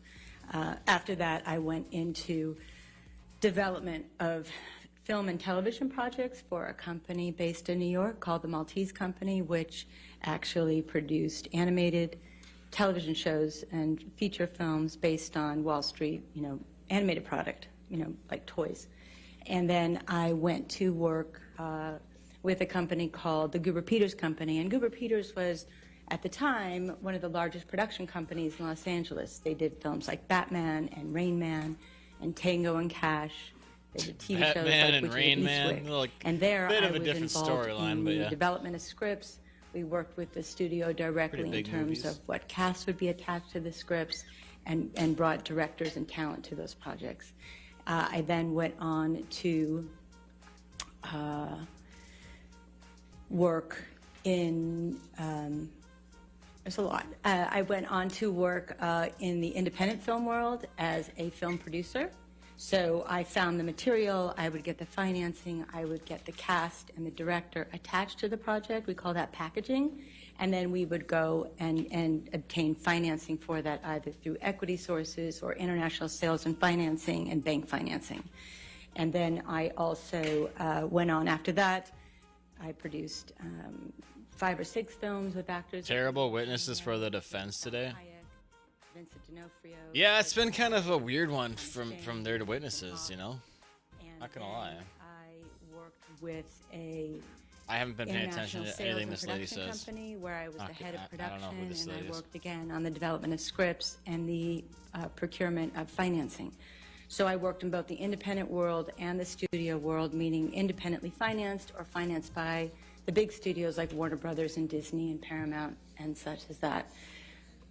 After that, I went into development of film and television projects for a company based in New York called the Maltese Company, which actually produced animated television shows and feature films based on Wall Street, animated product, like toys. And then I went to work with a company called the Goober Peters Company. And Goober Peters was, at the time, one of the largest production companies in Los Angeles. They did films like Batman and Rain Man and Tango and Cash. They did TV shows Batman like and Witches of Rain Man, Eastwick. like, And there bit I of a was different involved storyline, in but the yeah. development of scripts. We worked with the studio directly in big terms movies. of what cast would be attached to the scripts and brought directors and talent to those projects. I then went on to work in, there's a lot. I went on to work in the independent film world as a film producer. So I found the material, I would get the financing, I would get the cast and the director attached to the project. We call that packaging. And then we would go and obtain financing for that either through equity sources or international sales and financing and bank financing. And then I also went on after that. I produced 5 or 6 films with actors. Terrible witnesses for the defense today. Vincent D'Onofrio. Yeah, it's been kind of a weird one from there to witnesses, Not gonna lie. I worked with a I haven't been paying attention international to sales anything and this lady production says. company where I was the Okay, head of I production, don't know who this and lady I is. worked again on the development of scripts and the procurement of financing. So I worked in both the independent world and the studio world, meaning independently financed or financed by the big studios like Warner Brothers and Disney and Paramount and such as that.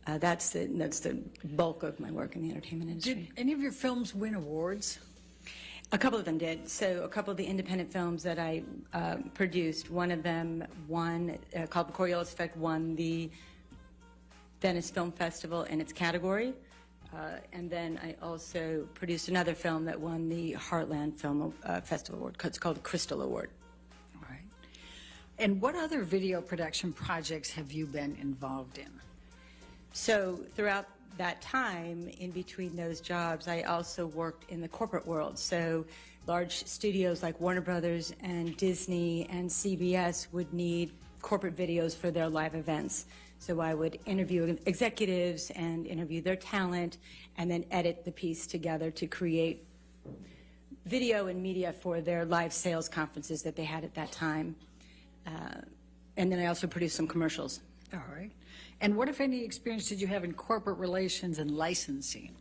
That's the bulk of my work in the entertainment industry. Did any of your films win awards? A couple of them did. So a couple of the independent films that I produced, one of them won, called The Coriolis Effect, won the Venice Film Festival in its category. And then I also produced another film that won the Heartland Film Festival Award. It's called the Crystal Award. All right. And what other video production projects have you been involved in? So throughout that time, in between those jobs, I also worked in the corporate world. So large studios like Warner Brothers and Disney and CBS would need corporate videos for their live events. So I would interview executives and interview their talent and then edit the piece together to create video and media for their live sales conferences that they had at that time. And then I also produced some commercials. All right. And what, if any, experience did you have in corporate relations and licensing?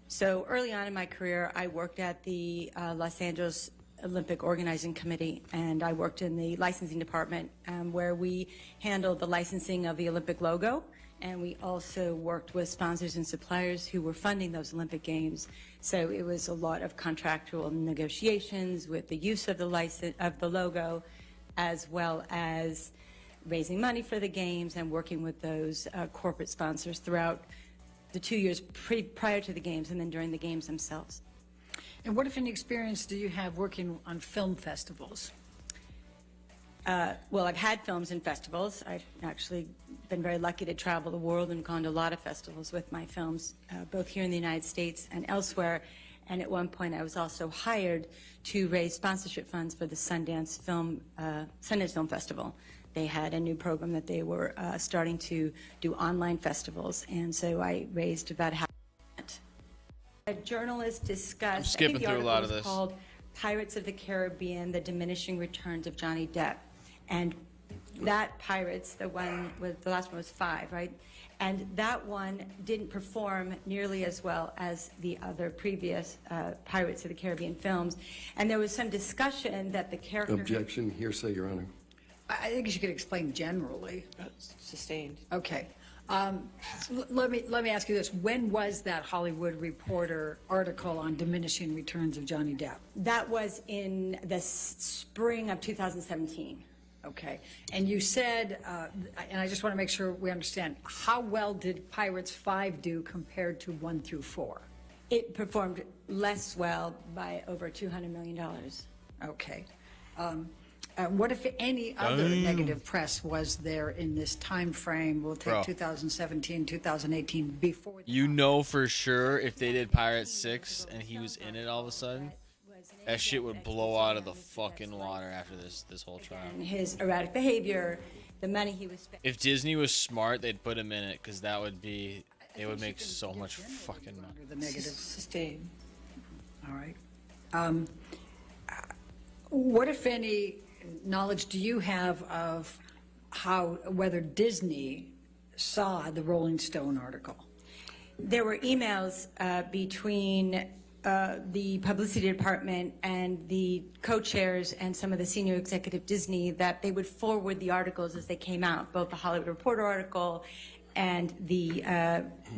So early on in my career, I worked at the Los Angeles Olympic Organizing Committee, and I worked in the licensing department where we handled the licensing of the Olympic logo, and we also worked with sponsors and suppliers who were funding those Olympic Games. So it was a lot of contractual negotiations with the use of the logo, as well as raising money for the games and working with those corporate sponsors throughout the 2 years prior to the games and then during the games themselves. And what, if any, experience do you have working on film festivals? Well, I've had films in festivals. I've actually been very lucky to travel the world and gone to a lot of festivals with my films, both here in the United States and elsewhere. And at one point, I was also hired to raise sponsorship funds for the Sundance Film Festival. They had a new program that they were starting to do online festivals, and so I raised about half. A journalist discussed. I'm skipping through a lot of this. Called "Pirates of the Caribbean: The Diminishing Returns of Johnny Depp," and that Pirates, the last one was 5, right? And that one didn't perform nearly as well as the other previous Pirates of the Caribbean films, and there was some discussion that the character. Objection, hearsay, Your Honor. I think you could explain generally. Sustained. Okay. Let me ask you this. When was that Hollywood Reporter article on diminishing returns of Johnny Depp? That was in the spring of 2017. Okay. And you said, and I just want to make sure we understand, how well did Pirates 5 do compared to 1 through 4? It performed less well by over $200 million. Okay. What, if any, other negative press was there in this time frame? We'll take 2017, 2018, before. You know for sure if they did Pirates 6 and he was in it all of a sudden, that shit would blow out of the fucking water after this whole trial. And his erratic behavior, the money he was spending. If Disney was smart, they'd put him in it because that would be, they would make so much fucking money. The negative. Sustained. All right. What, if any, knowledge do you have of whether Disney saw the Rolling Stone article? There were emails between the publicity department and the co-chairs and some of the senior executive Disney that they would forward the articles as they came out, both the Hollywood Reporter article and the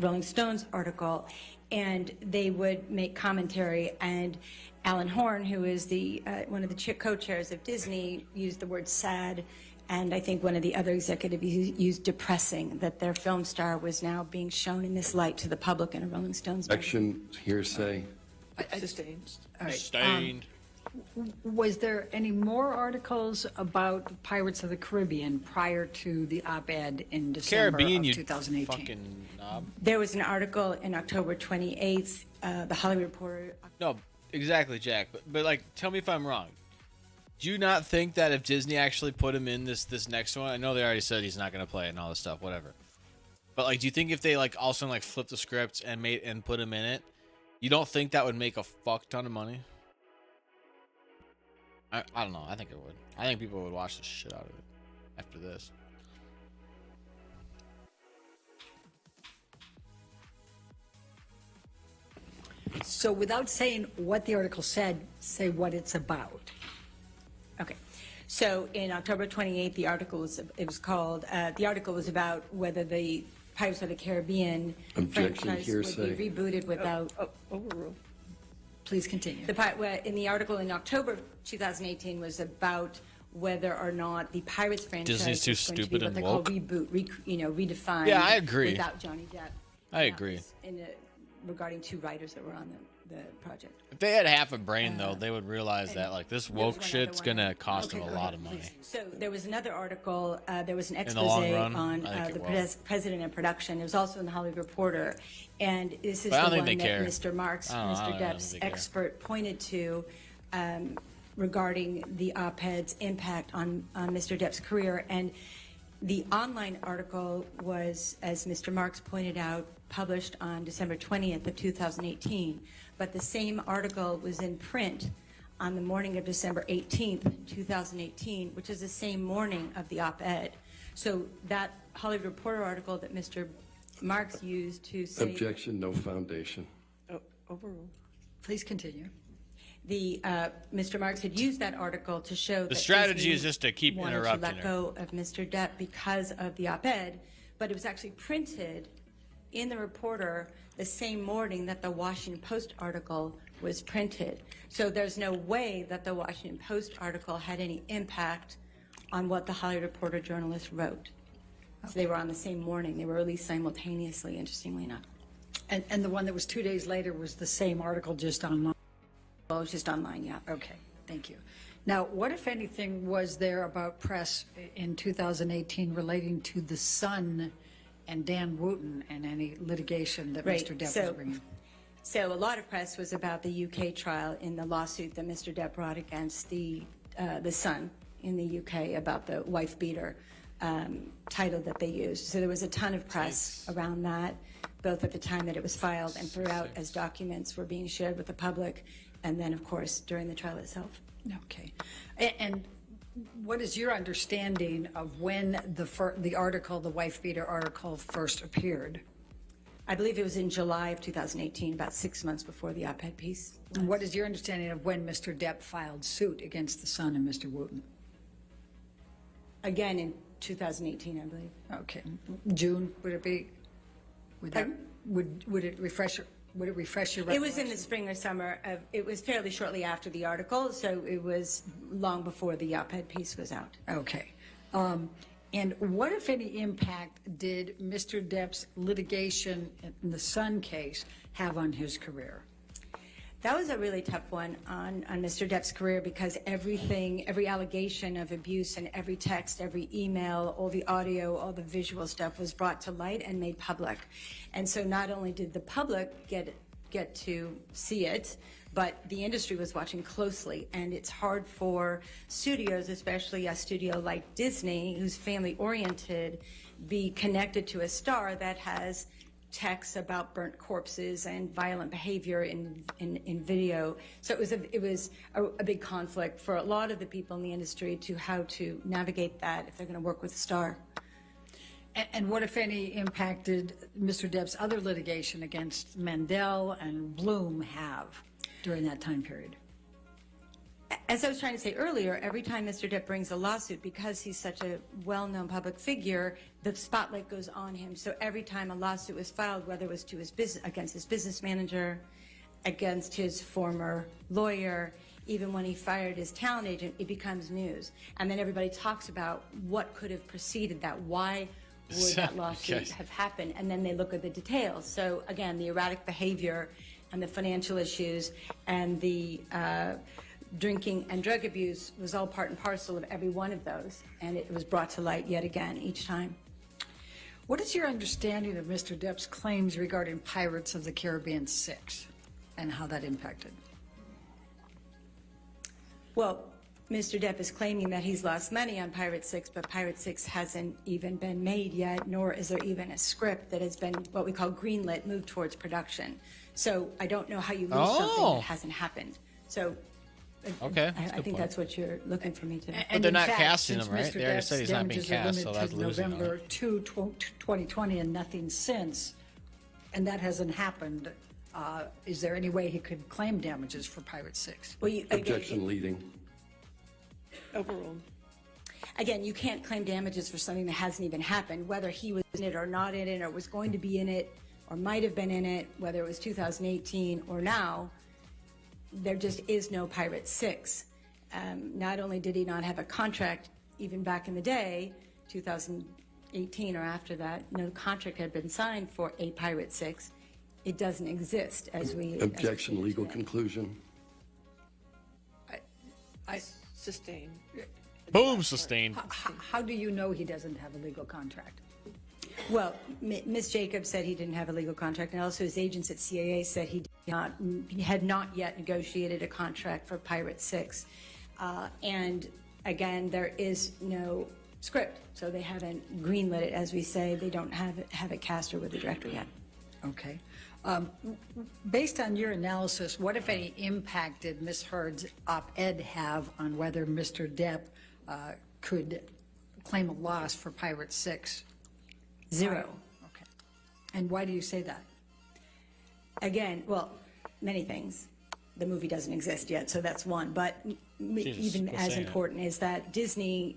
Rolling Stones article, and they would make commentary. And Alan Horn, who is the one of the co-chairs of Disney, used the word sad, and I think one of the other executives used depressing, that their film star was now being shown in this light to the public in a Rolling Stones magazine. Objection, hearsay. Sustained. All right. Sustained. Was there any more articles about Pirates of the Caribbean prior to the op-ed in December Caribbean, of you 2018? fucking knob. There was an article in October 28th, the Hollywood Reporter. No, exactly, Jack. But like, tell me if I'm wrong. Do you not think that if Disney actually put him in this next one, I know they already said he's not going to play it and all this stuff, whatever. But like, do you think if they like also like flipped the script and put him in it, you don't think that would make a fuck ton of money? I don't know. I think it would. I think people would watch the shit out of it after this. So without saying what the article said, say what it's about. Okay. So in October 28th, the article was about whether the Pirates of the Caribbean Objection, franchise hearsay. would be rebooted without. Overruled. Please continue. In the article in October 2018 was about whether or not the Pirates franchise Disney's too was going to stupid be what and they woke. call reboot, redefined. Yeah, I agree. Without Johnny Depp. I agree. Regarding 2 writers that were on the project. If they had half a brain, though, they would realize that like this woke shit's gonna cost them a lot of money. So there was another article. There was an In the long expose run, on I think the it will. president and production. It was also in the Hollywood Reporter, and this is But I the don't think one they that care. Mr. Marks, I don't Mr. think Depp's they care. expert, pointed to. regarding the op-ed's impact on Mr. Depp's career. And the online article was, as Mr. Marks pointed out, published on December 20th of 2018. But the same article was in print on the morning of December 18th, 2018, which is the same morning of the op-ed. So that Hollywood Reporter article that Mr. Marks used to say... Objection, no foundation. Overruled. Please continue. Mr. Marks had used that article to show that The strategy Disney is just to keep wanted interrupting to let her. go of Mr. Depp because of the op-ed, but it was actually printed in the Reporter the same morning that the Washington Post article was printed. So there's no way that the Washington Post article had any impact on what the Hollywood Reporter journalist wrote. So they were on the same morning. They were released simultaneously, interestingly enough. And the one that was 2 days later was the same article, just online? Well, it was just online, yeah. Okay, thank you. Now, what, if anything, was there about press in 2018 relating to the Sun and Dan Wooten and any litigation that Mr. Depp was bringing? So a lot of press was about the UK trial in the lawsuit that Mr. Depp brought against the Sun in the UK about the wife beater title that they used. So there was a ton of press around that, both at the time that it was filed and throughout as documents were being shared with the public, and then, of course, during the trial itself. Okay. And what is your understanding of when the article, the wife beater article, first appeared? I believe it was in July of 2018, about 6 months before the op-ed piece. And what is your understanding of when Mr. Depp filed suit against the Sun and Mr. Wooten? Again, in 2018, I believe. Okay. June, would it be? Would that, would it refresh? Would it refresh your recollection? It was in the spring or summer. It was fairly shortly after the article, so it was long before the op-ed piece was out. Okay. And what, if any, impact did Mr. Depp's litigation in the Sun case have on his career? That was a really tough one on Mr. Depp's career because every allegation of abuse and every text, every email, all the audio, all the visual stuff was brought to light and made public. And so not only did the public get to see it, but the industry was watching closely. And it's hard for studios, especially a studio like Disney, who's family-oriented, be connected to a star that has texts about burnt corpses and violent behavior in video. So it was a big conflict for a lot of the people in the industry to how to navigate that if they're going to work with a star. And what, if any, impact did Mr. Depp's other litigation against Mandel and Bloom have during that time period? As I was trying to say earlier, every time Mr. Depp brings a lawsuit, because he's such a well-known public figure, the spotlight goes on him. So every time a lawsuit was filed, whether it was to his against his business manager, against his former lawyer, even when he fired his talent agent, it becomes news. And then everybody talks about what could have preceded that. Why would that lawsuit have happened? And then they look at the details. So again, the erratic behavior and the financial issues and the drinking and drug abuse was all part and parcel of every one of those, and it was brought to light yet again each time. What is your understanding of Mr. Depp's claims regarding Pirates of the Caribbean 6 and how that impacted? Well, Mr. Depp is claiming that he's lost money on Pirate 6, but Pirate 6 hasn't even been made yet, nor is there even a script that has been what we call greenlit, moved towards production. So I don't know how you lose something that hasn't happened. So okay, I think that's what you're looking for me to. But they're not casting him, right? They already said he's not being cast, so that's losing. November 2, 2020, and nothing since, and that hasn't happened. Is there any way he could claim damages for Pirate 6? Well, Objection leading. Overruled. Again, you can't claim damages for something that hasn't even happened, whether he was in it or not in it, or was going to be in it, or might have been in it, whether it was 2018 or now. There just is no Pirate 6. Not only did he not have a contract even back in the day, 2018 or after that, no contract had been signed for a Pirate 6. It doesn't exist as we... Objection, legal conclusion. I sustain. Boom, sustained. How do you know he doesn't have a legal contract? Well, Ms. Jacobs said he didn't have a legal contract, and also his agents at CAA said he had not yet negotiated a contract for Pirate 6. And again, there is no script, so they haven't greenlit it, as we say. They don't have it cast or with the director yet. Okay. Based on your analysis, what, if any, impact did Ms. Heard's op-ed have on whether Mr. Depp could claim a loss for Pirate 6? Zero. Okay. And why do you say that? Again, well, many things. The movie doesn't exist yet, so that's one. But even as important is that Disney,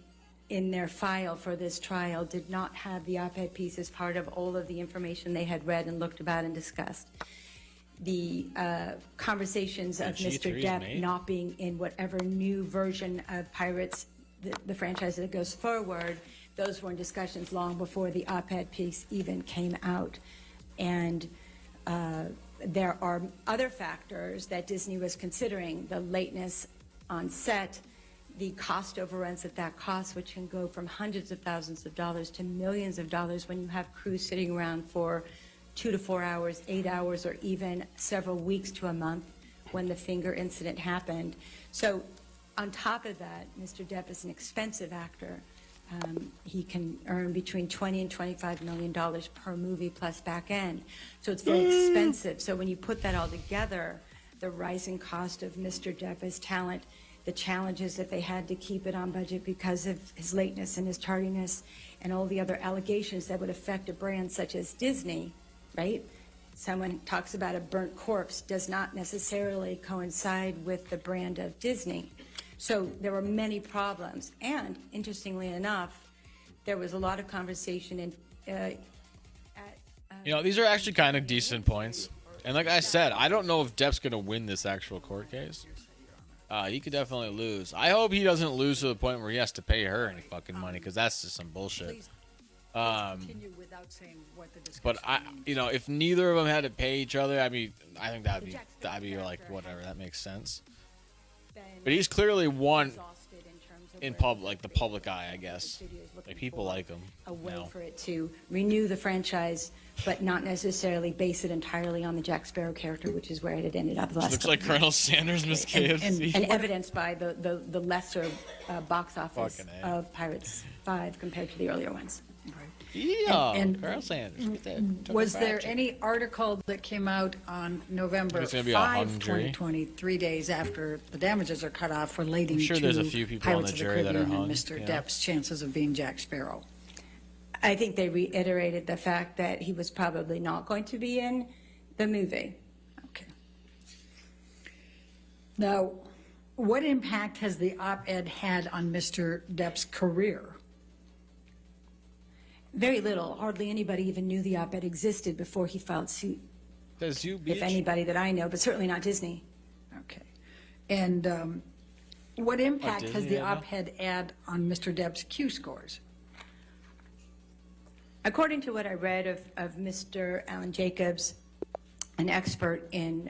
in their file for this trial, did not have the op-ed piece as part of all of the information they had read and looked about and discussed. The conversations of Mr. Depp not being in whatever new version of Pirates, the franchise that goes forward, those were in discussions long before the op-ed piece even came out. And there are other factors that Disney was considering: the lateness on set, the cost overruns that costs, which can go from hundreds of thousands of dollars to millions of dollars when you have crews sitting around for 2 to 4 hours, 8 hours, or even several weeks to a month when the finger incident happened. So on top of that, Mr. Depp is an expensive actor. He can earn between $20 and $25 million per movie plus back end. So it's very expensive. So when you put that all together, the rising cost of Mr. Depp's talent, the challenges that they had to keep it on budget because of his lateness and his tardiness, and all the other allegations that would affect a brand such as Disney, right? Someone talks about a burnt corpse, does not necessarily coincide with the brand of Disney. So there were many problems. And interestingly enough, there was a lot of conversation these are actually kind of decent points. And like I said, I don't know if Depp's going to win this actual court case. He could definitely lose. I hope he doesn't lose to the point where he has to pay her any fucking money, because that's just some bullshit. But if neither of them had to pay each other, I think that'd be like whatever. That makes sense. But he's clearly won in public, like the public eye, I guess. Like people like him. A way for it to renew the franchise, but not necessarily base it entirely on the Jack Sparrow character, which is where it had ended up last. Looks like Colonel Sanders missed KFC. And evidenced by the lesser box office of Pirates 5 compared to the earlier ones. Yeah, Colonel Sanders. Was there any article that came out on November 5, 2020, 3 days after the damages are cut off, relating to there's a few people on the jury that are hung, and Mr. Depp's chances of being Jack Sparrow? I think they reiterated the fact that he was probably not going to be in the movie. Okay. Now, what impact has the op-ed had on Mr. Depp's career? Very little. Hardly anybody even knew the op-ed existed before he filed suit. Does you, bitch? If anybody that I know, but certainly not Disney. Okay. And what impact has the op-ed had on Mr. Depp's Q scores? According to what I read of Mr. Alan Jacobs, an expert in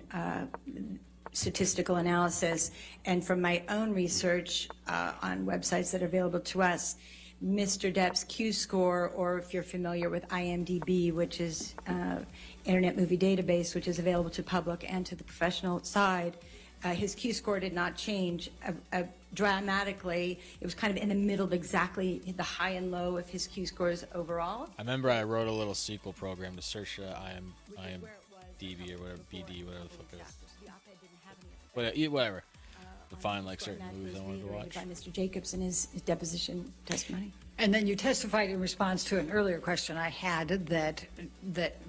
statistical analysis, and from my own research on websites that are available to us, Mr. Depp's Q score, or if you're familiar with IMDb, which is Internet Movie Database, which is available to public and to the professional side, his Q score did not change dramatically. It was kind of in the middle of exactly the high and low of his Q scores overall. I remember I wrote a little SQL program to search IMDb or whatever, BD, whatever the fuck it is. Whatever. To find like certain movies I wanted to watch. By Mr. Jacobs in his deposition testimony. And then you testified in response to an earlier question I had that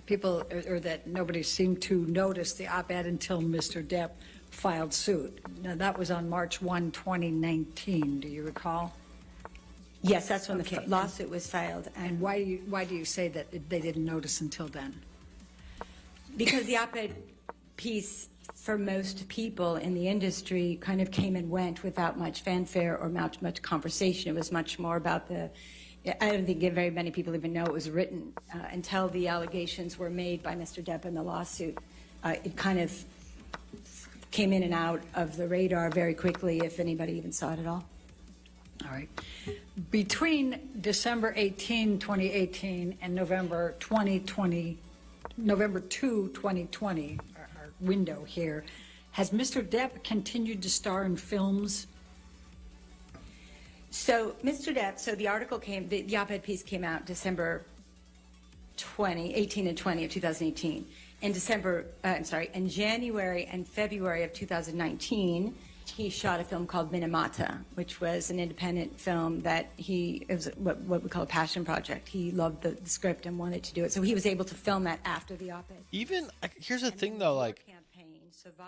people, or that nobody seemed to notice the op-ed until Mr. Depp filed suit. Now, that was on March 1, 2019. Do you recall? Yes, that's when the lawsuit was filed. And why do you say that they didn't notice until then? Because the op-ed piece, for most people in the industry, kind of came and went without much fanfare or much conversation. It was much more about I don't think very many people even know it was written until the allegations were made by Mr. Depp in the lawsuit. It kind of came in and out of the radar very quickly, if anybody even saw it at all. All right. Between December 18, 2018 and November 2, 2020, our window here, has Mr. Depp continued to star in films So Mr. Depp, so the article came, the op-ed piece came out December 18 and 20 of 2018. In January and February of 2019, he shot a film called Minamata, which was an independent film that it was what we call a passion project. He loved the script and wanted to do it. So he was able to film that after the op-ed. Even, here's the thing though, like, Campaign, Sauvage,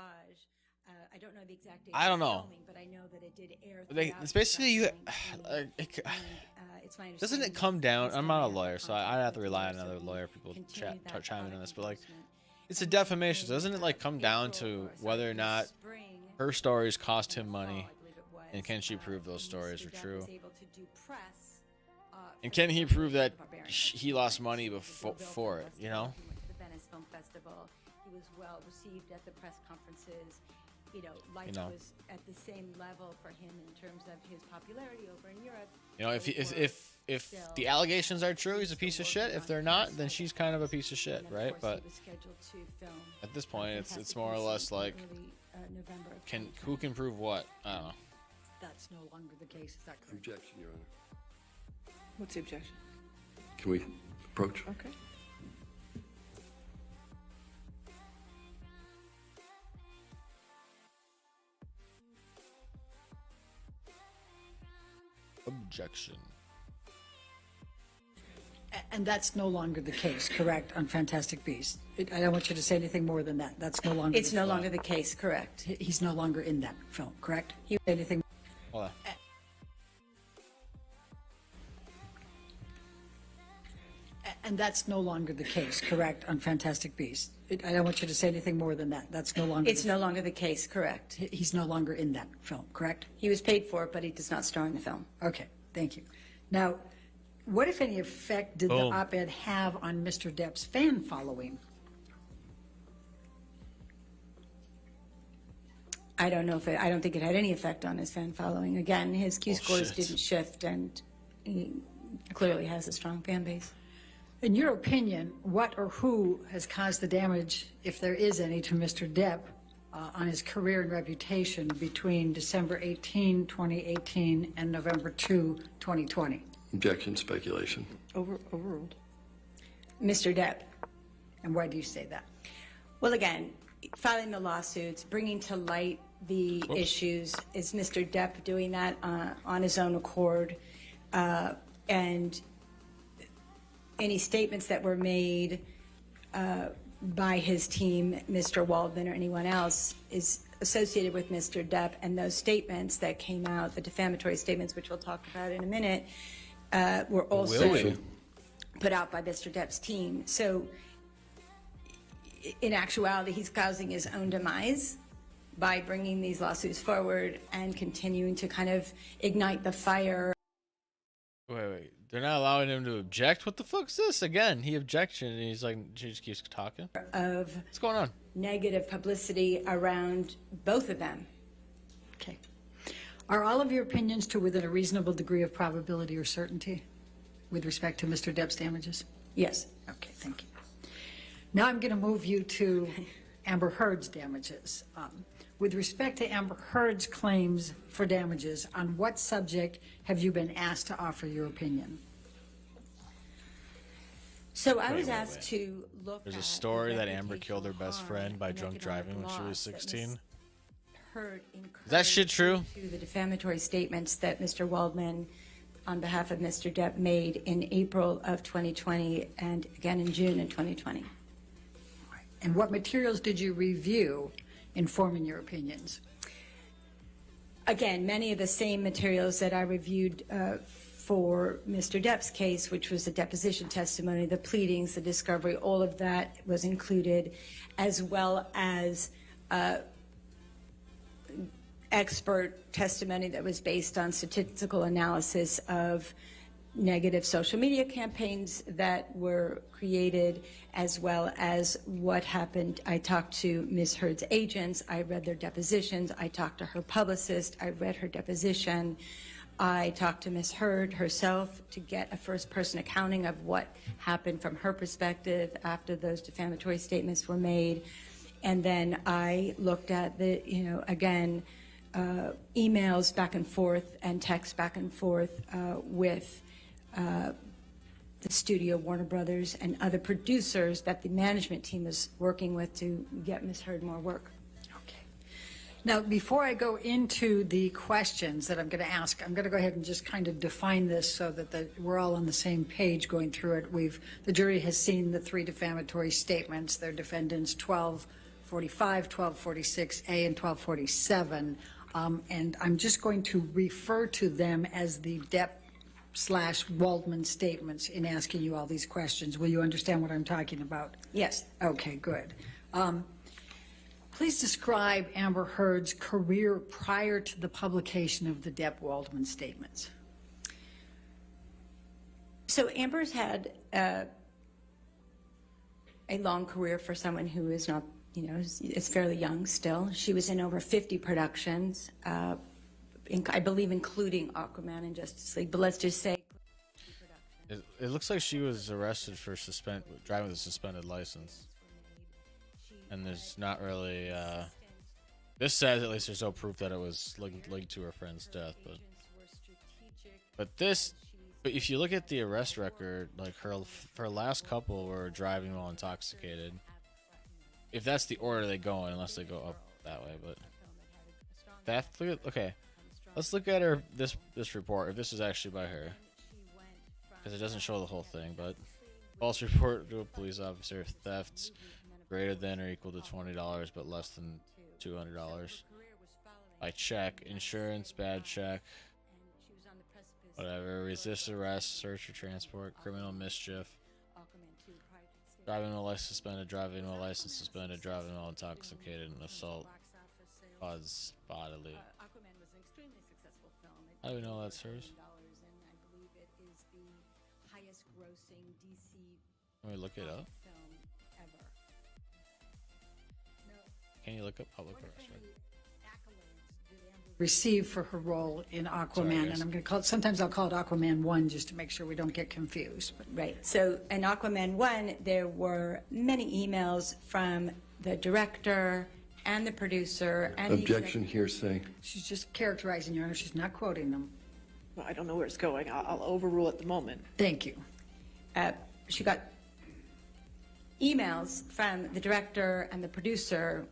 I don't know the exact date I don't of know. filming, but I know that it did air It's basically you. it's my Doesn't it come down? I'm not a lawyer, so I'd have to rely on another lawyer. People chime in on this, but like, it's a defamation. Doesn't it like come down to whether or not her stories cost him money, and can she prove those stories are true? And can he prove that he lost money before it? You know. The Venice Film Festival. He was well received at the press conferences. Life was at the same level for him in terms of his popularity over in Europe. You know, if the allegations are true, he's a piece of shit. If they're not, then she's kind of a piece of shit, right? But at this point, it's more or less like, who can prove what? I don't know. That's no longer the case. Is that correct? Objection, Your Honor. What's the objection? Can we approach? Okay. Objection. And that's no longer the case, correct, on Fantastic Beasts? I don't want you to say anything more than that. That's no longer. It's no longer the case, correct? He's no longer in that film, correct? Anything? Hold on. And that's no longer the case, correct, on Fantastic Beasts? I don't want you to say anything more than that. That's no longer. It's no longer the case, correct? He's no longer in that film, correct? He was paid for it, but he does not star in the film. Okay, thank you. Now, what, if any, effect did the op-ed have on Mr. Depp's fan following? I don't know I don't think it had any effect on his fan following. Again, his Q scores didn't shift, and he clearly has a strong fan base. In your opinion, what or who has caused the damage, if there is any, to Mr. Depp on his career and reputation between December 18, 2018 and November 2, 2020? Objection, speculation. Overruled. Mr. Depp. And why do you say that? Well, again, filing the lawsuits, bringing to light the issues, is Mr. Depp doing that on his own accord, and any statements that were made by his team, Mr. Waldman or anyone else, is associated with Mr. Depp, and those statements that came out, the defamatory statements, which we'll talk about in a minute, were also put out by Mr. Depp's team. So in actuality, he's causing his own demise by bringing these lawsuits forward and continuing to kind of ignite the fire. Wait. They're not allowing him to object? What the fuck's this? Again, he objected and he's like, she just keeps talking. What's going on? Negative publicity around both of them. Okay. Are all of your opinions to within a reasonable degree of probability or certainty with respect to Mr. Depp's damages? Yes. Okay, thank you. Now I'm going to move you to Amber Heard's damages. With respect to Amber Heard's claims for damages, on what subject have you been asked to offer your opinion? So I was asked to look There's at a story that Amber reputational killed her best harm friend by and drunk economic driving when she was loss that 16. Ms. Heard Is that shit true? To the defamatory statements that Mr. Waldman, on behalf of Mr. Depp, made in April of 2020 and again in June of 2020. And what materials did you review in forming your opinions? Again, many of the same materials that I reviewed for Mr. Depp's case, which was the deposition testimony, the pleadings, the discovery, all of that was included, as well as expert testimony that was based on statistical analysis of negative social media campaigns that were created, as well as what happened. I talked to Ms. Heard's agents. I read their depositions. I talked to her publicist. I read her deposition. I talked to Ms. Heard herself to get a first-person accounting of what happened from her perspective after those defamatory statements were made. And then I looked at the, again, emails back and forth and texts back and forth with the studio, Warner Brothers, and other producers that the management team is working with to get Ms. Heard more work. Okay. Now, before I go into the questions that I'm going to ask, I'm going to go ahead and just kind of define this so that we're all on the same page going through it. The jury has seen the 3 defamatory statements. They're defendants 1245, 1246A, and 1247. And I'm just going to refer to them as the Depp/Waldman statements in asking you all these questions. Will you understand what I'm talking about? Yes. Okay, good. Please describe Amber Heard's career prior to the publication of the Depp-Waldman statements. So Amber's had a long career for someone who is not, is fairly young still. She was in over 50 productions, I believe including Aquaman and Justice League, but let's just say. It looks like she was arrested for driving with a suspended license. And there's not really, this says at least there's no proof that it was linked to her friend's death, but if you look at the arrest record, like her last couple were driving while intoxicated. If that's the order they go in, unless they go up that way, but theft. Okay, let's look at this report. If this is actually by her, because it doesn't show the whole thing, but false report to a police officer, thefts greater than or equal to $20 but less than $200 by check, insurance, bad check, whatever, resist arrest, search or transport, criminal mischief, driving while license suspended, driving while license suspended, driving while intoxicated, and assault cause bodily. How do we know that's hers? Can we look it up? Can you look up public arrest record? Received for her role in Aquaman, and I'm going to call it, sometimes I'll call it Aquaman 1 just to make sure we don't get confused. But. Right. So in Aquaman 1, there were many emails from the director and the producer. And Objection, hearsay. She's just characterizing, Your Honor. She's not quoting them. Well, I don't know where it's going. I'll overrule at the moment. Thank you. She got emails from the director and the producer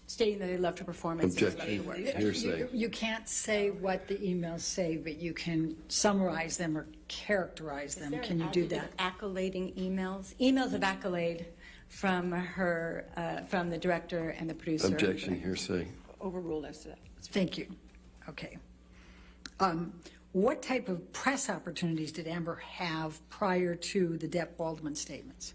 stating that they loved her performance. Objection, hearsay. You can't say what the emails say, but you can summarize them or characterize them. Can you do that? Accolading emails of accolade from her, from the director and the producer. Objection, hearsay. Overruled as to that. Thank you. Okay. What type of press opportunities did Amber have prior to the Depp-Waldman statements?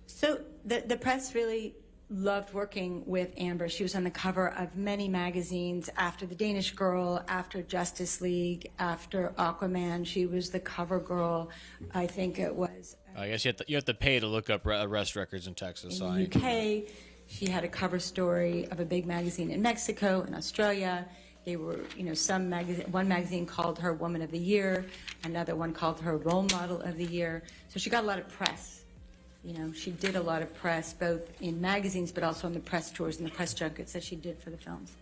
So the press really loved working with Amber. She was on the cover of many magazines after The Danish Girl, after Justice League, after Aquaman. She was the cover girl. I think it was. I guess you have to pay to look up arrest records in Texas. In the UK, she had a cover story of a big magazine in Mexico and Australia. They were, one magazine called her Woman of the Year, another one called her Role Model of the Year. So she got a lot of press. She did a lot of press, both in magazines, but also on the press tours and the press junkets that she did for the films.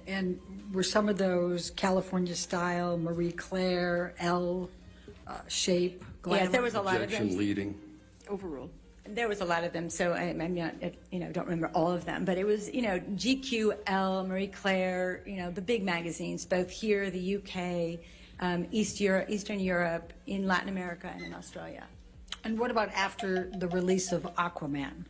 And were some of those California Style, Marie Claire, Elle, Shape, Glamour? Yes, there was a lot of them. Objection, leading. Overruled. There was a lot of them, so I'm not, don't remember all of them, but it was, GQ, Elle, Marie Claire, the big magazines, both here, the UK, Eastern Europe, in Latin America, and in Australia. And what about after the release of Aquaman,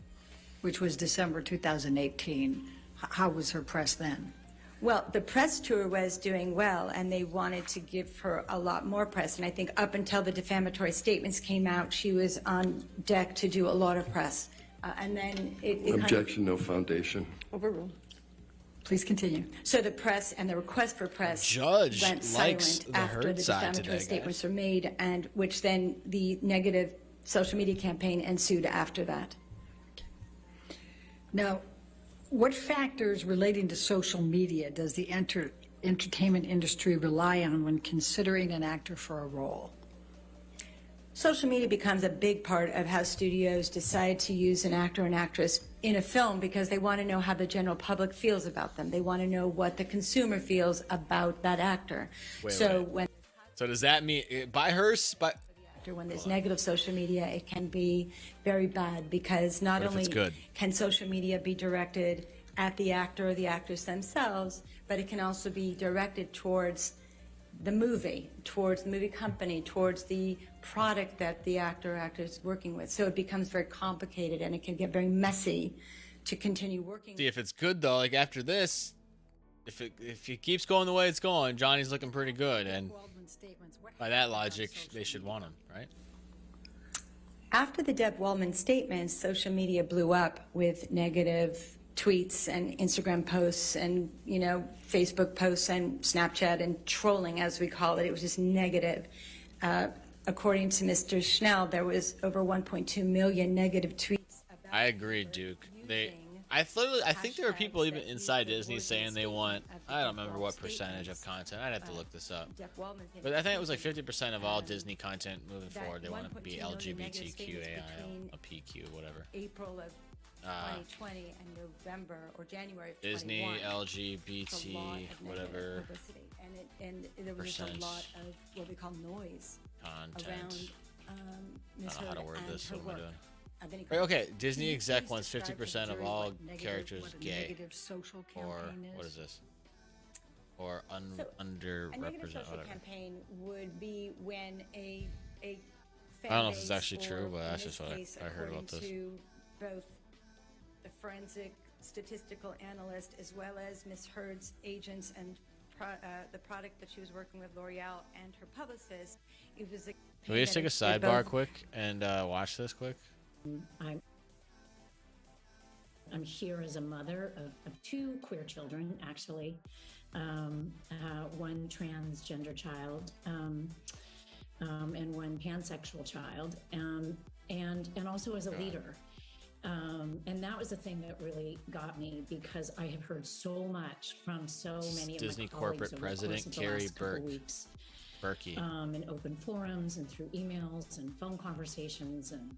which was December 2018? How was her press then? Well, the press tour was doing well, and they wanted to give her a lot more press. And I think up until the defamatory statements came out, she was on deck to do a lot of press. And then it Objection, no foundation. Overruled. Please continue. So the press and the request for press Judge went likes silent the after Heard the side defamatory today, statements guys. were made, and which then the negative social media campaign ensued after that. Now, what factors relating to social media does the entertainment industry rely on when considering an actor for a role? Social media becomes a big part of how studios decide to use an actor or an actress in a film because they want to know how the general public feels about them. They want to know what the consumer feels about that actor. Wait. So does that mean When there's negative social media, it can be very bad because not only can social media be directed at the actor or the actors themselves, but it can also be directed towards the movie, towards the movie company, towards the product that the actor or actor is working with. So it becomes very complicated and it can get very messy to continue working. See, if it's good though, like after this, if it keeps going the way it's going, Johnny's looking pretty good, and by that logic, they should want him, right? After the Depp Waldman statements, social media blew up with negative tweets and Instagram posts and, you know, Facebook posts and Snapchat and trolling, as we call it. It was just negative. According to Mr. Schnell, there was over 1.2 million negative tweets. I agree, Duke. I think there are people even inside Disney saying they want, I don't remember what percentage of content. I'd have to look this up. But I think it was like 50% of all Disney content moving forward. They want it to be LGBTQAI, a PQ, whatever. April of 2020 and November or January of Disney, 21. LGBT, whatever. And there was just a lot of what we call noise Content. around Ms. I don't know how to Heard word and this. her What am I work. doing? Of any Wait, kind. okay, Disney Can you exec please wants describe to 50% of jury all what negative- characters what a gay. negative social Or campaign what is this? Or So, a negative underrepresented, social whatever. campaign would be when a fan I don't know if base, it's actually or true, but in that's this just what case, I heard about according this. to both the forensic statistical analyst as well as Ms. Heard's agents and the product that she was working with, L'Oreal and her publicist, it was a Can we just take a sidebar quick and watch this quick? I'm here as a mother of two queer children, actually, one transgender child and one pansexual child, and also as a leader. And that was the thing that really got me because I have heard so much from so many of Disney my colleagues corporate over the president course of the Carrie last couple weeks. Berkey. In open forums and through emails and phone conversations, and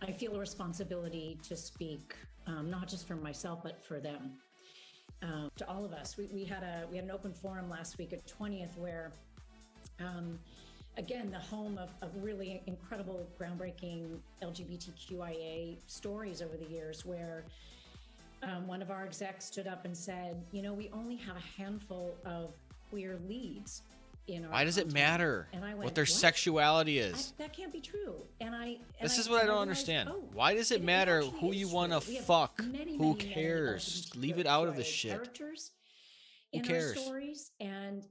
I feel a responsibility to speak, not just for myself but for them, to all of us. We had an open forum last week at 20th where, again, the home of really incredible, groundbreaking LGBTQIA stories over the years, where one of our execs stood up and said, you know, we only have a handful of queer leads in our Why does it content. matter And I went, what their "What? sexuality is? That can't be true." This is what I don't understand. Why does it matter who you want to fuck? Who cares? Leave it out of the shit. Characters Who in cares? our stories, and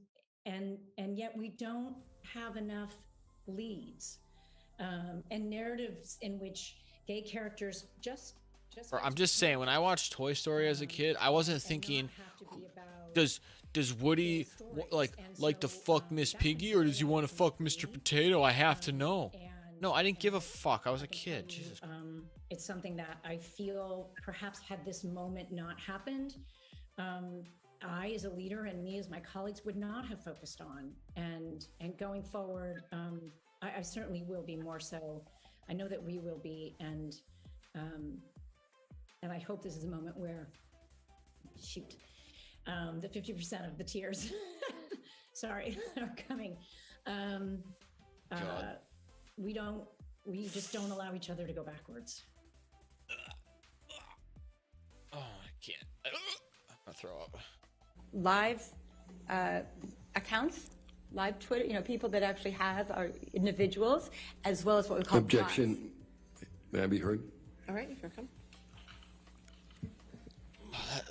yet we don't have enough leads and narratives in which gay characters just. I'm just saying, when I watched Toy Story as a kid, I wasn't thinking, does Woody like to fuck Miss Piggy, or does he want to fuck Mr. Potato? I have to know. No, I didn't give a fuck. I was a kid. Jesus. It's something that I feel perhaps had this moment not happened, I as a leader and me as my colleagues would not have focused on. And going forward, I certainly will be more so. I know that we will be, and I hope this is a moment where, the 50% of the tears, sorry, are coming. We just don't allow each other to go backwards. Oh, I can't. I'm gonna throw up. Live accounts, live Twitter, you know, people that actually have are individuals, as well as what we call Objection. May I be heard? All right, you can come.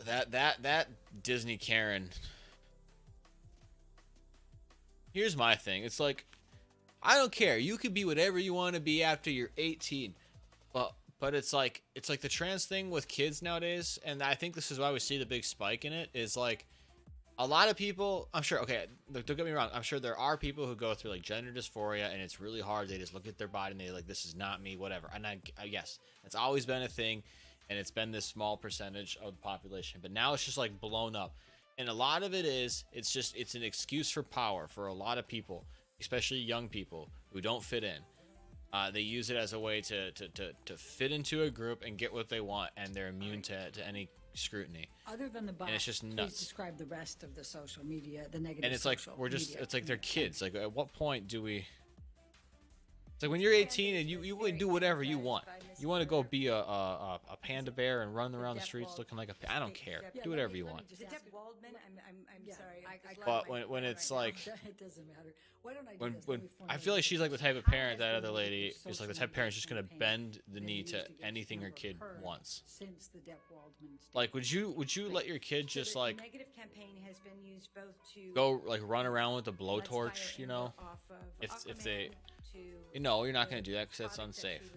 That Disney Karen. Here's my thing. It's like, I don't care. You could be whatever you want to be after you're 18. But it's like the trans thing with kids nowadays, and I think this is why we see the big spike in it, is like a lot of people, I'm sure, okay, look, don't get me wrong, I'm sure there are people who go through like gender dysphoria and it's really hard. They just look at their body and they're like, this is not me, whatever. And I yes, that's always been a thing, and it's been this small percentage of the population, but now it's just like blown up. And a lot of it is, it's an excuse for power for a lot of people, especially young people who don't fit in. They use it as a way to fit into a group and get what they want, and they're immune to any scrutiny. Other than the bot, And it's just please nuts. describe the rest of the social media, the negative. And it's like social we're just media. it's like they're kids. Like at what point do we? It's like when you're 18 and you would do whatever you want. You want to go be a panda bear and run around the streets looking like a. I don't care. Do whatever you want. Is it Depp Waldman? I'm sorry. But when it's like It doesn't matter. Why don't I do when this? when Let me I feel like she's like the type of parent that other lady is like the type of parent who's just gonna bend the knee to anything her kid wants. Since the Depp Waldman. Like would you let your kid just like negative campaign has been used both to go like run around with a blowtorch, you know? If they, you know, you're not gonna do that because that's unsafe.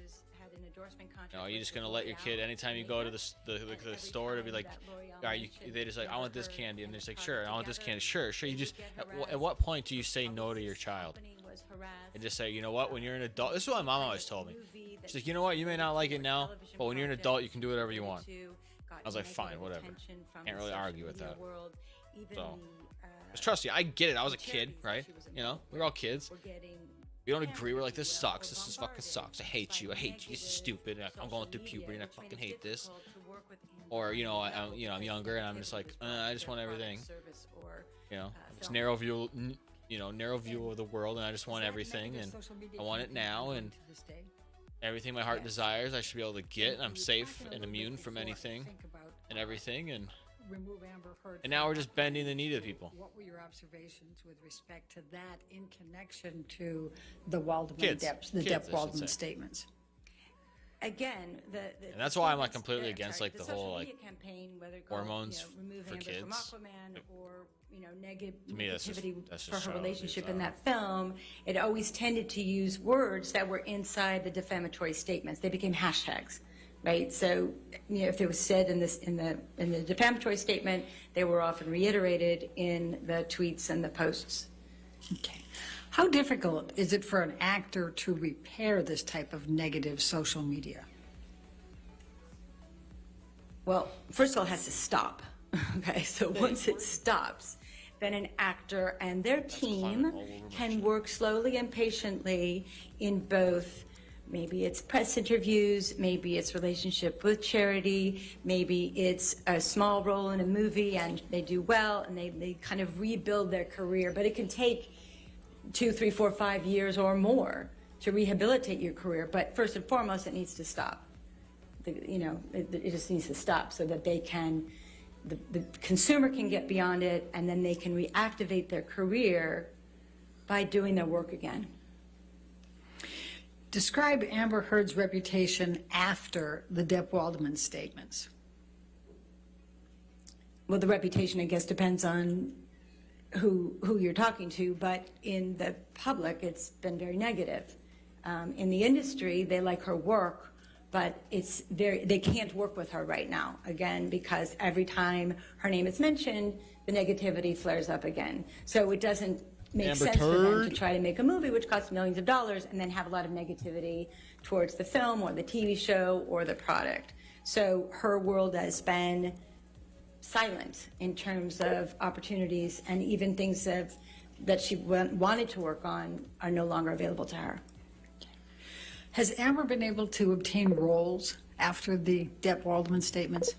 No, you're just gonna let your kid anytime you go to the store to be like, all right, they just like I want this candy, and they're just like sure, I want this candy, sure. You just at what point do you say no to your child? And just say, you know what, when you're an adult, this is what my mom always told me. She's like, you know what, you may not like it now, but when you're an adult, you can do whatever you want. I was like, fine, whatever. Can't really argue with that. So, just trust you. I get it. I was a kid, right? You know, we're all kids. We don't agree. We're like, this sucks. This is fucking sucks. I hate you. I hate you. This is stupid. I'm going through puberty and I fucking hate this. Or I'm younger and I'm just like, I just want everything. You know, it's narrow view. Narrow view of the world, and I just want everything, and I want it now, and everything my heart desires, I should be able to get, and I'm safe and immune from anything and everything, and now we're just bending the knee to people. What were your observations with respect to that in connection to the Waldman Depp Waldman statements? Again, and that's why I'm like completely against like the whole like campaign, whether hormones remove for Amber kids. From Aquaman or To me, that's negativity just for her showing relationship bizarre. in that film. It always tended to use words that were inside the defamatory statements. They became hashtags, right? So if it was said in the defamatory statement, they were often reiterated in the tweets and the posts. Okay. How difficult is it for an actor to repair this type of negative social media? Well, first of all, it has to stop. Okay, so once it stops, then an actor and their team can work slowly and patiently in both, maybe it's press interviews, maybe it's relationship with charity, maybe it's a small role in a movie and they do well and they kind of rebuild their career. But it can take 2, 3, 4, 5 years or more to rehabilitate your career. But first and foremost, it needs to stop. It just needs to stop so that they can, the consumer can get beyond it, and then they can reactivate their career by doing their work again. Describe Amber Heard's reputation after the Depp Waldman statements. Well, the reputation, I guess, depends on who you're talking to, but in the public, it's been very negative. In the industry, they like her work, but they can't work with her right now, again, because every time her name is mentioned, the negativity flares up again. So it doesn't make sense for them to try to make a movie which costs millions of dollars and then have a lot of negativity towards the film or the TV show or the product. So her world has been silent in terms of opportunities, and even things that she wanted to work on are no longer available to her. Has Amber been able to obtain roles after the Depp Waldman statements?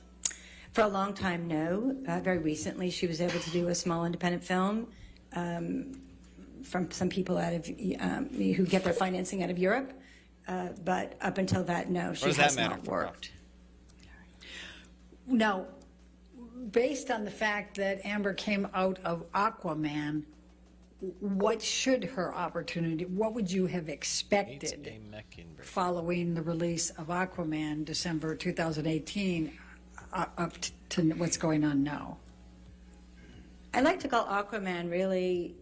For a long time, no. Very recently, she was able to do a small independent film from some people out of who get their financing out of Europe. But up until that, no, she has not worked. Now, based on the fact that Amber came out of Aquaman, what should her opportunity, what would you have expected following the release of Aquaman, December 2018, up to what's going on now? I like to call Aquaman really,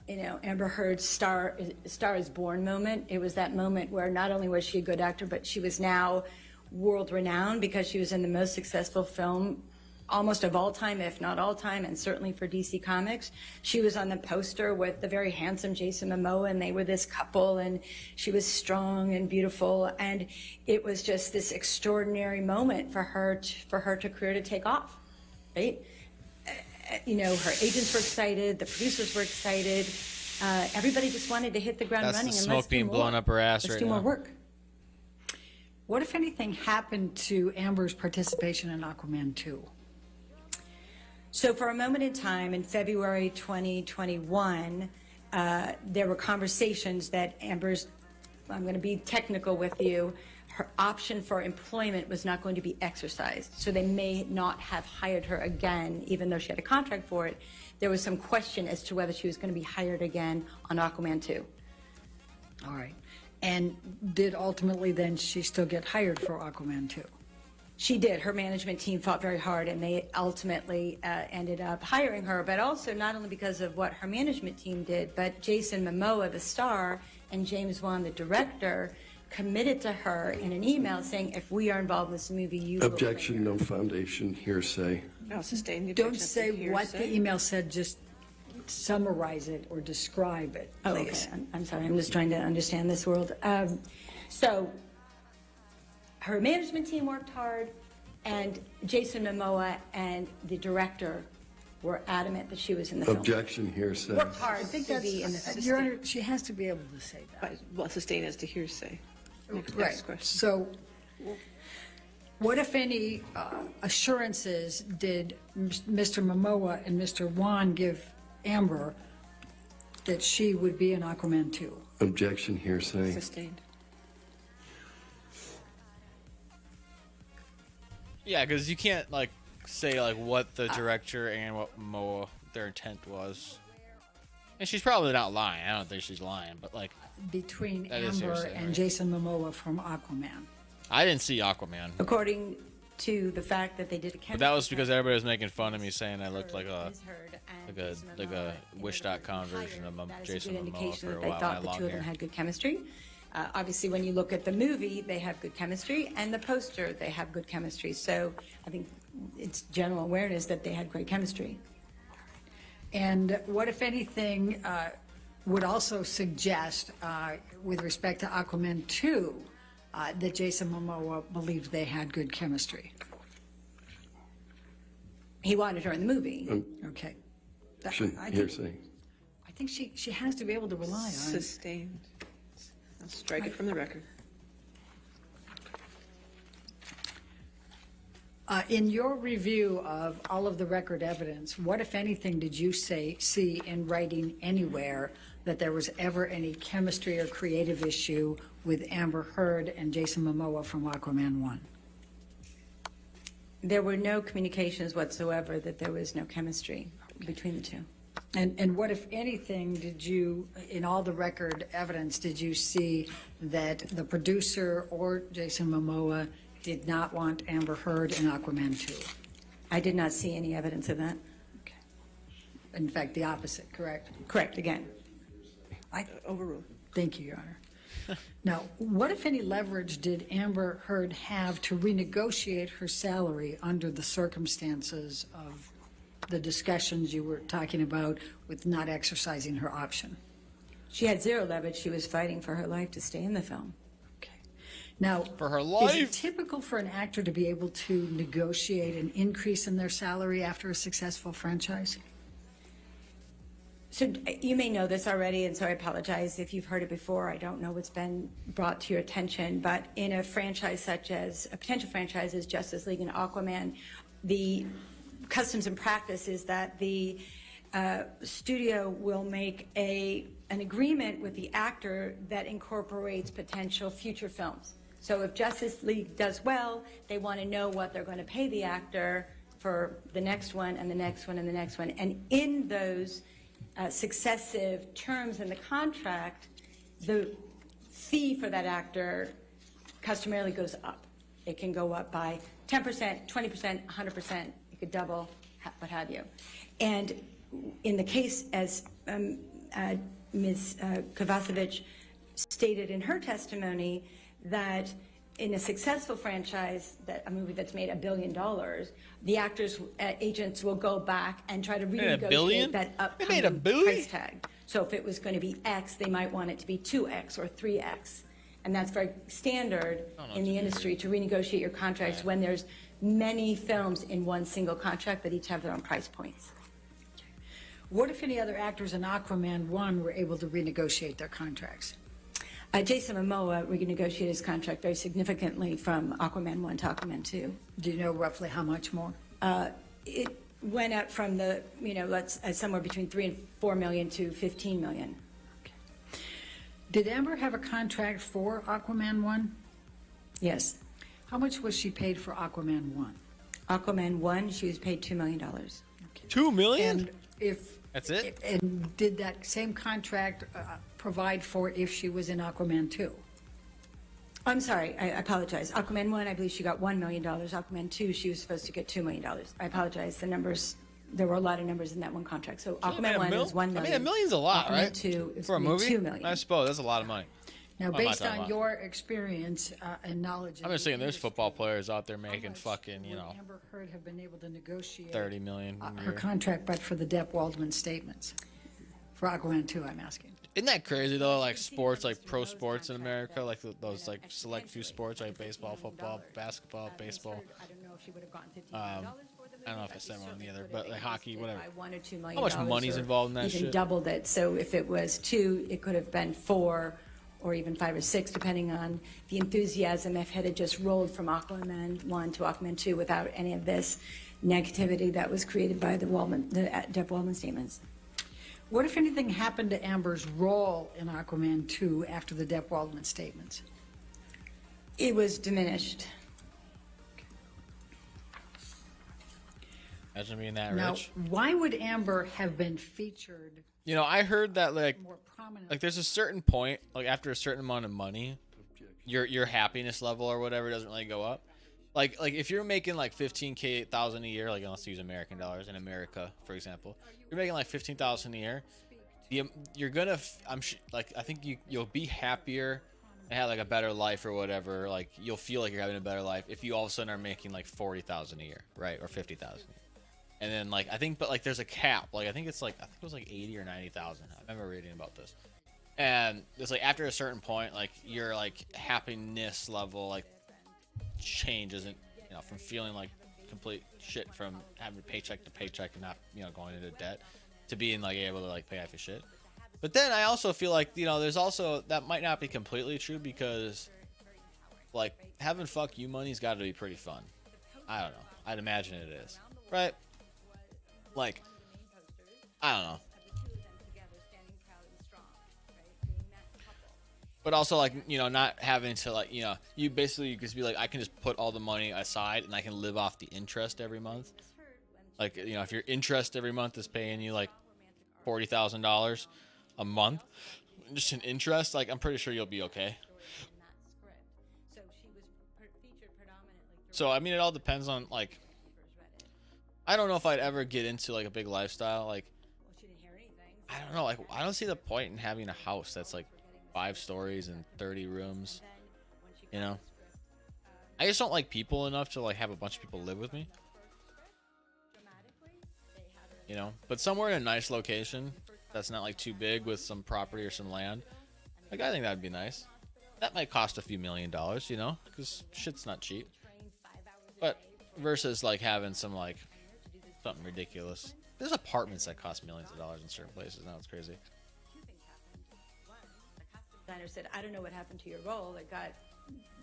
Amber Heard's Star is Born moment. It was that moment where not only was she a good actor, but she was now world renowned because she was in the most successful film almost of all time, if not all time, and certainly for DC Comics. She was on the poster with the very handsome Jason Momoa, and they were this couple, and she was strong and beautiful, and it was just this extraordinary moment for her career to take off, right? Her agents were excited, the producers were excited, everybody just wanted to hit the ground That's running the and smoke let's do being more. blown up her ass Let's right do more now. work. What, if anything, happened to Amber's participation in Aquaman 2? So for a moment in time, in February 2021, there were conversations that Amber's, I'm going to be technical with you, her option for employment was not going to be exercised. So they may not have hired her again, even though she had a contract for it. There was some question as to whether she was going to be hired again on Aquaman 2. All right. And did ultimately then she still get hired for Aquaman 2? She did. Her management team fought very hard, and they ultimately ended up hiring her, but also not only because of what her management team did, but Jason Momoa, the star, and James Wan, the director, committed to her in an email saying, if we are involved in this movie, you will Objection, no foundation, hearsay. I'll sustain the Don't objection. say what the Hearsay. email said, just summarize it or describe it, Oh, okay. please. I'm sorry. I'm just trying to understand this world. So her management team worked hard, and Jason Momoa and the director were adamant that she was in the film. Objection, hearsay. Worked hard I think to be in the that's, film. Your Honor, she has to be able to say that. Well, sustain as to hearsay. Next Right. question. So what, if any, assurances did Mr. Momoa and Mr. Wan give Amber that she would be in Aquaman 2? Objection, hearsay. Sustained. Yeah, because you can't like say like what the director and what Moa their intent was. And she's probably not lying. I don't think she's lying, but like Between That is Amber hearsay, and right? Jason Momoa from Aquaman. I didn't see Aquaman. According to the fact that they did a But that was because everybody was making fun of me saying I looked like a like a Wish.com version of That is a Jason good Momoa indication for that a they while. thought the two of them had good chemistry. Obviously, when you look at the movie, they have good chemistry, and the poster, they have good chemistry. So I think it's general awareness that they had great chemistry. And what, if anything, would also suggest, with respect to Aquaman 2, that Jason Momoa believed they had good chemistry? He wanted her in the movie. Okay. Objection, I think, hearsay. I think she has to be able to rely on it. Sustained. I'll strike it from the record. In your review of all of the record evidence, what, if anything, did you see in writing anywhere that there was ever any chemistry or creative issue with Amber Heard and Jason Momoa from Aquaman 1? There were no communications whatsoever that there was no chemistry between the two. And what, if anything, did you, in all the record evidence, did you see that the producer or Jason Momoa did not want Amber Heard in Aquaman 2? I did not see any evidence of that. Okay. In fact, the opposite, correct? Correct, again. Overruled. Thank you, Your Honor. Now, what, if any, leverage did Amber Heard have to renegotiate her salary under the circumstances of the discussions you were talking about with not exercising her option? She had zero leverage. She was fighting for her life to stay in the film. Now, For her is life. it typical for an actor to be able to negotiate an increase in their salary after a successful franchise? So you may know this already, and so I apologize if you've heard it before. I don't know what's been brought to your attention, but in a franchise such as a potential franchise as Justice League and Aquaman, the customs and practice is that the studio will make an agreement with the actor that incorporates potential future films. So if Justice League does well, they want to know what they're going to pay the actor for the next one and the next one and the next one. And in those successive terms in the contract, the fee for that actor customarily goes up. It can go up by 10%, 20%, 100%. It could double, what have you. And in the case, as Ms. Kovacevic stated in her testimony, that in a successful franchise, that a movie that's made $1 billion, the actors, agents will go back and try to renegotiate that upcoming price tag. So if it was going to be X, they might want it to be 2X or 3X. And that's very standard in the industry to renegotiate your contracts when there's many films in one single contract that each have their own price points. What, if any, other actors in Aquaman 1 were able to renegotiate their contracts? Jason Momoa renegotiated his contract very significantly from Aquaman 1 to Aquaman 2. Do you know roughly how much more? It went up from the, somewhere between 3 and 4 million to 15 million. Did Amber have a contract for Aquaman 1? Yes. How much was she paid for Aquaman 1? Aquaman 1, she was paid $2 million. $2 million? And if That's it? And did that same contract provide for if she was in Aquaman 2? I'm sorry, I apologize. Aquaman 1, I believe she got $1 million. Aquaman 2, she was supposed to get $2 million. I apologize. The numbers, there were a lot of numbers in that one contract. So Aquaman 1 is $1 million. I mean, $1 million's a lot, Aquaman right? 2 is For a movie? $2 million. I suppose that's a lot of money. Now, Well, I'm not based talking on about- your experience and knowledge, I'm just saying, there's football players out there making fucking, would Amber Heard have been able to negotiate 30 million. a her year. contract, but for the Depp Waldman statements? For Aquaman 2, I'm asking. Isn't that crazy though? Like sports, like pro sports in America, like those like select few sports, like baseball, football, basketball, baseball. I don't know if she would have gotten $15 I don't know if I said one either, but like hockey, whatever. $1 or $2 million. How much money's or involved in that even shit? doubled it. So if it was 2, it could have been 4 or even 5 or 6, depending on the enthusiasm if it had just rolled from Aquaman 1 to Aquaman 2 without any of this negativity that was created by the Depp Waldman statements. What, if anything, happened to Amber's role in Aquaman 2 after the Depp Waldman statements? It was diminished. Imagine being that Now, rich. why would Amber have been featured You know, I heard that like more prominently? like there's a certain point, like after a certain amount of money, your happiness level or whatever doesn't really go up. Like if you're making like 15,000 a year, like let's use American dollars in America, for example, you're making like 15,000 a year. You're gonna, I think you'll be happier and have like a better life or whatever. Like you'll feel like you're having a better life if you all of a sudden are making like 40,000 a year, right, or 50,000. And then like I think, but like there's a cap. Like I think it was like 80 or 90,000. I remember reading about this. And it's like after a certain point, like your like happiness level like changes, and from feeling like complete shit from having paycheck to paycheck and not going into debt to being like able to like pay off your shit. But then I also feel like there's also that might not be completely true, because like having fuck you money's got to be pretty fun. I don't know. I'd imagine it is, right? Like I don't know. But also, like, not having to, like, you basically you just be like, I can just put all the money aside and I can live off the interest every month. Like, if your interest every month is paying you, like, $40,000 a month, just in interest, like, I'm pretty sure you'll be okay. So, I mean, it all depends on, like, I don't know if I'd ever get into, like, a big lifestyle. Like, I don't know. Like, I don't see the point in having a house that's, like, 5 stories and 30 rooms, I just don't like people enough to like have a bunch of people live with me, but somewhere in a nice location that's not like too big with some property or some land, like I think that'd be nice. That might cost a few $1 million, because shit's not cheap, but versus like having some like something ridiculous. There's apartments that cost millions of dollars in certain places now. It's crazy. Designer said, I don't know what happened to your role. It got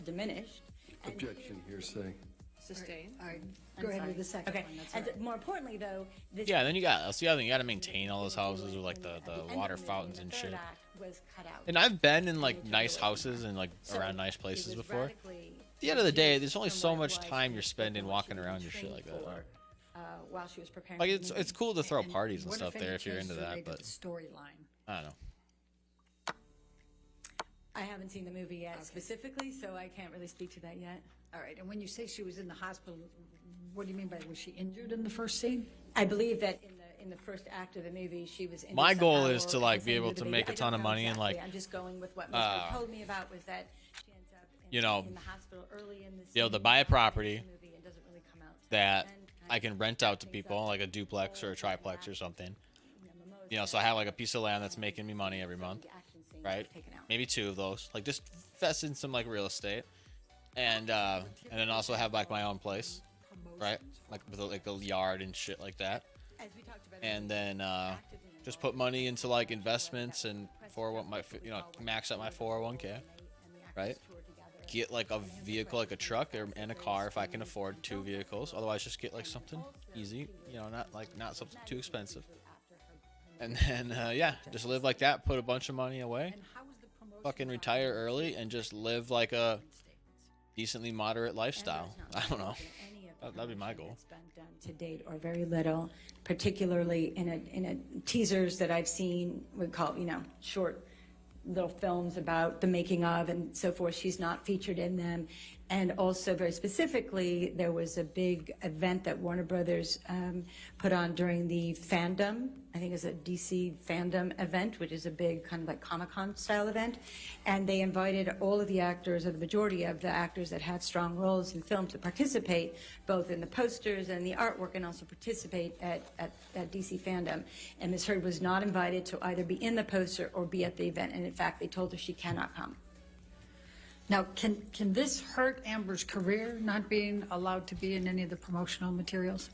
diminished. Objection, hearsay. Sustained. All right, I'm go ahead sorry. with the second Okay. one. That's And all right. more importantly, though, this Yeah, then that's the other thing. You got to maintain all those houses with like the water fountains and shit. was cut out. And I've been in like nice houses and like around nice places before. At the end of the day, there's only so much time you're spending walking around your shit like that. While she was preparing. Like for the movie. it's cool to throw parties and What, stuff any, there if you're changes into that, related to but the storyline? I don't know. I haven't seen the movie yet specifically, so I can't really speak to that yet. All right, and when you say she was in the hospital, what do you mean by, was she injured in the first scene? I believe that in the first act of the movie, she was injured My goal somehow is to or like had be something able with to the make baby. a ton I of don't know money and exactly. like I'm just going with what Mr. told me about was that she ends up in the hospital early in the be able to scene, buy a property movie and doesn't really come out till that the end, kind I of can rent out to people, like a duplex or a triplex or something. So I have like a piece of land that's making me money every month, right? Maybe 2 of those. Like just invest in some like real estate, and then also have like my own place, right? Like with like a yard and shit like that. and then just put money into like investments and max out my 401k, right? Get like a vehicle, like a truck and a car if I can afford 2 vehicles. Otherwise, just get like something easy, not something too expensive. And then just live like that. Put a bunch of money away. Fucking retire early and just live like a decently moderate lifestyle. I don't know. That'd be my goal. To date, or very little, particularly in a teasers that I've seen. We call short little films about the making of and so forth. She's not featured in them. And also, very specifically, there was a big event that Warner Brothers put on during the fandom. I think it's a DC fandom event, which is a big kind of like Comic-Con style event. And they invited all of the actors, or the majority of the actors that had strong roles in film, to participate both in the posters and the artwork, and also participate at DC fandom. And Ms. Heard was not invited to either be in the poster or be at the event. And in fact, they told her she cannot come. Now, can this hurt Amber's career, not being allowed to be in any of the promotional materials?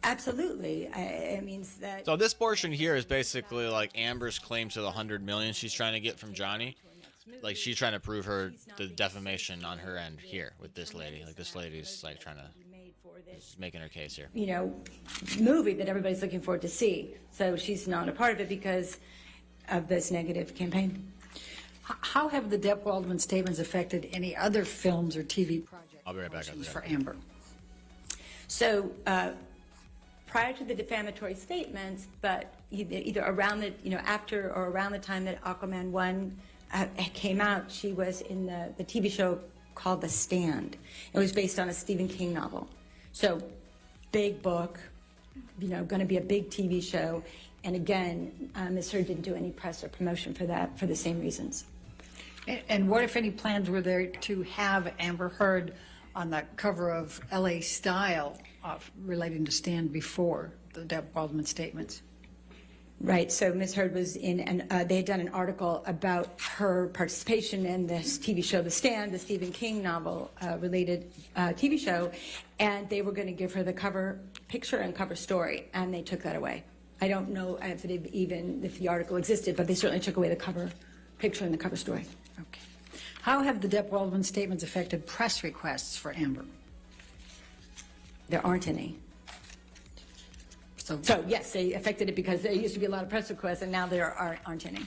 Absolutely. It means that. So this portion here is basically like Amber's claim to the $100 million she's trying to get from Johnny. Like, she's trying to prove the defamation on her end here with this lady. Like, this lady's like trying to, is making her case here. Movie that everybody's looking forward to see. So she's not a part of it because of this negative campaign. How have the Depp Waldman statements affected any other films or TV projects? I'll be right back for Amber? So prior to the defamatory statements, but either around after or around the time that Aquaman 1 came out, she was in the TV show called The Stand. It was based on a Stephen King novel. So big book, going to be a big TV show. And again, Ms. Heard didn't do any press or promotion for that for the same reasons. And what, if any, plans were there to have Amber Heard on the cover of LA Style relating to Stand before the Depp Waldman statements? Right. So Ms. Heard was in, and they had done an article about her participation in this TV show, The Stand, the Stephen King novel related TV show, and they were going to give her the cover picture and cover story, and they took that away. I don't know if the article existed, but they certainly took away the cover picture and the cover story. Okay. How have the Depp Waldman statements affected press requests for Amber? There aren't any. So yes, they affected it because there used to be a lot of press requests, and now there aren't any.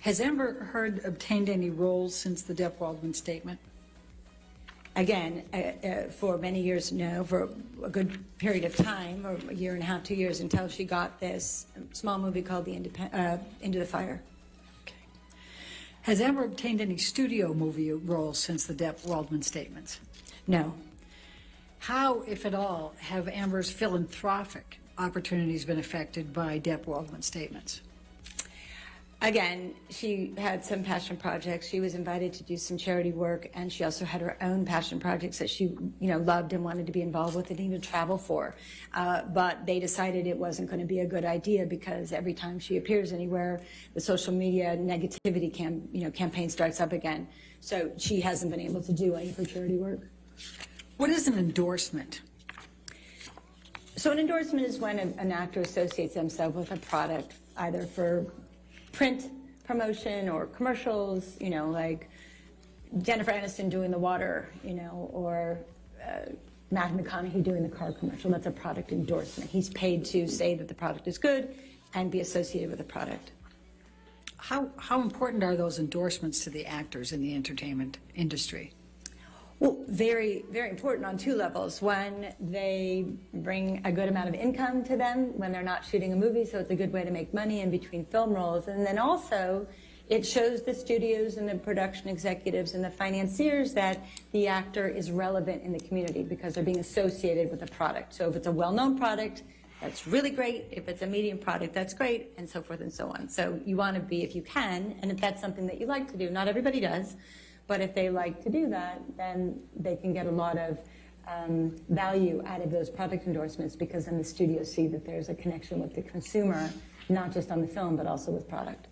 Has Amber Heard obtained any roles since the Depp Waldman statement? Again, for many years, no, for a good period of time, or a year and a half, 2 years, until she got this small movie called Into the Fire. Okay. Has Amber obtained any studio movie roles since the Depp Waldman statements? No. How, if at all, have Amber's philanthropic opportunities been affected by Depp Waldman statements? Again, she had some passion projects. She was invited to do some charity work, and she also had her own passion projects that she, loved and wanted to be involved with and even travel for. But they decided it wasn't going to be a good idea because every time she appears anywhere, the social media negativity campaign starts up again. So she hasn't been able to do any of her charity work. What is an endorsement? So an endorsement is when an actor associates themselves with a product, either for print promotion or commercials, like Jennifer Aniston doing the water, or Matthew McConaughey doing the car commercial. That's a product endorsement. He's paid to say that the product is good and be associated with the product. How important are those endorsements to the actors in the entertainment industry? Well, very, very important on 2 levels. One, they bring a good amount of income to them when they're not shooting a movie, so it's a good way to make money in between film roles. And then also, it shows the studios and the production executives and the financiers that the actor is relevant in the community because they're being associated with the product. So if it's a well-known product, that's really great. If it's a medium product, that's great, and so forth and so on. So you want to be, if you can, and if that's something that you like to do, not everybody does, but if they like to do that, then they can get a lot of value out of those product endorsements because then the studios see that there's a connection with the consumer, not just on the film, but also with product.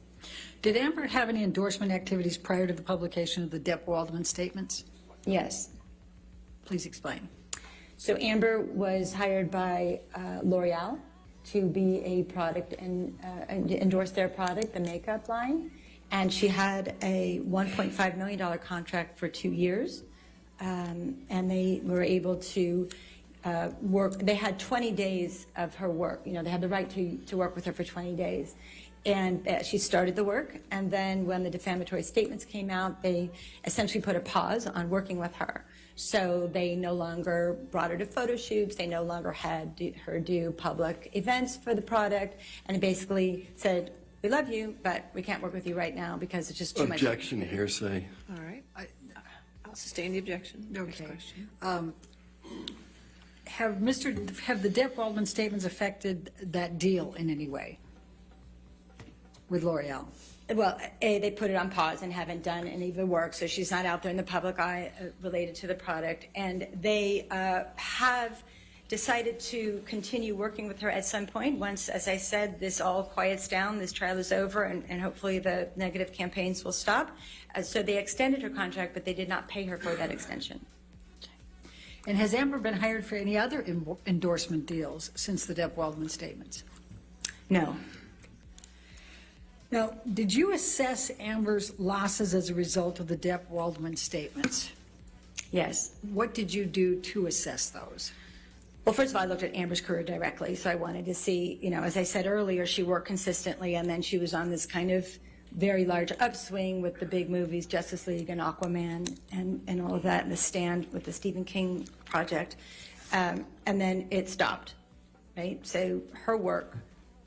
Did Amber have any endorsement activities prior to the publication of the Depp Waldman statements? Yes. Please explain. So Amber was hired by L'Oreal to be a product and endorse their product, the makeup line. And she had a $1.5 million contract for 2 years. And they were able to work. They had 20 days of her work. You know, they had the right to work with her for 20 days. And she started the work. And then when the defamatory statements came out, they essentially put a pause on working with her. So they no longer brought her to photo shoots. They no longer had her do public events for the product. And it basically said, we love you, but we can't work with you right now because it's just too much. Objection, hearsay. All right. I'll sustain the objection. Next Okay. question. Have the Depp Waldman statements affected that deal in any way with L'Oreal? Well, they put it on pause and haven't done any of the work, so she's not out there in the public eye related to the product. And they have decided to continue working with her at some point once, as I said, this all quiets down, this trial is over, and hopefully the negative campaigns will stop. So they extended her contract, but they did not pay her for that extension. And has Amber been hired for any other endorsement deals since the Depp Waldman statements? No. Now, did you assess Amber's losses as a result of the Depp Waldman statements? Yes. What did you do to assess those? Well, first of all, I looked at Amber's career directly, so I wanted to see, you know, as I said earlier, she worked consistently, and then she was on this kind of very large upswing with the big movies, Justice League and Aquaman and all of that, and The Stand with the Stephen King project. And then it stopped, right? So her work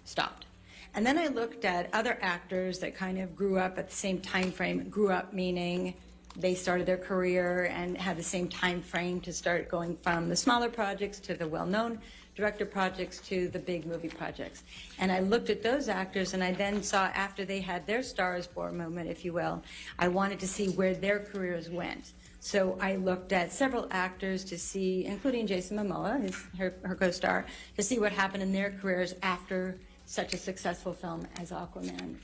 stopped. And then I looked at other actors that kind of grew up at the same time frame, grew up meaning they started their career and had the same time frame to start going from the smaller projects to the well-known director projects to the big movie projects. And I looked at those actors, and I then saw, after they had their Star is Born moment, if you will, I wanted to see where their careers went. So I looked at several actors to see, including Jason Momoa, her co-star, to see what happened in their careers after such a successful film as Aquaman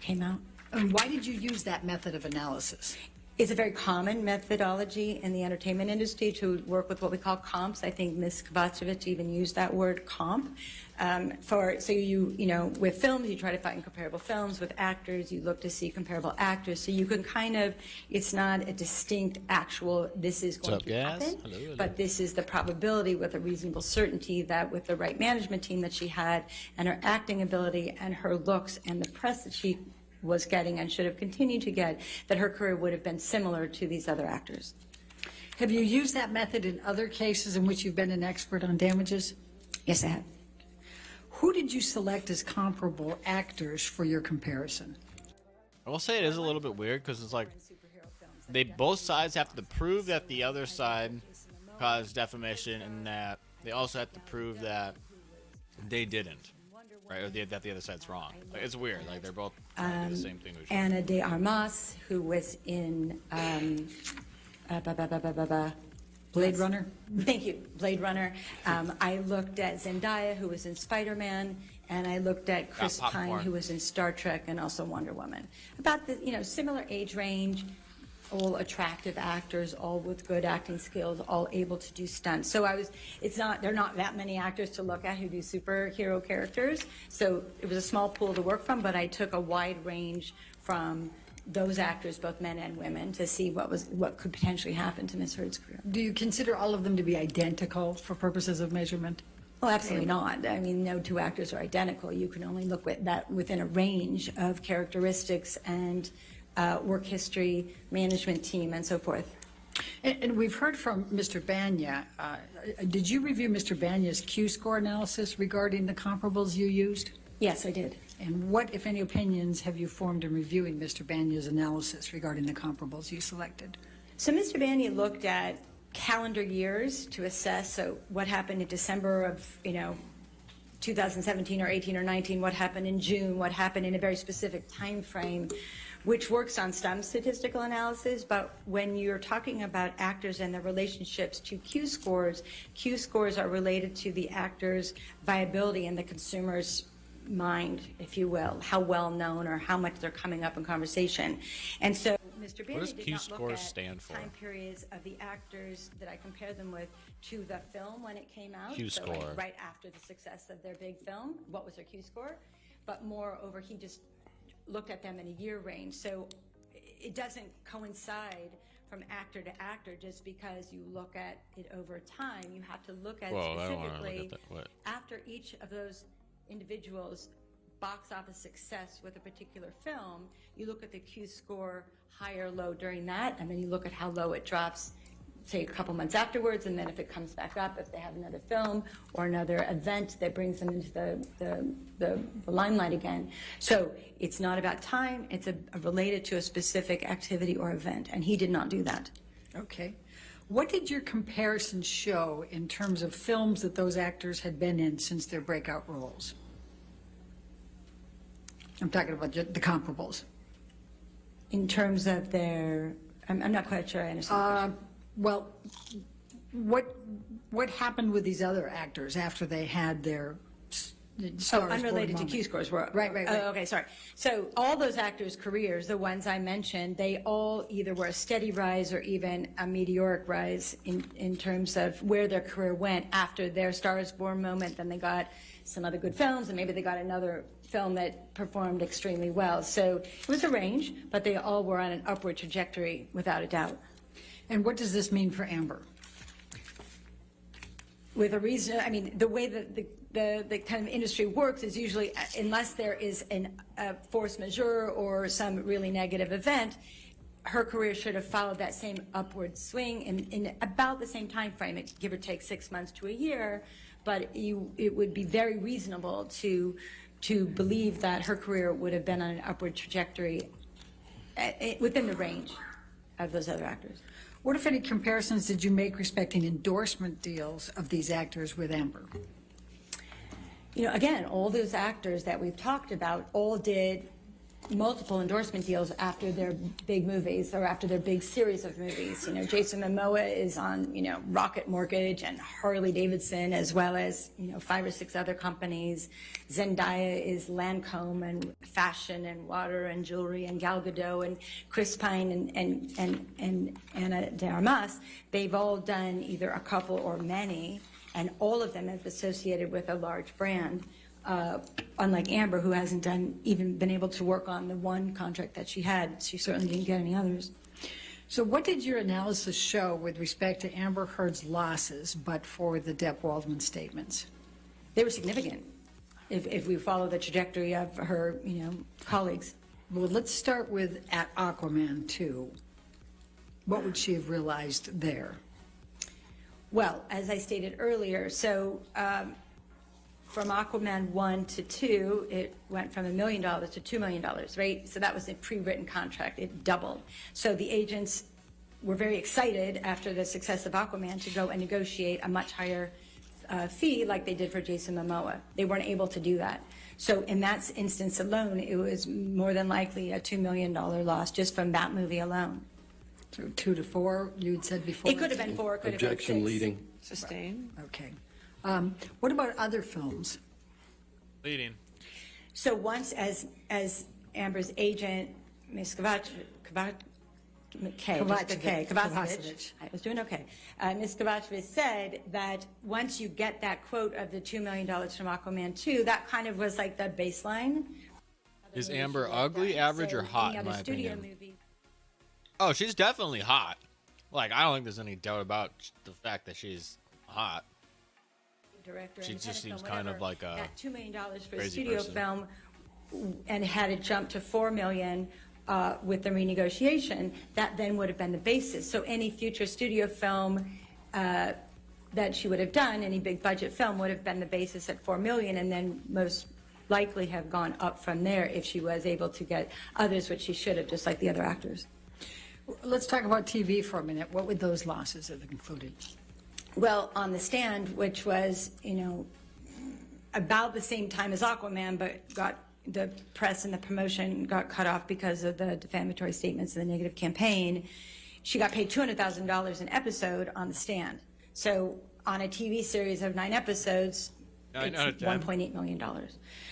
came out. And why did you use that method of analysis? It's a very common methodology in the entertainment industry to work with what we call comps. I think Ms. Kovacevic even used that word, comp. So you know, with films, you try to find comparable films. With actors, you look to see comparable actors. So you can kind of, it's not a distinct actual, this is going to happen, Hello. but this is the probability with a reasonable certainty that with the right management team that she had and her acting ability and her looks and the press that she was getting and should have continued to get, that her career would have been similar to these other actors. Have you used that method in other cases in which you've been an expert on damages? Yes, I have. Who did you select as comparable actors for your comparison? I will say it is a little bit weird because it's like they both sides have to prove that the other side caused defamation, and that they also have to prove that they didn't, right? Or that the other side's wrong. Like, it's weird. Like they're both trying to do the same thing. Anna de Armas, who was in Blade Runner? Thank you, Blade Runner. I looked at Zendaya, who was in Spider-Man, and I looked at Chris Pine, who was in Star Trek and also Wonder Woman. About the, you know, similar age range, all attractive actors, all with good acting skills, all able to do stunts. So there are not that many actors to look at who do superhero characters. So it was a small pool to work from, but I took a wide range from those actors, both men and women, to see what could potentially happen to Ms. Heard's career. Do you consider all of them to be identical for purposes of measurement? Well, absolutely not. I mean, no two actors are identical. You can only look at that within a range of characteristics and work history, management team, and so forth. And we've heard from Mr. Banya. Did you review Mr. Banya's Q-score analysis regarding the comparables you used? Yes, I did. And what, if any, opinions have you formed in reviewing Mr. Banya's analysis regarding the comparables you selected? So Mr. Banya looked at calendar years to assess what happened in December of 2017 or 18 or 19, what happened in June, what happened in a very specific time frame, which works on some statistical analysis. But when you're talking about actors and their relationships to Q-scores are related to the actor's viability in the consumer's mind, if you will, how well known or how much they're coming up in conversation. And so Mr. What does Bandy did Q not look scores at stand for? time periods of the actors that I compared them with to the film when it came out. Q so score. like right after the success of their big film, what was their Q score? But moreover, he just looked at them in a year range. So it doesn't coincide from actor to actor just because you look at it over time. You have to look at it Whoa, I don't wanna look specifically at that. What? after each of those individuals' box office success with a particular film. You look at the Q score, high or low during that, and then you look at how low it drops, say a couple months afterwards, and then if it comes back up, if they have another film or another event that brings them into the limelight again. So it's not about time, it's related to a specific activity or event, and he did not do that. Okay. What did your comparisons show in terms of films that those actors had been in since their breakout roles? I'm talking about the comparables. In terms of their, I'm not quite sure I understand the question. Well, what happened with these other actors after they had their stars Unrelated born to Q moment? scores. Were, Right. Oh, okay, sorry. So all those actors' careers, the ones I mentioned, they all either were a steady rise or even a meteoric rise in terms of where their career went after their Stars Born moment. Then they got some other good films, and maybe they got another film that performed extremely well. So it was a range, but they all were on an upward trajectory without a doubt. And what does this mean for Amber? With a reason, I mean, the way that the kind of industry works is usually, unless there is a force majeure or some really negative event, her career should have followed that same upward swing in about the same time frame, give or take 6 months to a year. But it would be very reasonable to believe that her career would have been on an upward trajectory within the range of those other actors. What, if any, comparisons did you make respecting endorsement deals of these actors with Amber? You know, again, all those actors that we've talked about all did multiple endorsement deals after their big movies or after their big series of movies. You know, Jason Momoa is on, Rocket Mortgage and Harley Davidson, as well as, 5 or 6 other companies. Zendaya is Lancome and fashion and water and jewelry, and Gal Gadot and Chris Pine and Ana de Armas. They've all done either a couple or many, and all of them have associated with a large brand. Unlike Amber, who hasn't even been able to work on the one contract that she had. She certainly didn't get any others. So what did your analysis show with respect to Amber Heard's losses, but for the Depp-Waldman statements? They were significant, if we follow the trajectory of her, colleagues. Well, let's start with at Aquaman 2. What would she have realized there? Well, as I stated earlier, so from Aquaman 1 to 2, it went from $1 million to $2 million, right? So that was a pre-written contract. It doubled. So the agents were very excited after the success of Aquaman to go and negotiate a much higher fee like they did for Jason Momoa. They weren't able to do that. So in that instance alone, it was more than likely a $2 million loss just from that movie alone. So 2 to 4, you'd said before? It could have been 4, it could have been 6. Objection leading. Sustain. Okay. What about other films? Leading. So once, as Amber's agent, Ms. Kovacevic, I was doing okay. Ms. Kovacevic said that once you get that quote of the $2 million from Aquaman 2, that kind of was like the baseline. Is Amber ugly, average, or hot, in my opinion? Oh, she's definitely hot. Like, I don't think there's any doubt about the fact that she's hot. Director She and just seems whatever, kind of like a that $2 million for a crazy studio person. film, and had it jumped to $4 million with the renegotiation, that then would have been the basis. So any future studio film that she would have done, any big budget film, would have been the basis at $4 million, and then most likely have gone up from there if she was able to get others, which she should have, just like the other actors. Let's talk about TV for a minute. What would those losses have included? Well, On the Stand, which was, about the same time as Aquaman, but got the press and the promotion got cut off because of the defamatory statements and the negative campaign. She got paid $200,000 an episode on The Stand. So on a TV series of 9 episodes, I know It's it, Deb. $1.8 million.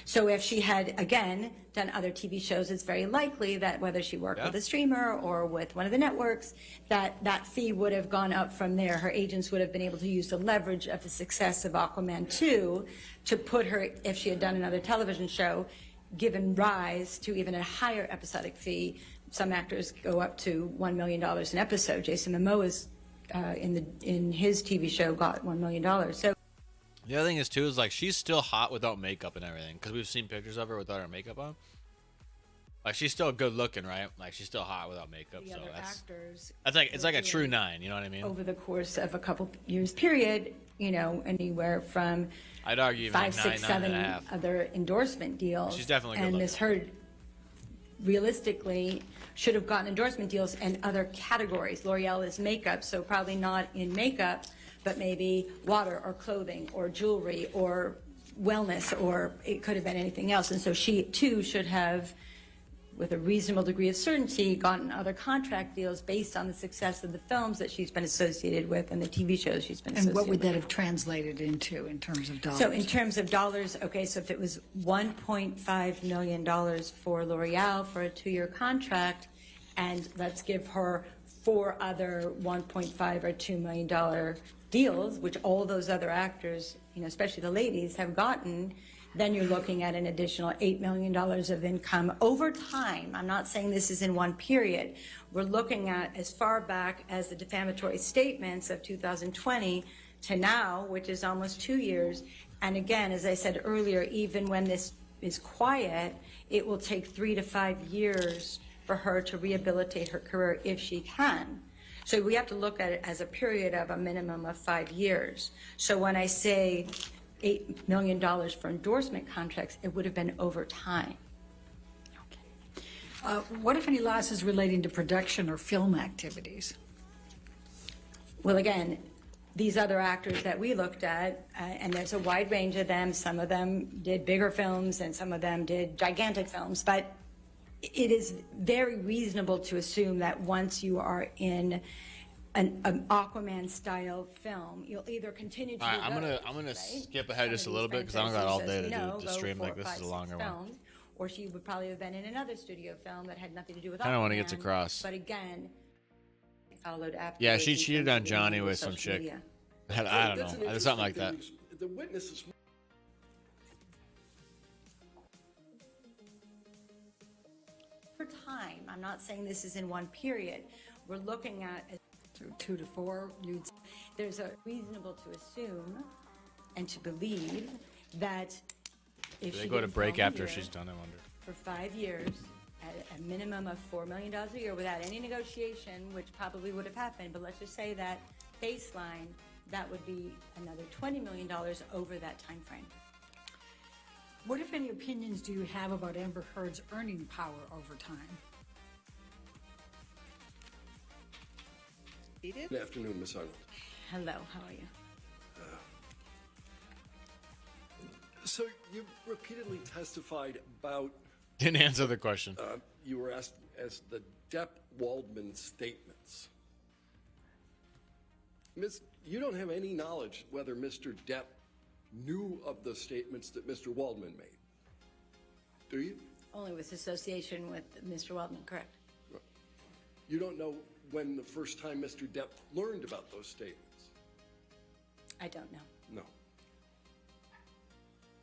So if she had, again, done other TV shows, it's very likely that whether she worked with a streamer or with one of the networks, that fee would have gone up from there. Her agents would have been able to use the leverage of the success of Aquaman 2 to put her, if she had done another television show, given rise to even a higher episodic fee. Some actors go up to $1 million an episode. Jason Momoa is, in his TV show, got $1 million. So. The other thing is too is like she's still hot without makeup and everything because we've seen pictures of her without her makeup on. Like she's still good looking, right? Like she's still hot without makeup. The So other that's actors like it's like a true 9. You know what I mean? over the course of a couple years period, anywhere from I'd argue even 5, like 6, 9, 7 9.5. other endorsement deals. She's definitely good And looking. Ms. Heard realistically should have gotten endorsement deals in other categories. L'Oreal is makeup, so probably not in makeup, but maybe water or clothing or jewelry or wellness, or it could have been anything else. And so she too should have, with a reasonable degree of certainty, gotten other contract deals based on the success of the films that she's been associated with and the TV shows she's been associated And what would with. that have translated into in terms of dollars? So in terms of dollars, okay, so if it was $1.5 million for L'Oreal for a 2-year contract, and let's give her 4 other $1.5 or $2 million deals, which all those other actors, especially the ladies, have gotten, then you're looking at an additional $8 million of income over time. I'm not saying this is in one period. We're looking at as far back as the defamatory statements of 2020 to now, which is almost 2 years. And again, as I said earlier, even when this is quiet, it will take 3 to 5 years for her to rehabilitate her career if she can. So we have to look at it as a period of a minimum of 5 years. So when I say $8 million for endorsement contracts, it would have been over time. What, if any, losses relating to production or film activities? Well, again, these other actors that we looked at, and there's a wide range of them. Some of them did bigger films and some of them did gigantic films, but it is very reasonable to assume that once you are in an Aquaman-style film, you'll either continue to All right, do I'm gonna right? skip ahead just a Some little of bit these because I don't got all day franchises, to as do you the know, stream go like 4, this 5, is a 6 longer one. films, or she would probably have been in another studio film that had nothing to do with Kinda wanna get Aquaman, across. But again, followed after. Yeah, she cheated on Johnny with some chick. I don't That's an know. Something like that. interesting thing. The witnesses. For time, I'm not saying this is in one period. We're looking at 2 to 4, there's a reasonable to assume and to believe that if Do she they go to did break film a after year she's done? I wonder. for 5 years at a minimum of $4 million a year without any negotiation, which probably would have happened, but let's just say that baseline, that would be another $20 million over that time frame. What, if any, opinions do you have about Amber Heard's earning power over time? Good afternoon, Ms. Arnold. Hello, how are you? So you repeatedly testified about. Didn't answer the question. You were asked as the Depp-Waldman statements. Miss, you don't have any knowledge whether Mr. Depp knew of the statements that Mr. Waldman made, do you? Only with association with Mr. Waldman, correct? You don't know when the first time Mr. Depp learned about those statements? I don't know. No.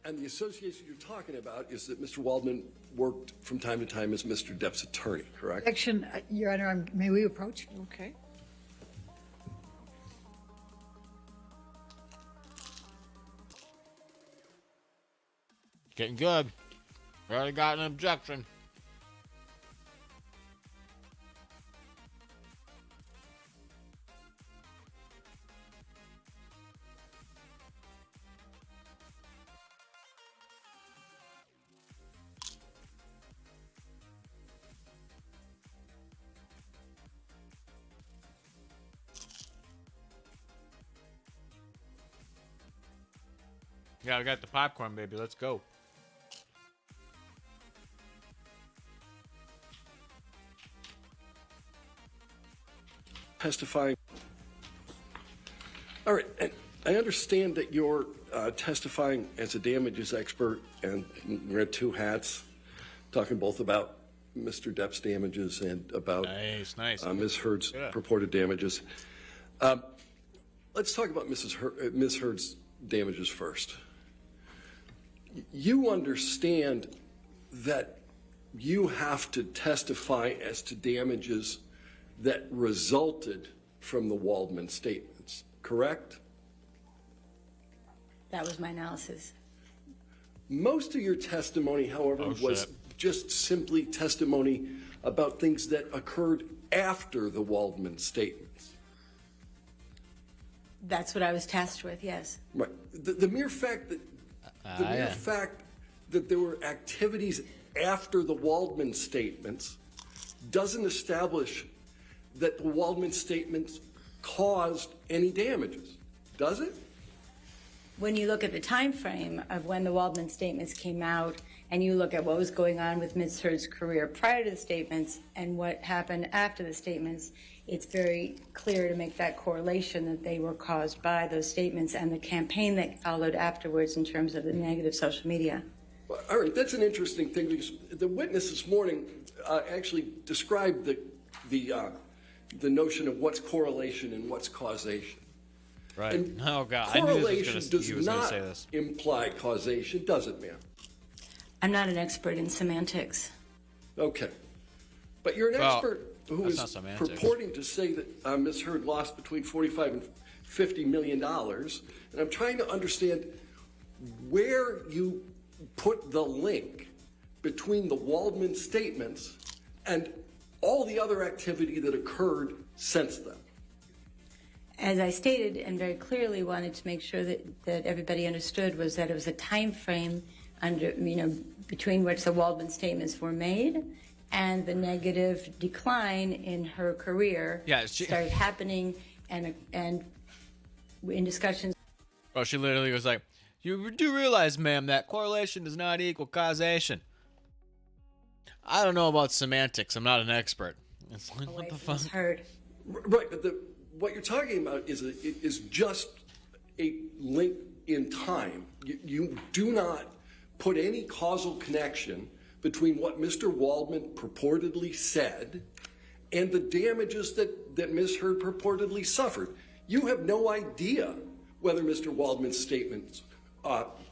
And the association you're talking about is that Mr. Waldman worked from time to time as Mr. Depp's attorney, correct? Action, Your Honor, may we approach? Okay. Getting good. We already got an objection. Yeah, I got the popcorn, baby. Let's go. Testifying. All right, and I understand that you're testifying as a damages expert and wear two hats, talking both about Mr. Depp's damages and about nice. Ms. Heard's purported damages. Let's talk about Ms. Heard's damages first. You understand that you have to testify as to damages that resulted from the Waldman statements, correct? That was my analysis. Most of your testimony, however, was just simply testimony about things that occurred after the Waldman statements. That's what I was tasked with, yes. Right. The mere fact that there were activities after the Waldman statements doesn't establish that the Waldman statements caused any damages, does it? When you look at the time frame of when the Waldman statements came out, and you look at what was going on with Ms. Heard's career prior to the statements and what happened after the statements, it's very clear to make that correlation that they were caused by those statements and the campaign that followed afterwards in terms of the negative social media. Well, all right, that's an interesting thing because the witness this morning actually described the notion of what's correlation and what's causation. Right. And oh God, correlation does not imply causation, does it, ma'am? I'm not an expert in semantics. Okay. But you're an expert who is purporting to say that Ms. Heard lost between $45 and $50 million. And I'm trying to understand where you put the link between the Waldman statements and all the other activity that occurred since then. As I stated and very clearly wanted to make sure that everybody understood was that it was a time frame between which the Waldman statements were made and the negative decline in her career started happening and in discussions. Oh, she literally was like, you do realize, ma'am, that correlation does not equal causation. I don't know about semantics. I'm not an expert. It's like, what the fuck? Heard. Right, but what you're talking about is just a link in time. You do not put any causal connection between what Mr. Waldman purportedly said and the damages that Ms. Heard purportedly suffered. You have no idea whether Mr. Waldman's statements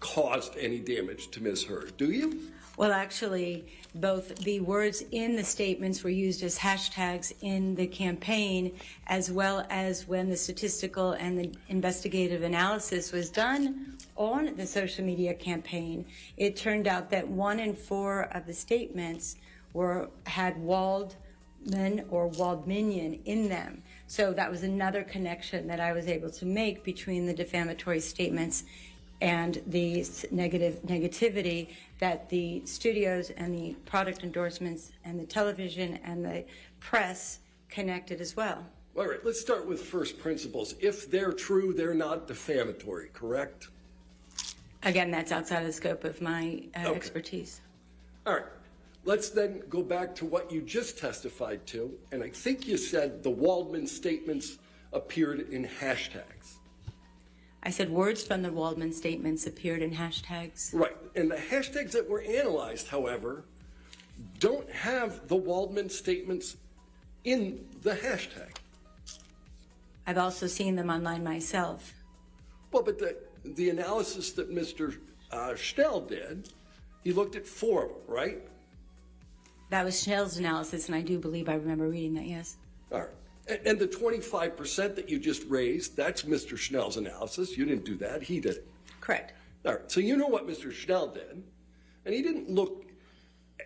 caused any damage to Ms. Heard, do you? Well, actually, both the words in the statements were used as hashtags in the campaign, as well as when the statistical and the investigative analysis was done on the social media campaign. It turned out that 1 in 4 of the statements had Waldman or Waldminian in them. So that was another connection that I was able to make between the defamatory statements and the negativity that the studios and the product endorsements and the television and the press connected as well. All right, let's start with first principles. If they're true, they're not defamatory, correct? Again, that's outside of the scope of my expertise. All right, let's then go back to what you just testified to, and I think you said the Waldman statements appeared in hashtags. I said words from the Waldman statements appeared in hashtags. Right, and the hashtags that were analyzed, however, don't have the Waldman statements in the hashtag. I've also seen them online myself. Well, but the analysis that Mr. Schnell did, he looked at 4 of them, right? That was Schnell's analysis, and I do believe I remember reading that, yes. All right. And the 25% that you just raised, that's Mr. Schnell's analysis. You didn't do that. He did it. Correct. All right. So you know what Mr. Schnell did. And he didn't look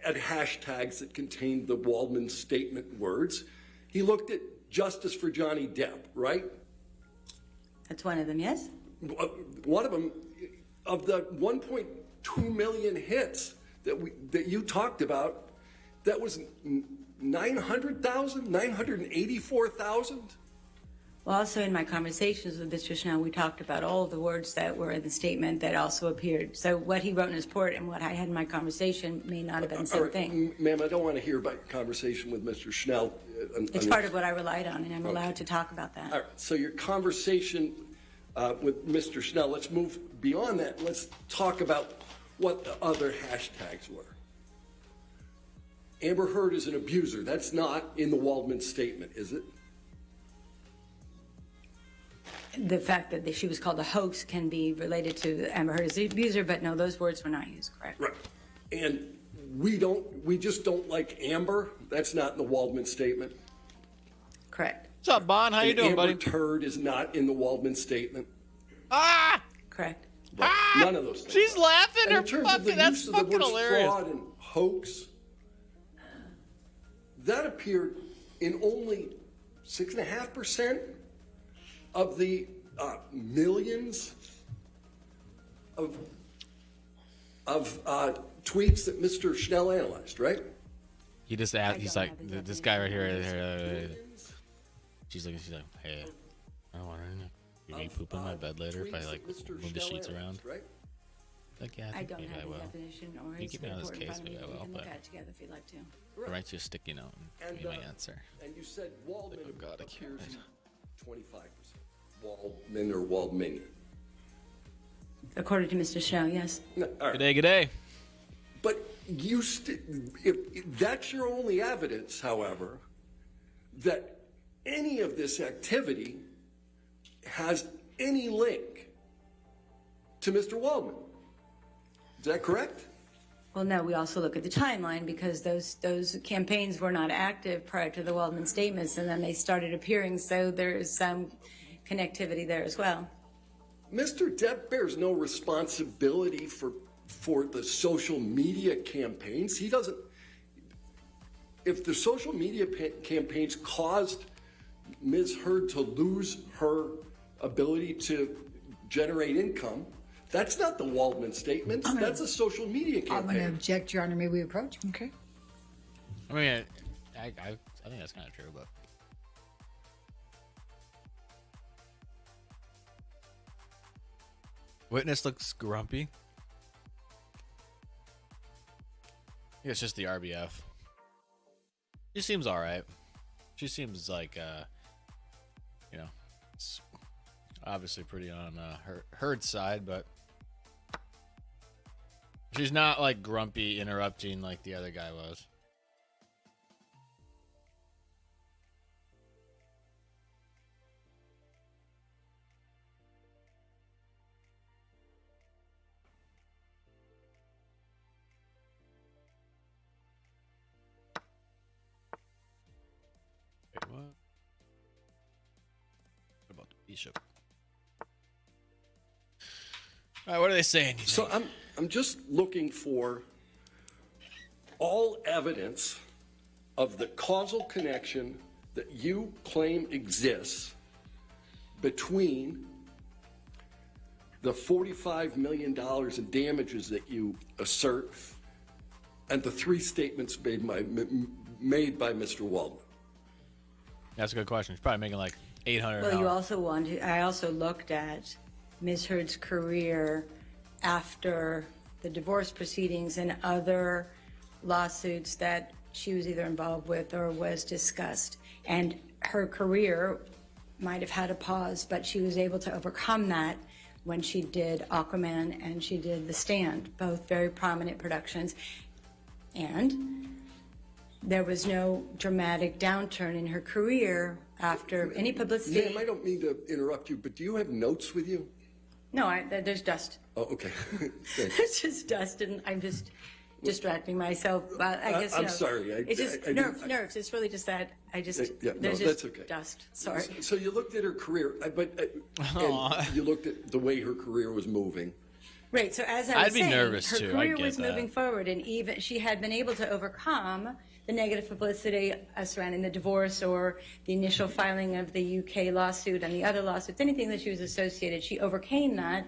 at hashtags that contained the Waldman statement words. He looked at justice for Johnny Depp, right? That's one of them, yes? One of them, of the 1.2 million hits that you talked about, that was 900,000, 984,000? Well, also in my conversations with Mr. Schnell, we talked about all of the words that were in the statement that also appeared. So what he wrote in his report and what I had in my conversation may not have been the same thing. Ma'am, I don't want to hear about your conversation with Mr. Schnell. It's part of what I relied on, and I'm allowed to talk about that. All right. So your conversation with Mr. Schnell. Let's move beyond that. Let's talk about what the other hashtags were. Amber Heard is an abuser. That's not in the Waldman statement, is it? The fact that she was called a hoax can be related to Amber Heard as the abuser, but no, those words were not used, correct? Right. And we just don't like Amber. That's not in the Waldman statement. Correct. What's up, Bon? How you doing, buddy? Amber Heard is not in the Waldman statement. Ah! Correct. Right. Ah! None of those things. She's laughing. And Her in terms fucking, of the that's use of the fucking words hilarious. fraud and hoax, that appeared in only 6.5% of the millions of tweets that Mr. Schnell analyzed, right? He just asked. He's like, this guy right here. She's like, hey, I don't want to. You may poop in my bed later if I like move the sheets around. Right? Like, yeah, I don't maybe have I the will. definition or You his keep me on this report in case, front of maybe me. I We will. can look But at it together if you'd like to. I'll write you a sticky note and give me my answer. And you said Waldman Oh, God, I can't appears read. in 25%. Waldman or Waldman. According to Mr. Schnell, yes. No, all right. Good day, good day. But you if that's your only evidence, however, that any of this activity has any link to Mr. Waldman. Is that correct? Well, no, we also look at the timeline because those campaigns were not active prior to the Waldman statements, and then they started appearing, so there is some connectivity there as well. Mr. Depp bears no responsibility for the social media campaigns. He doesn't. If the social media campaigns caused Ms. Heard to lose her ability to generate income, that's not the Waldman statement. That's a social media campaign. I'm going to object, Your Honor. May we approach? Okay. I mean, I think that's kind of true, but. Witness looks grumpy. I think it's just the RBF. She seems all right. She seems like, it's obviously pretty on Heard's side, but she's not like grumpy, interrupting like the other guy was. Wait, what? What about the bishop? All right, what are they saying? So I'm just looking for all evidence of the causal connection that you claim exists between the $45 million in damages that you assert and the three statements made by Mr. Waldman. That's a good question. She's probably making like 800. Well, you also I also looked at Ms. Heard's career after the divorce proceedings and other lawsuits that she was either involved with or was discussed. And her career might have had a pause, but she was able to overcome that when she did Aquaman and she did The Stand, both very prominent productions. And there was no dramatic downturn in her career after any publicity. Ma'am, I don't mean to interrupt you, but do you have notes with you? No, there's dust. Oh, okay. It's just dust, and I'm just distracting myself. I guess I'm sorry. It's just nerves. It's really just that. There's just that's okay. dust. Sorry. So you looked at her career, and you looked at the way her career was moving. Right. So as I was saying, nervous her too. career I get was that. moving forward, and even she had been able to overcome the negative publicity surrounding the divorce or the initial filing of the UK lawsuit and the other lawsuits, anything that she was associated. She overcame that.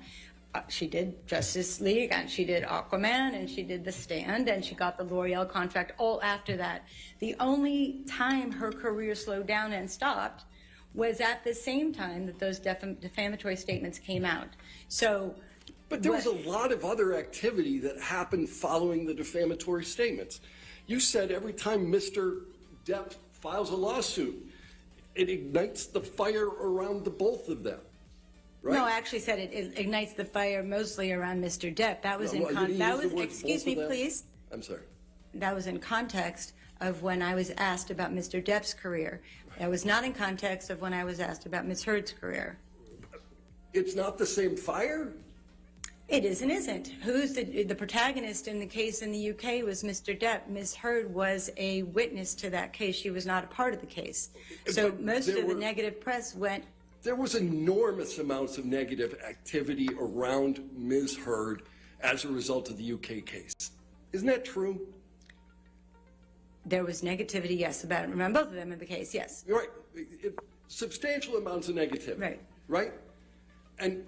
She did Justice League, and she did Aquaman, and she did The Stand, and she got the L'Oreal contract all after that. The only time her career slowed down and stopped was at the same time that those defamatory statements came out. So. But there was a lot of other activity that happened following the defamatory statements. You said every time Mr. Depp files a lawsuit, it ignites the fire around the both of them. right? No, I actually said it ignites the fire mostly around Mr. Depp. That was No, in well, you didn't that use the was, words excuse both me, of them? please. I'm sorry. That was in context of when I was asked about Mr. Depp's career. That was not in context of when I was asked about Ms. Heard's career. It's not the same fire? It is and isn't. Who's the protagonist in the case in the UK was Mr. Depp. Ms. Heard was a witness to that case. She was not a part of the case. So But most there of the were- negative press went. There was enormous amounts of negative activity around Ms. Heard as a result of the UK case. Isn't that true? There was negativity, yes, about both of them in the case, yes. You're right. Substantial amounts of negativity. Right. Right? And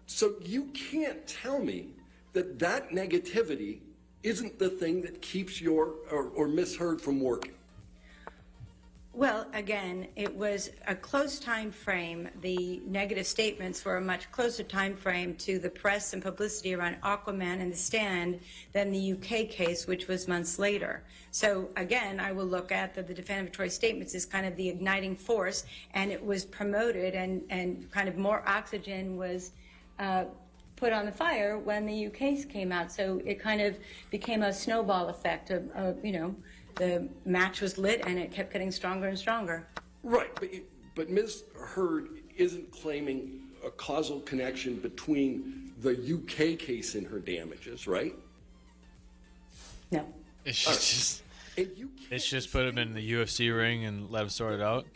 so you can't tell me that that negativity isn't the thing that keeps your or Ms. Heard from working. Well, again, it was a close time frame. The negative statements were a much closer time frame to the press and publicity around Aquaman and The Stand than the UK case, which was months later. So again, I will look at the defamatory statements as kind of the igniting force, and it was promoted and kind of more oxygen was put on the fire when the UK came out. So it kind of became a snowball effect of the match was lit and it kept getting stronger and stronger. Right, but Ms. Heard isn't claiming a causal connection between the UK case and her damages, right? No. It's just put him in the UFC ring and let him sort it out.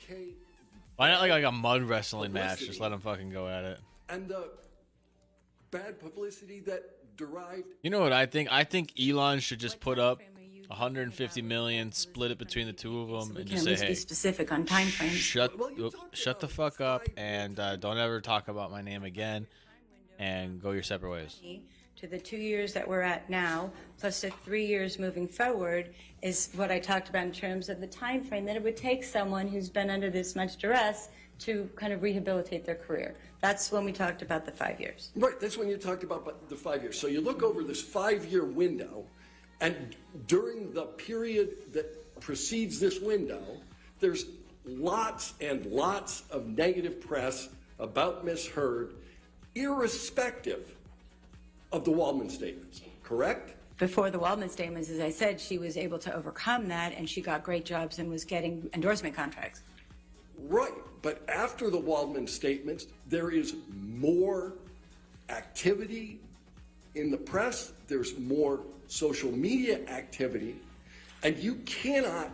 Why not like a mud wrestling match? Just let him fucking go at it. And the bad publicity that derived. You know what I think? I think Elon should just put up 150 million, split it between the two of them, and just say, Let's be "Hey, specific on time frame. shut the fuck up, and don't ever talk about my name again, and go your separate ways." To the 2 years that we're at now, plus the 3 years moving forward, is what I talked about in terms of the time frame that it would take someone who's been under this much duress to kind of rehabilitate their career. That's when we talked about the 5 years. Right, that's when you talked about the 5 years. So you look over this 5-year window, and during the period that precedes this window, there's lots and lots of negative press about Ms. Heard, irrespective of the Waldman statements, correct? Before the Waldman statements, as I said, she was able to overcome that, and she got great jobs and was getting endorsement contracts. Right, but after the Waldman statements, there is more activity in the press, there's more social media activity, and you cannot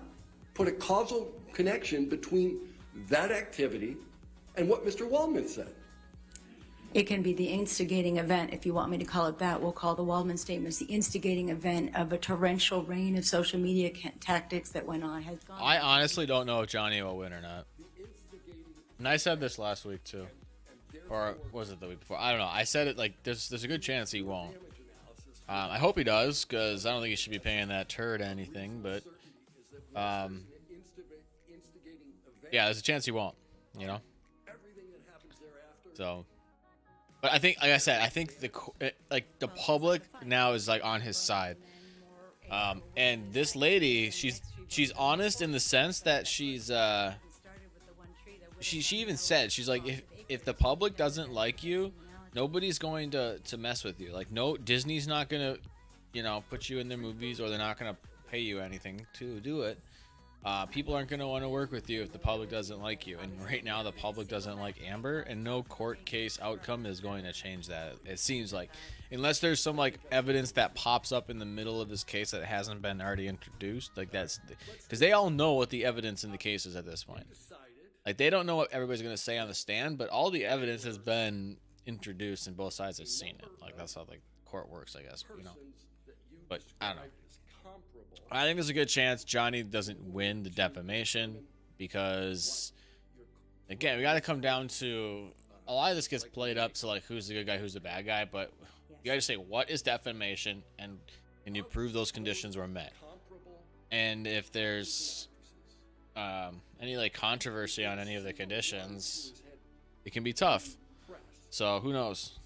put a causal connection between that activity and what Mr. Waldman said. It can be the instigating event, if you want me to call it that. We'll call the Waldman statements the instigating event of a torrential rain of social media tactics that went on. I honestly don't know if Johnny will win or not. And I said this last week too, or was it the week before? I don't know. I said it like there's a good chance he won't. I hope he does, because I don't think he should be paying that turd anything. But yeah, there's a chance he won't. You know. So. But I think, like I said, I think the public now is like on his side, and this lady, she's honest in the sense that she even said, she's like, if the public doesn't like you, nobody's going to mess with you. Like, no, Disney's not gonna, put you in their movies, or they're not gonna pay you anything to do it. People aren't going to want to work with you if the public doesn't like you. And right now, the public doesn't like Amber, and no court case outcome is going to change that. It seems like, unless there's some like evidence that pops up in the middle of this case that hasn't been already introduced, like that's because they all know what the evidence in the case is at this point. Like, they don't know what everybody's going to say on the stand, but all the evidence has been introduced, and both sides have seen it. Like, that's how the court works, I guess. But I don't know. I think there's a good chance Johnny doesn't win the defamation, because, again, we got to come down to a lot of this gets played up to like who's the good guy, who's the bad guy, but you got to say what is defamation, and can you prove those conditions were met? And if there's any like controversy on any of the conditions, it can be tough. So who knows?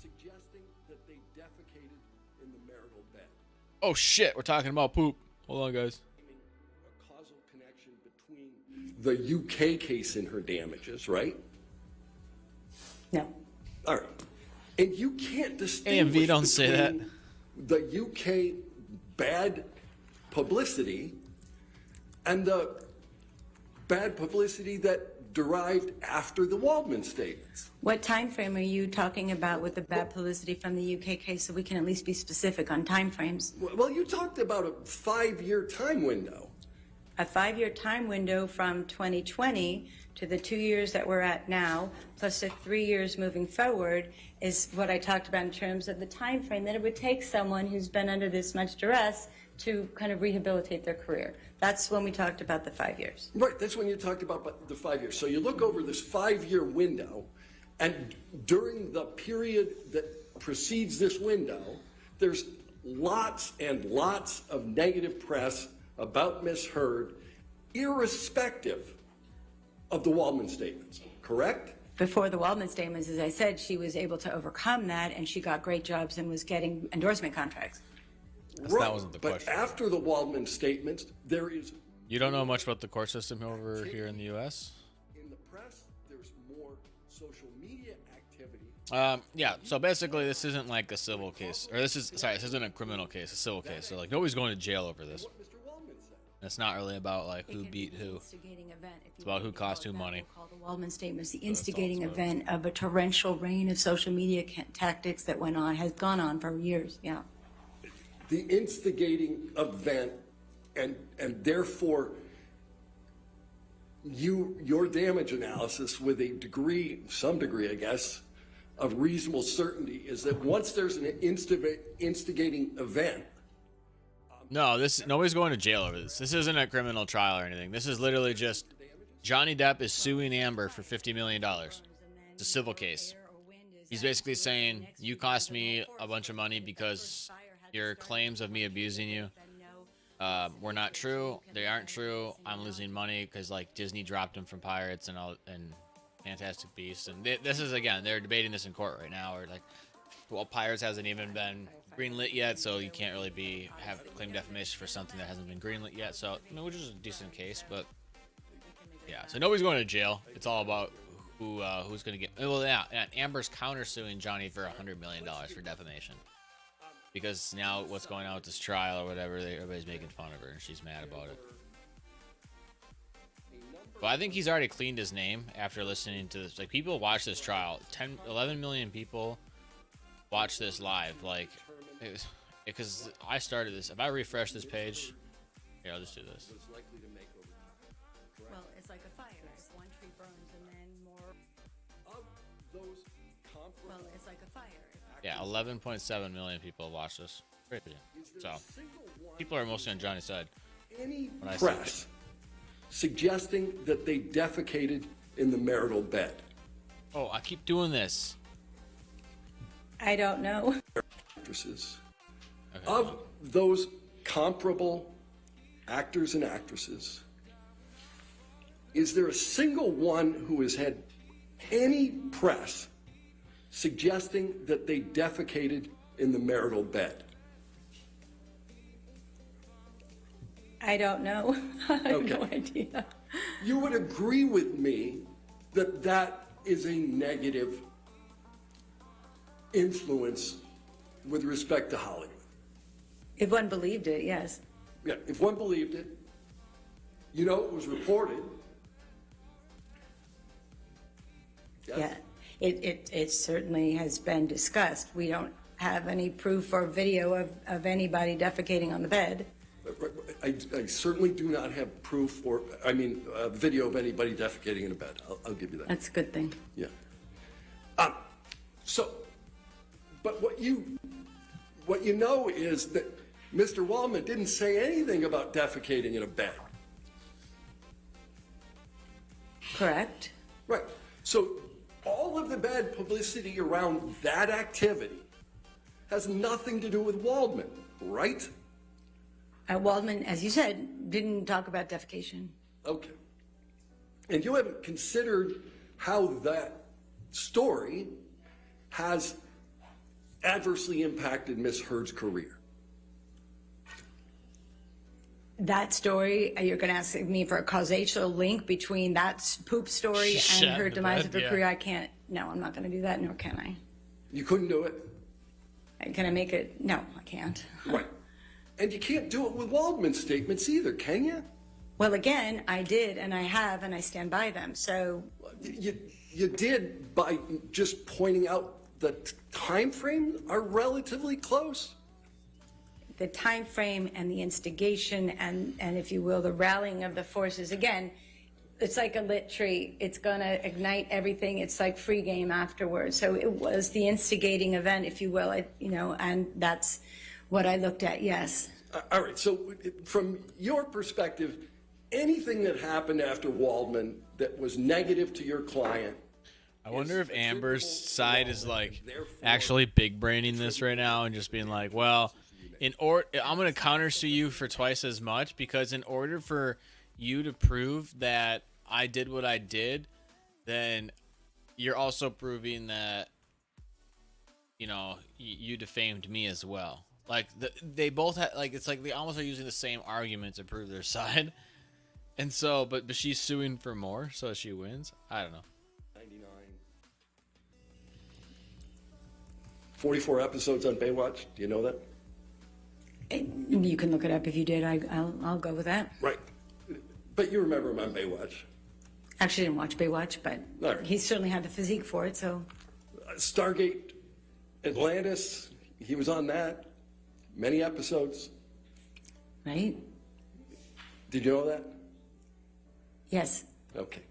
Oh shit, we're talking about poop. Hold on, guys. A causal connection between the UK case and her damages, right? No. All right. And you can't distinguish AMV, don't say that. The UK bad publicity and the bad publicity that derived after the Waldman statements. What time frame are you talking about with the bad publicity from the UK case, so we can at least be specific on time frames? Well, you talked about a 5-year time window. A 5-year time window from 2020 to the 2 years that we're at now, plus the 3 years moving forward, is what I talked about in terms of the time frame that it would take someone who's been under this much duress to kind of rehabilitate their career. That's when we talked about the 5 years. Right, that's when you talked about the 5 years. So you look over this 5-year window, and during the period that precedes this window, there's lots and lots of negative press about Ms. Heard, irrespective of the Waldman statements, correct? Before the Waldman statements, as I said, she was able to overcome that, and she got great jobs and was getting endorsement contracts. Right, that wasn't the but question. after the Waldman statements, there is... You don't know much about the court system over here in the U.S.? In the press, there's more social media activity. Yeah, so basically this isn't like a civil case, or this isn't a criminal case, a civil case. So like nobody's going to jail over this. It's not really about like who beat who. It's about who cost who money. Call the Waldman statements the instigating event of a torrential rain of social media tactics that has gone on for years. Yeah. The instigating event, and therefore your damage analysis with some degree, I guess, of reasonable certainty is that once there's an instigating event. No, nobody's going to jail over this. This isn't a criminal trial or anything. This is literally just Johnny Depp is suing Amber for $50 million. It's a civil case. He's basically saying, you cost me a bunch of money because your claims of me abusing you were not true. They aren't true. I'm losing money because like Disney dropped him from Pirates and Fantastic Beasts. And this is, again, they're debating this in court right now. Or like, well, Pirates hasn't even been greenlit yet, so you can't really claim defamation for something that hasn't been greenlit yet. So, I mean, which is a decent case, but yeah. So nobody's going to jail. It's all about who's going to get. Well, yeah. And Amber's countersuing Johnny for $100 million for defamation because now what's going on with this trial or whatever, everybody's making fun of her and she's mad about it. But I think he's already cleaned his name after listening to this. Like, people watch this trial. 11 million people watch this live. Like, because I started this. If I refresh this page, here, I'll just do this. Well, it's like a fire. If one tree burns and then more. Of those Well, it's like a fire. Yeah, 11.7 million people watch this. Great video. So, people are mostly on Johnny's side. Any press suggesting that they defecated in the marital bed. Oh, I keep doing this. I don't know. Actresses. Okay. Of those comparable actors and actresses, is there a single one who has had any press suggesting that they defecated in the marital bed? I don't know. I have no idea. You would agree with me that that is a negative influence with respect to Hollywood. If one believed it, yes. Yeah, if one believed it, it was reported. Yes. Yeah, it certainly has been discussed. We don't have any proof or video of anybody defecating on the bed. I certainly do not have proof video of anybody defecating in a bed. I'll give you that. That's a good thing. Yeah. But what you know is that Mr. Waldman didn't say anything about defecating in a bed. Correct. Right. So all of the bad publicity around that activity has nothing to do with Waldman, right? Waldman, as you said, didn't talk about defecation. Okay. And you haven't considered how that story has adversely impacted Miss Heard's career. that story, you're going to ask me for a causational link between that poop story Shut and her in the demise bed, of her yeah. career. I can't. No, I'm not going to do that, nor can I. You couldn't do it? Can I make it? No, I can't. Right. And you can't do it with Waldman's statements either, can you? Well, again, I did, and I have, and I stand by them. So You did by just pointing out the time frame are relatively close. the time frame and the instigation and if you will, the rallying of the forces, again, it's like a lit tree. It's going to ignite everything. It's like free game afterwards. So it was the instigating event, if you will, and that's what I looked at, yes. All right, so from your perspective, anything that happened after Waldman that was negative to your client. I wonder if Amber's side is like actually big braining this right now and just being like, well, I'm going to countersue you for twice as much because in order for you to prove that I did what I did, then you're also proving that, you defamed me as well. Like they both had, like, it's like they almost are using the same argument to prove their side. And so, but she's suing for more, so she wins. I don't know. 99. 44 episodes on Baywatch. Do you know that? You can look it up if you did. I'll go with that. Right. But you remember him on Baywatch. Actually, didn't watch Baywatch, but Right. he certainly had the physique for it. So Stargate, Atlantis, he was on that. Many episodes. right? Did you know that? Yes. Okay.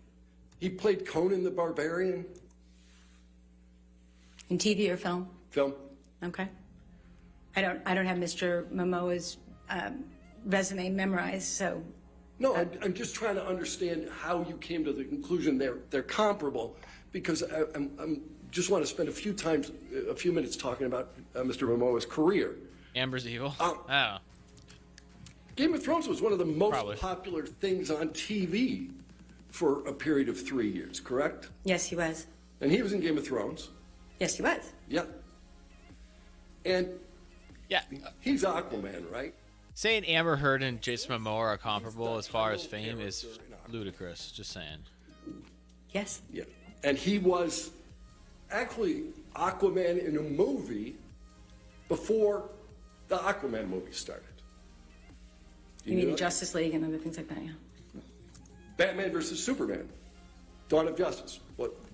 He played Conan the Barbarian. In TV or film? Film. Okay. I don't have Mr. Momoa's resume memorized, so. No, I'm just trying to understand how you came to the conclusion they're comparable, because I'm just want to spend a few minutes talking about Mr. Momoa's career. Amber's evil? I don't know. Game of Thrones was one of the most popular things on TV for a period of 3 years, correct? Yes, he was. And he was in Game of Thrones. Yes, he was. Yeah. And yeah, he's Aquaman, right? Saying Amber Heard and Jason Momoa are comparable as far as fame is ludicrous. Just saying. Yes. Yeah. And he was actually Aquaman in a movie before the Aquaman movie started. You mean Justice League and other things like that, yeah. Batman versus Superman, Dawn of Justice.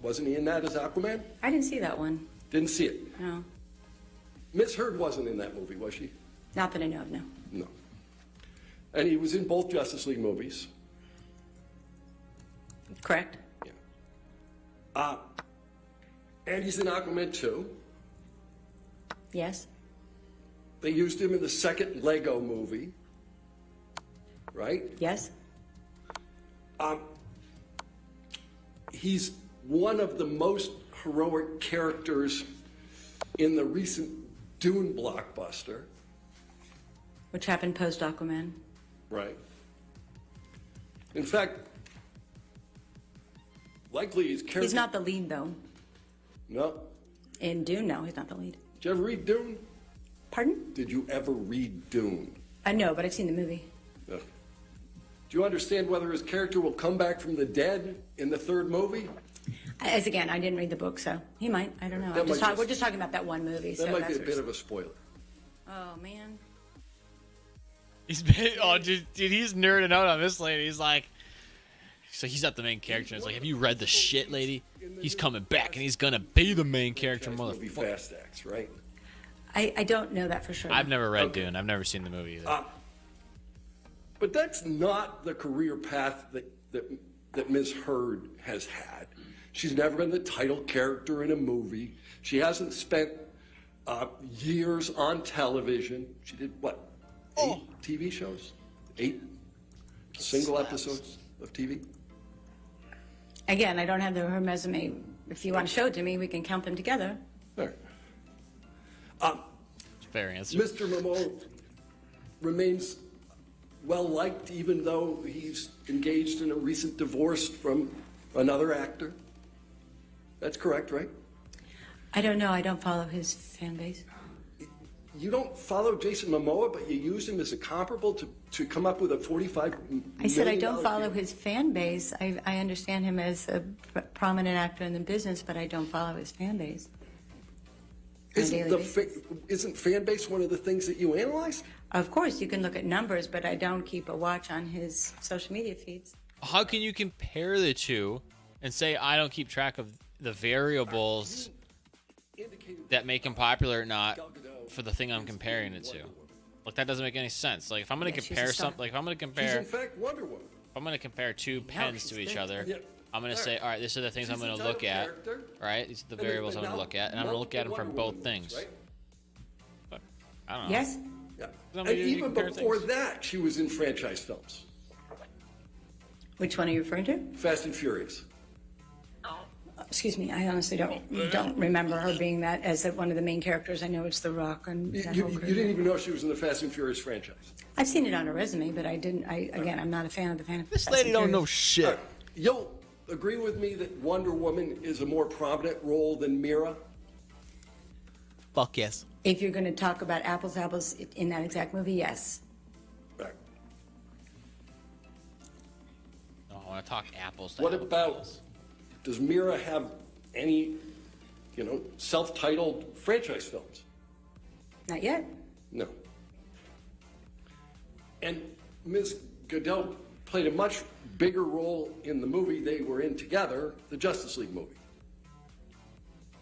Wasn't he in that as Aquaman? I didn't see that one. Didn't see it. No. Miss Heard wasn't in that movie, was she? Not that I know of, no. No. And he was in both Justice League movies. Correct. Yeah. And he's in Aquaman 2. Yes. They used him in the second Lego movie. Right? Yes. He's one of the most heroic characters in the recent Dune blockbuster. Which happened post Aquaman. Right. In fact, likely his character... He's not the lead, though. No. In Dune, no, he's not the lead. Did you ever read Dune? Pardon? Did you ever read Dune? I know, but I've seen the movie. No. Do you understand whether his character will come back from the dead in the third movie? As again, I didn't read the book, so he might. I don't know. We're just talking about that one movie. That might be a bit of a spoiler. Oh, man. Dude, he's nerding out on this lady. He's like, he's not the main character. It's like, have you read the shit, lady? He's coming back, and he's gonna be the main character, motherfucker. Fast X, right? I don't know that for sure. I've never read Dune. I've never seen the movie either. But that's not the career path that Ms. Heard has had. She's never been the title character in a movie. She hasn't spent years on television. She did, what, 8 TV shows? 8 single episodes of TV? Again, I don't have her resume. If you want to show it to me, we can count them together. All right. Fair answer. Mr. Momoa remains well-liked, even though he's engaged in a recent divorce from another actor. That's correct, right? I don't know. I don't follow his fan base. you don't follow Jason Momoa, but you use him as a comparable to come up with a $45 million. I said I don't follow his fan base. I understand him as a prominent actor in the business, but I don't follow his fan base. Isn't fan base one of the things that you analyze? Of course, you can look at numbers, but I don't keep a watch on his social media feeds. How can you compare the two and say I don't keep track of the variables that make him popular or not for the thing I'm comparing it to? Like, that doesn't make any sense. Like, if I'm going to compare something, like if I'm going to compare, She's in fact Wonder Woman. if I'm going to compare two pens to each other, Yeah. I'm going to say, all right, these are the things I'm going to look at. All right, these are the variables I'm going to look at, and I'm going to look at them from both things. Right? But I don't know. Yes? Yeah. Some And of you even compare before things. that, she was in franchise films. Which one are you referring to? Fast and Furious. Excuse me, I honestly don't remember her being that as one of the main characters. I know it's The Rock and that You whole crew. didn't even know she was in the Fast and Furious franchise. I've seen it on her resume, but I didn't. Again, I'm not a fan of the fan. This lady don't know shit. You'll agree with me that Wonder Woman is a more prominent role than Mira? Fuck yes. If you're going to talk about apples to apples in that exact movie, yes. Right. No, I want to talk apples to What apples. about, does Mira have any, self-titled franchise films? Not yet. No. And Ms. Godot played a much bigger role in the movie they were in together, the Justice League movie.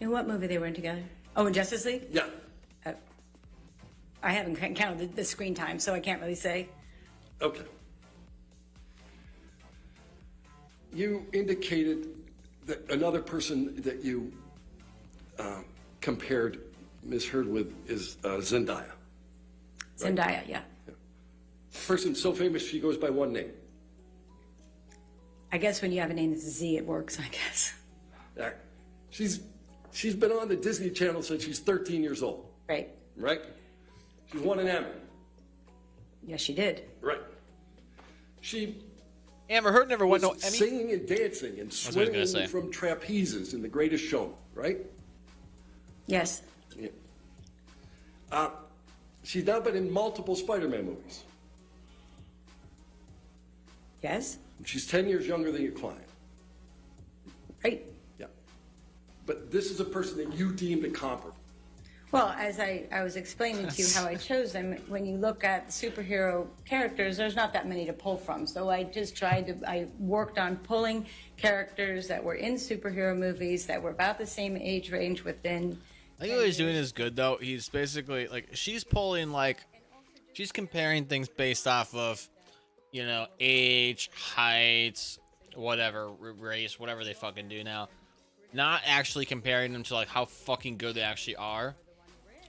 In what movie they were in together? Oh, in Justice League? Yeah. I haven't counted the screen time, so I can't really say. Okay. You indicated that another person that you compared Ms. Heard with is Zendaya. Zendaya, yeah. Person so famous she goes by one name. I guess when you have a name that's a Z, it works, I guess. All right. She's been on the Disney Channel since she's 13 years old. Right. Right? She's won an Emmy. Yes, she did. Right. She Amber Heard never won no was Emmy. singing and dancing and That's what I was gonna swinging say. from trapezes in The Greatest Showman, right? Yes. Yeah. She's now been in multiple Spider-Man movies. Yes. She's 10 years younger than your client. Right. Yeah. But this is a person that you deemed a comparable. Well, as I was explaining to you how I chose them, when you look at superhero characters, there's not that many to pull from. So I just I worked on pulling characters that were in superhero movies that were about the same age range within. I think what he's doing is good, though. He's basically, she's pulling, she's comparing things based off of, age, height, whatever, race, whatever they fucking do now. Not actually comparing them to, how fucking good they actually are.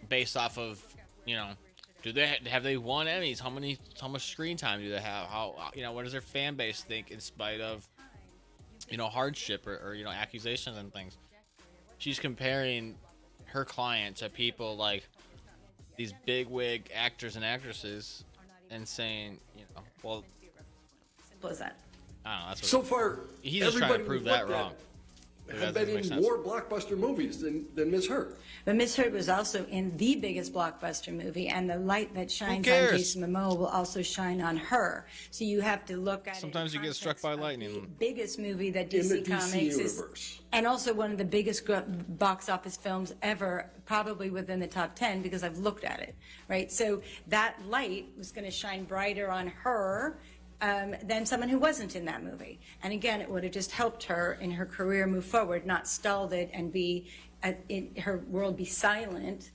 Based off of, have they won Emmys? How much screen time do they have? How, what does their fan base think in spite of, hardship or accusations and things? She's comparing her client to people like these bigwig actors and actresses and saying, well, Simple as that. I don't know. That's what So far, he's just trying to everybody prove we that looked at wrong. have That been doesn't make in sense. more blockbuster movies than Ms. Heard. But Miss Heard was also in the biggest blockbuster movie, and the light that shines on cares? Jason Momoa will also shine on her. So you have to look at Sometimes it you get struck by lightning. biggest movie that In the DC DC Comics universe. is, and also one of the biggest box office films ever, probably within the top 10 because I've looked at it, right? So that light was going to shine brighter on her than someone who wasn't in that movie. And again, it would have just helped her in her career move forward, not stalled it and be her world be silent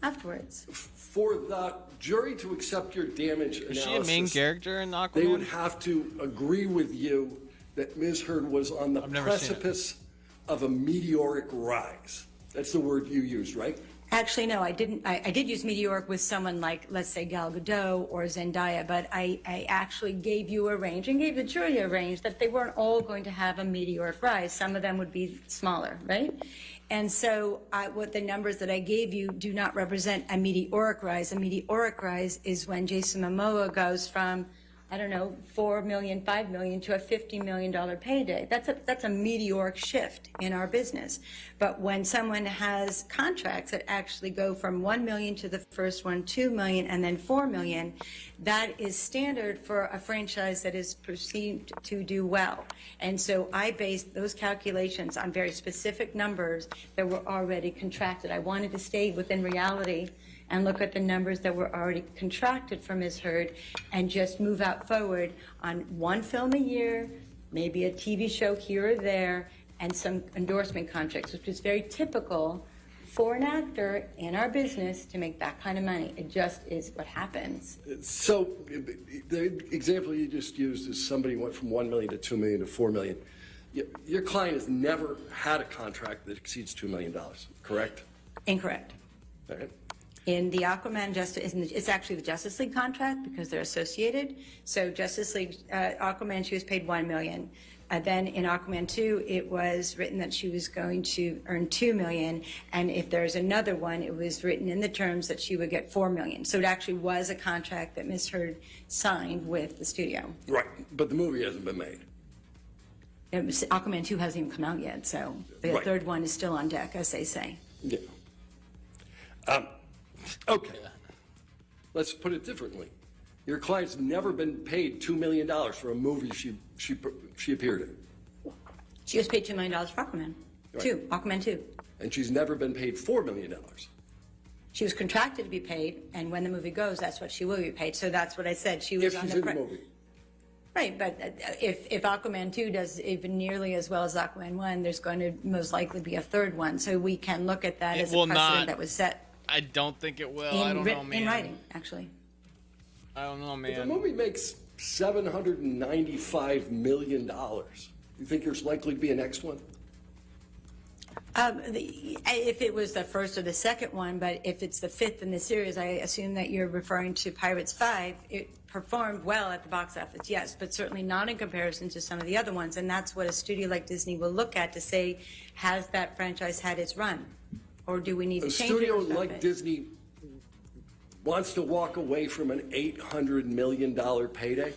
afterwards. For the jury to accept your damage Is analysis, she a main character in Aquaman? they would have to agree with you that Ms. Heard was on the I've never seen it. precipice of a meteoric rise. That's the word you used, right? Actually, no, I didn't. I did use meteoric with someone like, let's say, Gal Gadot or Zendaya, but I actually gave you a range and gave the jury a range that they weren't all going to have a meteoric rise. Some of them would be smaller, right? And so what the numbers that I gave you do not represent a meteoric rise. A meteoric rise is when Jason Momoa goes from I don't know, $4 million, $5 million to a $50 million payday. That's a meteoric shift in our business. But when someone has contracts that actually go from $1 million to the first one, $2 million, and then $4 million, that is standard for a franchise that is perceived to do well. And so I based those calculations on very specific numbers that were already contracted. I wanted to stay within reality and look at the numbers that were already contracted for Ms. Heard and just move out forward on one film a year, maybe a TV show here or there, and some endorsement contracts, which is very typical for an actor in our business to make that kind of money. It just is what happens. So the example you just used is somebody went from 1 million to 2 million to 4 million. Your client has never had a contract that exceeds $2 million, correct? Incorrect. All right. In the Aquaman it's actually the Justice League contract because they're associated. So Justice League, Aquaman, she was paid $1 million. Then in Aquaman 2, it was written that she was going to earn $2 million. And if there's another one, it was written in the terms that she would get $4 million. So it actually was a contract that Ms. Heard signed with the studio. Right, but the movie hasn't been made. Aquaman 2 hasn't even come out yet, so the Right. third one is still on deck, as they say. Yeah. Okay. Let's put it differently. Your client's never been paid $2 million for a movie she appeared in. She was paid $2 million for Aquaman. Right. Aquaman 2. And she's never been paid $4 million. She was contracted to be paid, and when the movie goes, that's what she will be paid. So that's what I said. She was If on she's the in the movie. Right, but if Aquaman 2 does even nearly as well as Aquaman 1, there's going to most likely be a third one. So we can look at that It as a will precedent not. that was set I don't think it will. in, I don't know, man. in writing, actually. I don't know, If a man. movie makes $795 million, you think there's likely to be a next one? If it was the first or the second one, but if it's the fifth in the series, I assume that you're referring to Pirates 5. It performed well at the box office, yes, but certainly not in comparison to some of the other ones. And that's what a studio like Disney will look at to say, has that franchise had its run? Or do we need to A change it? studio or stop like it? Disney wants to walk away from an $800 million payday?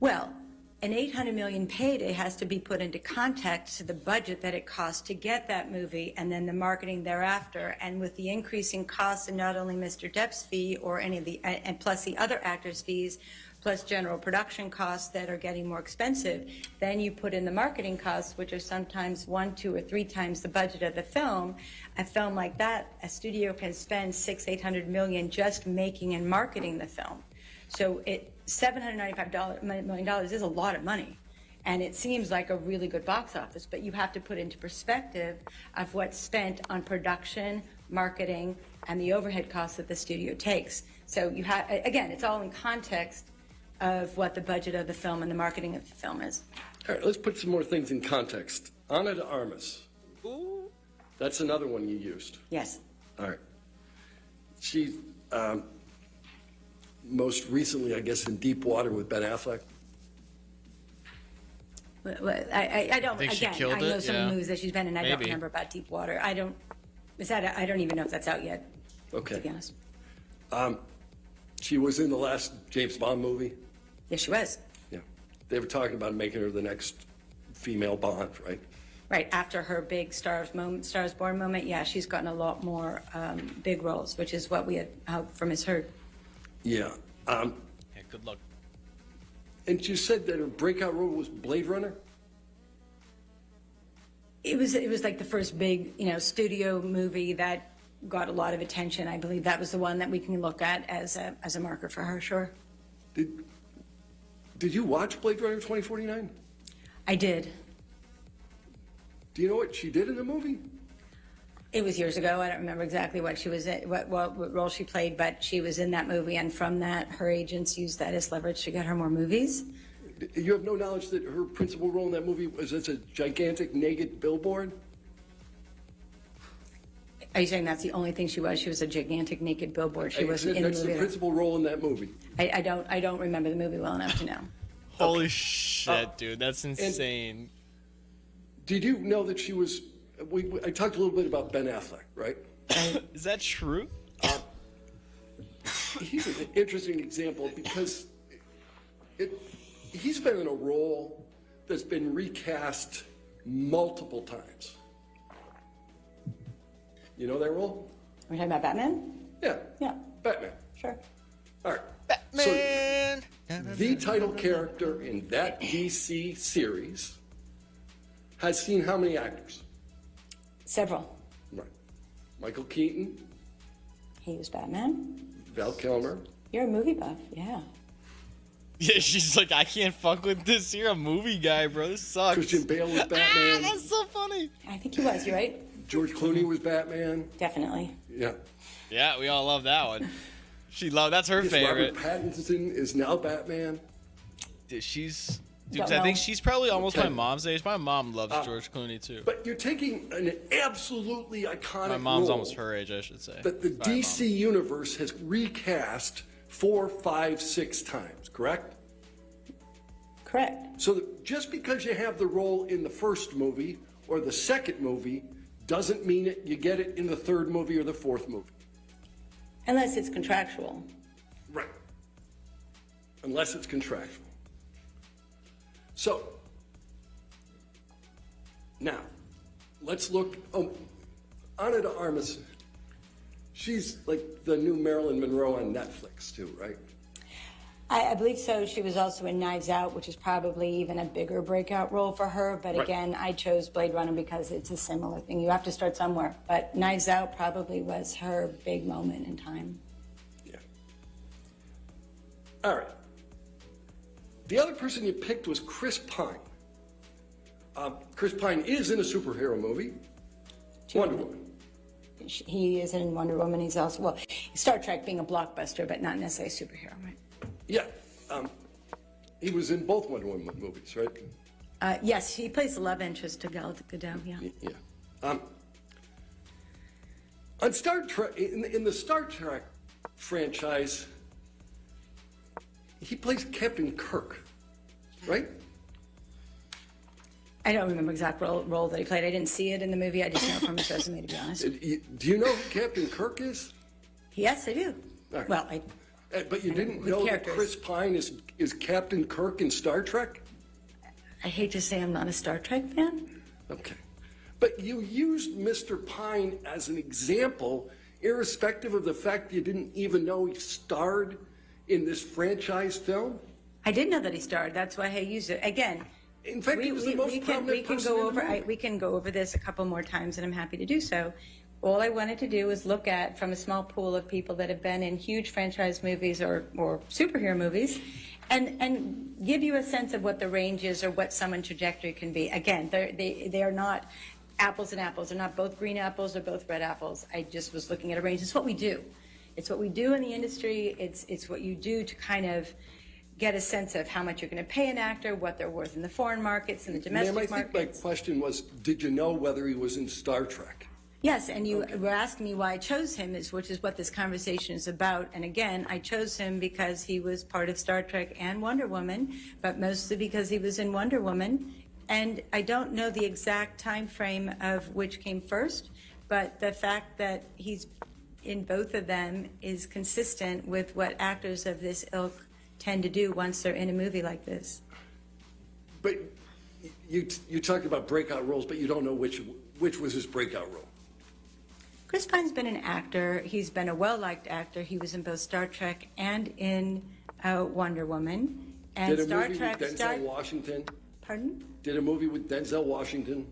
Well, an $800 million payday has to be put into context to the budget that it costs to get that movie and then the marketing thereafter. And with the increasing costs of not only Mr. Depp's fee or any of the, and plus the other actors' fees, plus general production costs that are getting more expensive, then you put in the marketing costs, which are sometimes 1, 2, or 3 times the budget of the film. A film like that, a studio can spend $600-800 million just making and marketing the film. So $795 million is a lot of money, and it seems like a really good box office, but you have to put into perspective of what's spent on production, marketing, and the overhead costs that the studio takes. So you have, again, it's all in context of what the budget of the film and the marketing of the film is. All right, let's put some more things in context. Ana de Armas. Ooh. That's another one you used. Yes. All right. She, most recently, I guess, in Deep Water with Ben Affleck. Well, I don't, Think she again, killed I know it? some of Yeah. the movies that she's been in. I don't Maybe. remember about Deep Water. I don't even know if that's out yet, Okay. to be honest. She was in the last James Bond movie. Yes, she was. Yeah. They were talking about making her the next female Bond, right? Right, after her big Stars Born moment, yeah, she's gotten a lot more big roles, which is what we had hoped from Ms. Heard. Yeah. Yeah, good luck. And you said that her breakout role was Blade Runner? It was like the first big, studio movie that got a lot of attention. I believe that was the one that we can look at as a marker for her, sure. Did you watch Blade Runner 2049? I did. Do you know what she did in the movie? It was years ago. I don't remember exactly what she was in, what role she played, but she was in that movie, and from that, her agents used that as leverage to get her more movies. You have no knowledge that her principal role in that movie was as a gigantic naked billboard? Are you saying that's the only thing she was? She was a gigantic naked billboard. She wasn't in the That's movie. the principal role in that movie. I don't remember the movie well enough to know. Holy shit, dude. That's insane. Did you know that she was... I talked a little bit about Ben Affleck, right? Is that true? He's an interesting example because He's been in a role that's been recast multiple times. You know that role? Are we talking about Batman? Yeah. Yeah. Batman. Sure. All right. Batman. So, the title character in that DC series has seen how many actors? Several. Right. Michael Keaton, He was Batman. Val Kilmer. You're a movie buff, yeah. Yeah, she's like, I can't fuck with this. You're a movie guy, bro. This sucks. Christian Bale was Batman. That's so funny. I think he was, you're right. George Clooney was Batman. Definitely. Yeah. Yeah, we all love that one. That's her Yes, favorite. Robert Pattinson is now Batman. Dude, Don't I know. think she's probably almost Okay. my mom's age. My mom loves George Clooney too. But you're taking an absolutely iconic My mom's role almost her age, I should say. that the Sorry, DC universe has recast 4, 5, 6 times, correct? Correct. So just because you have the role in the first movie or the second movie doesn't mean you get it in the third movie or the fourth movie. Unless it's contractual. Right. Unless it's contractual. So, now, let's look. Ana de Armas, she's like the new Marilyn Monroe on Netflix, too, right? I believe so. She was also in Knives Out, which is probably even a bigger breakout role for her. But Right. again, I chose Blade Runner because it's a similar thing. You have to start somewhere. But Knives Out probably was her big moment in time. Yeah. All right. The other person you picked was Chris Pine. Chris Pine is in a superhero movie, Wonder Woman. He is in Wonder Woman. He's also, well, Star Trek being a blockbuster, but not necessarily a superhero, right? Yeah. He was in both Wonder Woman movies, right? Yes, he plays the love interest to Gal Gadot, yeah. Yeah. On Star Trek, in the Star Trek franchise, he plays Captain Kirk, right? I don't remember exact role that he played. I didn't see it in the movie. I just know it from his resume, to be honest. Do you know who Captain Kirk is? Yes, I do. All right. Well, But you didn't with know that characters. Chris Pine is Captain Kirk in Star Trek? I hate to say I'm not a Star Trek fan. Okay. But you used Mr. Pine as an example, irrespective of the fact you didn't even know he starred in this franchise film? I did know that he starred. That's why I used it. Again, in fact, he was the most prominent person in the movie. We can go over this a couple more times, and I'm happy to do so. All I wanted to do was look at, from a small pool of people that have been in huge franchise movies or superhero movies, and give you a sense of what the range is or what someone's trajectory can be. Again, they are not apples and apples. They're not both green apples or both red apples. I just was looking at a range. It's what we do. It's what we do in the industry. It's what you do to kind of get a sense of how much you're going to pay an actor, what they're worth in the foreign markets and the domestic Ma'am, I markets. think my question was, did you know whether he was in Star Trek? Yes, and you were asking me why I chose him, which is what this conversation is about. And again, I chose him because he was part of Star Trek and Wonder Woman, but mostly because he was in Wonder Woman. And I don't know the exact time frame of which came first, but the fact that he's in both of them is consistent with what actors of this ilk tend to do once they're in a movie like this. But you talked about breakout roles, but you don't know which was his breakout role. Chris Pine's been an actor. He's been a well-liked actor. He was in both Star Trek and in Wonder Woman. And Did a Star movie Trek. with Denzel Washington? Pardon? Did a movie with Denzel Washington?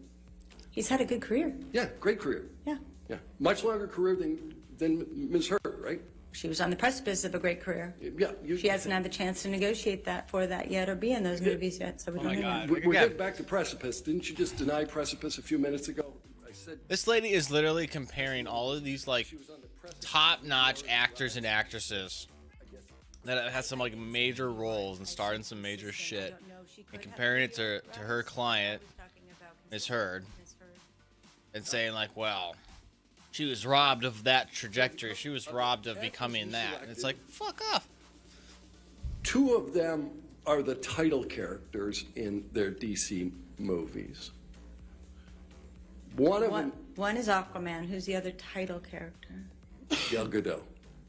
He's had a good career. Yeah, great career. Yeah. Yeah, much longer career than Ms. Hurd, right? She was on the precipice of a great career. Yeah. She hasn't had the chance to negotiate for that yet or be in those movies yet, so we don't know. We're getting back to Precipice. Didn't you just deny Precipice a few minutes ago? I said This lady is literally comparing all of these like top-notch actors and actresses that has some like major roles and starred in some major shit, and comparing it to her client, Ms. Hurd, and saying like, well, she was robbed of that trajectory. She was robbed of becoming that. And it's like, fuck off. two of them are the title characters in their DC movies. One is Aquaman. Who's the other title character? Gal Gadot.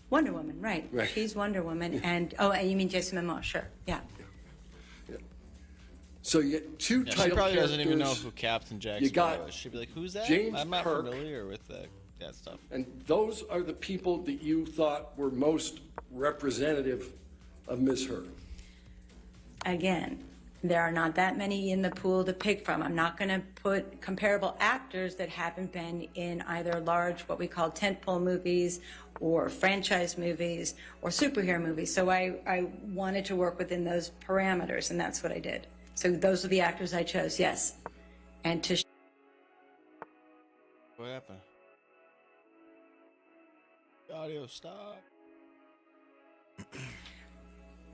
Wonder Woman, right. Right. She's Wonder Woman. And you mean Jason Momoa, sure. Yeah. So you get two Yeah, she title probably characters. doesn't even know who Captain Jack You Sparrow got is. She'd be like, "Who's that? James I'm not Kirk. familiar with that stuff." And those are the people that you thought were most representative of Ms. Heard. Again, there are not that many in the pool to pick from. I'm not going to put comparable actors that haven't been in either large, what we call tentpole movies, or franchise movies, or superhero movies. So I wanted to work within those parameters, and that's what I did. So those are the actors I chose, yes. And to What happened? The audio stop.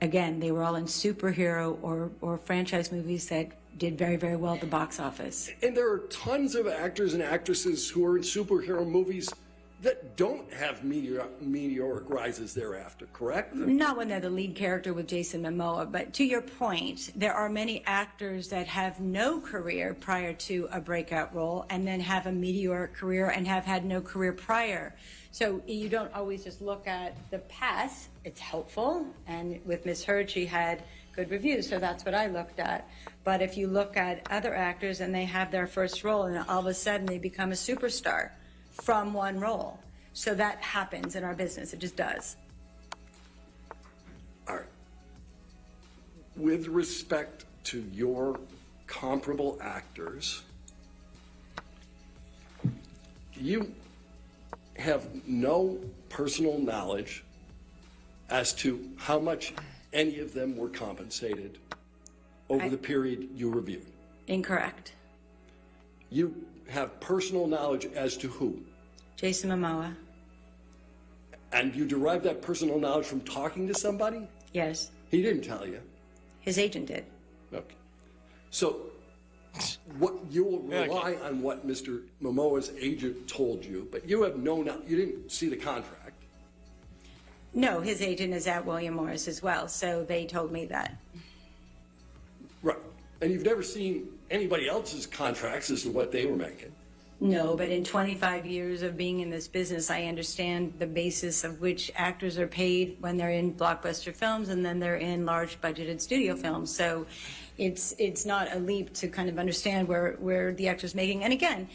again, they were all in superhero or franchise movies that did very, very well at the box office. And there are tons of actors and actresses who are in superhero movies that don't have meteoric rises thereafter, correct? Not when they're the lead character with Jason Momoa, but to your point, there are many actors that have no career prior to a breakout role and then have a meteoric career and have had no career prior. So you don't always just look at the past. It's helpful, and with Ms. Heard, she had good reviews, so that's what I looked at. But if you look at other actors and they have their first role and all of a sudden they become a superstar from one role. So that happens in our business. It just does. All right. With respect to your comparable actors, you have no personal knowledge as to how much any of them were compensated over the period you reviewed. Incorrect. You have personal knowledge as to who? Jason Momoa. And you derive that personal knowledge from talking to somebody? Yes. He didn't tell you. His agent did. Okay. So what you will rely on what Mr. Momoa's agent told you, but you have you didn't see the contract. No, his agent is at William Morris as well, so they told me that. Right. And you've never seen anybody else's contracts as to what they were making. No, but in 25 years of being in this business, I understand the basis of which actors are paid when they're in blockbuster films and then they're in large budgeted studio films. So it's not a leap to kind of understand where the actor's making. And again,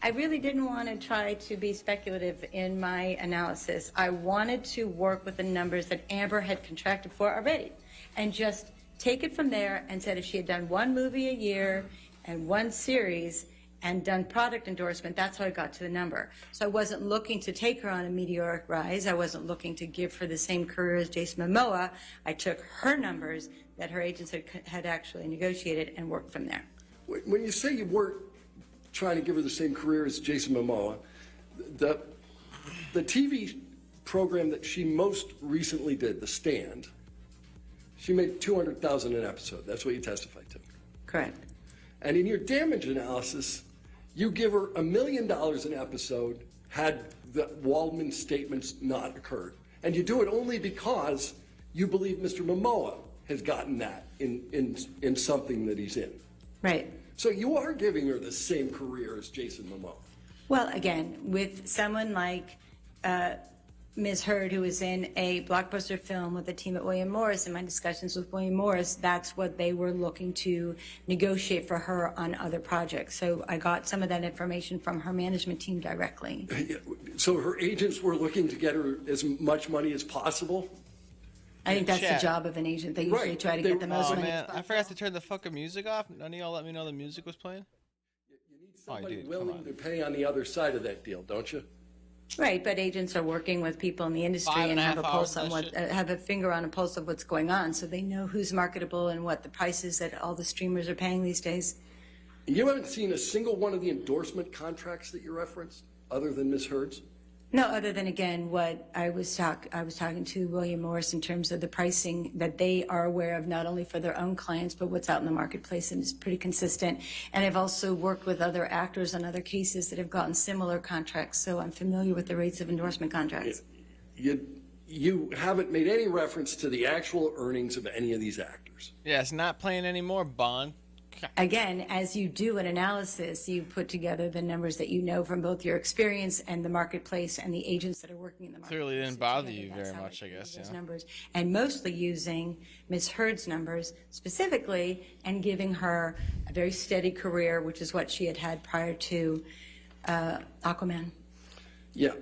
I really didn't want to try to be speculative in my analysis. I wanted to work with the numbers that Amber had contracted for already and just take it from there and said if she had done one movie a year and one series and done product endorsement, that's how I got to the number. So I wasn't looking to take her on a meteoric rise. I wasn't looking to give her the same career as Jason Momoa. I took her numbers that her agents had actually negotiated and worked from there. When you say you weren't trying to give her the same career as Jason Momoa, the TV program that she most recently did, The Stand, she made $200,000 an episode. That's what you testified to. Correct. And in your damage analysis, you give her $1 million an episode had the Waldman statements not occurred. And you do it only because you believe Mr. Momoa has gotten that in something that he's in. Right. So you are giving her the same career as Jason Momoa. Well, again, with someone like Ms. Heard, who was in a blockbuster film with the team at William Morris, in my discussions with William Morris, that's what they were looking to negotiate for her on other projects. So I got some of that information from her management team directly. So her agents were looking to get her as much money as possible? I think that's the job of an agent. They usually try to get the most money. Man, I forgot to turn the fucking music off. None of y'all let me know the music was playing. You need somebody willing to pay on the other side of that deal, don't you? Right, but agents are working with people in the industry and have a pulse on have a finger on a pulse of what's going on, so they know who's marketable and what the prices that all the streamers are paying these days. You haven't seen a single one of the endorsement contracts that you referenced, other than Ms. Heard's? No, other than, again, what I was talking to William Morris in terms of the pricing that they are aware of, not only for their own clients, but what's out in the marketplace, and it's pretty consistent. And I've also worked with other actors on other cases that have gotten similar contracts, so I'm familiar with the rates of endorsement contracts. You haven't made any reference to the actual earnings of any of these actors. Yeah, it's not playing anymore, Bond. again, as you do an analysis, you put together the numbers that you know from both your experience and the marketplace and the agents that are working in the marketplace. Clearly didn't bother you very much, I guess. Those Yeah. numbers, and mostly using Ms. Heard's numbers specifically, and giving her a very steady career, which is what she had had prior to Aquaman. Yeah,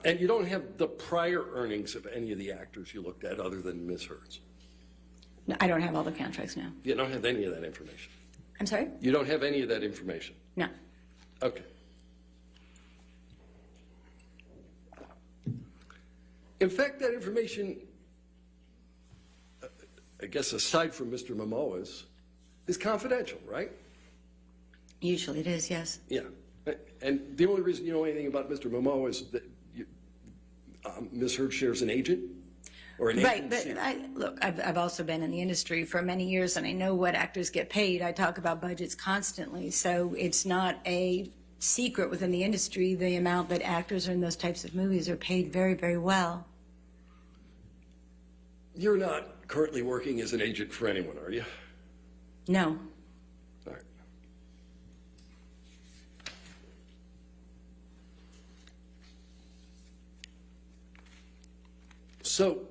and you don't have the prior earnings of any of the actors you looked at other than Ms. Heard's. No, I don't have all the contracts now. You don't have any of that information. I'm sorry? You don't have any of that information. No. Okay. In fact, that information, I guess aside from Mr. Momoa's, is confidential, right? Usually it is, yes. Yeah. And the only reason you know anything about Mr. Momoa is that Ms. Heard shares an agent? Or an Right, agency? but I've also been in the industry for many years, and I know what actors get paid. I talk about budgets constantly, so it's not a secret within the industry the amount that actors in those types of movies are paid very, very well. You're not currently working as an agent for anyone, are you? No. All right. So,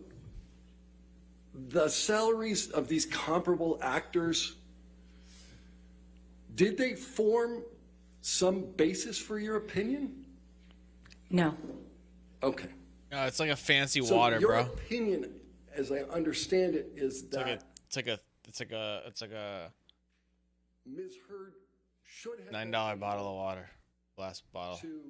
the salaries of these comparable actors, did they form some basis for your opinion? No. Okay. No, it's like a fancy So water, your bro. opinion, as I understand it, is that It's like a Ms. Heard should have $9 bottle of water, glass bottle. to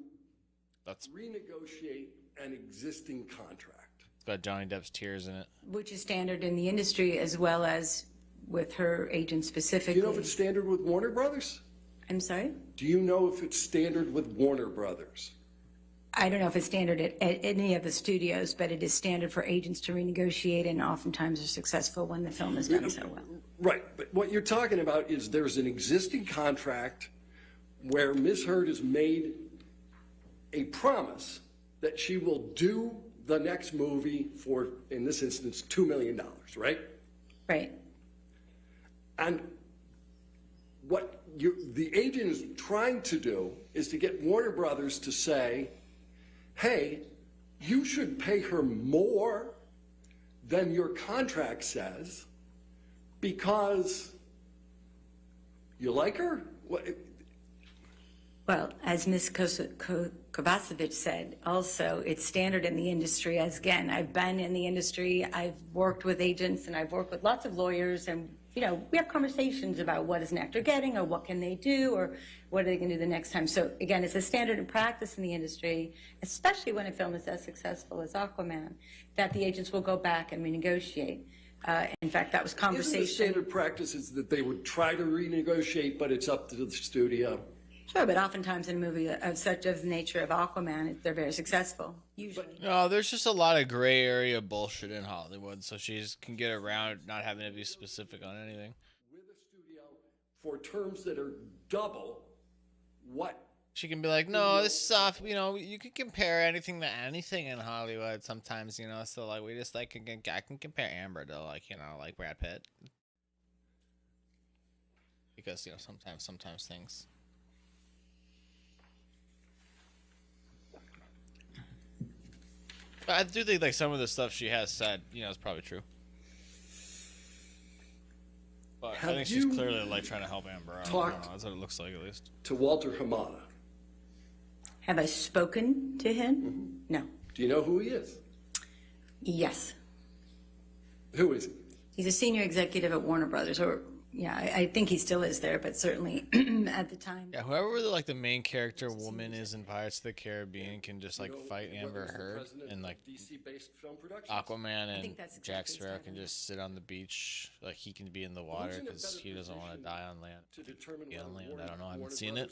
That's renegotiate an existing contract. it's got Johnny Depp's tears in it. Which is standard in the industry as well as with her agent Do specifically. you know if it's standard with Warner Brothers? I'm sorry? Do you know if it's standard with Warner Brothers? I don't know if it's standard at any of the studios, but it is standard for agents to renegotiate, and oftentimes are successful when the film is done so well. Right, but what you're talking about is there's an existing contract where Ms. Heard has made a promise that she will do the next movie for, in this instance, $2 million, right? Right. And what the agent is trying to do is to get Warner Brothers to say, hey, you should pay her more than your contract says because you like her? Well, as Ms. Kovacevic said, also, it's standard in the industry. As again, I've been in the industry, I've worked with agents, and I've worked with lots of lawyers, and we have conversations about what is an actor getting, or what can they do, or what are they going to do the next time. So again, it's a standard in practice in the industry, especially when a film is as successful as Aquaman, that the agents will go back and renegotiate. In fact, that was conversation. Isn't the standard practice is that they would try to renegotiate, but it's up to the studio? Sure, but oftentimes in a movie of such as the nature of Aquaman, they're very successful, usually. No, there's just a lot of gray area bullshit in Hollywood, so she just can get around not having to be specific on anything. With a studio for terms that are double what? She can be like, no, this is off. You can compare anything to anything in Hollywood sometimes, so like we just like I can compare Amber to like Brad Pitt. Because, sometimes things. But I do think like some of the stuff she has said, is probably true. But I think she's clearly like trying to help Amber out. I don't know, that's what it looks like at least. To Walter Hamada. Have I spoken to him? Mm-hmm. No. Do you know who he is? Yes. Who is he? He's a senior executive at Warner Brothers, or I think he still is there, but certainly at the time. Yeah, whoever the main character woman is in Pirates of the Caribbean can just like fight Amber Heard, and like Aquaman and Jack Sparrow can just sit on the beach, like he can be in the water because he doesn't want to die on land. Be on land, I don't know, I haven't seen it.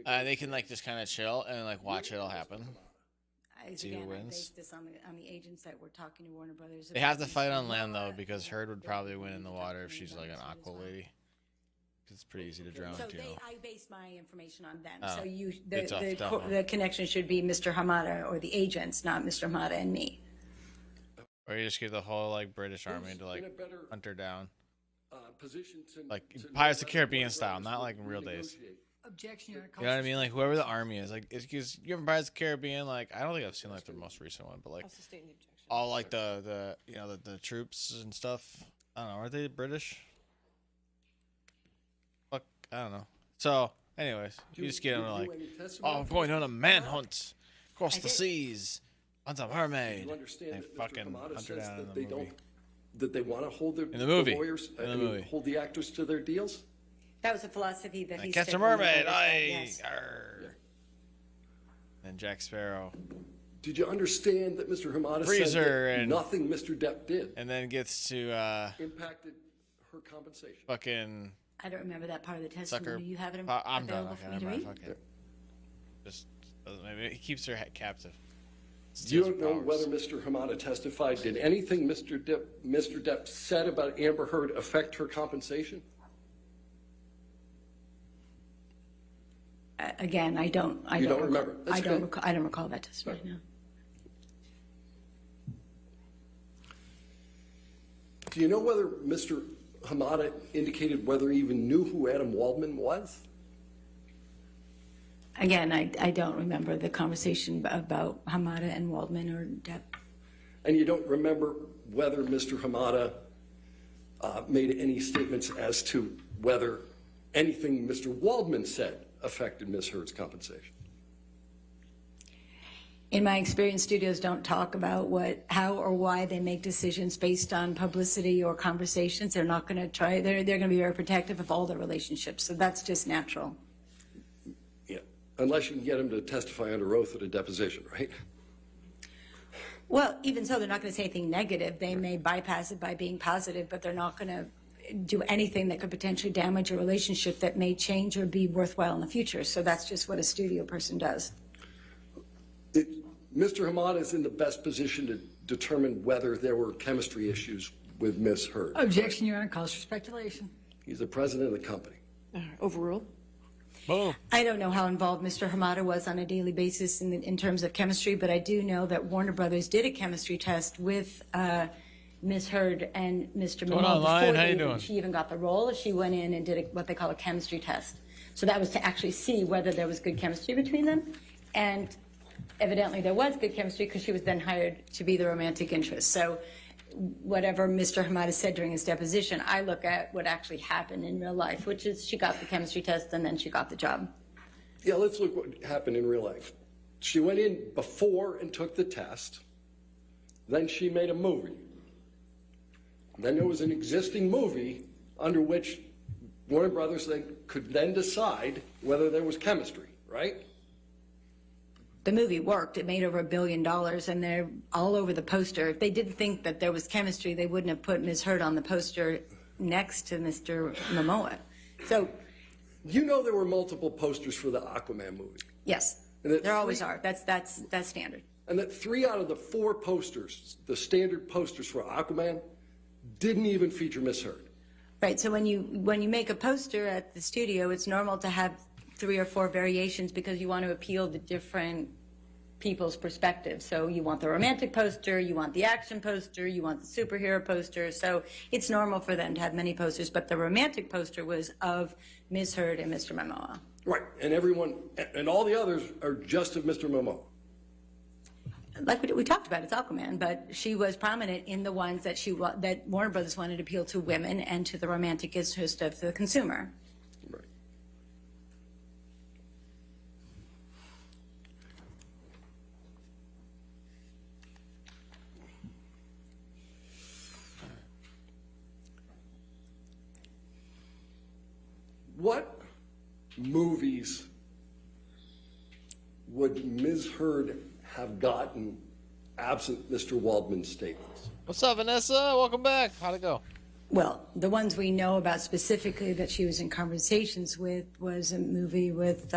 They can like just kind of chill and like watch it all happen. See who wins. I based this on the agents that were talking to Warner Brothers. They have to fight on land though, because Heard would probably win in the water if she's like an aqua lady. It's pretty easy to drown too. I based my information on them. Oh, So the connection should be Mr. Hamada or the agents, not Mr. Hamada and me. Or you just get the whole like British army to like hunt her down. position to Like to Pirates of know the Caribbean whether style, brothers not would like in real days. renegotiate. Objection, Your Honor. You know what I mean? Like whoever the army is, like it's because you have Pirates of the Caribbean. Like I don't think I've seen like the most recent one, but like I'll sustain the objection. all like the you know the troops and stuff. I don't know. Are they British? Fuck, I don't know. So, anyways, you just get Did them you like, do any testimony oh, I'm from going Mr. on a manhunt across I the did. seas. On some mermaid. You understand They that Mr. fucking Hamada hunt her says down in that the they movie. don't, that they want to hold their In the movie. lawyers, In the I mean, movie. hold the actors to their deals? That was a philosophy that he Catch stood a for when mermaid. I was Aye. young, yes. Arr. And Jack Sparrow. Did you understand that Mr. Hamada Freezer said that and- nothing Mr. Depp did And then gets to impacted her compensation? fucking I don't remember that part of the sucker. testimony. You have it I'm done. available Okay, for me never to mind. read? Fuck it. Just maybe he keeps her captive. You Steals don't her know powers. whether Mr. Hamada testified. Did anything Mr. Depp said about Amber Heard affect her compensation? Again, I don't. You don't remember. That's I don't. okay. Recall, I don't recall that testimony. No. Do you know whether Mr. Hamada indicated whether he even knew who Adam Waldman was? Again, I don't remember the conversation about Hamada and Waldman or Depp. And you don't remember whether Mr. Hamada made any statements as to whether anything Mr. Waldman said affected Ms. Heard's compensation? In my experience, studios don't talk about how or why they make decisions based on publicity or conversations. They're not going to try. They're going to be very protective of all their relationships. So that's just natural. Yeah, unless you can get him to testify under oath at a deposition, right? Well, even so, they're not going to say anything negative. They may bypass it by being positive, but they're not going to do anything that could potentially damage a relationship that may change or be worthwhile in the future. So that's just what a studio person does. Mr. Hamada is in the best position to determine whether there were chemistry issues with Ms. Heard. Objection, Your Honor. Calls for speculation. He's the president of the company. Overruled. Boom. I don't know how involved Mr. Hamada was on a daily basis in terms of chemistry, but I do know that Warner Brothers did a chemistry test with Ms. Heard and Mr. Going Momoa on, Lion? before How you doing? she even got the role. She went in and did what they call a chemistry test. So that was to actually see whether there was good chemistry between them. And evidently there was good chemistry because she was then hired to be the romantic interest. So whatever Mr. Hamada said during his deposition, I look at what actually happened in real life, which is she got the chemistry test and then she got the job. Yeah, let's look what happened in real life. She went in before and took the test. Then she made a movie. Then there was an existing movie under which Warner Brothers could then decide whether there was chemistry, right? The movie worked. It made over $1 billion, and they're all over the poster. If they didn't think that there was chemistry, they wouldn't have put Ms. Heard on the poster next to Mr. Momoa. So, You know there were multiple posters for the Aquaman movie. yes, And that there always three- are. That's standard. And that 3 out of the 4 posters, the standard posters for Aquaman, didn't even feature Miss Heard. Right. So when you make a poster at the studio, it's normal to have 3 or 4 variations because you want to appeal to different people's perspectives. So you want the romantic poster, you want the action poster, you want the superhero poster. So it's normal for them to have many posters, but the romantic poster was of Ms. Heard and Mr. Momoa. Right. And everyone, and all the others are just of Mr. Momoa. Like we talked about, it's Aquaman, but she was prominent in the ones that that Warner Brothers wanted to appeal to women and to the romantic interest of the consumer. Right. What movies would Ms. Heard have gotten absent Mr. Waldman's statements? What's up, Vanessa? Welcome back. How'd it go? Well, the ones we know about specifically that she was in conversations with was a movie with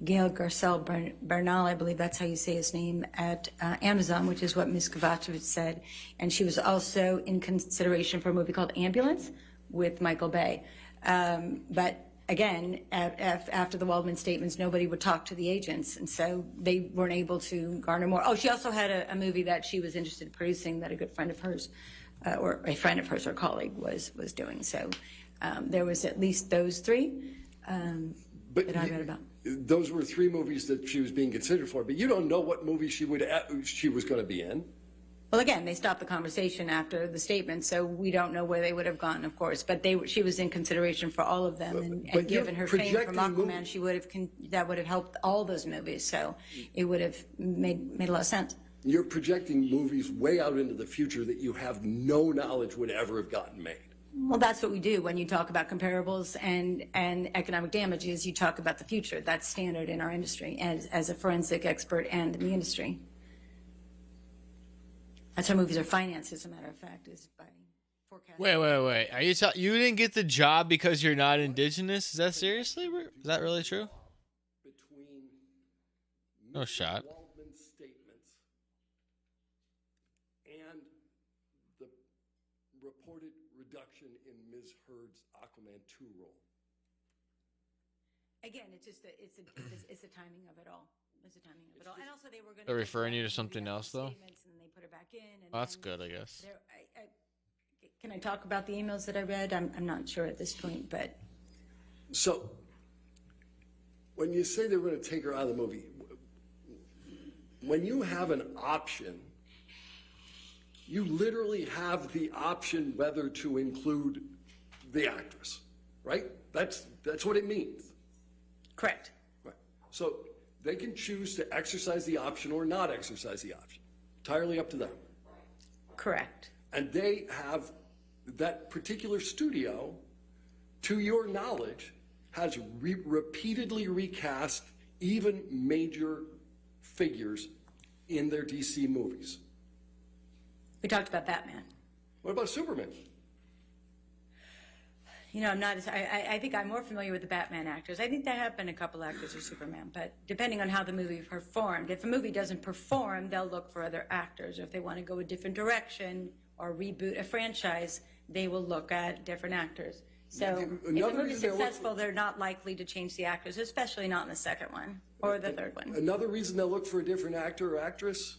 Gail Garcelle Bernal, I believe that's how you say his name, at Amazon, which is what Ms. Kovacevic said. And she was also in consideration for a movie called Ambulance with Michael Bay. But again, after the Waldman statements, nobody would talk to the agents, and so they weren't able to garner more. Oh, she also had a movie that she was interested in producing that a good friend of hers or a friend of hers or colleague was doing. So there was at least those three that I read about. Those were 3 movies that she was being considered for, but you don't know what movie she was going to be in. Well, again, they stopped the conversation after the statement, so we don't know where they would have gone, of course. But she was in consideration for all of them, and given her fame from Aquaman, that would have helped all those movies. So it would have made a lot of sense. You're projecting movies way out into the future that you have no knowledge would ever have gotten made. Well, that's what we do when you talk about comparables and economic damages. You talk about the future. That's standard in our industry as a forensic expert and in the industry. That's how movies are financed, as a matter of fact, is by forecasting. Wait. Are you didn't get the job because you're not indigenous? Is that seriously? Is that really true? Between No shot. Waldman's statements and the reported reduction in Ms. Heard's Aquaman 2 role. Again, it's the timing of it all. It's the timing of it all. And also they were going to... They're referring you to something else, though? And they put it back in. Well, that's good, I guess. Can I talk about the emails that I read? I'm not sure at this point, but... So, when you say they were going to take her out of the movie, when you have an option, you literally have the option whether to include the actress, right? That's what it means. Correct. Right. So they can choose to exercise the option or not exercise the option. Entirely up to them. Correct. And they have, that particular studio, to your knowledge, has repeatedly recast even major figures in their DC movies. We talked about Batman. What about Superman? You know, I think I'm more familiar with the Batman actors. I think there have been a couple actors of Superman, but depending on how the movie performed, if a movie doesn't perform, they'll look for other actors. If they want to go a different direction or reboot a franchise, they will look at different actors. So if a movie's successful, they're not likely to change the actors, especially not in the second one or the third one. Another reason they'll look for a different actor or actress,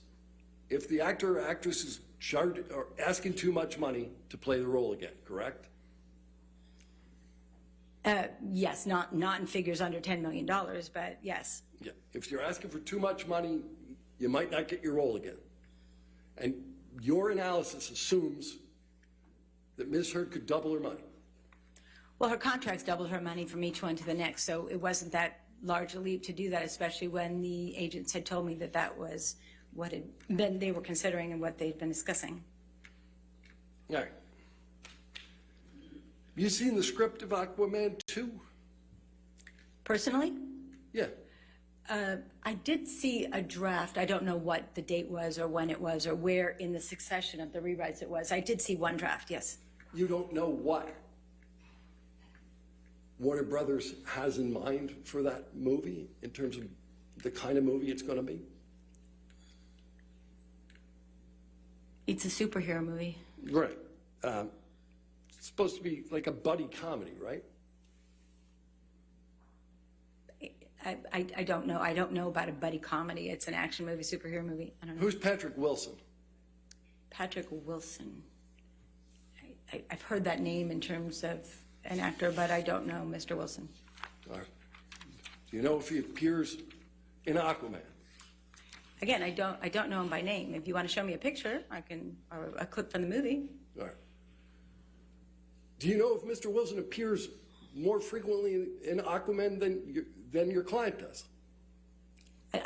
if the actor or actress is charged or asking too much money to play the role again, correct? Yes, not in figures under $10 million, but yes. Yeah. If you're asking for too much money, you might not get your role again. And your analysis assumes that Ms. Heard could double her money. Well, her contracts doubled her money from each one to the next, so it wasn't that large a leap to do that, especially when the agents had told me that that was what they were considering and what they'd been discussing. All right. You seen the script of Aquaman 2? Personally? Yeah. I did see a draft. I don't know what the date was or when it was or where in the succession of the rewrites it was. I did see one draft, yes. You don't know what Warner Brothers has in mind for that movie in terms of the kind of movie it's going to be? It's a superhero movie. Right. It's supposed to be like a buddy comedy, right? I don't know. I don't know about a buddy comedy. It's an action movie, superhero movie. I don't know. Who's Patrick Wilson? Patrick Wilson. I've heard that name in terms of an actor, but I don't know Mr. Wilson. All right. Do you know if he appears in Aquaman? Again, I don't know him by name. If you want to show me a picture, or a clip from the movie. All right. Do you know if Mr. Wilson appears more frequently in Aquaman than your client does?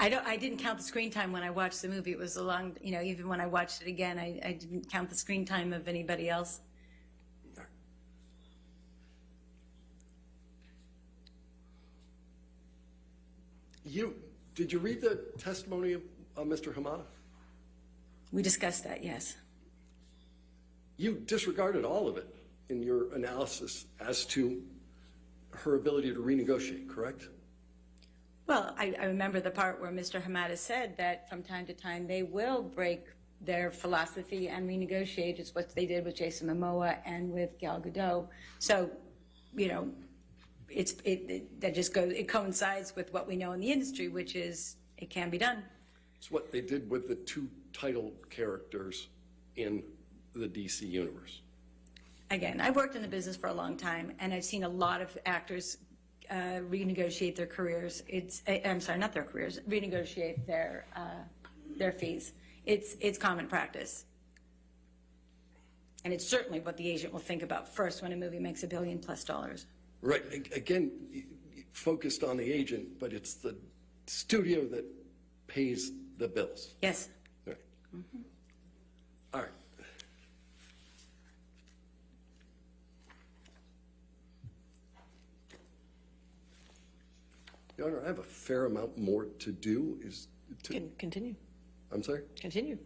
I didn't count the screen time when I watched the movie. It was a long, even when I watched it again, I didn't count the screen time of anybody else. Did you read the testimony of Mr. Hamada? We discussed that, yes. You disregarded all of it in your analysis as to her ability to renegotiate, correct? Well, I remember the part where Mr. Hamada said that from time to time they will break their philosophy and renegotiate. It's what they did with Jason Momoa and with Gal Gadot. So, it coincides with what we know in the industry, which is it can be done. It's what they did with the 2 title characters in the DC universe? Again, I've worked in the business for a long time, and I've seen a lot of actors renegotiate their careers. I'm sorry, not their careers, renegotiate their fees. It's common practice. And it's certainly what the agent will think about first when a movie makes $1 billion+. Right. Again, focused on the agent, but it's the studio that pays the bills. Yes. Right. All right. Your Honor, I have a fair amount more to do. Continue. I'm sorry? Continue.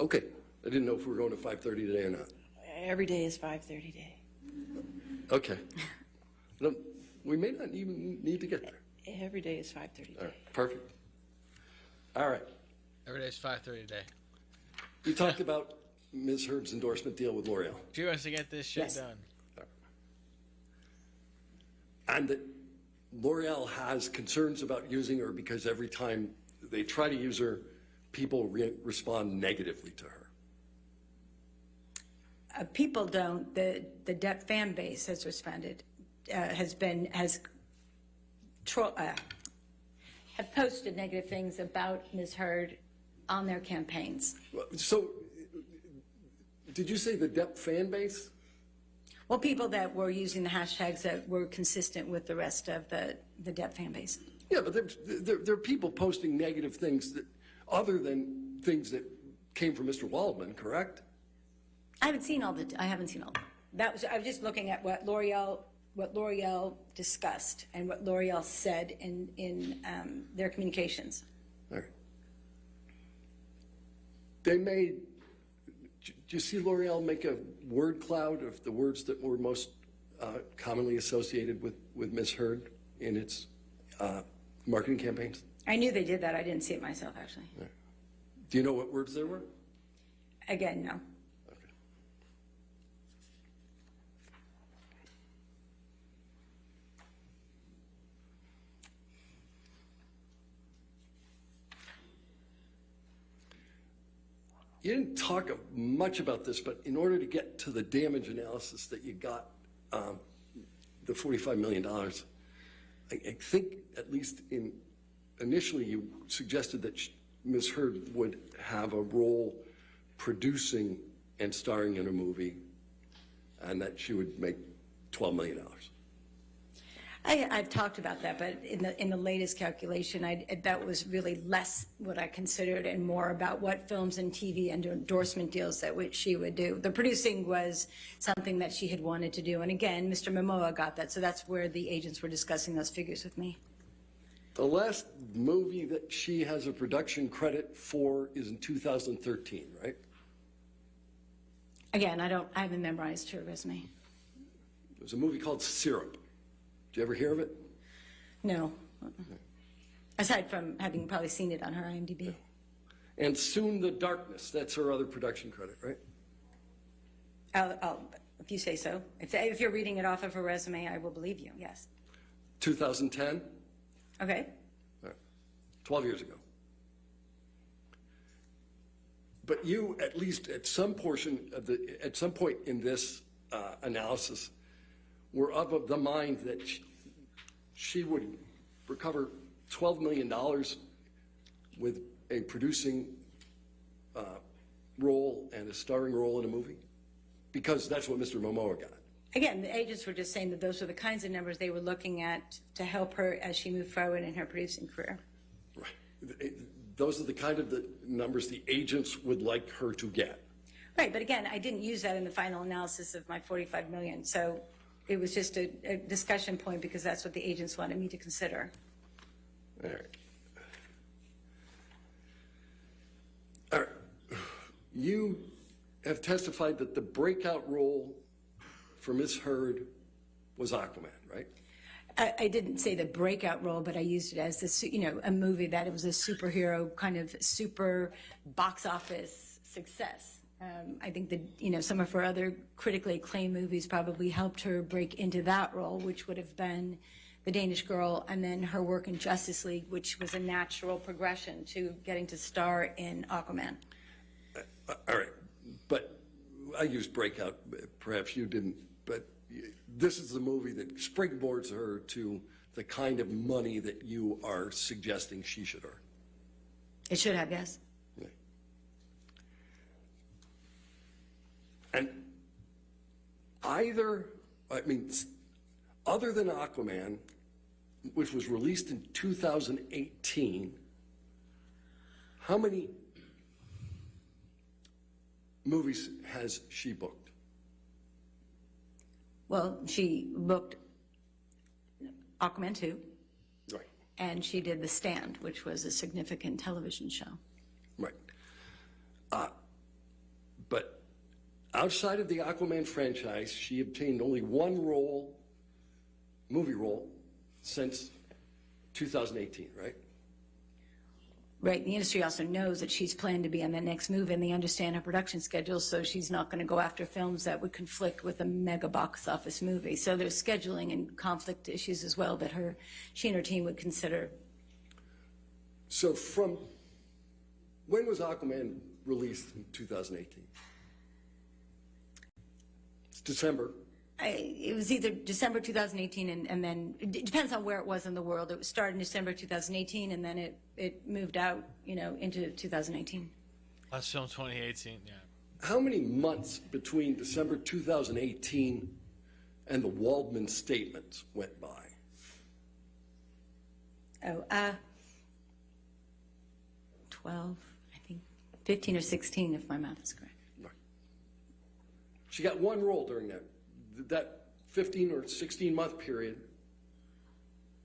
Okay. I didn't know if we were going to 5:30 today or not. Every day is 5:30 day. Okay. No, we may not even need to get there. Every day is 5:30 day. All right. Perfect. All right. Every day's 5:30 today. We talked about Ms. Heard's endorsement deal with L'Oreal. She wants to get this shit Yes. done. And that L'Oreal has concerns about using her because every time they try to use her, people respond negatively to her. People don't. The Depp fan base has responded, have posted negative things about Ms. Heard on their campaigns. So, did you say the Depp fan base? Well, people that were using the hashtags that were consistent with the rest of the Depp fan base. Yeah, but there are people posting negative things that, other than things that came from Mr. Waldman, correct? I haven't seen all the. I was just looking at what L'Oreal discussed and what L'Oreal said in their communications. All right. They made. Do you see L'Oreal make a word cloud of the words that were most commonly associated with Ms. Heard in its marketing campaigns? I knew they did that. I didn't see it myself, actually. Right. Do you know what words there were? Again, no. Okay. You didn't talk much about this, but in order to get to the damage analysis that you got, the $45 million, I think at least initially you suggested that Ms. Heard would have a role producing and starring in a movie, and that she would make $12 million. I've talked about that, but in the latest calculation, that was really less what I considered and more about what films and TV and endorsement deals that she would do. The producing was something that she had wanted to do, and again, Mr. Momoa got that, so that's where the agents were discussing those figures with me. The last movie that she has a production credit for is in 2013, right? Again, I haven't memorized her resume. It was a movie called Syrup. Did you ever hear of it? No. Aside from having probably seen it on her IMDb. And Soon the Darkness, that's her other production credit, right? If you say so. If you're reading it off of her resume, I will believe you, yes. 2010? Okay. All right. 12 years ago. But you, at least at some portion of at some point in this analysis, were of the mind that she would recover $12 million with a producing role and a starring role in a movie? Because that's what Mr. Momoa got. Again, the agents were just saying that those were the kinds of numbers they were looking at to help her as she moved forward in her producing career. Right. Those are the kind of the numbers the agents would like her to get. Right, but again, I didn't use that in the final analysis of my $45 million, so it was just a discussion point because that's what the agents wanted me to consider. All right. All right. You have testified that the breakout role for Ms. Heard was Aquaman, right? I didn't say the breakout role, but I used it as a movie that it was a superhero kind of super box office success. I think that some of her other critically acclaimed movies probably helped her break into that role, which would have been The Danish Girl, and then her work in Justice League, which was a natural progression to getting to star in Aquaman. All right, but I used breakout, perhaps you didn't, but this is the movie that springboards her to the kind of money that you are suggesting she should earn. It should have, yes. Yeah. And other than Aquaman, which was released in 2018, how many movies has she booked? Well, she booked Aquaman 2. Right. And she did The Stand, which was a significant television show. Right. But outside of the Aquaman franchise, she obtained only one movie role, since 2018, right? Right. The industry also knows that she's planned to be on that next movie, and they understand her production schedule, so she's not going to go after films that would conflict with a mega box office movie. So there's scheduling and conflict issues as well that she and her team would consider. So from when was Aquaman released in 2018? It's December. It was either December 2018 and then it depends on where it was in the world. It started in December 2018 and then it moved out, into 2018. Last film 2018, yeah. How many months between December 2018 and the Waldman statement went by? 12, I think 15 or 16 if my math is correct. Right. She got one role during that 15 or 16 month period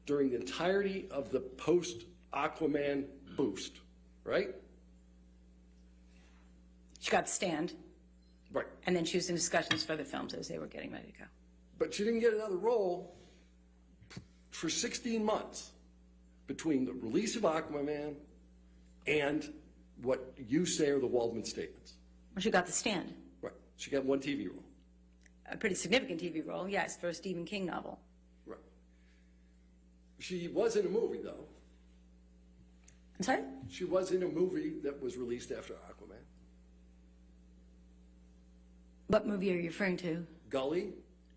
during the entirety of the post-Aquaman boost, right? She got Stand. Right. And then she was in discussions for the films as they were getting ready to go. But she didn't get another role for 16 months between the release of Aquaman and what you say are the Waldman statements. Well, she got The Stand. Right. She got one TV role. A pretty significant TV role, yes, for a Stephen King novel. Right. She was in a movie, though. I'm sorry? She was in a movie that was released after Aquaman. What movie are you referring to? Gully.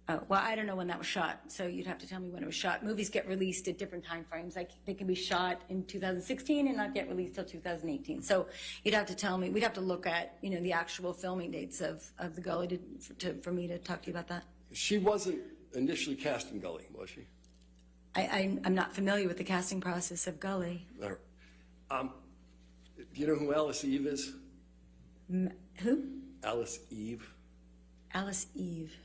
Oh, well, I don't know when that was shot, so you'd have to tell me when it was shot. Movies get released at different time frames. Like they can be shot in 2016 and not get released till 2018. So you'd have to tell me. We'd have to look at the actual filming dates of the Gully for me to talk to you about that. She wasn't initially cast in Gully, was she? I'm not familiar with the casting process of Gully. All right. Do you know who Alice Eve is? Who? Alice Eve. Alice Eve.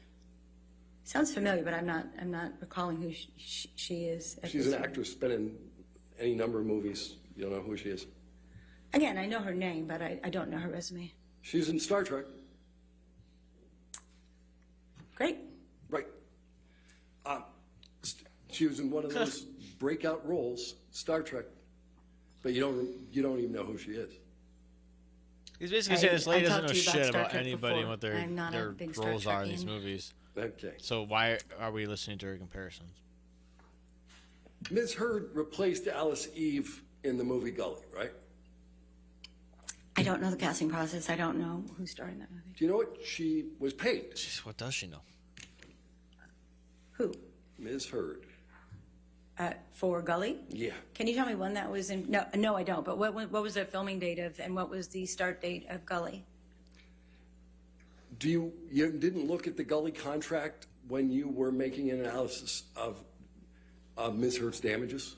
Sounds familiar, but I'm not recalling who she is. She's an actress, been in any number of movies. You don't know who she is? Again, I know her name, but I don't know her resume. She's in Star Trek. Great. Right. She was in one of those breakout roles, Star Trek, but you don't even know who she is. He's basically saying this lady doesn't know talked to you about shit Star about Trek anybody before. and what I'm not a their big Star roles are in these Trekian. movies. Okay. So why are we listening to her comparisons? Ms. Heard replaced Alice Eve in the movie Gully, right? I don't know the casting process. I don't know who starred in that movie. Do you know what she was paid? Jeez, what does she know? Who? Ms. Heard. For Gully? Yeah. Can you tell me when that was in? No, I don't. But what was the filming date of, and what was the start date of Gully? You didn't look at the Gully contract when you were making an analysis of Ms. Heard's damages?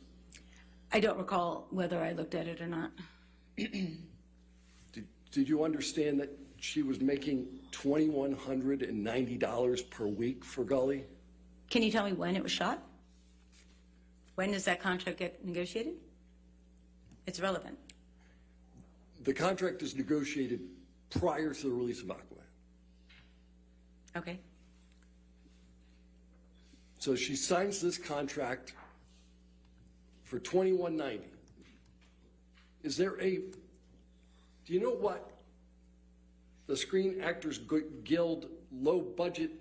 I don't recall whether I looked at it or not. Did you understand that she was making $2,190 per week for Gully? Can you tell me when it was shot? When does that contract get negotiated? It's relevant. The contract is negotiated prior to the release of Aquaman. Okay. So she signs this contract for $2,190. Is there do you know what the Screen Actors Guild low budget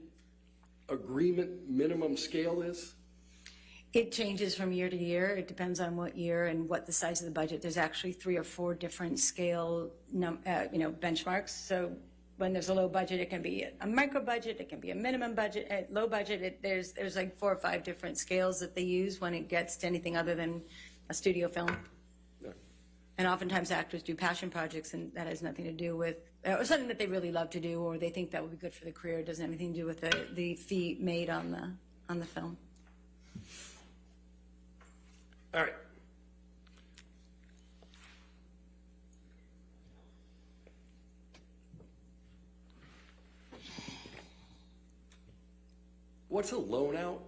agreement minimum scale is? It changes from year to year. It depends on what year and what the size of the budget. There's actually 3 or 4 different scale, benchmarks. So when there's a low budget, it can be a micro budget, it can be a minimum budget, at low budget, there's like 4 or 5 different scales that they use when it gets to anything other than a studio film. Yeah. And oftentimes actors do passion projects, and that has nothing to do with, or something that they really love to do, or they think that would be good for the career. It doesn't have anything to do with the fee made on the film. All right. What's a loan out?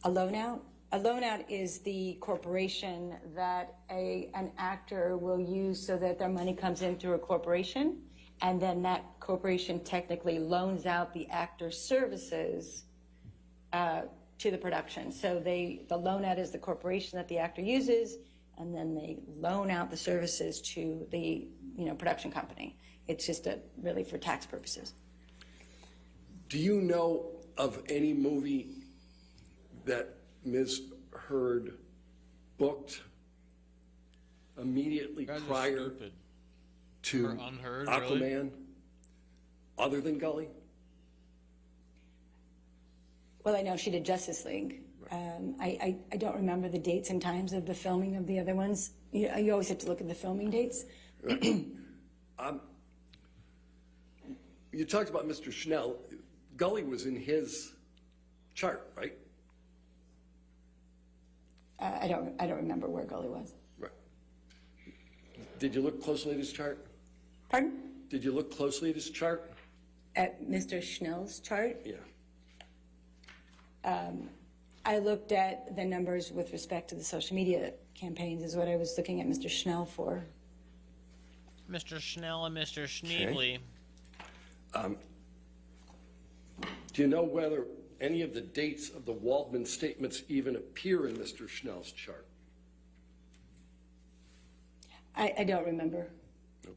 A loan out? A loan out is the corporation that an actor will use so that their money comes in through a corporation, and then that corporation technically loans out the actor's services to the production. So the loan out is the corporation that the actor uses, and then they loan out the services to the production company. It's just really for tax purposes. Do you know of any movie that Ms. Heard booked immediately prior to Unheard, Aquaman, really? other than Gully? Well, I know she did Justice League. I don't remember the dates and times of the filming of the other ones. You always have to look at the filming dates. You talked about Mr. Schnell. Gully was in his chart, right? I don't remember where Gully was. Right. Did you look closely at his chart? Pardon? Did you look closely at his chart? At Mr. Schnell's chart? Yeah. I looked at the numbers with respect to the social media campaigns is what I was looking at Mr. Schnell for. Mr. Schnell and Mr. Schneebly. Do you know whether any of the dates of the Waldman statements even appear in Mr. Schnell's chart? I don't remember. Okay.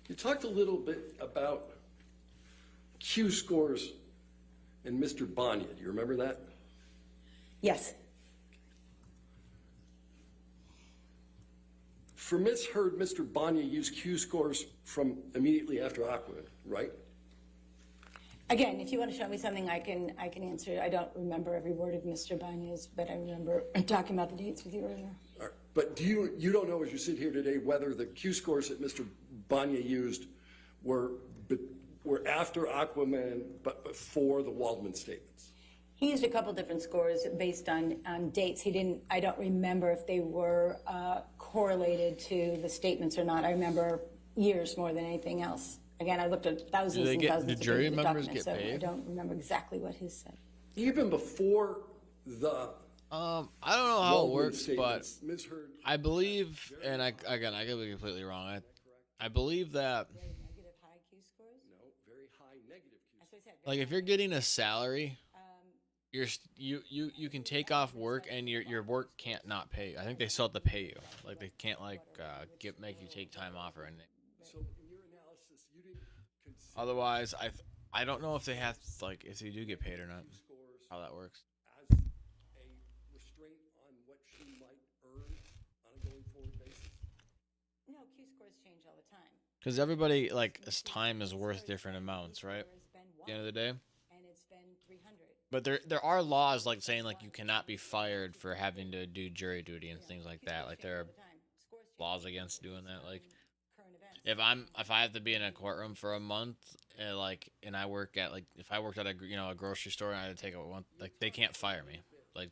You talked a little bit about Q scores and Mr. Bonya. Do you remember that? Yes. For Ms. Heard, Mr. Bonya used Q scores from immediately after Aquaman, right? Again, if you want to show me something, I can answer it. I don't remember every word of Mr. Banya's, but I remember talking about the dates with you earlier. All right. But you don't know as you sit here today whether the Q scores that Mr. Bonya used were after Aquaman but before the Waldman statements? He used a couple different scores based on dates. I don't remember if they were correlated to the statements or not. I remember years more than anything else. Again, I looked at thousands and thousands of jury pages of members documents, get paid? so I don't remember exactly what his said. Even before the I don't know how it Waldman works, but statements, Ms. Heard, I believe, and I could be completely wrong. I believe that, Negative high Q scores? no, very high negative Q scores. That's what I said. like, if you're getting a salary, you can take off work and your work can't not pay you. I think they still have to pay you. Like, they can't make you take time off or anything. So in your analysis, you didn't consider Otherwise, I don't know if they have if you do get paid or not. scores How that works. as a restraint on what she might earn on a going forward basis? No, Q scores change all the time. Because everybody his time is worth different amounts, right? At the end of the day. And it's been 300. But there are laws saying you cannot be fired for having to do jury duty and things like that. Like there are laws against doing that. Like if I have to be in a courtroom for a month, and I work at if I worked at a grocery store and I had to take a month, they can't fire me.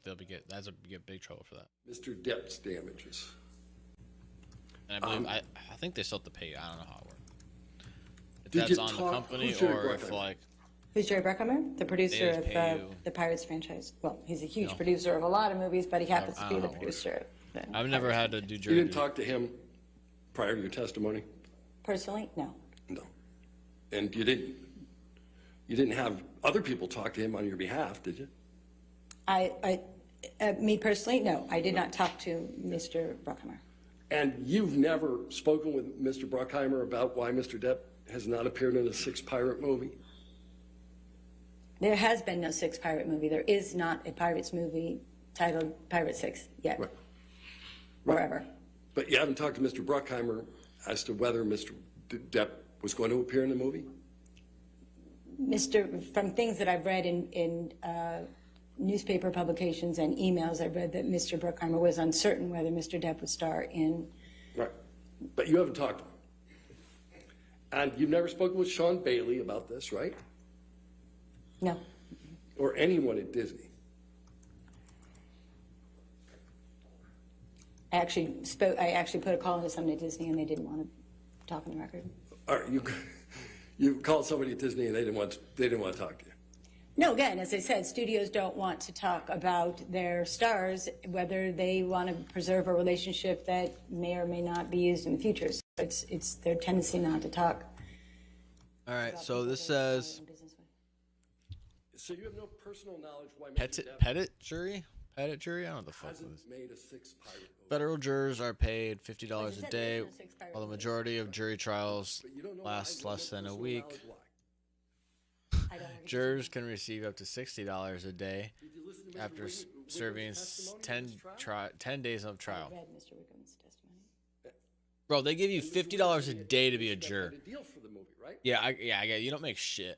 They'll get big trouble for that. Mr. Depp's damages. And I believe I think they still have to pay you. I don't know how it works. If Did that's you on the talk- company who's Jerry or if Bruckheimer? Who's Jerry Bruckheimer? The producer just pay of you. the Pirates franchise. Well, he's a huge No. producer of a lot of movies, but he happens I to be don't the know how it works. producer of the I've never Pirates had to do You jury didn't duty. talk to him prior to your testimony? Personally, no. No. And you didn't have other people talk to him on your behalf, did you? Me personally, no. I did not talk to Mr. Bruckheimer. And you've never spoken with Mr. Bruckheimer about why Mr. Depp has not appeared in a 6 pirate movie? There has been no Six pirate movie. There is not a Pirates movie titled Pirate Six yet. Right. Or ever. But you haven't talked to Mr. Bruckheimer as to whether Mr. Depp was going to appear in the movie? From things that I've read in newspaper publications and emails, I've read that Mr. Bruckheimer was uncertain whether Mr. Depp would star in. Right. But you haven't talked to him. And you've never spoken with Sean Bailey about this, right? No. Or anyone at Disney? I actually put a call into somebody at Disney and they didn't want to talk on the record. All right, you called somebody at Disney and they didn't want to talk to you. No, again, as I said, studios don't want to talk about their stars, whether they want to preserve a relationship that may or may not be used in the future. So it's their tendency not to talk. All right, so this says So you have no personal knowledge why Pettit jury? Pettit jury? I don't know what the fuck it is. hasn't made a Six pirate movie. Federal jurors are paid $50 a day, while the majority of jury trials last less than a week. Jurors can receive up to $60 a day after serving 10 days of trial. I read Mr. Wickham's testimony. Bro, they give you $50 a day to be a juror. A deal for the movie, right? Yeah, I get it. You don't make shit.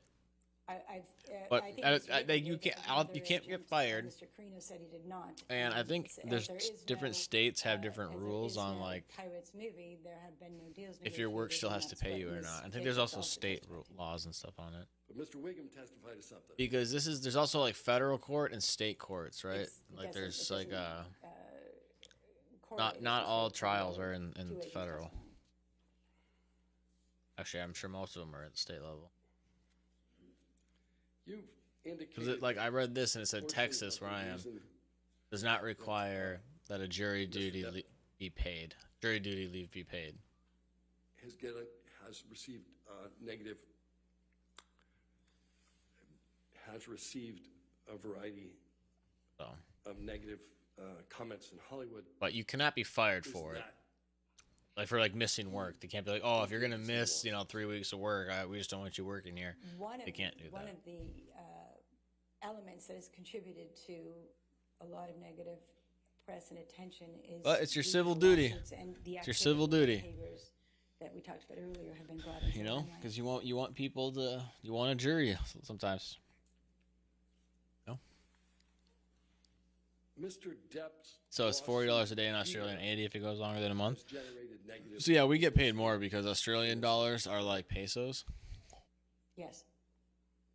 But I think you can't get fired. Mr. Carino said he did not. And I think there's different states have different rules on like Pirates movie. There have been no deals. if your work still has to pay you or not. I think there's also state laws and stuff on it. But Mr. Wiggum testified to something. Because there's also like federal court and state courts, right? Like there's like not all trials are in federal. Actually, I'm sure most of them are at the state level. You've indicated. Because like I read this and it said Texas, where I am, does not require that a jury duty be paid. Jury duty leave be paid. Has received negative. Has received a variety of negative comments in Hollywood. But you cannot be fired for it. Like for like missing work, they can't be like, oh, if you're gonna miss, 3 weeks of work, we just don't want you working here. They can't do that. One of the elements that has contributed to a lot of negative press and attention is. But it's your civil duty. It's your civil duty. Behaviors that we talked about earlier have been brought into because you want people to a jury sometimes. Mr. Depp's So it's $40 a day in Australia and $80 if it goes longer than a month. So yeah, we get paid more because Australian dollars are like pesos. Yes.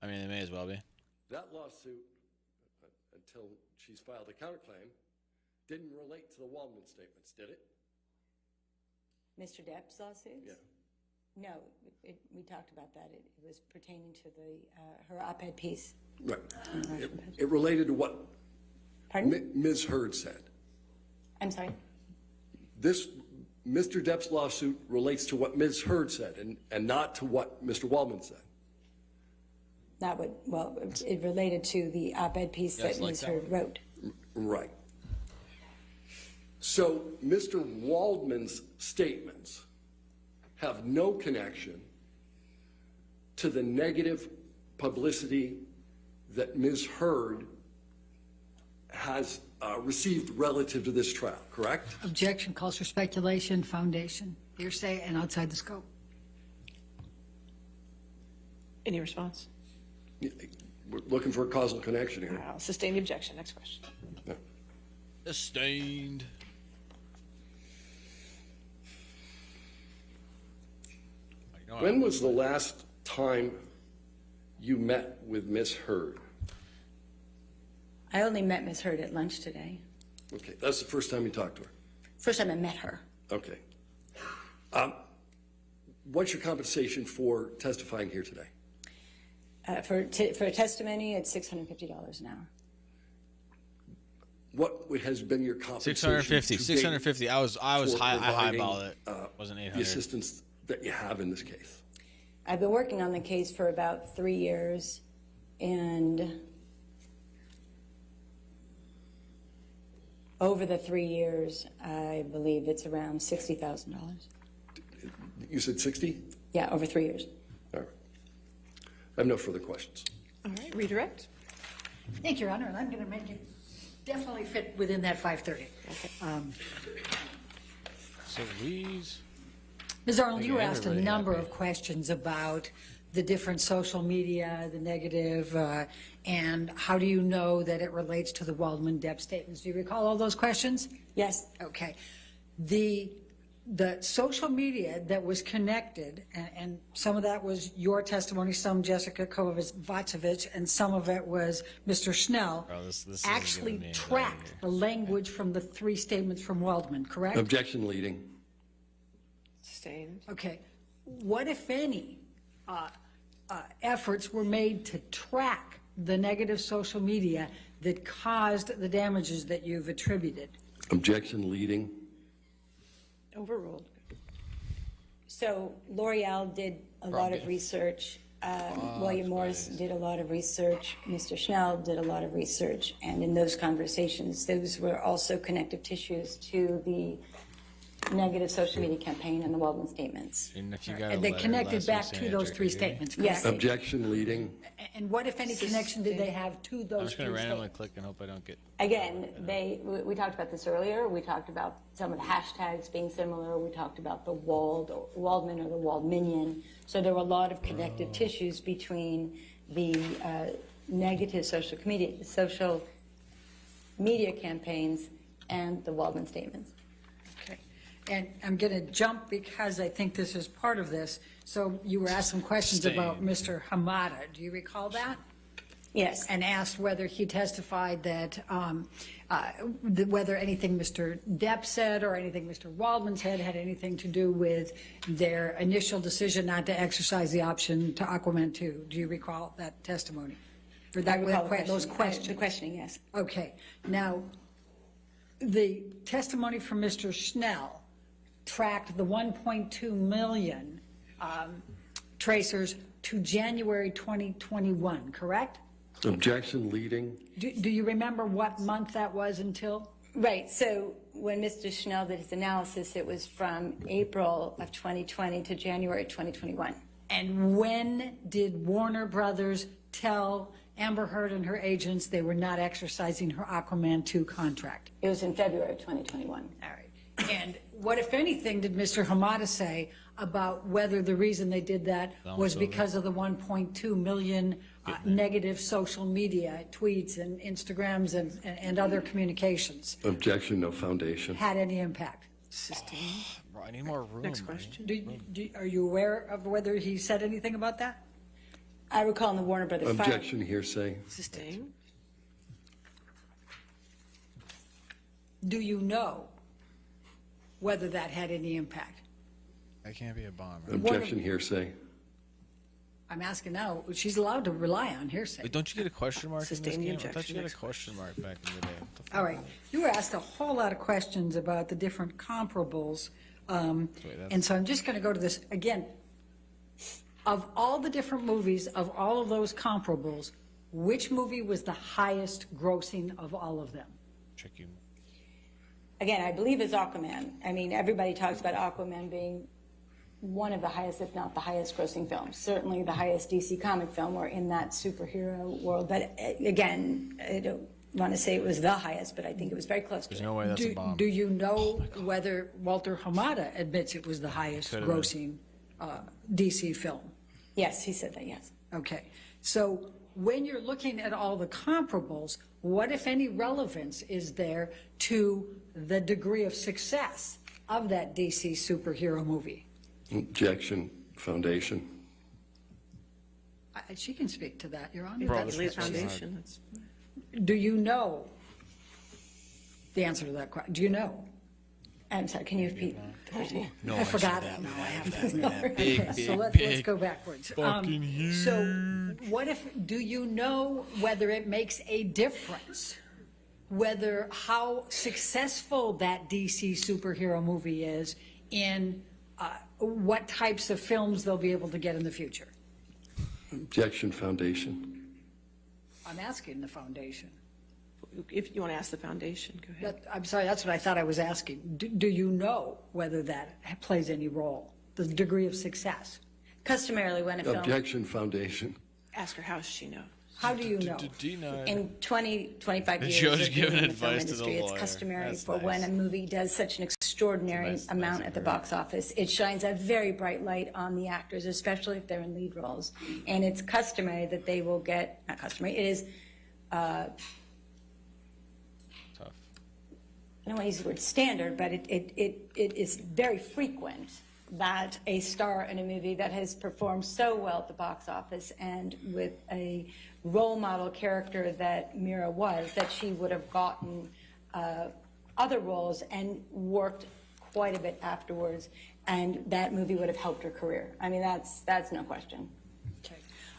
I mean, they may as well be. That lawsuit, until she's filed a counterclaim, didn't relate to the Waldman statements, did it? Mr. Depp's lawsuits? Yeah. No, we talked about that. It was pertaining to her op-ed piece. Right. It related to what Pardon? Ms. Heard said. I'm sorry? This Mr. Depp's lawsuit relates to what Ms. Heard said and not to what Mr. Waldman said. It related to the op-ed piece that Ms. Heard wrote. Right. So Mr. Waldman's statements have no connection to the negative publicity that Ms. Heard has received relative to this trial, correct? Objection calls for speculation, foundation, hearsay, and outside the scope. Any response? We're looking for a causal connection here. I'll sustain the objection. Next question. Yeah. Sustained. When was the last time you met with Ms. Heard? I only met Ms. Heard at lunch today. Okay, that's the first time you talked to her? First time I met her. Okay. What's your compensation for testifying here today? For a testimony, it's $650 an hour. What has been your compensation? $650. I was highballed it. Wasn't $800. The assistance that you have in this case. I've been working on the case for about 3 years, and over the 3 years, I believe it's around $60,000. You said 60? Yeah, over 3 years. All right. I have no further questions. All right, redirect. Thank you, Your Honor, and I'm going to make it definitely fit within that 5:30. So Louise. Ms. Arnold, you Okay, asked a everybody number happy. of questions about the different social media, the negative, and how do you know that it relates to the Waldman-Depp statements? Do you recall all those questions? Yes. Okay. The social media that was connected, and some of that was your testimony, some Jessica Kovacevic, and some of it was Mr. Schnell, Bro, this is actually giving me anxiety tracked here. the language from the three statements from Waldman, correct? Objection leading. Sustained. Okay. What, if any, efforts were made to track the negative social media that caused the damages that you've attributed? Objection leading. Overruled. So L'Oreal did a lot of research. William Morris did a lot of research. Mr. Schnell did a lot of research. And in those conversations, those were also connective tissues to the negative social media campaign and the Waldman statements. And if you got And they connected back to those three statements, correct? Yes. Objection leading. And what, if any, connection did they have to I'm those just three going to randomly statements? click and hope I don't get. Again, we talked about this earlier. We talked about some of the hashtags being similar. We talked about the Waldman or the Waldminion. So there were a lot of connective tissues between the negative social media campaigns and the Waldman statements. Okay. And I'm going to jump because I think this is part of this. So you were asked some questions about Mr. Hamada. Do you recall that? Yes. And asked whether he testified that, whether anything Mr. Depp said or anything Mr. Waldman said had anything to do with their initial decision not to exercise the option to Aquaman 2. Do you recall that testimony? Or that, I recall those questions? The questioning, yes. Okay. Now, the testimony from Mr. Schnell tracked the 1.2 million tracers to January 2021, correct? Objection leading. Do you remember what month that was until? Right. So when Mr. Schnell did his analysis, it was from April of 2020 to January 2021. And when did Warner Brothers tell Amber Heard and her agents they were not exercising her Aquaman 2 contract? It was in February of 2021. All right. And what, if anything, did Mr. Hamada say about whether the reason they did that was because of the 1.2 million negative social media tweets and Instagrams and other communications? Objection, no foundation. Had any impact? Bro, I need more room. Next question. Are you aware of whether he said anything about that? I recall in the Warner Brothers file. Objection hearsay. Sustained. Do you know whether that had any impact? That can't be a bomb. Right? Objection hearsay. I'm asking now. She's allowed to rely on hearsay. Wait, don't you get a question mark in this Sustain the game? I thought objection. you got a Next question mark back in the day. What the fuck? All right. You were asked a whole lot of questions about the different comparables. And so I'm just going to go to this again. Of all the different movies, of all of those comparables, which movie was the highest grossing of all of them? Check you. Again, I believe it's Aquaman. I mean, everybody talks about Aquaman being one of the highest, if not the highest grossing films. Certainly the highest DC comic film or in that superhero world. But again, I don't want to say it was the highest, but I think it was very close to There's it. no way that's a bomb. Do you know whether Walter Hamada admits it was the highest Could've been. grossing DC film? Yes, he said that, yes. Okay. So when you're looking at all the comparables, what, if any, relevance is there to the degree of success of that DC superhero movie? Objection, foundation. She can speak to that, Your Honor. Bro, That's this the was foundation. That's Do you know the answer to that question? Do you know? I'm sorry, can you repeat the question? No, I forgot said it. that. No, I Big, haven't. big, Okay, so let's big, go backwards. fucking huge. So what if, do you know whether it makes a difference, whether how successful that DC superhero movie is in what types of films they'll be able to get in the future? Objection, foundation. I'm asking the foundation. if you want to ask the foundation, go ahead. I'm sorry, that's what I thought I was asking. Do you know whether that plays any role, the degree of success? Customarily, when a film... Objection, foundation. Ask her how she knows. How do you know? In 25 The years judge of giving being in the film advice to the industry, it's lawyer. customary That's for when nice. a movie does such an extraordinary amount at the box office, it shines a very bright light on the actors, especially if they're in lead roles. And it's customary that they will get, not customary, it is, I don't want to use the word standard, but it is very frequent that a star in a movie that has performed so well at the box office and with a role model character that Mira was, that she would have gotten other roles and worked quite a bit afterwards, and that movie would have helped her career. I mean, that's no question.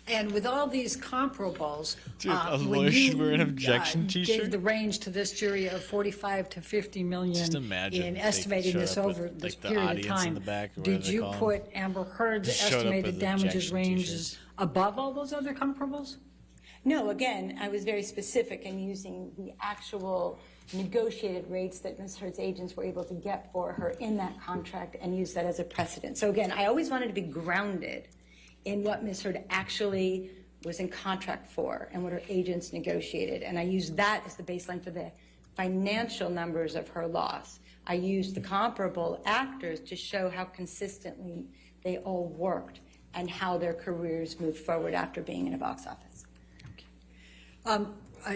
And with all these comparables, lawyer should wear an objection gave t-shirt. the range to this jury of 45 to 50 million Just imagine in they estimating showed this up with, over like, this the period of audience in time, the back, or did whatever they you call put Amber Heard's Just showed up estimated with damages objection ranges t-shirts. above all those other comparables? No, again, I was very specific in using the actual negotiated rates that Ms. Heard's agents were able to get for her in that contract and use that as a precedent. So again, I always wanted to be grounded in what Ms. Heard actually was in contract for and what her agents negotiated. And I used that as the baseline for the financial numbers of her loss. I used the comparable actors to show how consistently they all worked and how their careers moved forward after being in a box office.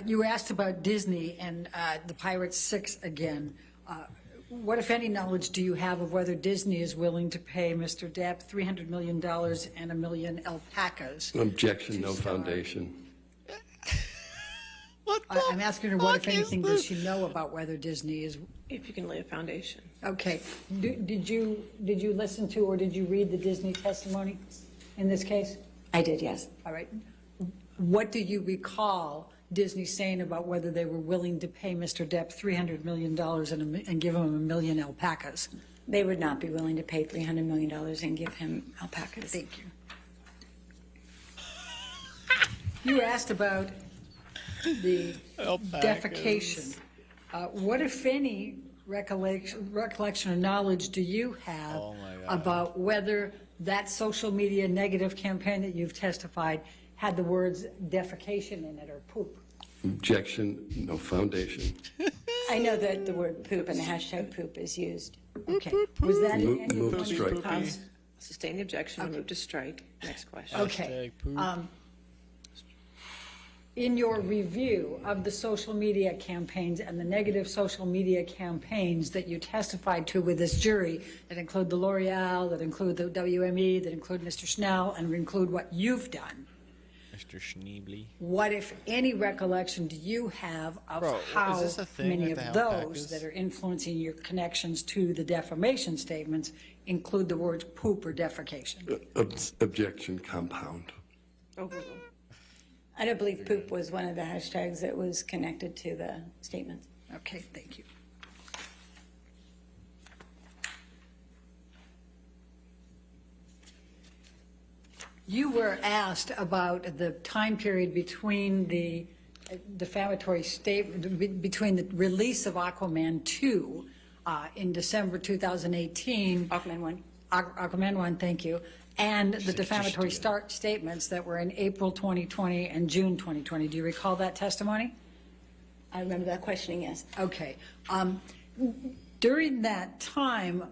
You asked about Disney and the Pirates 6 again. What, if any, knowledge do you have of whether Disney is willing to pay Mr. Depp $300 million and 1 million alpacas? Objection, no foundation. I'm asking her, what, if anything, does she know about whether Disney is... If you can lay a foundation. Okay. Did you listen to or did you read the Disney testimony in this case? I did, yes. All right. What do you recall Disney saying about whether they were willing to pay Mr. Depp $300 million and give him 1 million alpacas? They would not be willing to pay $300 million and give him alpacas. Thank you. You asked about the defecation. What, if any, recollection or knowledge do you have about whether that social media negative campaign that you've testified had the words defecation in it or poop? Objection, no foundation. I know that the word poop and the hashtag poop is used. Okay. Was that in any Move one to of strike. the comments? Sustain the objection and move to strike. Next question. Okay. In your review of the social media campaigns and the negative social media campaigns that you testified to with this jury, that include the L'Oreal, that include the WME, that include Mr. Schnell, and include what you've done, Mr. Schneebly. what, if any, recollection do you have of how is this a thing many with of the those alpacas? that are influencing your connections to the defamation statements include the words poop or defecation? Objection, compound. Overruled. I don't believe poop was one of the hashtags that was connected to the statements. Okay, thank you. You were asked about the time period between the defamatory statement, between the release of Aquaman 2 in December 2018. Aquaman 1. Aquaman 1, thank you. And the defamatory statements that were in April 2020 and June 2020. Do you recall that testimony? I remember that questioning, yes. Okay. During that time,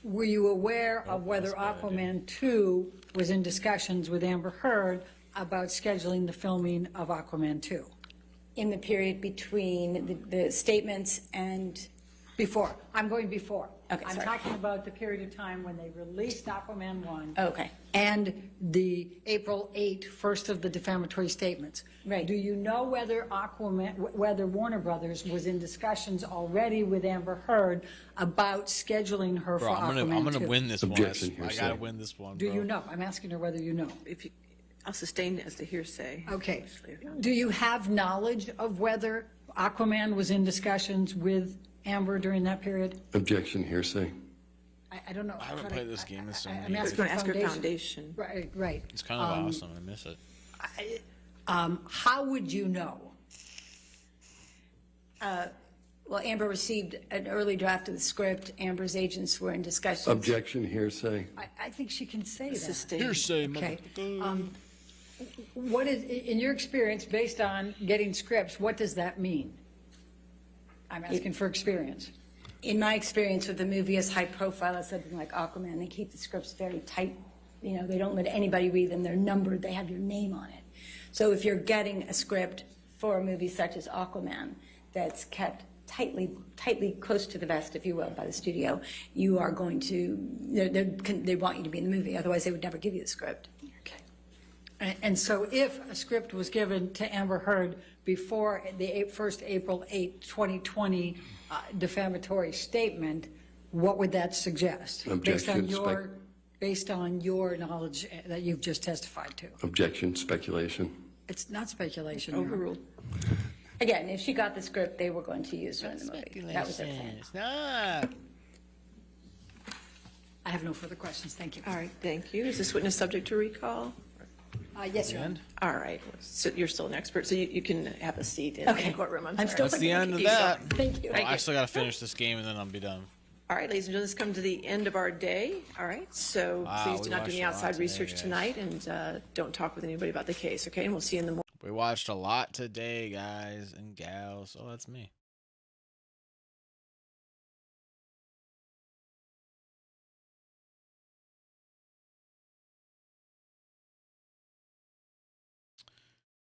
were you aware of whether Aquaman 2 was in discussions with Amber Heard about scheduling the filming of Aquaman 2? In the period between the statements and... Before. I'm going before. Okay, I'm sorry. talking about the period of time when they released Aquaman 1. Okay. And the April 8th, first of the defamatory statements. Right. Do you know whether whether Warner Brothers was in discussions already with Amber Heard about scheduling her Bro, for I'm Aquaman 2? gonna win this Objection, one. I hearsay. gotta win this one, Do bro. you know? I'm asking her whether you know. I'll sustain as the hearsay. Okay. Do you have knowledge of whether Aquaman was in discussions with Amber during that period? Objection, hearsay. I don't know. I haven't played this game in so many I'm years. asking Going to ask her foundation. Right, right. It's kind of awesome. I miss it. How would you know? Well, Amber received an early draft of the script. Amber's agents were in discussions. Objection, hearsay. I think she can say that. Sustain. Hearsay, Okay. motherfucker. What is, in your experience, based on getting scripts, what does that mean? I'm asking for experience. In my experience with the movie as high profile as something like Aquaman, they keep the scripts very tight. You know, they don't let anybody read them. They're numbered. They have your name on it. So if you're getting a script for a movie such as Aquaman that's kept tightly close to the vest, if you will, by the studio, you are going to, they want you to be in the movie. Otherwise, they would never give you the script. And so if a script was given to Amber Heard before the first April 8, 2020 defamatory statement, what would that suggest? Objection. Based on your knowledge that you've just testified to. Objection. Speculation. It's not speculation. Overruled. Again, if she got the script, they were going to use her in the movie. That was their plan. It's not. I have no further questions. Thank you. All right, thank you. Is this witness subject to recall? Yes, Your Honor. All right, so you're still an expert, so you can have a seat in the courtroom. I'm sorry. That's the end of that. Thank you. Well, I still got to finish this game and then I'll be done. All right, ladies and gentlemen, this come to the end of our day. All right, so Wow, please we do not do watched any a lot outside today, research guys. tonight, and don't talk with anybody about the case, okay? And we'll see you in the morning. We watched a lot today, guys and gals. Oh, that's me.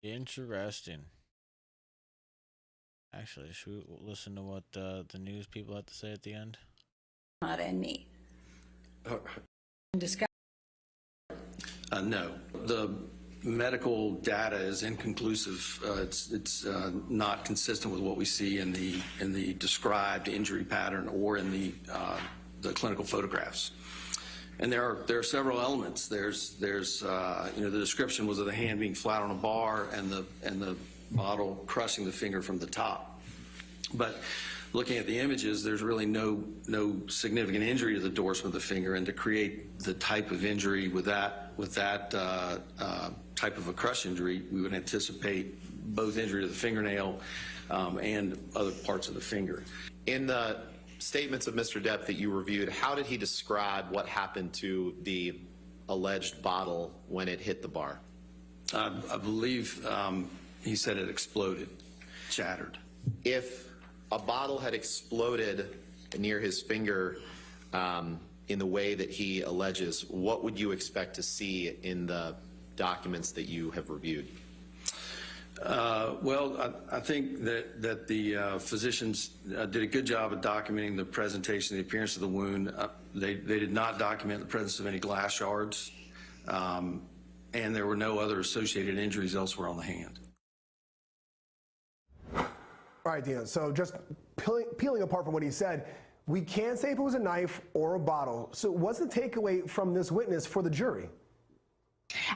Interesting. Actually, should we listen to what the news people have to say at the end? Not in me. No. The medical data is inconclusive. It's not consistent with what we see in the described injury pattern or in the clinical photographs. And there are several elements. There's the description was of the hand being flat on a bar and the bottle crushing the finger from the top. But looking at the images, there's really no significant injury to the dorsum of the finger, and to create the type of injury with that type of a crush injury, we would anticipate both injury to the fingernail and other parts of the finger. In the statements of Mr. Depp that you reviewed, how did he describe what happened to the alleged bottle when it hit the bar? I believe he said it exploded, shattered. If a bottle had exploded near his finger in the way that he alleges, what would you expect to see in the documents that you have reviewed? Well, I think that the physicians did a good job of documenting the presentation, the appearance of the wound. They did not document the presence of any glass shards, and there were no other associated injuries elsewhere on the hand. All right, Dina, so just peeling apart from what he said, we can't say if it was a knife or a bottle. So what's the takeaway from this witness for the jury?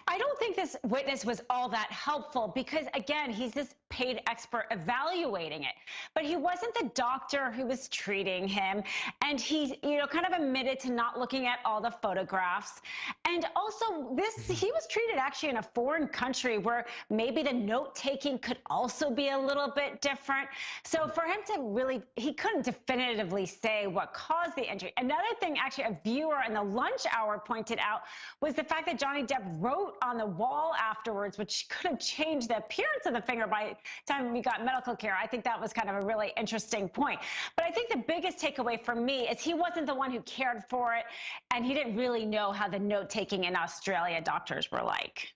I don't think this witness was all that helpful because, again, he's this paid expert evaluating it. But he wasn't the doctor who was treating him. And he, kind of admitted to not looking at all the photographs. And also, he was treated actually in a foreign country where maybe the note-taking could also be a little bit different. So for him to really, he couldn't definitively say what caused the injury. Another thing, actually, a viewer in the lunch hour pointed out was the fact that Johnny Depp wrote on the wall afterwards, which could have changed the appearance of the finger by the time we got medical care. I think that was kind of a really interesting point. But I think the biggest takeaway for me is he wasn't the one who cared for it, and he didn't really know how the note-taking in Australia doctors were like.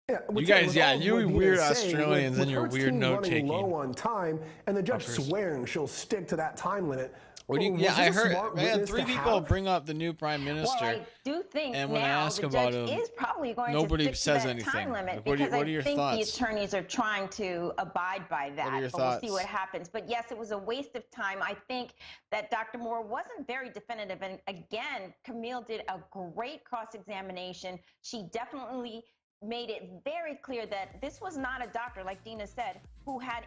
Yeah, you guys, you weird Australians and your weird note-taking. Low on time, and the judge swearing she'll stick to that time limit. What do you, I heard. I had 3 people bring up the new prime minister. Well, I do think and when I now ask the about judge him, is probably going nobody to stick says to that anything. time limit Like, because what are I your think thoughts? the attorneys are trying to abide by that. What are your but we'll thoughts? see what happens. But yes, it was a waste of time. I think that Dr. Moore wasn't very definitive. And again, Camille did a great cross-examination. She definitely made it very clear that this was not a doctor, like Dina said, who had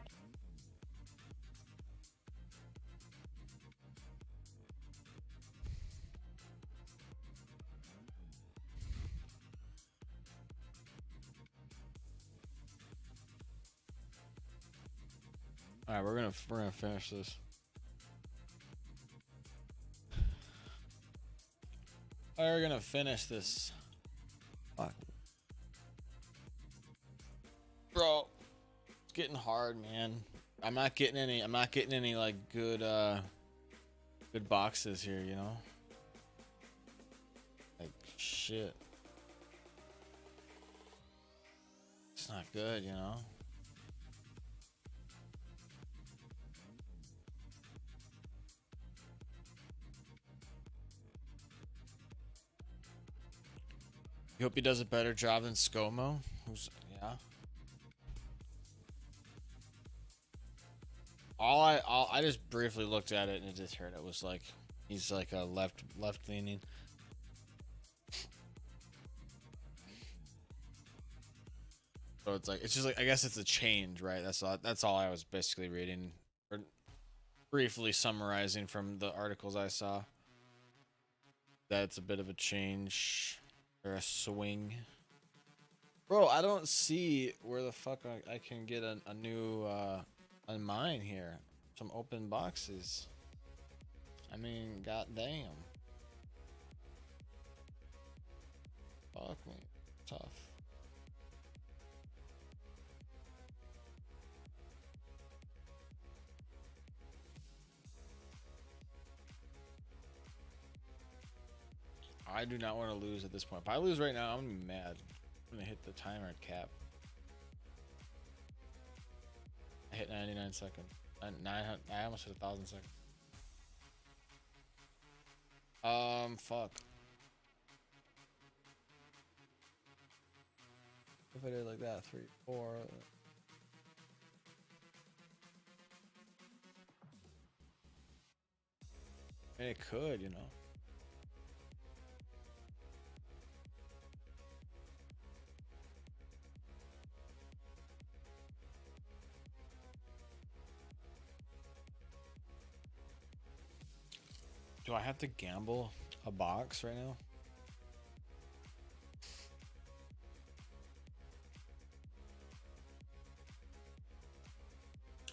All right, we're gonna finish this. All right, we're gonna finish this. Fuck. Bro, it's getting hard, man. I'm not getting any like good boxes here, you know? Like shit. It's not good, you know? You hope he does a better job than ScoMo? Yeah. I just briefly looked at it and it just heard it was like he's like a left leaning. So it's like it's just like I guess it's a change, right? That's all I was basically reading or briefly summarizing from the articles I saw. That's a bit of a change or a swing. Bro, I don't see where the fuck I can get a new on mine here. Some open boxes. I mean, goddamn. Fuck me. Tough. I do not want to lose at this point. If I lose right now, I'm gonna be mad. I'm gonna hit the timer cap. I hit 99 seconds. 900. I almost hit 1,000 seconds. Fuck. If I did like that, 3, 4. I mean, it could, you know. Do I have to gamble a box right now?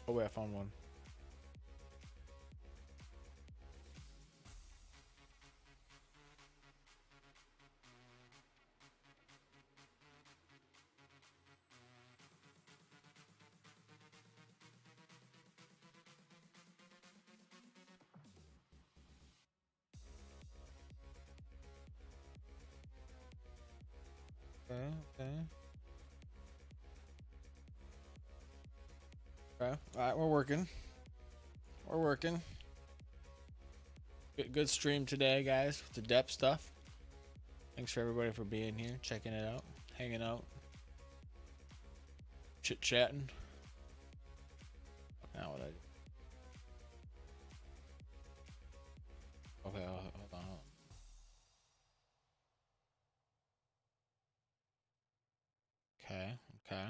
Oh wait, I found one. Okay, okay. Okay, alright, we're working. We're working. Good stream today, guys, with the Depp stuff. Thanks for everybody for being here, checking it out, hanging out, chit-chatting. Now what I do? Okay, hold on. Okay, okay.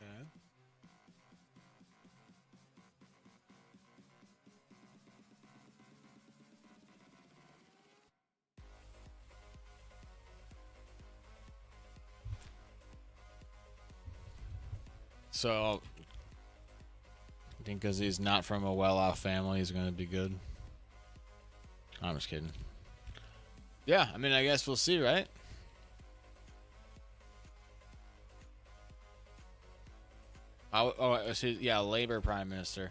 Okay. So, I think because he's not from a well-off family, he's going to be good. I'm just kidding. Yeah, I mean, I guess we'll see, right? Yeah, Labor Prime Minister.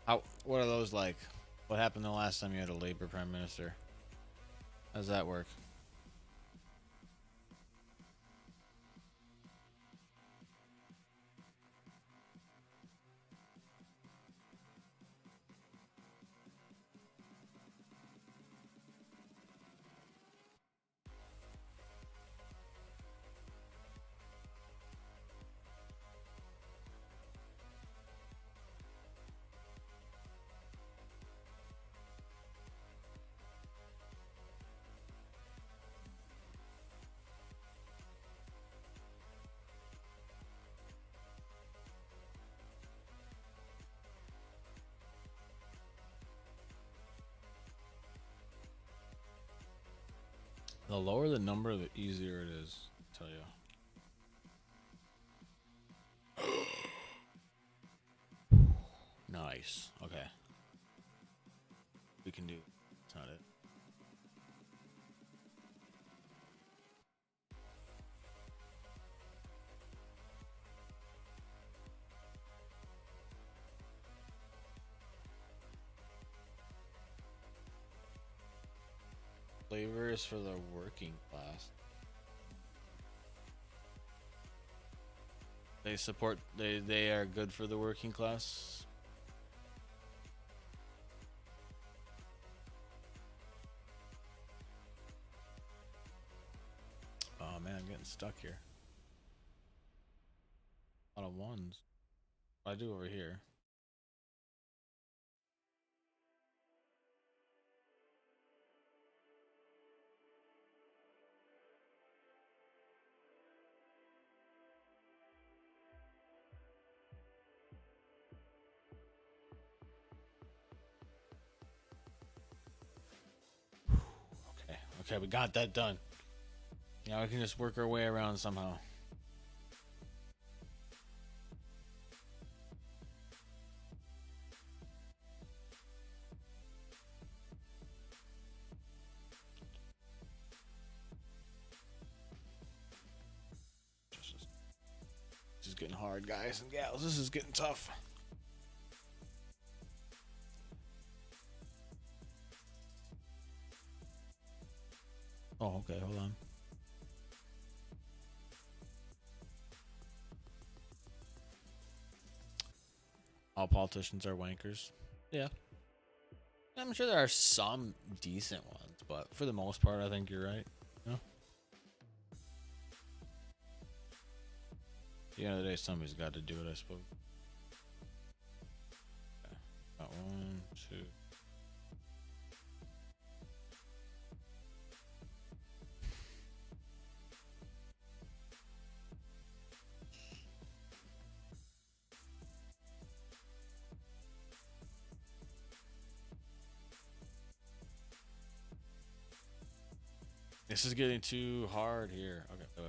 What are those like? What happened the last time you had a Labor Prime Minister? How does that work? The lower the number, the easier it is, I tell you. twice. Okay. We can do. That's not it. Flavors for the working class. They support. They are good for the working class. Oh man, I'm getting stuck here. A lot of ones. What do I do over here? Okay, we got that done. Now we can just work our way around somehow. This is getting hard, guys and gals. This is getting tough. Oh, okay, hold on. All politicians are wankers. Yeah. I'm sure there are some decent ones, but for the most part, I think you're right. Yeah. At the end of the day, somebody's got to do it, I suppose. Okay. Got 1, 2. This is getting too hard here. Okay, wait.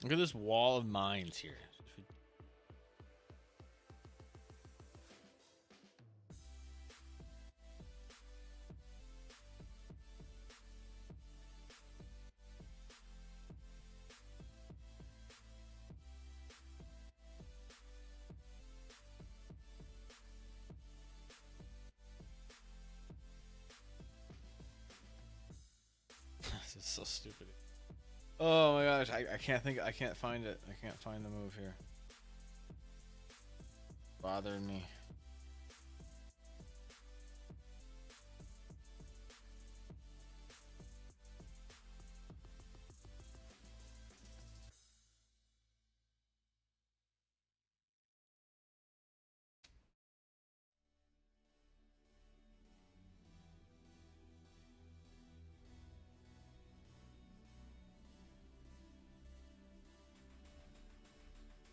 Look at this wall of mines here. This is so stupid. Oh my gosh, I can't think. I can't find it. I can't find the move here. Bothering me.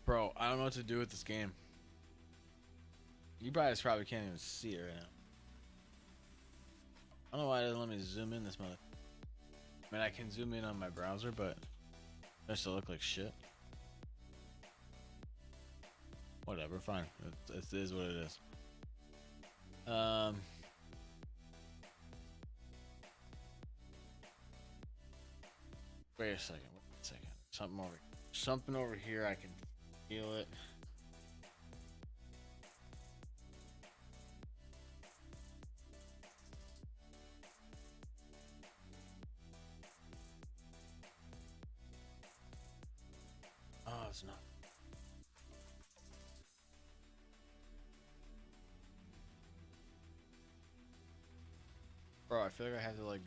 Bro, I don't know what to do with this game. You guys probably can't even see it right now. I don't know why it doesn't let me zoom in this mother. I mean, I can zoom in on my browser, but I still look like shit. Whatever, fine. It is what it is. Wait a second. Wait a second. Something over here. I can feel it. Oh, it's not. Bro, I feel like I have to like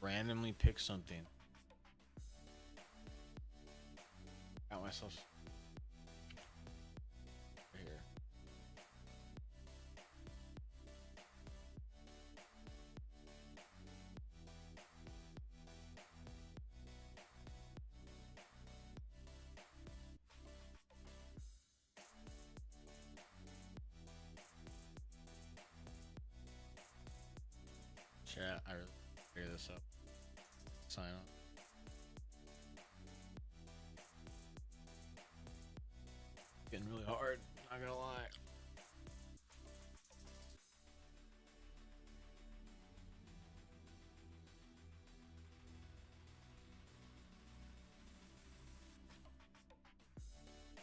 randomly pick something. Got myself right here. Chat, Figure this up. Sign on. Getting really hard, not gonna lie.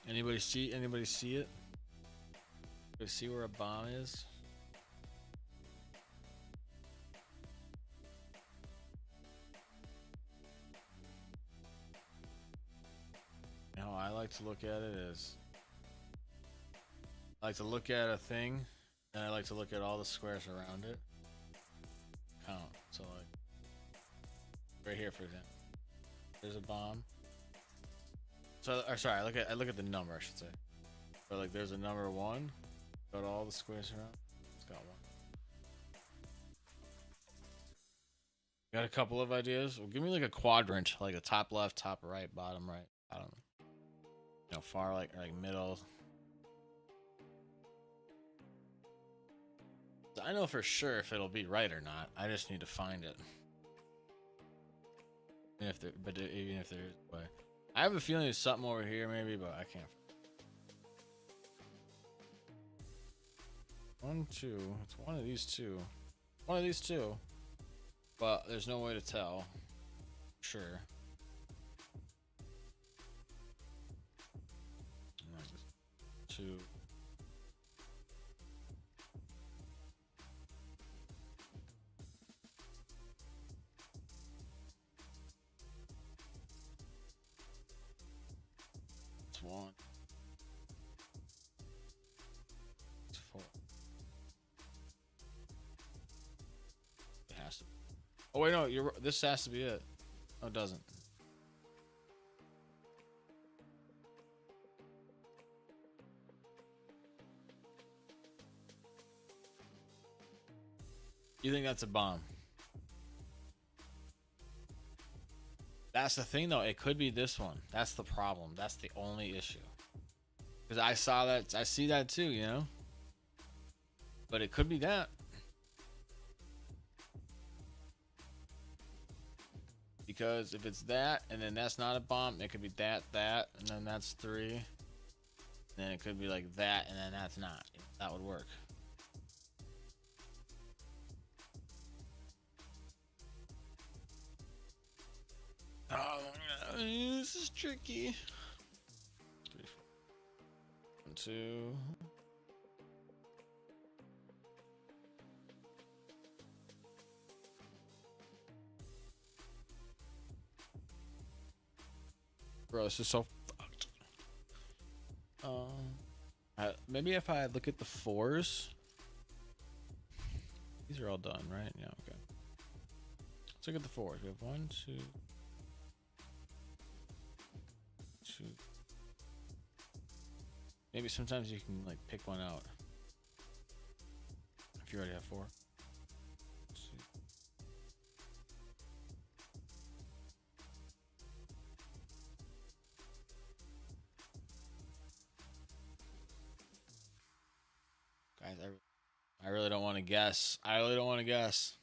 Anybody see it? Anybody see where a bomb is? How I like to look at it is I like to look at a thing and I like to look at all the squares around it. Count. So like right here for example. There's a bomb. So or sorry, I look at the number I should say. So like there's a number 1. Go to all the squares around. It's got 1. Got a couple of ideas. Well, give me like a quadrant, like a top left, top right, bottom right. I don't know. You know, far like middle. I know for sure if it'll be right or not. I just need to find it. Even if there, but even if there's a way, I have a feeling there's something over here maybe, but I can't. 1, 2. It's one of these two. One of these two. But there's no way to tell. Sure. 2. It's 1. It's 4. It has to. Oh wait, no. This has to be it. No, it doesn't. You think that's a bomb? That's the thing, though. It could be this one. That's the problem. That's the only issue. Because I saw that. I see that too, you know? But it could be that. Because if it's that, and then that's not a bomb, it could be that, and then that's 3. And then it could be like that, and then that's not. That would work. Oh, this is tricky. 3, 4. 1, 2. Bro, this is so fucked. Maybe if I look at the 4s. These are all done, right? Yeah, okay. Let's look at the 4s. We have 1, 2. 2. Maybe sometimes you can like pick one out. If you already have 4. 2. Guys, I really don't want to guess. I really don't want to guess.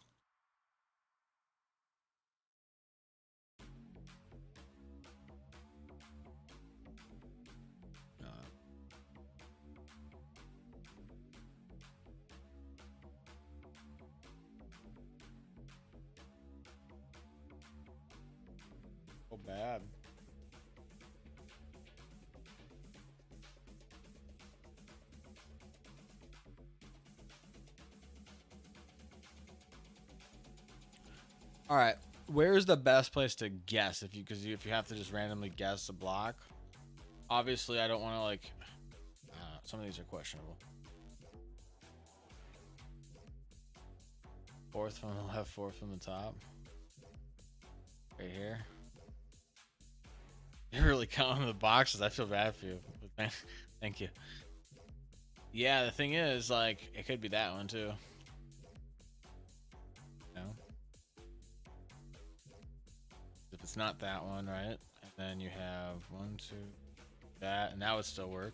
So bad. All right, where's the best place to guess if you have to just randomly guess a block? Obviously, I don't want to like. Some of these are questionable. 4th from the left, 4th from the top. Right here. You're really counting the boxes. I feel bad for you. Thank you. Yeah, the thing is, like, it could be that one too. No. If it's not that one, right? And then you have 1, 2, that, and that would still work.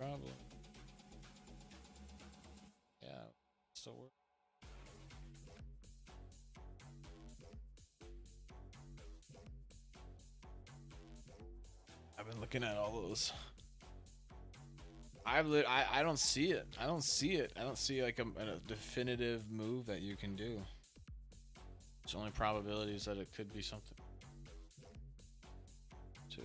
problem. Yeah, so we're. I've been looking at all those. I don't see it. I don't see it. I don't see like a definitive move that you can do. It's only probabilities that it could be something. Too.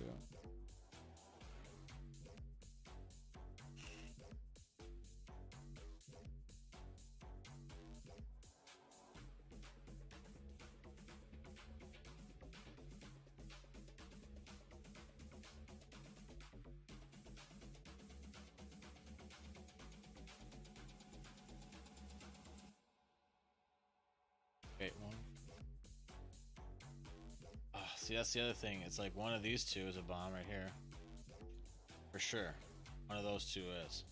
Okay, one. Oh, see, that's the other thing. It's like one of these two is a bomb right here. For sure. One of those two is.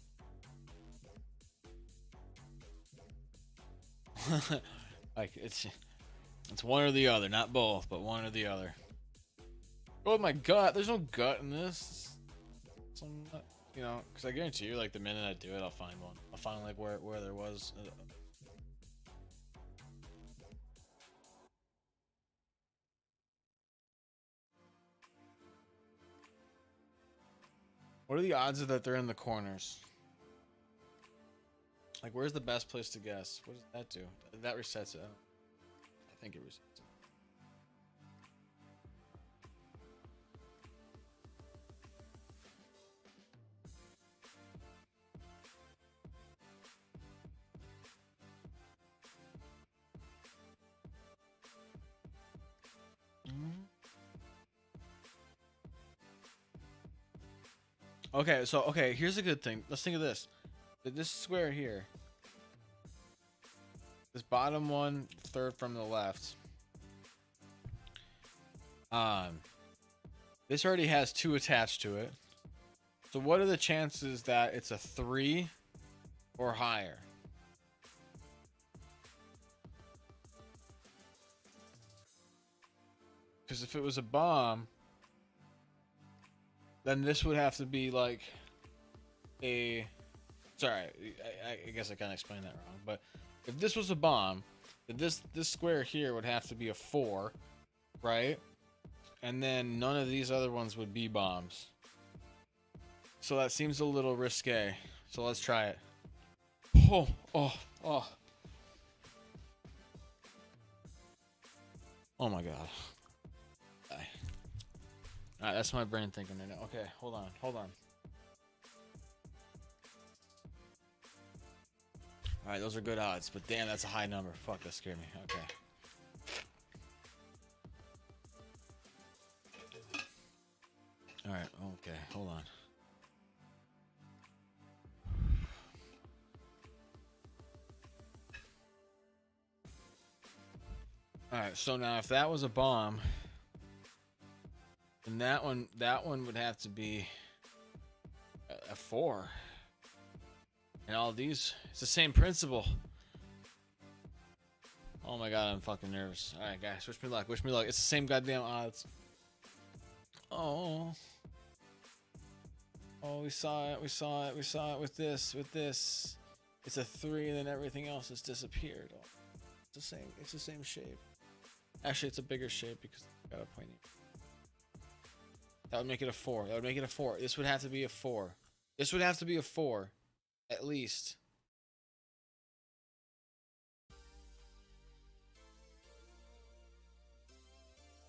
Like, it's one or the other. Not both, but one or the other. Oh my god, there's no gut in this. You know, because I guarantee you, like, the minute I do it, I'll find one. I'll find, like, where there was... What are the odds that they're in the corners? Like, where's the best place to guess? What does that do? That resets it. I think it resets it. Okay, so here's a good thing. Let's think of this. This square here. This bottom one, third from the left. This already has 2 attached to it. So what are the chances that it's a 3 or higher? Because if it was a bomb, then this would have to be like a... Sorry, I guess I kind of explained that wrong. But if this was a bomb, then this square here would have to be a 4, right? And then none of these other ones would be bombs. So that seems a little risque. So let's try it. Oh. Oh my god. Alright, that's my brain thinking right now. Okay, hold on. Alright, those are good odds, but damn, that's a high number. Fuck, that scared me. Okay. Alright, okay, hold on. Alright, so now if that was a bomb, then that one would have to be a 4. And all these, it's the same principle. Oh my god, I'm fucking nervous. Alright guys, wish me luck. It's the same goddamn odds. Oh, we saw it with this. It's a 3 and then everything else has disappeared. Oh, it's the same shape. Actually, it's a bigger shape because I got a pointy. That would make it a 4. This would have to be a 4. At least.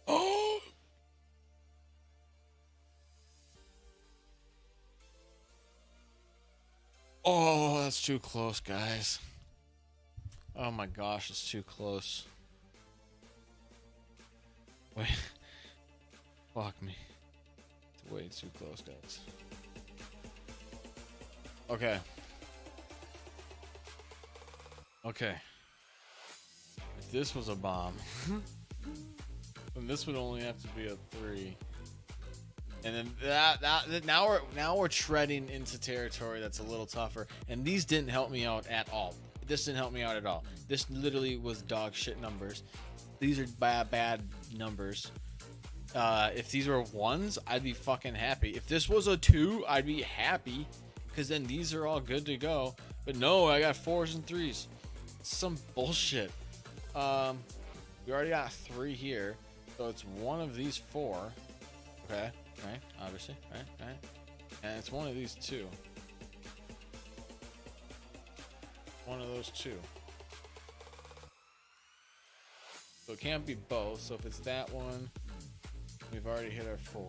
Oh! Oh, that's too close, guys. Oh my gosh, it's too close. Wait. Fuck me. It's way too close, guys. Okay. If this was a bomb, then this would only have to be a 3. And then that now we're treading into territory that's a little tougher. And these didn't help me out at all. This didn't help me out at all. This literally was dog shit numbers. These are bad numbers. If these were 1s, I'd be fucking happy. If this was a 2, I'd be happy. because then these are all good to go. But no, I got 4s and 3s. It's some bullshit. We already got 3 here, so it's one of these 4. Okay, right, obviously, right, and it's one of these 2. One of those 2. So it can't be both. So if it's that one, we've already hit our 4.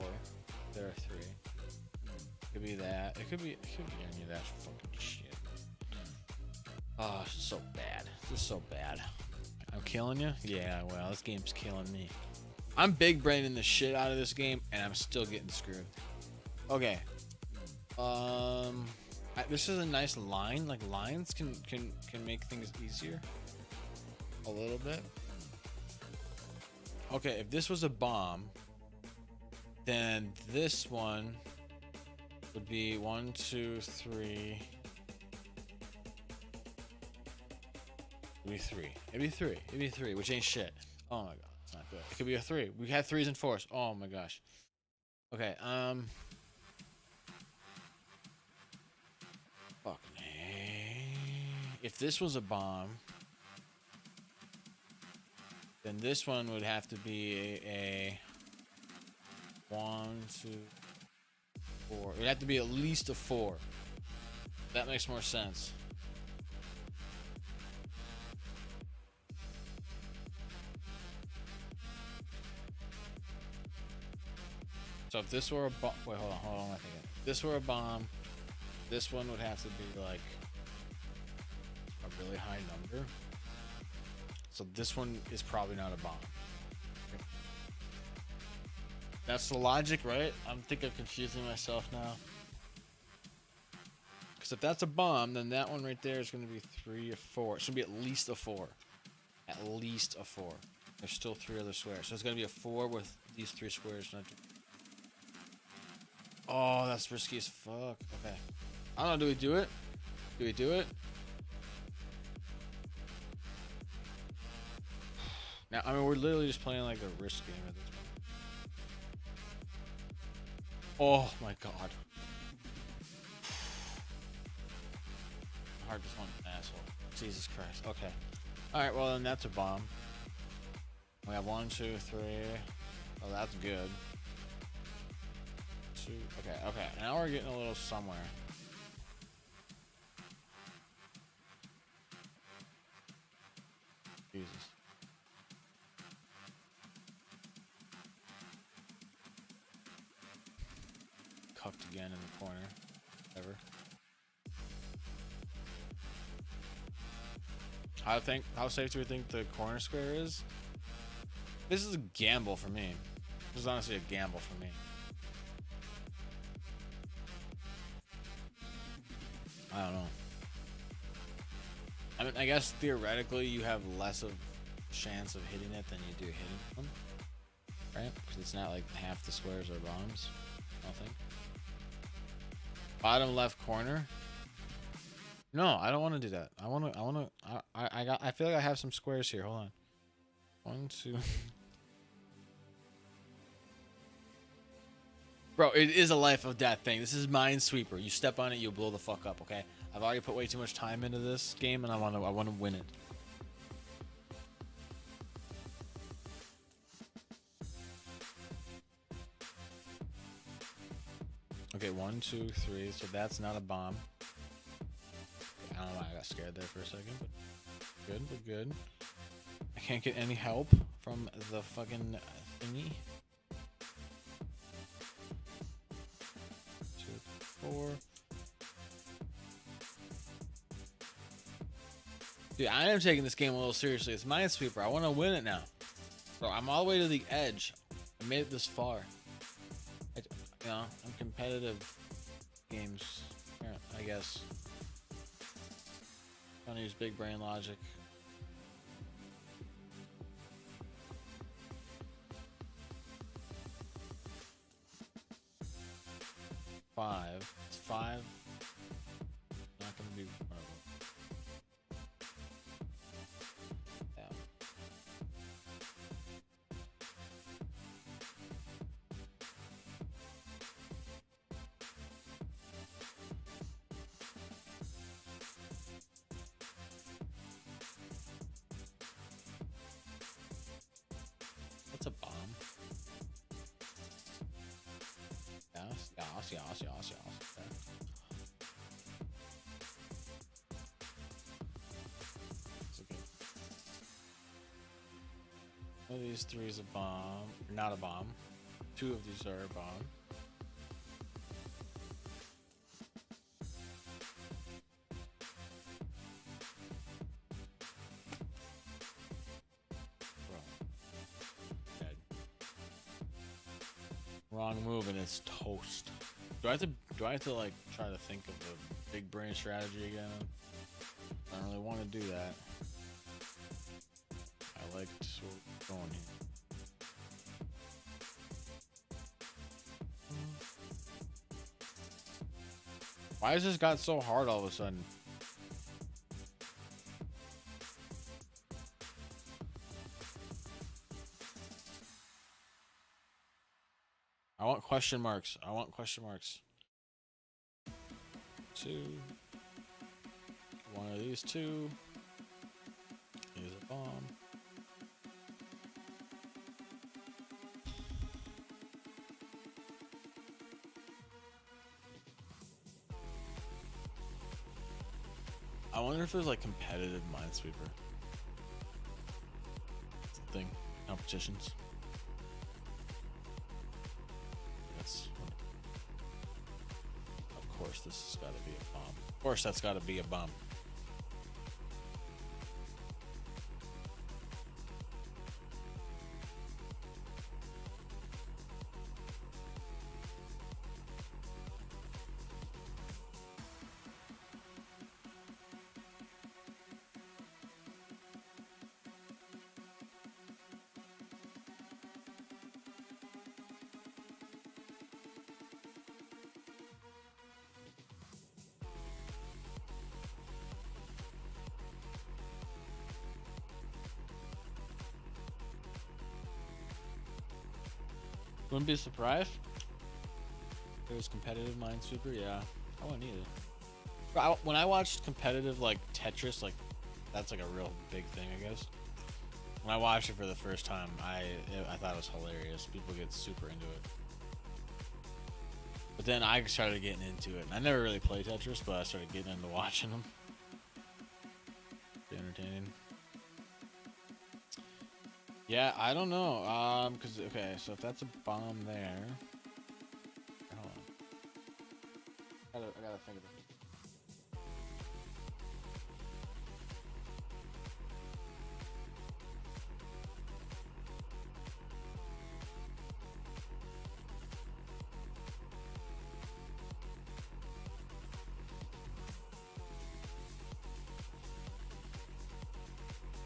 There are 3. It could be that. It could be any of that fucking shit. Oh, this is so bad. This is so bad. I'm killing you? Yeah, well, this game's killing me. I'm big braining the shit out of this game, and I'm still getting screwed. Okay. This is a nice line. Like, lines can make things easier. A little bit. Okay, if this was a bomb, then this one would be 1, 2, 3. It'd be 3. It'd be 3. It'd be 3, which ain't shit. Oh my god, it's not good. It could be a 3. We had 3s and 4s. Oh my gosh. Okay, fucking hey. If this was a bomb, then this one would have to be a 1, 2, 4. It would have to be at least a 4. That makes more sense. So if this were a bomb, wait, hold on, I think if this were a bomb, this one would have to be like a really high number. So this one is probably not a bomb. That's the logic, right? I'm confusing myself now. Because if that's a bomb, then that one right there is going to be 3 or 4. It should be at least a 4. At least a 4. There's still 3 other squares. So it's going to be a 4 with these 3 squares. Oh, that's risky as fuck. Okay. I don't know. Do we do it? Do we do it? Now, I mean, we're literally just playing like a risk game at this point. Oh my god. Heart just went an asshole. Jesus Christ. Okay. Alright, well then that's a bomb. We have 1, 2, 3. Oh, that's good. 2. Okay. Now we're getting a little somewhere. Jesus. Cucked again in the corner. Ever. How safe do we think the corner square is? This is a gamble for me. This is honestly a gamble for me. I don't know. I mean, I guess theoretically you have less of a chance of hitting it than you do hitting them, right? Because it's not like half the squares are bombs. I don't think. Bottom left corner. No, I don't want to do that. I feel like I have some squares here. Hold on. 1, 2. Bro, it is a life or death thing. This is Minesweeper. You step on it, you blow the fuck up, okay? I've already put way too much time into this game, and I want to win it. Okay, 1, 2, 3. So that's not a bomb. I don't know why I got scared there for a second, but good. I can't get any help from the fucking thingy. 2, 4. Dude, I am taking this game a little seriously. It's Minesweeper. I want to win it now. So I'm all the way to the edge. I made it this far. I'm competitive games, I guess. Trying to use big brain logic. Five. It's 5. Not gonna be one of them. Yeah. Okay. It's okay. One of these three is a bomb. Not a bomb. Two of these are a bomb. Wrong move and it's toast. Do I have to like try to think of a big brain strategy again? I don't really want to do that. I like going here. Why has this got so hard all of a sudden? I want question marks. I want question marks. Two. One of these two is a bomb. I wonder if there's like competitive Minesweeper. It's a thing. Competitions. Of course, this has got to be a bomb. Of course, that's got to be a bomb. Wouldn't be surprised. There's competitive Minesweeper, yeah. I wouldn't either. When I watched competitive like Tetris, like that's like a real big thing, I guess. When I watched it for the first time, I thought it was hilarious. People get super into it. But then I started getting into it. And I never really played Tetris, but I started getting into watching them. Pretty entertaining. Yeah, I don't know. Cause okay, so if that's a bomb there, hold on. I gotta think of it.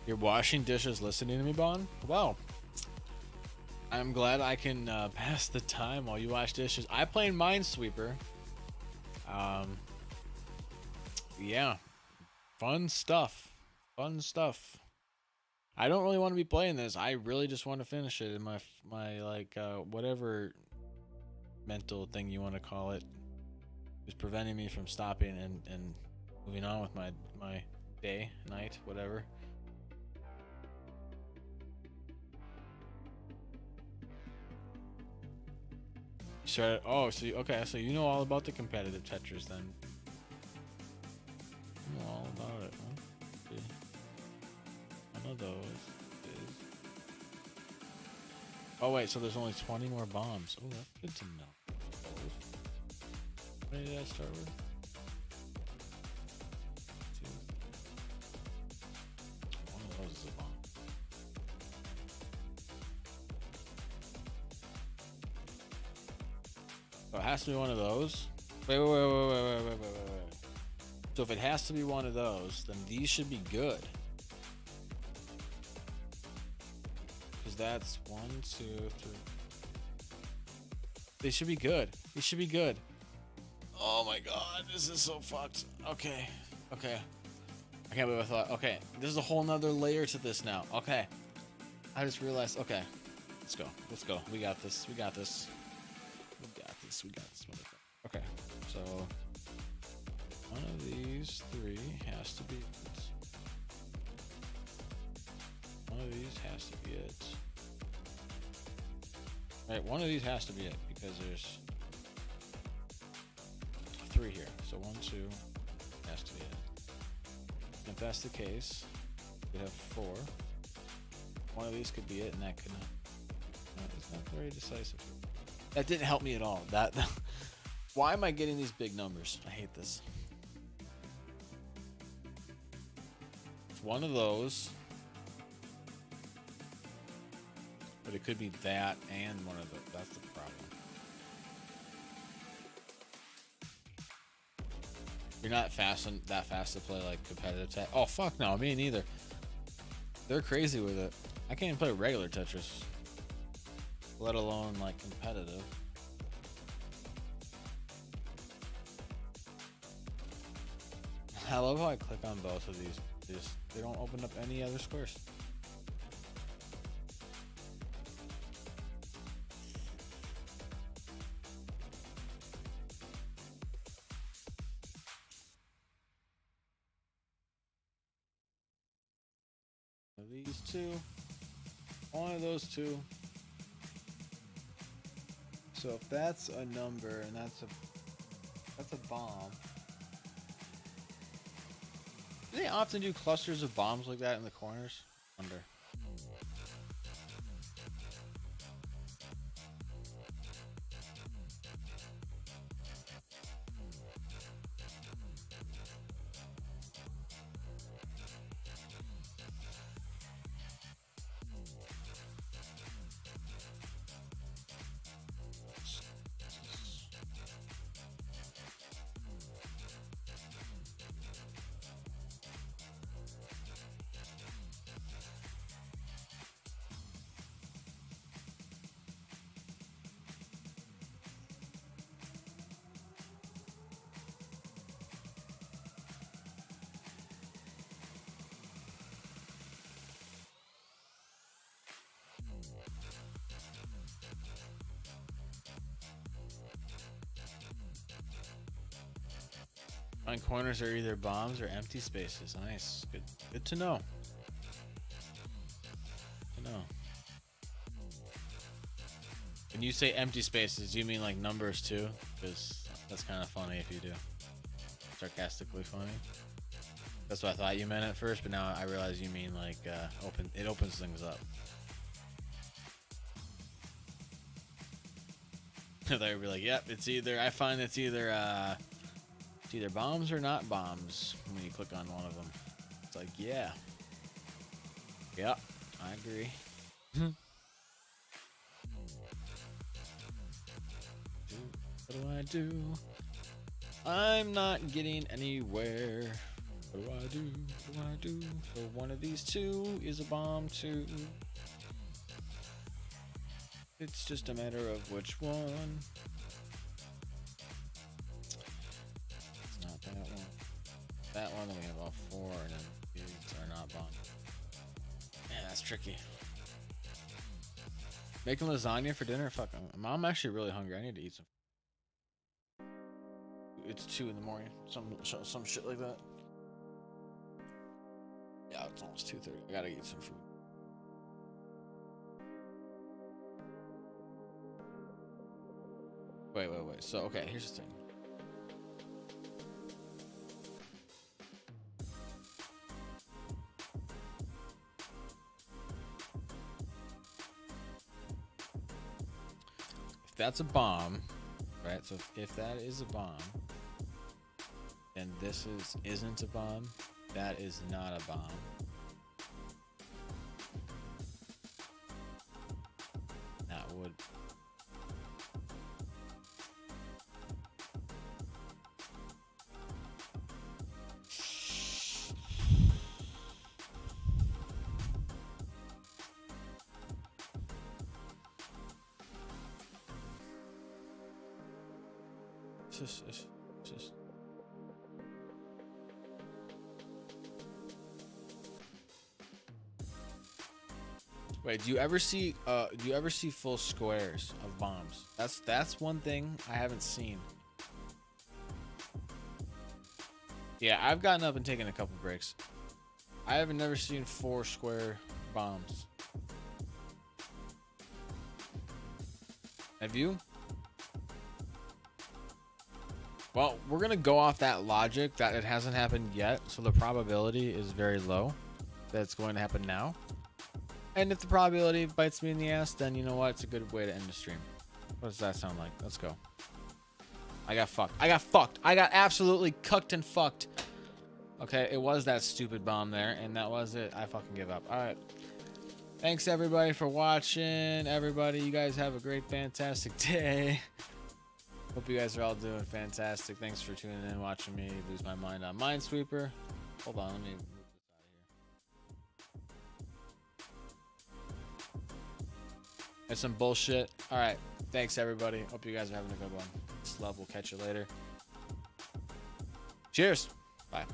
You're washing dishes listening to me, Bon? Wow. I'm glad I can pass the time while you wash dishes. I play Minesweeper. Yeah. Fun stuff. Fun stuff. I don't really want to be playing this. I really just want to finish it in my like whatever mental thing you want to call it is preventing me from stopping and moving on with my day, night, whatever. Sure. Oh, so okay. So you know all about the competitive Tetris then. You know all about it, huh? See? One of those is. Oh wait, so there's only 20 more bombs. Oh, that's good to know. How many did I start with? 2. One of those is a bomb. So it has to be one of those. Wait. So if it has to be one of those, then these should be good. Because that's 1, 2, 3. They should be good. These should be good. Oh my god, this is so fucked. Okay. I can't believe I thought. Okay, there's a whole nother layer to this now. Okay. I just realized. Okay. Let's go. We got this. We got this, motherfucker. Okay, so one of these 3 has to be it. One of these has to be it. Right, one of these has to be it because there's 3 here. So 1, 2 has to be it. If that's the case, we have 4. One of these could be it, and that could not. No, it's not very decisive. That didn't help me at all. That. Why am I getting these big numbers? I hate this. It's one of those. But it could be that and one of the. That's the problem. You're not that fast to play like competitive tech. Oh fuck no, me neither. They're crazy with it. I can't even play regular Tetris, let alone like competitive. I love how I click on both of these. They don't open up any other squares. These two, one of those two. So if that's a number and that's a bomb. Do they often do clusters of bombs like that in the corners? I wonder. Find corners are either bombs or empty spaces. Nice. Good to know. Good to know. When you say empty spaces, do you mean like numbers too? Because that's kind of funny if you do. Sarcastically funny. That's what I thought you meant at first, but now I realize you mean like it opens things up. They'd be like, yep, it's either, I find it's either bombs or not bombs when you click on one of them. It's like, yeah. Yep, I agree. What do? I'm not getting anywhere. What do? So one of these two is a bomb too. It's just a matter of which one. It's not that one. That one, we have all 4, and then these are not bombs. Yeah, that's tricky. Making lasagna for dinner? Fuck, I'm actually really hungry. I need to eat some. It's 2 in the morning. Some shit like that. Yeah, it's almost 2:30. I gotta eat some food. Wait. So, okay, here's the thing. If that's a bomb, right? So if that is a bomb, and this isn't a bomb, that is not a bomb. That would. Just. Wait, do you ever see full squares of bombs? That's one thing I haven't seen. Yeah, I've gotten up and taken a couple breaks. I haven't never seen 4 square bombs. Have you? Well, we're going to go off that logic that it hasn't happened yet, so the probability is very low that it's going to happen now. And if the probability bites me in the ass, then you know what? It's a good way to end the stream. What does that sound like? Let's go. I got fucked. I got fucked. I got absolutely cucked and fucked. Okay, it was that stupid bomb there, and that was it. I fucking give up. All right. Thanks, everybody, for watching. Everybody, you guys have a great, fantastic day. Hope you guys are all doing fantastic. Thanks for tuning in, watching me lose my mind on Minesweeper. Hold on, let me move this out of here. That's some bullshit. All right, thanks, everybody. Hope you guys are having a good one. This love. We'll catch you later. Cheers. Bye.